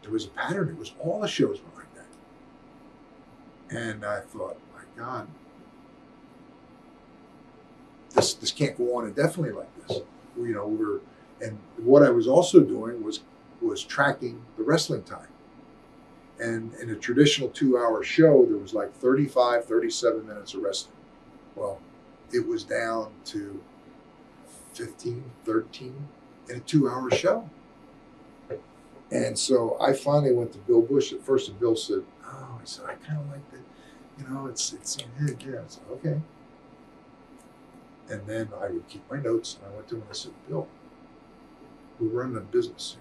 there was a pattern. It was all the shows were like that. And I thought, my God, this can't go on indefinitely like this. And what I was also doing was tracking the wrestling time. And in a traditional 2-hour show, there was like 35, 37 minutes of wrestling. Well, it was down to 15, 13 in a 2-hour show. And so I finally went to Bill Bush at first, and Bill said, "Oh," he said, "I kind of like that, it's yeah." I said, "Okay." And then I would keep my notes, and I went to him and I said, "Bill, we're running a business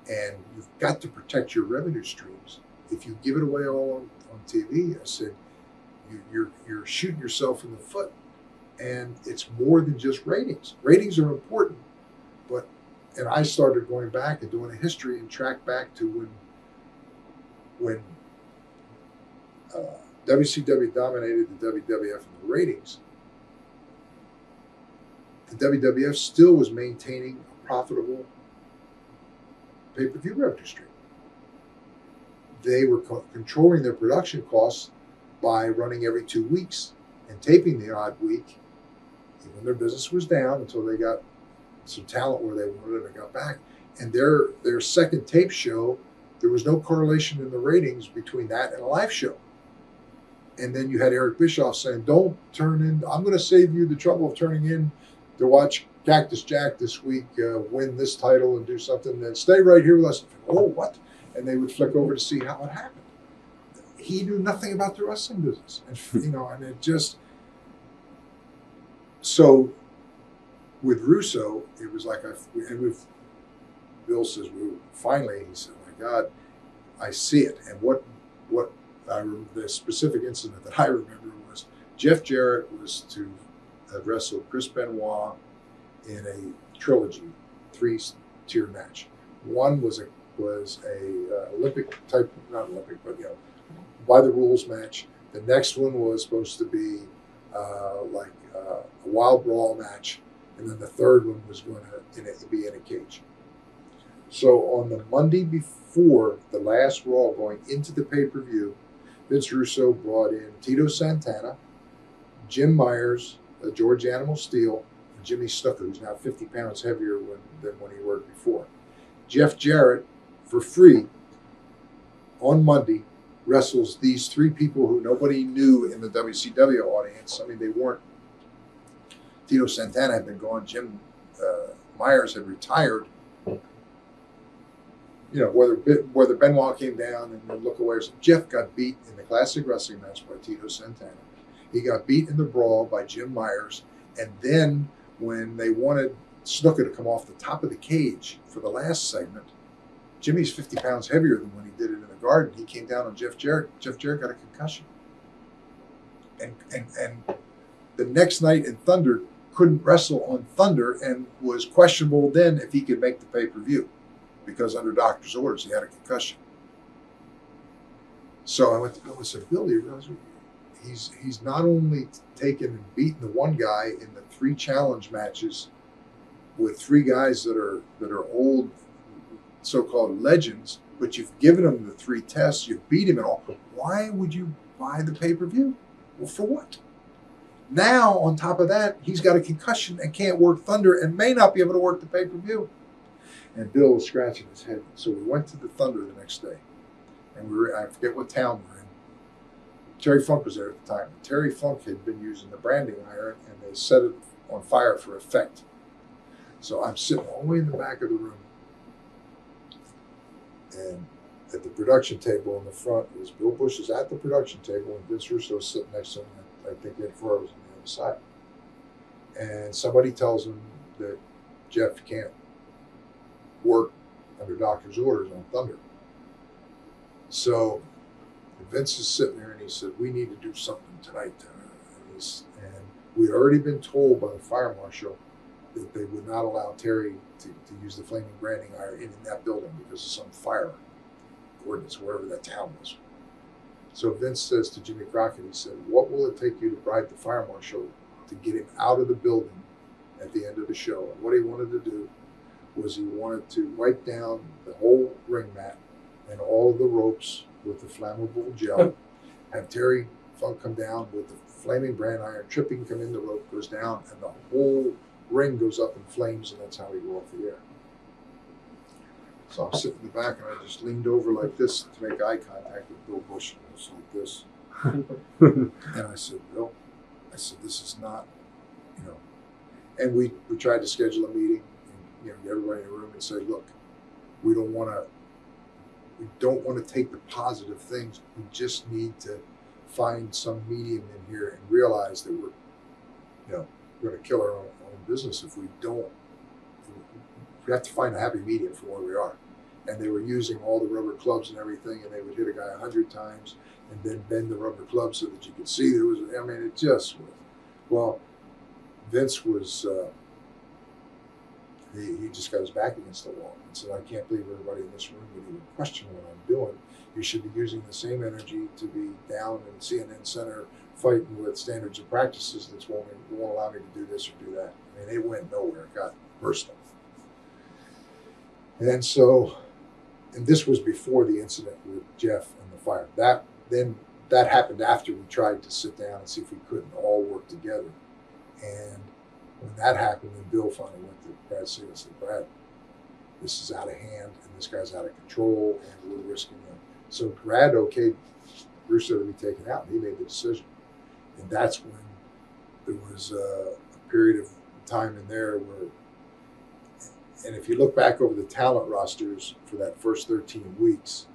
here, and you've got to protect your revenue streams. If you give it away all on TV," I said, you're shooting yourself in the foot. And it's more than just ratings. Ratings are important, and I started going back and doing a history and track back to when WCW dominated the WWF in the ratings. The WWF still was maintaining a profitable pay-per-view revenue stream. They were controlling their production costs by running every 2 weeks and taping the odd week, even when their business was down, until they got some talent where they wanted and got back. And their second tape show, there was no correlation in the ratings between that and a live show. And then you had Eric Bischoff saying, "Don't turn in, I'm going to save you the trouble of turning in to watch Cactus Jack this week win this title and do something, then stay right here with us." "Oh, what?" And they would flick over to see how it happened. He knew nothing about the wrestling business. And, and it just, so with Russo, it was like, Bill says, finally, he said, "My God, I see it." And the specific incident that I remember was Jeff Jarrett was to have wrestled Chris Benoit in a trilogy, 3-tier match. One was a Olympic type, not Olympic, but by the rules match. The next one was supposed to be a wild brawl match, and then the third one was going to be in a cage. So on the Monday before the last Raw going into the pay-per-view, Vince Russo brought in Tito Santana, Jim Myers, George Animal Steele, and Jimmy Snuka, who's now 50 pounds heavier than when he worked before. Jeff Jarrett, for free, on Monday, wrestles these 3 people who nobody knew in the WCW audience. I mean, they weren't. Tito Santana had been gone. Jim Myers had retired. Whether Benoit came down and would look away or something. Jeff got beat in the classic wrestling match by Tito Santana. He got beat in the brawl by Jim Myers. And then when they wanted Snuka to come off the top of the cage for the last segment, Jimmy's 50 pounds heavier than when he did it in the Garden. He came down on Jeff Jarrett. Jeff Jarrett got a concussion. And the next night in Thunder, couldn't wrestle on Thunder and was questionable then if he could make the pay-per-view, because under doctor's orders he had a concussion. So I went to Bill and said, "Bill, he's not only taken and beaten the one guy in the 3 challenge matches with 3 guys that are old, so-called legends, but you've given him the 3 tests, you've beat him and all. Why would you buy the pay-per-view? Well, for what? Now, on top of that, he's got a concussion and can't work Thunder and may not be able to work the pay-per-view. And Bill was scratching his head. So we went to the Thunder the next day. And I forget what town we're in. Terry Funk was there at the time. Terry Funk had been using the branding iron, and they set it on fire for effect. So I'm sitting all the way in the back of the room. And at the production table in the front is Bill Bush is at the production table, and Vince Russo is sitting next to him. I think Ed Ferrer was on the other side. And somebody tells him that Jeff can't work under doctor's orders on Thunder. So Vince is sitting there and he said, we need to do something tonight. And we'd already been told by the fire marshal that they would not allow Terry to use the flaming branding iron in that building because of some fire ordinance, wherever that town was. So Vince says to Jimmy Crockett, he said, what will it take you to bribe the fire marshal to get him out of the building at the end of the show? And what he wanted to do was he wanted to wipe down the whole ring mat and all of the ropes with the flammable gel, have Terry Funk come down with the flaming brand iron, tripping, come in, the rope goes down, and the whole ring goes up in flames, and that's how he go off the air. So I'm sitting in the back, and I just leaned over like this to make eye contact with Bill Bush, and it was like this. And I said, Bill, I said, this is not, you know. And we tried to schedule a meeting, and, you know, everybody in the room and say, look, we don't want to take the positive things. We just need to find some medium in here and realize that we're going to kill our own business if we don't. We have to find a happy medium for where we are. And they were using all the rubber clubs and everything, and they would hit a guy 100 times and then bend the rubber club so that you could see there was, I mean, it just was, well, Vince was, he just got his back against the wall and said, I can't believe everybody in this room would even question what I'm doing. You should be using the same energy to be down in CNN Center fighting with standards and practices that won't allow me to do this or do that. I mean, it went nowhere. It got personal. And so, and this was before the incident with Jeff and the fire. That happened after we tried to sit down and see if we couldn't all work together. And when that happened, then Bill finally went to Brad Siegel and said, Brad, this is out of hand, and this guy's out of control, and we're risking him. So Brad okayed Russo to be taken out, and he made the decision. And that's when there was a period of time in there where, and if you look back over the talent rosters for that first 13 weeks,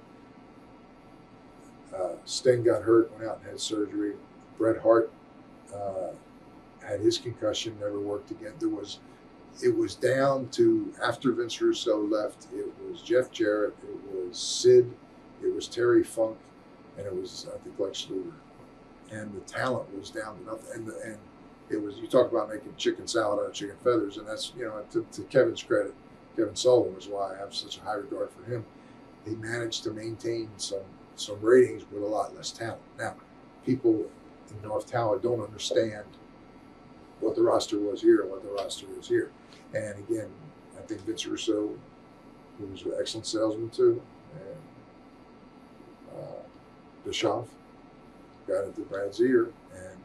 Sting got hurt, went out and had surgery. Bret Hart had his concussion, never worked again. It was down to, after Vince Russo left, it was Jeff Jarrett, it was Sid, it was Terry Funk, and it was, I think, Lex Luger. And the talent was down to nothing. And it was, you talk about making chicken salad out of chicken feathers, and that's, you know, to Kevin's credit, Kevin Sullivan is why I have such a high regard for him. He managed to maintain some ratings with a lot less talent. Now, people in North Tower don't understand what the roster was here and what the roster is here. And again, I think Vince Russo, who was an excellent salesman too, and Bischoff got into Brad's ear, and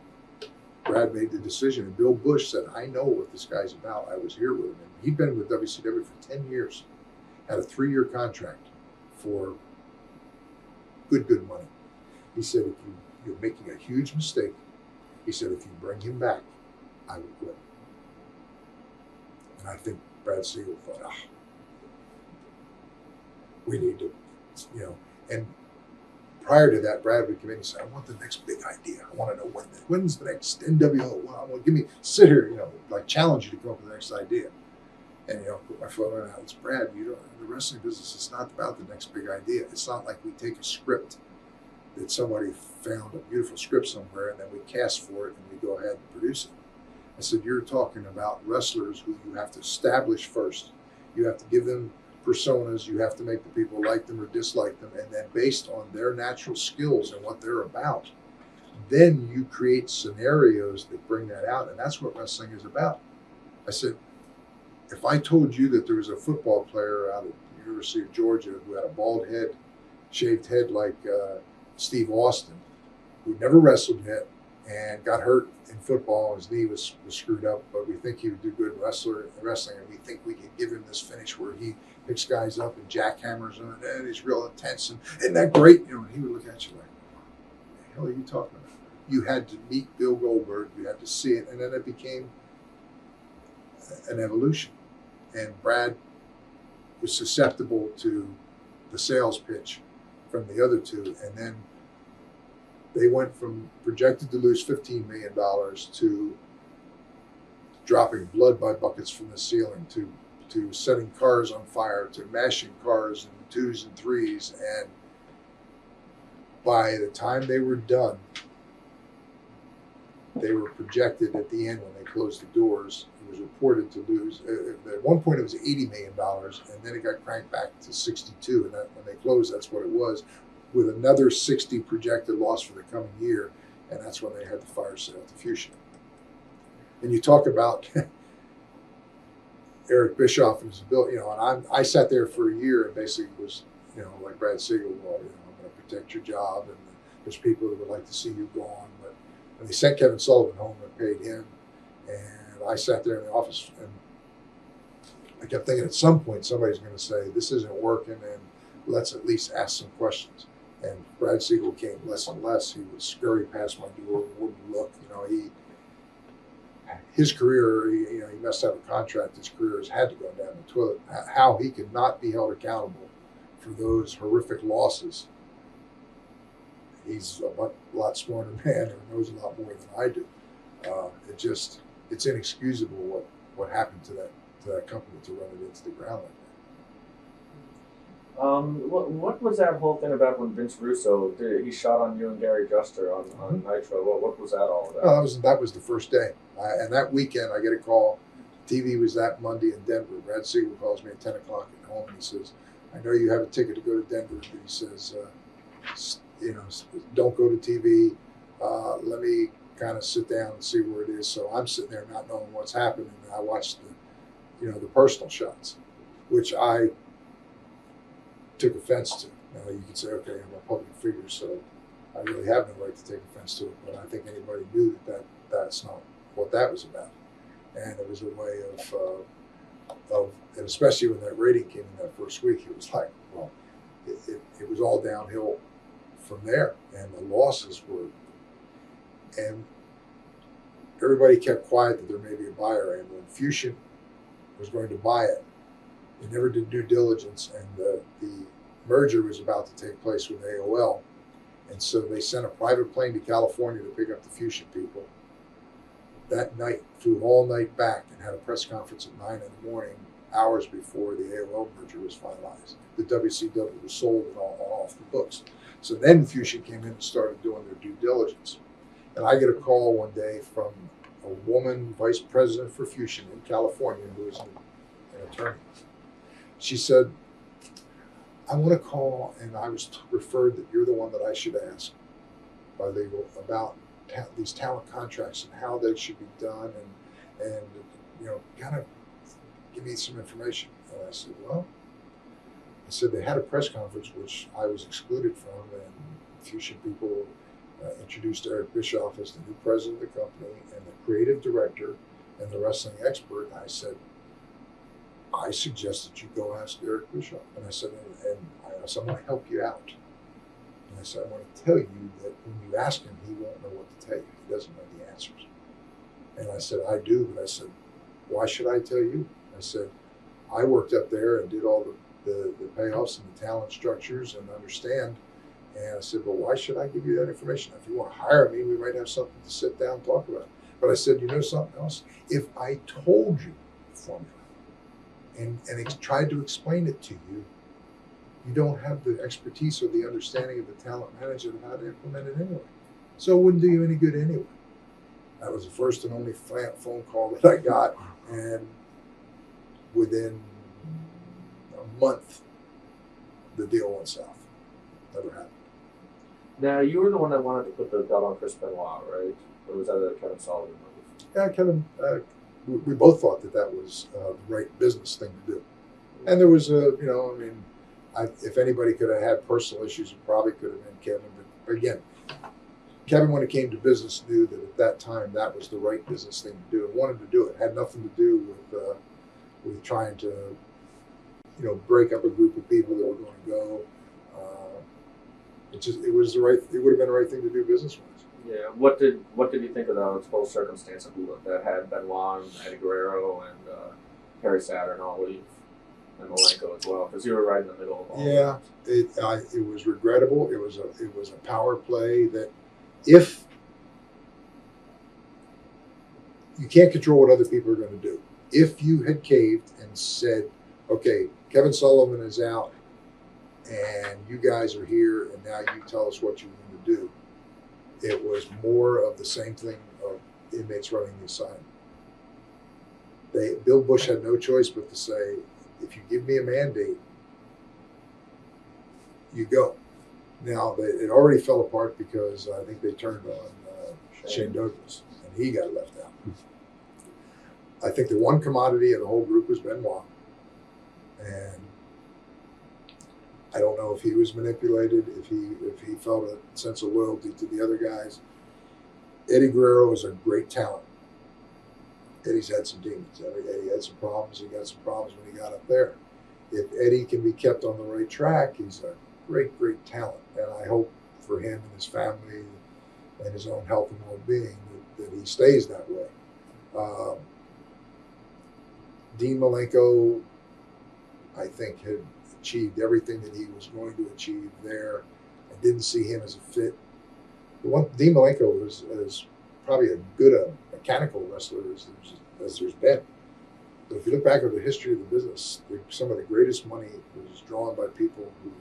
Brad made the decision. And Bill Bush said, I know what this guy's about. I was here with him. And he'd been with WCW for 10 years, had a 3-year contract for good money. He said, if you're making a huge mistake, he said, if you bring him back, I will quit. And I think Brad Siegel thought, we need to, you know. And prior to that, Brad would come in and say, I want the next big idea. I want to know when's the next NWO. Well, sit here, you know, like challenge you to come up with the next idea. And, you know, put my foot on it. It's Brad, you know, in the wrestling business, it's not about the next big idea. It's not like we take a script that somebody found a beautiful script somewhere and then we cast for it and we go ahead and produce it. I said, you're talking about wrestlers who you have to establish first. You have to give them personas. You have to make the people like them or dislike them. And then based on their natural skills and what they're about, then you create scenarios that bring that out, and that's what wrestling is about. I said, if I told you that there was a football player out of the University of Georgia who had a bald head, shaved head like Steve Austin, who never wrestled yet and got hurt in football, his knee was screwed up, but we think he would do good in wrestling, and we think we could give him this finish where he picks guys up and jackhammers them, and he's real intense, and isn't that great? And he would look at you like, what the hell are you talking about? You had to meet Bill Goldberg, you had to see it, and then it became an evolution. And Brad was susceptible to the sales pitch from the other two, and then they went from projected to lose $15 million to dropping blood by buckets from the ceiling, to setting cars on fire, to mashing cars in 2s and 3s. And by the time they were done, they were projected at the end when they closed the doors. It was reported to lose. At one point, it was $80 million, and then it got cranked back to 62. And that, when they closed, that's what it was, with another 60 projected loss for the coming year. And that's when they had the fire sale to Fusion. And you talk about Eric Bischoff and his ability, and I sat there for a year and basically was, like Brad Siegel, well, I'm going to protect your job, and there's people that would like to see you gone. But when they sent Kevin Sullivan home and paid him, and I sat there in the office and I kept thinking at some point somebody's going to say, this isn't working, and let's at least ask some questions. And Brad Siegel came less and less. He would scurry past my door, wouldn't look. His career, he must have a contract. His career has had to go down the toilet. How he could not be held accountable for those horrific losses. He's a lot smarter man and knows a lot more than I do. It's inexcusable what happened to that company to run it into the ground like that. What was that whole thing about when Vince Russo he shot on you and Gary Juster on Nitro? What was that all about? Well, that was the first day, and that weekend I get a call. TV was that Monday in Denver. Brad Siegel calls me at 10 o'clock at home, and he says, "I know you have a ticket to go to Denver," but he says, "Don't go to TV. Let me kind of sit down and see where it is." So I'm sitting there not knowing what's happening, and I watched the personal shots, which I took offense to. Now you could say, okay, I'm a public figure, so I really have no right to take offense to it. But I think anybody knew that's not what that was about. And it was a way of, and especially when that rating came in that first week, it was like, well, it was all downhill from there. And the losses were, and everybody kept quiet that there may be a buyer. And when Fusion was going to buy it, they never did due diligence, and the merger was about to take place with AOL. And so they sent a private plane to California to pick up the Fusion people. That night, flew all night back and had a press conference at 9 in the morning, hours before the AOL merger was finalized. The WCW was sold and all off the books. So then Fusion came in and started doing their due diligence. And I get a call one day from a woman vice president for Fusion in California who is an attorney. She said, I want to call, and I was referred that you're the one that I should ask by legal about these talent contracts and how they should be done, and kind of give me some information. And I said, well, they had a press conference which I was excluded from, and Fusion people introduced Eric Bischoff as the new president of the company and the creative director and the wrestling expert. And I said, I suggest that you go ask Eric Bischoff. And I said, I'm going to help you out. And I said, I want to tell you that when you ask him, he won't know what to tell you. He doesn't know the answers. And I said, I do. But I said, why should I tell you? I said, I worked up there and did all the payoffs and the talent structures and understand. And I said, well, why should I give you that information? If you want to hire me, we might have something to sit down and talk about. But I said, you know something else? If I told you the formula, and tried to explain it to you, you don't have the expertise or the understanding of the talent manager of how to implement it anyway. So it wouldn't do you any good anyway. That was the first and only phone call that I got, and within a month, the deal went south. Never happened. Now, you were the one that wanted to put the belt on Chris Benoit, right? Or was that a Kevin Sullivan move? Yeah, Kevin. We both thought that was the right business thing to do. And there was if anybody could have had personal issues, it probably could have been Kevin. But again, Kevin, when it came to business, knew that at that time that was the right business thing to do and wanted to do it. Had nothing to do with trying to, break up a group of people that were going to go. It was the right. It would have been the right thing to do business wise. Yeah. What did you think of those whole circumstance that had Benoit and Eddie Guerrero and Perry Saturn all leave? And Malenko as well, because you were right in the middle of all. Yeah, it was regrettable. It was a power play that, if you can't control what other people are going to do, if you had caved and said, "Okay, Kevin Sullivan is out, and you guys are here, and now you tell us what you're going to do," it was more of the same thing of inmates running the asylum. Bill Bush had no choice but to say, if you give me a mandate, you go. Now, it already fell apart because I think they turned on Shane Douglas, and he got left out. I think the one commodity of the whole group was Benoit. And I don't know if he was manipulated, if he felt a sense of loyalty to the other guys. Eddie Guerrero is a great talent. Eddie's had some demons. Eddie had some problems. He got some problems when he got up there. If Eddie can be kept on the right track, he's a great, great talent. And I hope for him and his family and his own health and well-being that he stays that way. Dean Malenko, I think, had achieved everything that he was going to achieve there. I didn't see him as a fit. Dean Malenko was probably as good a mechanical wrestler as there's been. But if you look back at the history of the business, some of the greatest money was drawn by people who,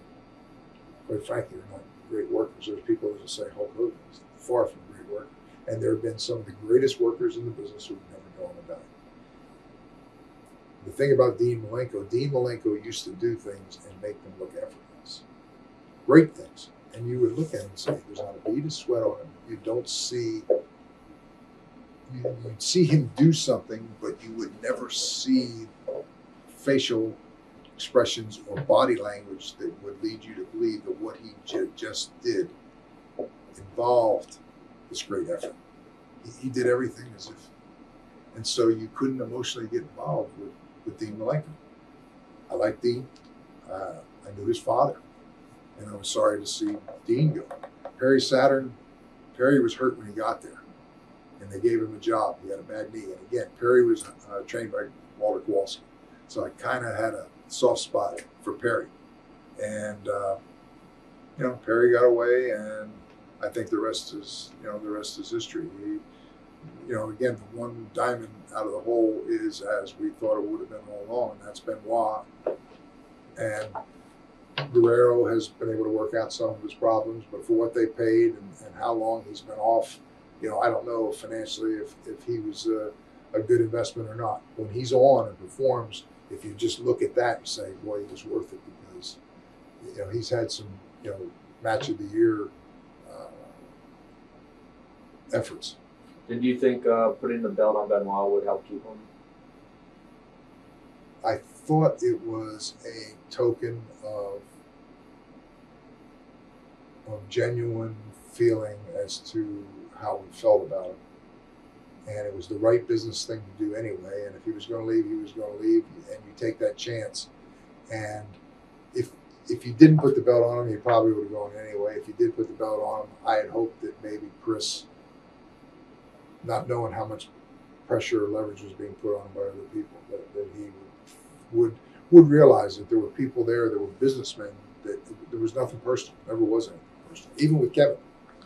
quite frankly, are not great workers. There's people that say Hulk Hogan is far from a great worker. And there have been some of the greatest workers in the business who've never gone to die. The thing about Dean Malenko used to do things and make them look effortless. Great things. And you would look at him and say, there's not a bead of sweat on him. You don't see, you'd see him do something, but you would never see facial expressions or body language that would lead you to believe that what he just did involved this great effort. He did everything as if, and so you couldn't emotionally get involved with Dean Malenko. I like Dean. I knew his father. And I was sorry to see Dean go. Perry was hurt when he got there. And they gave him a job. He had a bad knee. And again, Perry was trained by Walter Kowalski. So I kind of had a soft spot for Perry. And, Perry got away, and I think the rest is history. Again, the one diamond out of the hole is as we thought it would have been all along, and that's Benoit. And Guerrero has been able to work out some of his problems, but for what they paid and how long he's been off, I don't know financially if he was a good investment or not. When he's on and performs, if you just look at that, you say, boy, he was worth it, because he's had some match of the year efforts. Did you think putting the belt on Benoit would help keep him? I thought it was a token of genuine feeling as to how we felt about him. And it was the right business thing to do anyway. And if he was going to leave, he was going to leave, and you take that chance. And if you didn't put the belt on him, he probably would have gone anyway. If you did put the belt on him, I had hoped that maybe Chris, not knowing how much pressure or leverage was being put on him by other people, that he would realize that there were people there, there were businessmen, that there was nothing personal, never was anything personal, even with Kevin.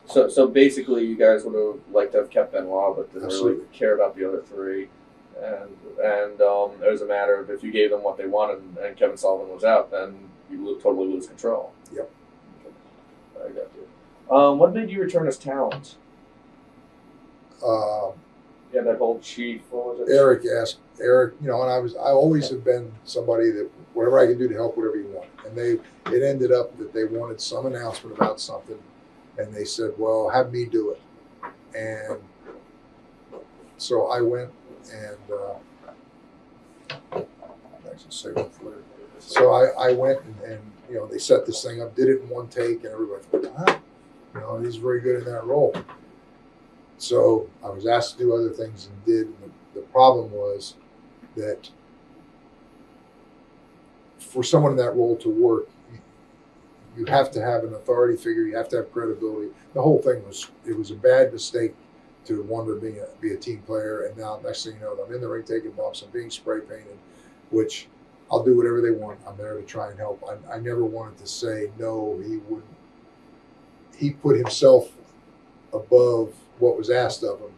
So basically, you guys would have liked to have kept Benoit, but didn't Absolutely. really care about the other three. And it was a matter of, if you gave them what they wanted and Kevin Sullivan was out, then you would totally lose control. Yep. I got you. What made you return as talent? Yeah, that whole chief. What was it? Eric, and I always have been somebody that whatever I can do to help, whatever you want. And it ended up that they wanted some announcement about something, And they said, well, have me do it. And so I went and so I went and you know, they set this thing up, did it in one take, and everybody thought, wow, you know, he's very good in that role. So I was asked to do other things and did. And the problem was that for someone in that role to work, you have to have an authority figure. You have to have credibility. The whole thing it was a bad mistake to want to be a team player. And now next thing you know, I'm in the ring taking bumps. I'm being spray painted, which I'll do whatever they want. I'm there to try and help. I never wanted to say no. He wouldn't. He put himself above what was asked of him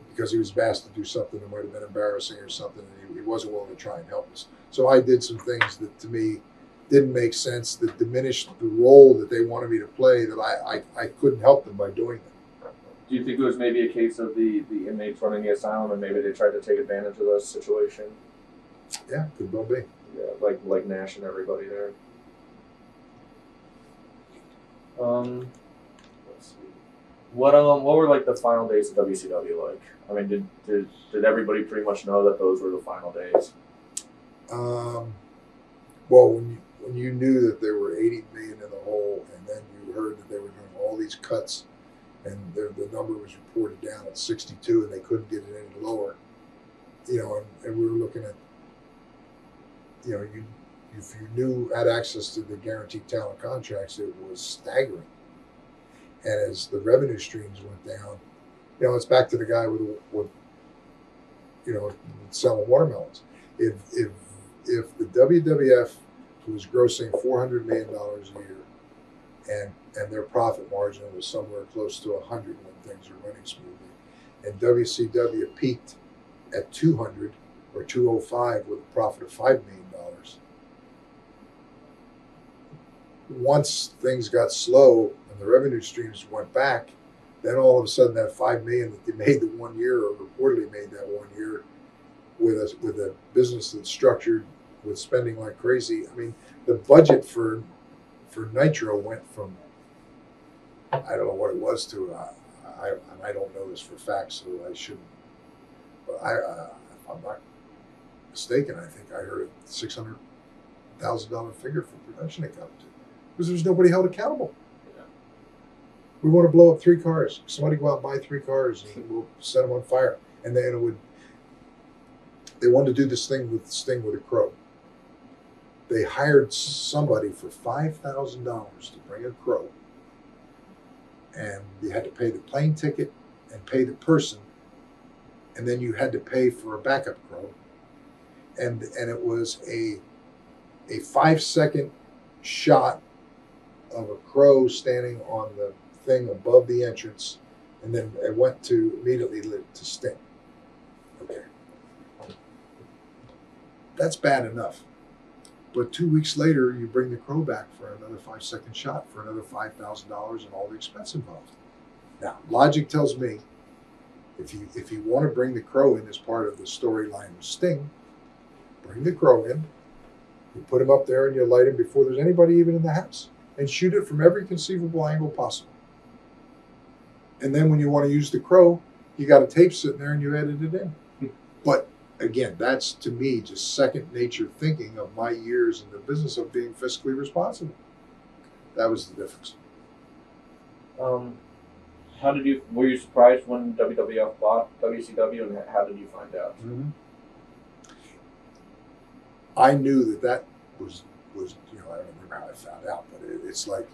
because he was asked to do something that might have been embarrassing or something, and he wasn't willing to try and help us. So I did some things that to me didn't make sense, that diminished the role that they wanted me to play, that I couldn't help them by doing them. Do you think it was maybe a case of the inmates running the asylum and maybe they tried to take advantage of the situation? Yeah, could well be. Yeah, like Nash and everybody there. Let's see. What were like the final days of WCW like? I mean, did everybody pretty much know that those were the final days? Well, when you knew that there were 80 million in the hole, and then you heard that they were doing all these cuts, and the number was reported down at 62, and they couldn't get it any lower, you know, and we were looking at, you know, if you had access to the guaranteed talent contracts, it was staggering. And as the revenue streams went down, you know, it's back to the guy with you know, selling watermelons. If the WWF was grossing $400 million a year, and their profit margin was somewhere close to 100 when things were running smoothly, and WCW peaked at 200 or 205 with a profit of $5 million. Once things got slow and the revenue streams went back, then all of a sudden that $5 million that they made the 1 year, or reportedly made that 1 year, with a business that's structured with spending like crazy. I mean, the budget for Nitro went from, I don't know what it was to, I don't know this for facts, so I shouldn't. But if I'm not mistaken, I think I heard a $600,000 figure for production it got to, because there's nobody held accountable. Yeah. We want to blow up 3 cars. Somebody go out and buy 3 cars, and we'll set them on fire. And then they wanted to do this thing with Sting with a crow. They hired somebody for $5,000 to bring a crow, and you had to pay the plane ticket and pay the person, and then you had to pay for a backup crow, and it was a 5-second shot of a crow standing on the thing above the entrance, and then it went to immediately to Sting. Okay, that's bad enough. But 2 weeks later, you bring the crow back for another 5-second shot for another $5,000 and all the expense involved. Now, logic tells me if you want to bring the crow in as part of the storyline with Sting, bring the crow in, you put him up there and you light him before there's anybody even in the house, and shoot it from every conceivable angle possible. And then when you want to use the crow, you got a tape sitting there and you edit it in. But again, that's to me just second nature thinking of my years in the business of being fiscally responsible. That was the difference. Were you surprised when WWF bought WCW, and how did you find out? Mm-hmm. I knew that was, you know, I don't remember how I found out, but it's like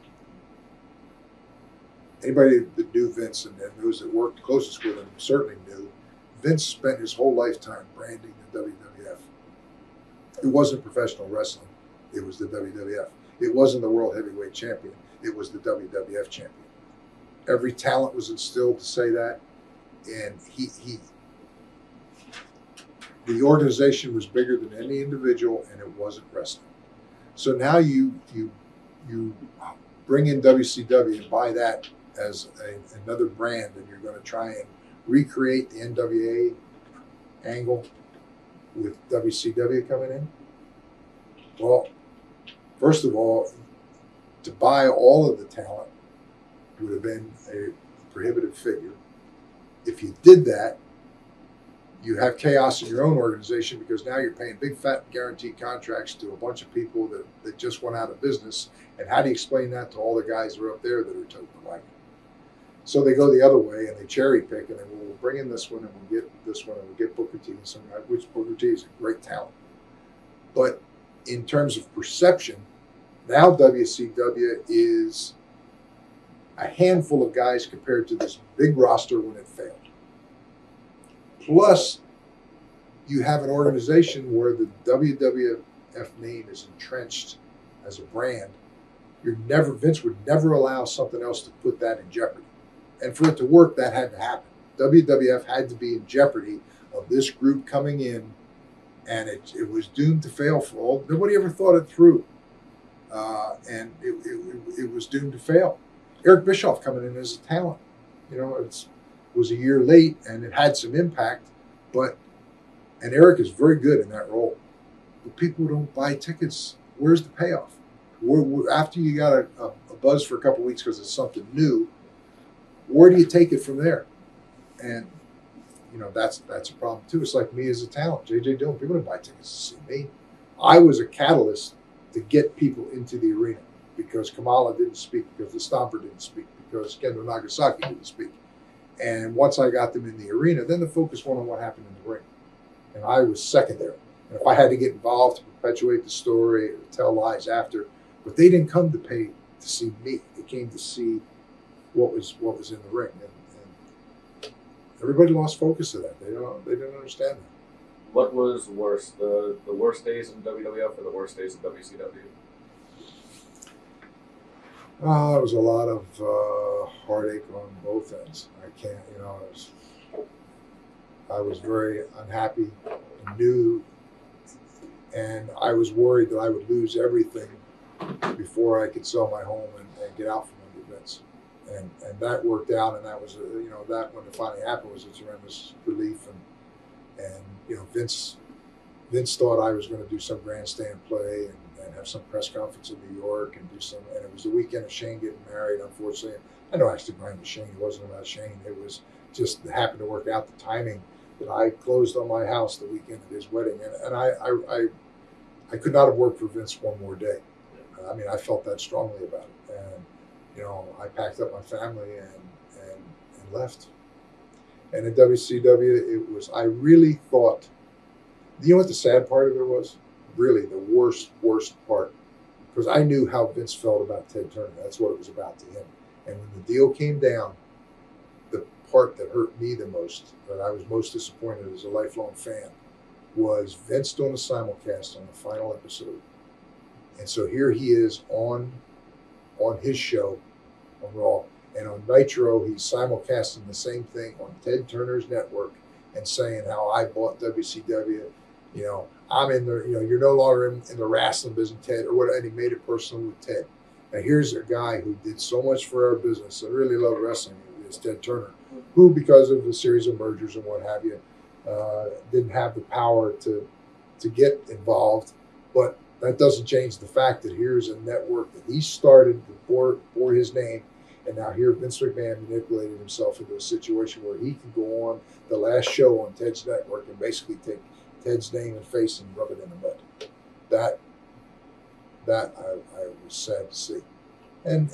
anybody that knew Vince and those that worked closest with him certainly knew. Vince spent his whole lifetime branding the WWF. It wasn't professional wrestling. It was the WWF. It wasn't the World Heavyweight Champion. It was the WWF Champion. Every talent was instilled to say that, and the organization was bigger than any individual, and it wasn't wrestling. So now you bring in WCW and buy that as another brand, and you're going to try and recreate the NWA angle with WCW coming in. Well, first of all, to buy all of the talent would have been a prohibitive figure. If you did that, you have chaos in your own organization because now you're paying big fat guaranteed contracts to a bunch of people that just went out of business. And how do you explain that to all the guys that are up there that are toting the wagon? So they go the other way and they cherry pick and they will bring in this one and we'll get this one and we'll get Booker T. And some guy, which Booker T is a great talent. But in terms of perception, now WCW is a handful of guys compared to this big roster when it failed. Plus, you have an organization where the WWF name is entrenched as a brand. Vince would never allow something else to put that in jeopardy. And for it to work, that had to happen. WWF had to be in jeopardy of this group coming in, and it was doomed to fail for all. Nobody ever thought it through. And it was doomed to fail. Eric Bischoff coming in as a talent, it was a year late and it had some impact, and Eric is very good in that role. But people don't buy tickets. Where's the payoff? After you got a buzz for a couple of weeks because it's something new, where do you take it from there? And that's a problem too. It's like me as a talent, JJ Dillon. People don't buy tickets to see me. I was a catalyst to get people into the arena because Kamala didn't speak, because the Stomper didn't speak, because Kendo Nagasaki didn't speak. And once I got them in the arena, then the focus went on what happened in the ring. And I was secondary. And if I had to get involved to perpetuate the story or tell lies after, but they didn't come to pay to see me. They came to see what was in the ring. And everybody lost focus of that. They didn't understand that. What was worse, the worst days in WWF or the worst days in WCW? There was a lot of heartache on both ends. I was very unhappy and new, and I was worried that I would lose everything before I could sell my home and get out from under Vince. And that worked out, and that was that when it finally happened was a tremendous relief. And Vince thought I was going to do some grandstand play and have some press conference in New York and it was the weekend of Shane getting married. Unfortunately, I know I stood behind Shane. It wasn't about Shane. It was just happened to work out the timing that I closed on my house the weekend of his wedding, and I could not have worked for Vince one more day. I felt that strongly about it, and I packed up my family and left. And at WCW, I really thought, what the sad part of it was? Really the worst part, because I knew how Vince felt about Ted Turner. That's what it was about to him. And when the deal came down, the part that hurt me the most, that I was most disappointed as a lifelong fan, was Vince doing a simulcast on the final episode. And so here he is on his show on Raw, and on Nitro he's simulcasting the same thing on Ted Turner's network and saying how I bought WCW. I'm in the, you're no longer in the wrestling business, Ted, or what, and he made it personal with Ted. Now, here's a guy who did so much for our business and really loved wrestling, is Ted Turner, who, because of a series of mergers and what have you, didn't have the power to get involved. But that doesn't change the fact that here's a network that he started before his name, and now here Vince McMahon manipulated himself into a situation where he could go on the last show on Ted's network and basically take Ted's name and face and rub it in the mud. That I was sad to see, and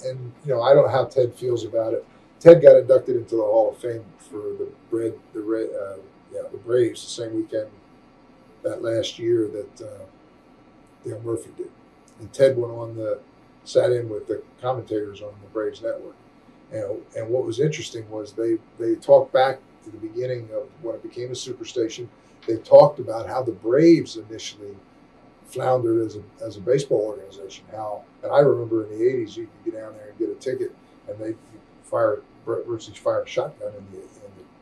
I don't know how Ted feels about it. Ted got inducted into the Hall of Fame for the Braves the same weekend that last year that Dale Murphy did, and Ted sat in with the commentators on the Braves network, and what was interesting was they talked back to the beginning of when it became a superstation. They talked about how the Braves initially floundered as a baseball organization. And I remember in the 80s, you could get down there and get a ticket, and they'd virtually fire a shotgun in the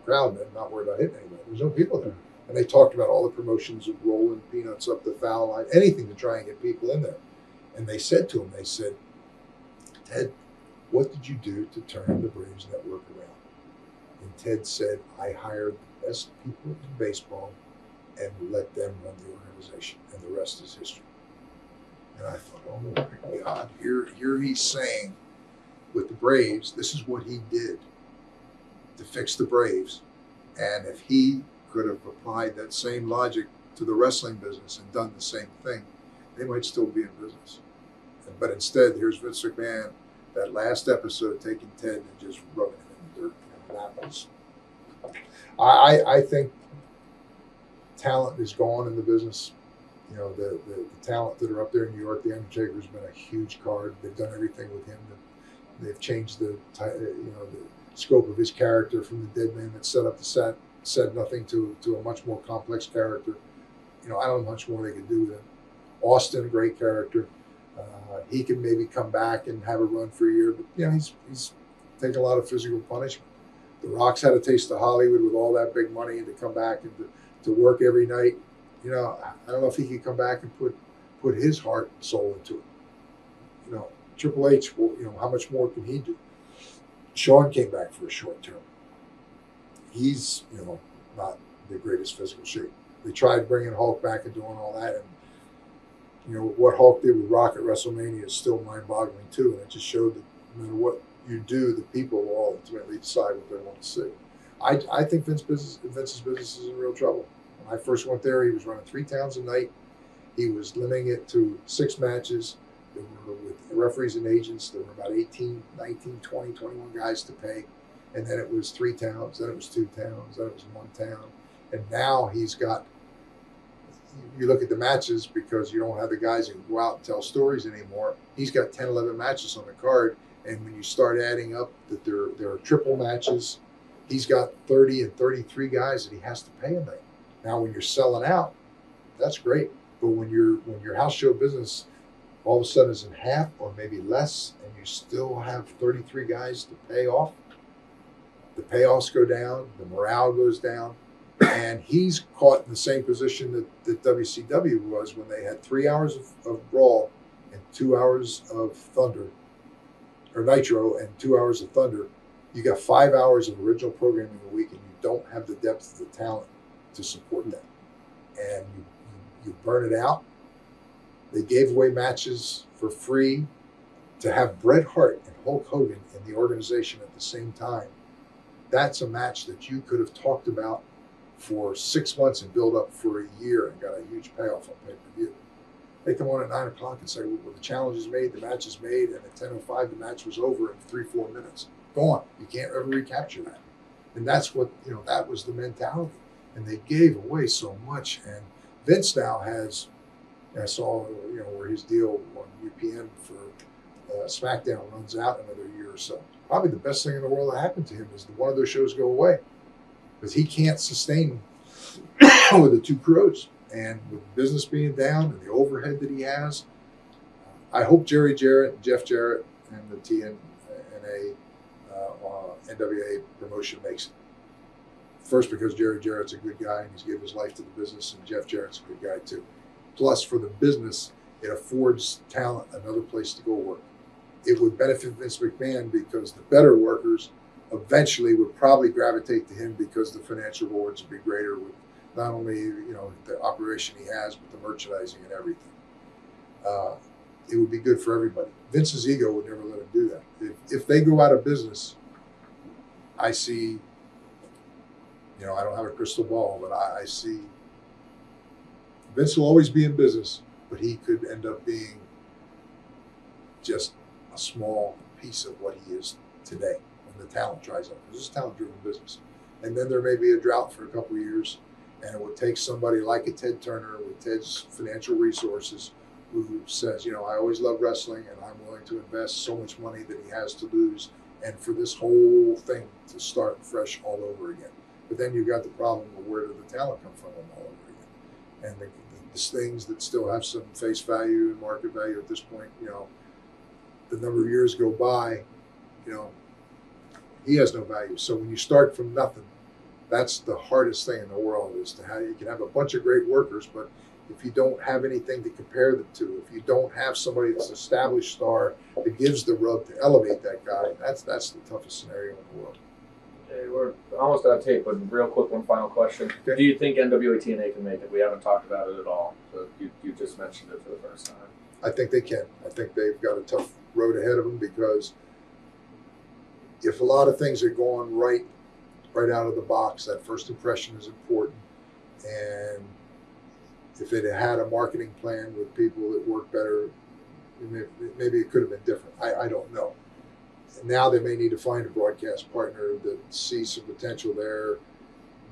crowd and not worry about hitting anybody. There was no people there. And they talked about all the promotions of rolling peanuts up the foul line, anything to try and get people in there. And they said to him, Ted, what did you do to turn the Braves network around? And Ted said, I hired the best people in baseball and let them run the organization, and the rest is history. And I thought, oh my God, here he's saying with the Braves, this is what he did to fix the Braves. And if he could have applied that same logic to the wrestling business and done the same thing, they might still be in business. But instead, here's Vince McMahon, that last episode, taking Ted and just rubbing it in the dirt. And that was, I think talent is gone in the business. You know, the talent that are up there in New York, the Undertaker's been a huge card. They've done everything with him. They've changed the scope of his character from the dead man that set up the set, said nothing, to a much more complex character. You know, I don't know how much more they could do with him. Austin, a great character. He can maybe come back and have a run for a year, but you know, he's taken a lot of physical punishment. The Rock's had a taste of Hollywood with all that big money, and to come back and to work every night. You know, I don't know if he could come back and put his heart and soul into it. You know, Triple H, well, you know, how much more can he do? Shawn came back for a short term. He's, you know, not the greatest physical shape. They tried bringing Hulk back and doing all that, and you know what Hulk did with Rock at WrestleMania is still mind-boggling too. And it just showed that no matter what you do, the people will ultimately decide what they want to see. I think Vince's business is in real trouble. When I first went there, he was running 3 towns a night. He was limiting it to 6 matches. There were, with referees and agents, there were about 18, 19, 20, 21 guys to pay. And then it was 3 towns, then it was 2 towns, then it was 1 town. And now he's got, you look at the matches, because you don't have the guys who can go out and tell stories anymore. He's got 10, 11 matches on the card. And when you start adding up that there are triple matches, he's got 30 and 33 guys that he has to pay a night. Now, when you're selling out, that's great. But when your house show business all of a sudden is in half or maybe less, and you still have 33 guys to pay off, the payoffs go down, the morale goes down, and he's caught in the same position that WCW was when they had 3 hours of Raw and 2 hours of Thunder, or Nitro and 2 hours of Thunder. You got 5 hours of original programming a week, and you don't have the depth of the talent to support that. And you burn it out. They gave away matches for free to have Bret Hart and Hulk Hogan in the organization at the same time. That's a match that you could have talked about for 6 months and build up for a year and got a huge payoff on pay-per-view. They come on at 9 o'clock and say, well, the challenge is made, the match is made, and at 10:05 the match was over in 3-4 minutes. Go on. You can't ever recapture that. And that's what, you know, that was the mentality. And they gave away so much. And Vince now has, I saw, you know, where his deal on UPN for SmackDown runs out another year or so. Probably the best thing in the world that happened to him is that one of those shows go away, because he can't sustain with the 2 crews. And with business being down and the overhead that he has, I hope Jerry Jarrett and Jeff Jarrett and the TNA NWA promotion makes it. First, because Jerry Jarrett's a good guy and he's given his life to the business, and Jeff Jarrett's a good guy too. Plus, for the business, it affords talent another place to go work. It would benefit Vince McMahon because the better workers eventually would probably gravitate to him, because the financial rewards would be greater with not only, you know, the operation he has, but the merchandising and everything. It would be good for everybody. Vince's ego would never let him do that. If they go out of business, I see, you know, I don't have a crystal ball, but I see Vince will always be in business, but he could end up being just a small piece of what he is today when the talent dries up. This is a talent-driven business. And then there may be a drought for a couple of years, and it would take somebody like a Ted Turner with Ted's financial resources who says, you know, I always love wrestling and I'm willing to invest so much money that he has to lose, and for this whole thing to start fresh all over again. But then you've got the problem of where did the talent come from all over again? And the things that still have some face value and market value at this point, you know, the number of years go by, you know, he has no value. So when you start from nothing, that's the hardest thing in the world, is to how you can have a bunch of great workers, but if you don't have anything to compare them to, if you don't have somebody that's an established star that gives the rub to elevate that guy, that's the toughest scenario in the world. Okay, we're almost out of tape, but real quick, one final question. Okay. Do you think NWA TNA can make it? We haven't talked about it at all. So you just mentioned it for the first time. I think they can. I think they've got a tough road ahead of them, because if a lot of things are going right out of the box, that first impression is important. And if it had a marketing plan with people that work better, maybe it could have been different. I don't know. Now they may need to find a broadcast partner that sees some potential there,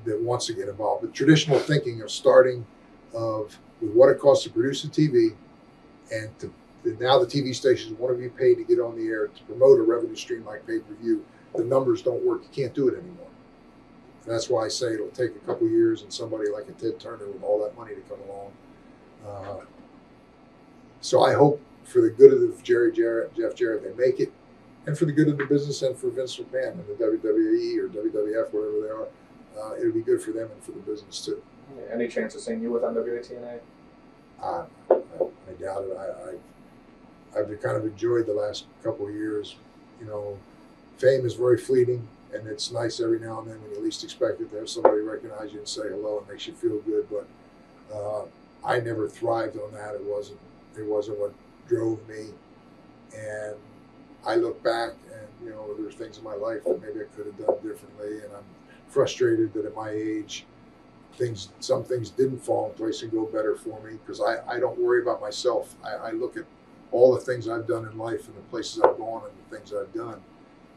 that wants to get involved. But traditional thinking of starting with what it costs to produce a TV, and now the TV stations want to be paid to get on the air to promote a revenue stream like pay-per-view. The numbers don't work. You can't do it anymore. And that's why I say it'll take a couple years and somebody like a Ted Turner with all that money to come along. So I hope for the good of the Jeff Jarrett, they make it, and for the good of the business and for Vince McMahon and the WWE or WWF, whatever they are, it'll be good for them and for the business too. Any chance of seeing you with WTA? I doubt it. I've kind of enjoyed the last couple of years. You know, fame is very fleeting, and it's nice every now and then when you least expect it to have somebody recognize you and say hello. It makes you feel good. But I never thrived on that. It wasn't what drove me. And I look back, and there's things in my life that maybe I could have done differently, and I'm frustrated that at my age, some things didn't fall in place and go better for me, because I don't worry about myself. I look at all the things I've done in life and the places I've gone and the things I've done.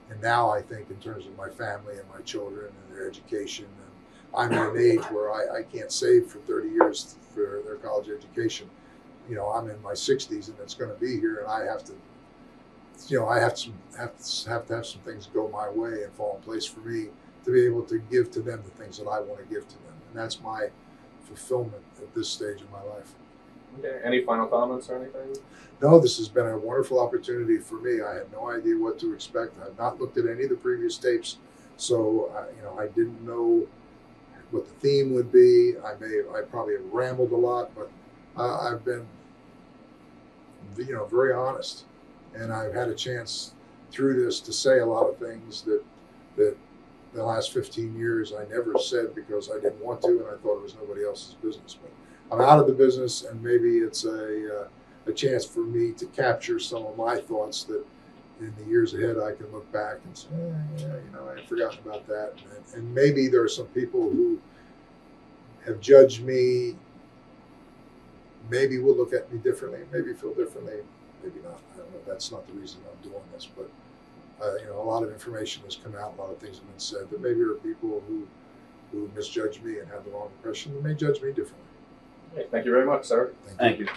And now I think in terms of my family and my children and their education. And I'm at an age where I can't save for 30 years for their college education. I'm in my 60s and it's going to be here, and I have to, I have to have some things go my way and fall in place for me to be able to give to them the things that I want to give to them. And that's my fulfillment at this stage of my life. Okay. Any final comments or anything? No, this has been a wonderful opportunity for me. I had no idea what to expect. I've not looked at any of the previous tapes, so I didn't know what the theme would be. I probably have rambled a lot, but I've been, very honest, and I've had a chance through this to say a lot of things that the last 15 years I never said because I didn't want to, and I thought it was nobody else's business. But I'm out of the business, and maybe it's a chance for me to capture some of my thoughts that in the years ahead I can look back and say, I had forgotten about that. And maybe there are some people who have judged me, maybe will look at me differently, maybe feel differently, maybe not. I don't know. That's not the reason I'm doing this, but a lot of information has come out, a lot of things have been said, that maybe there are people who misjudge me and have the wrong impression and may judge me differently. Thank you very much, sir. Thank you.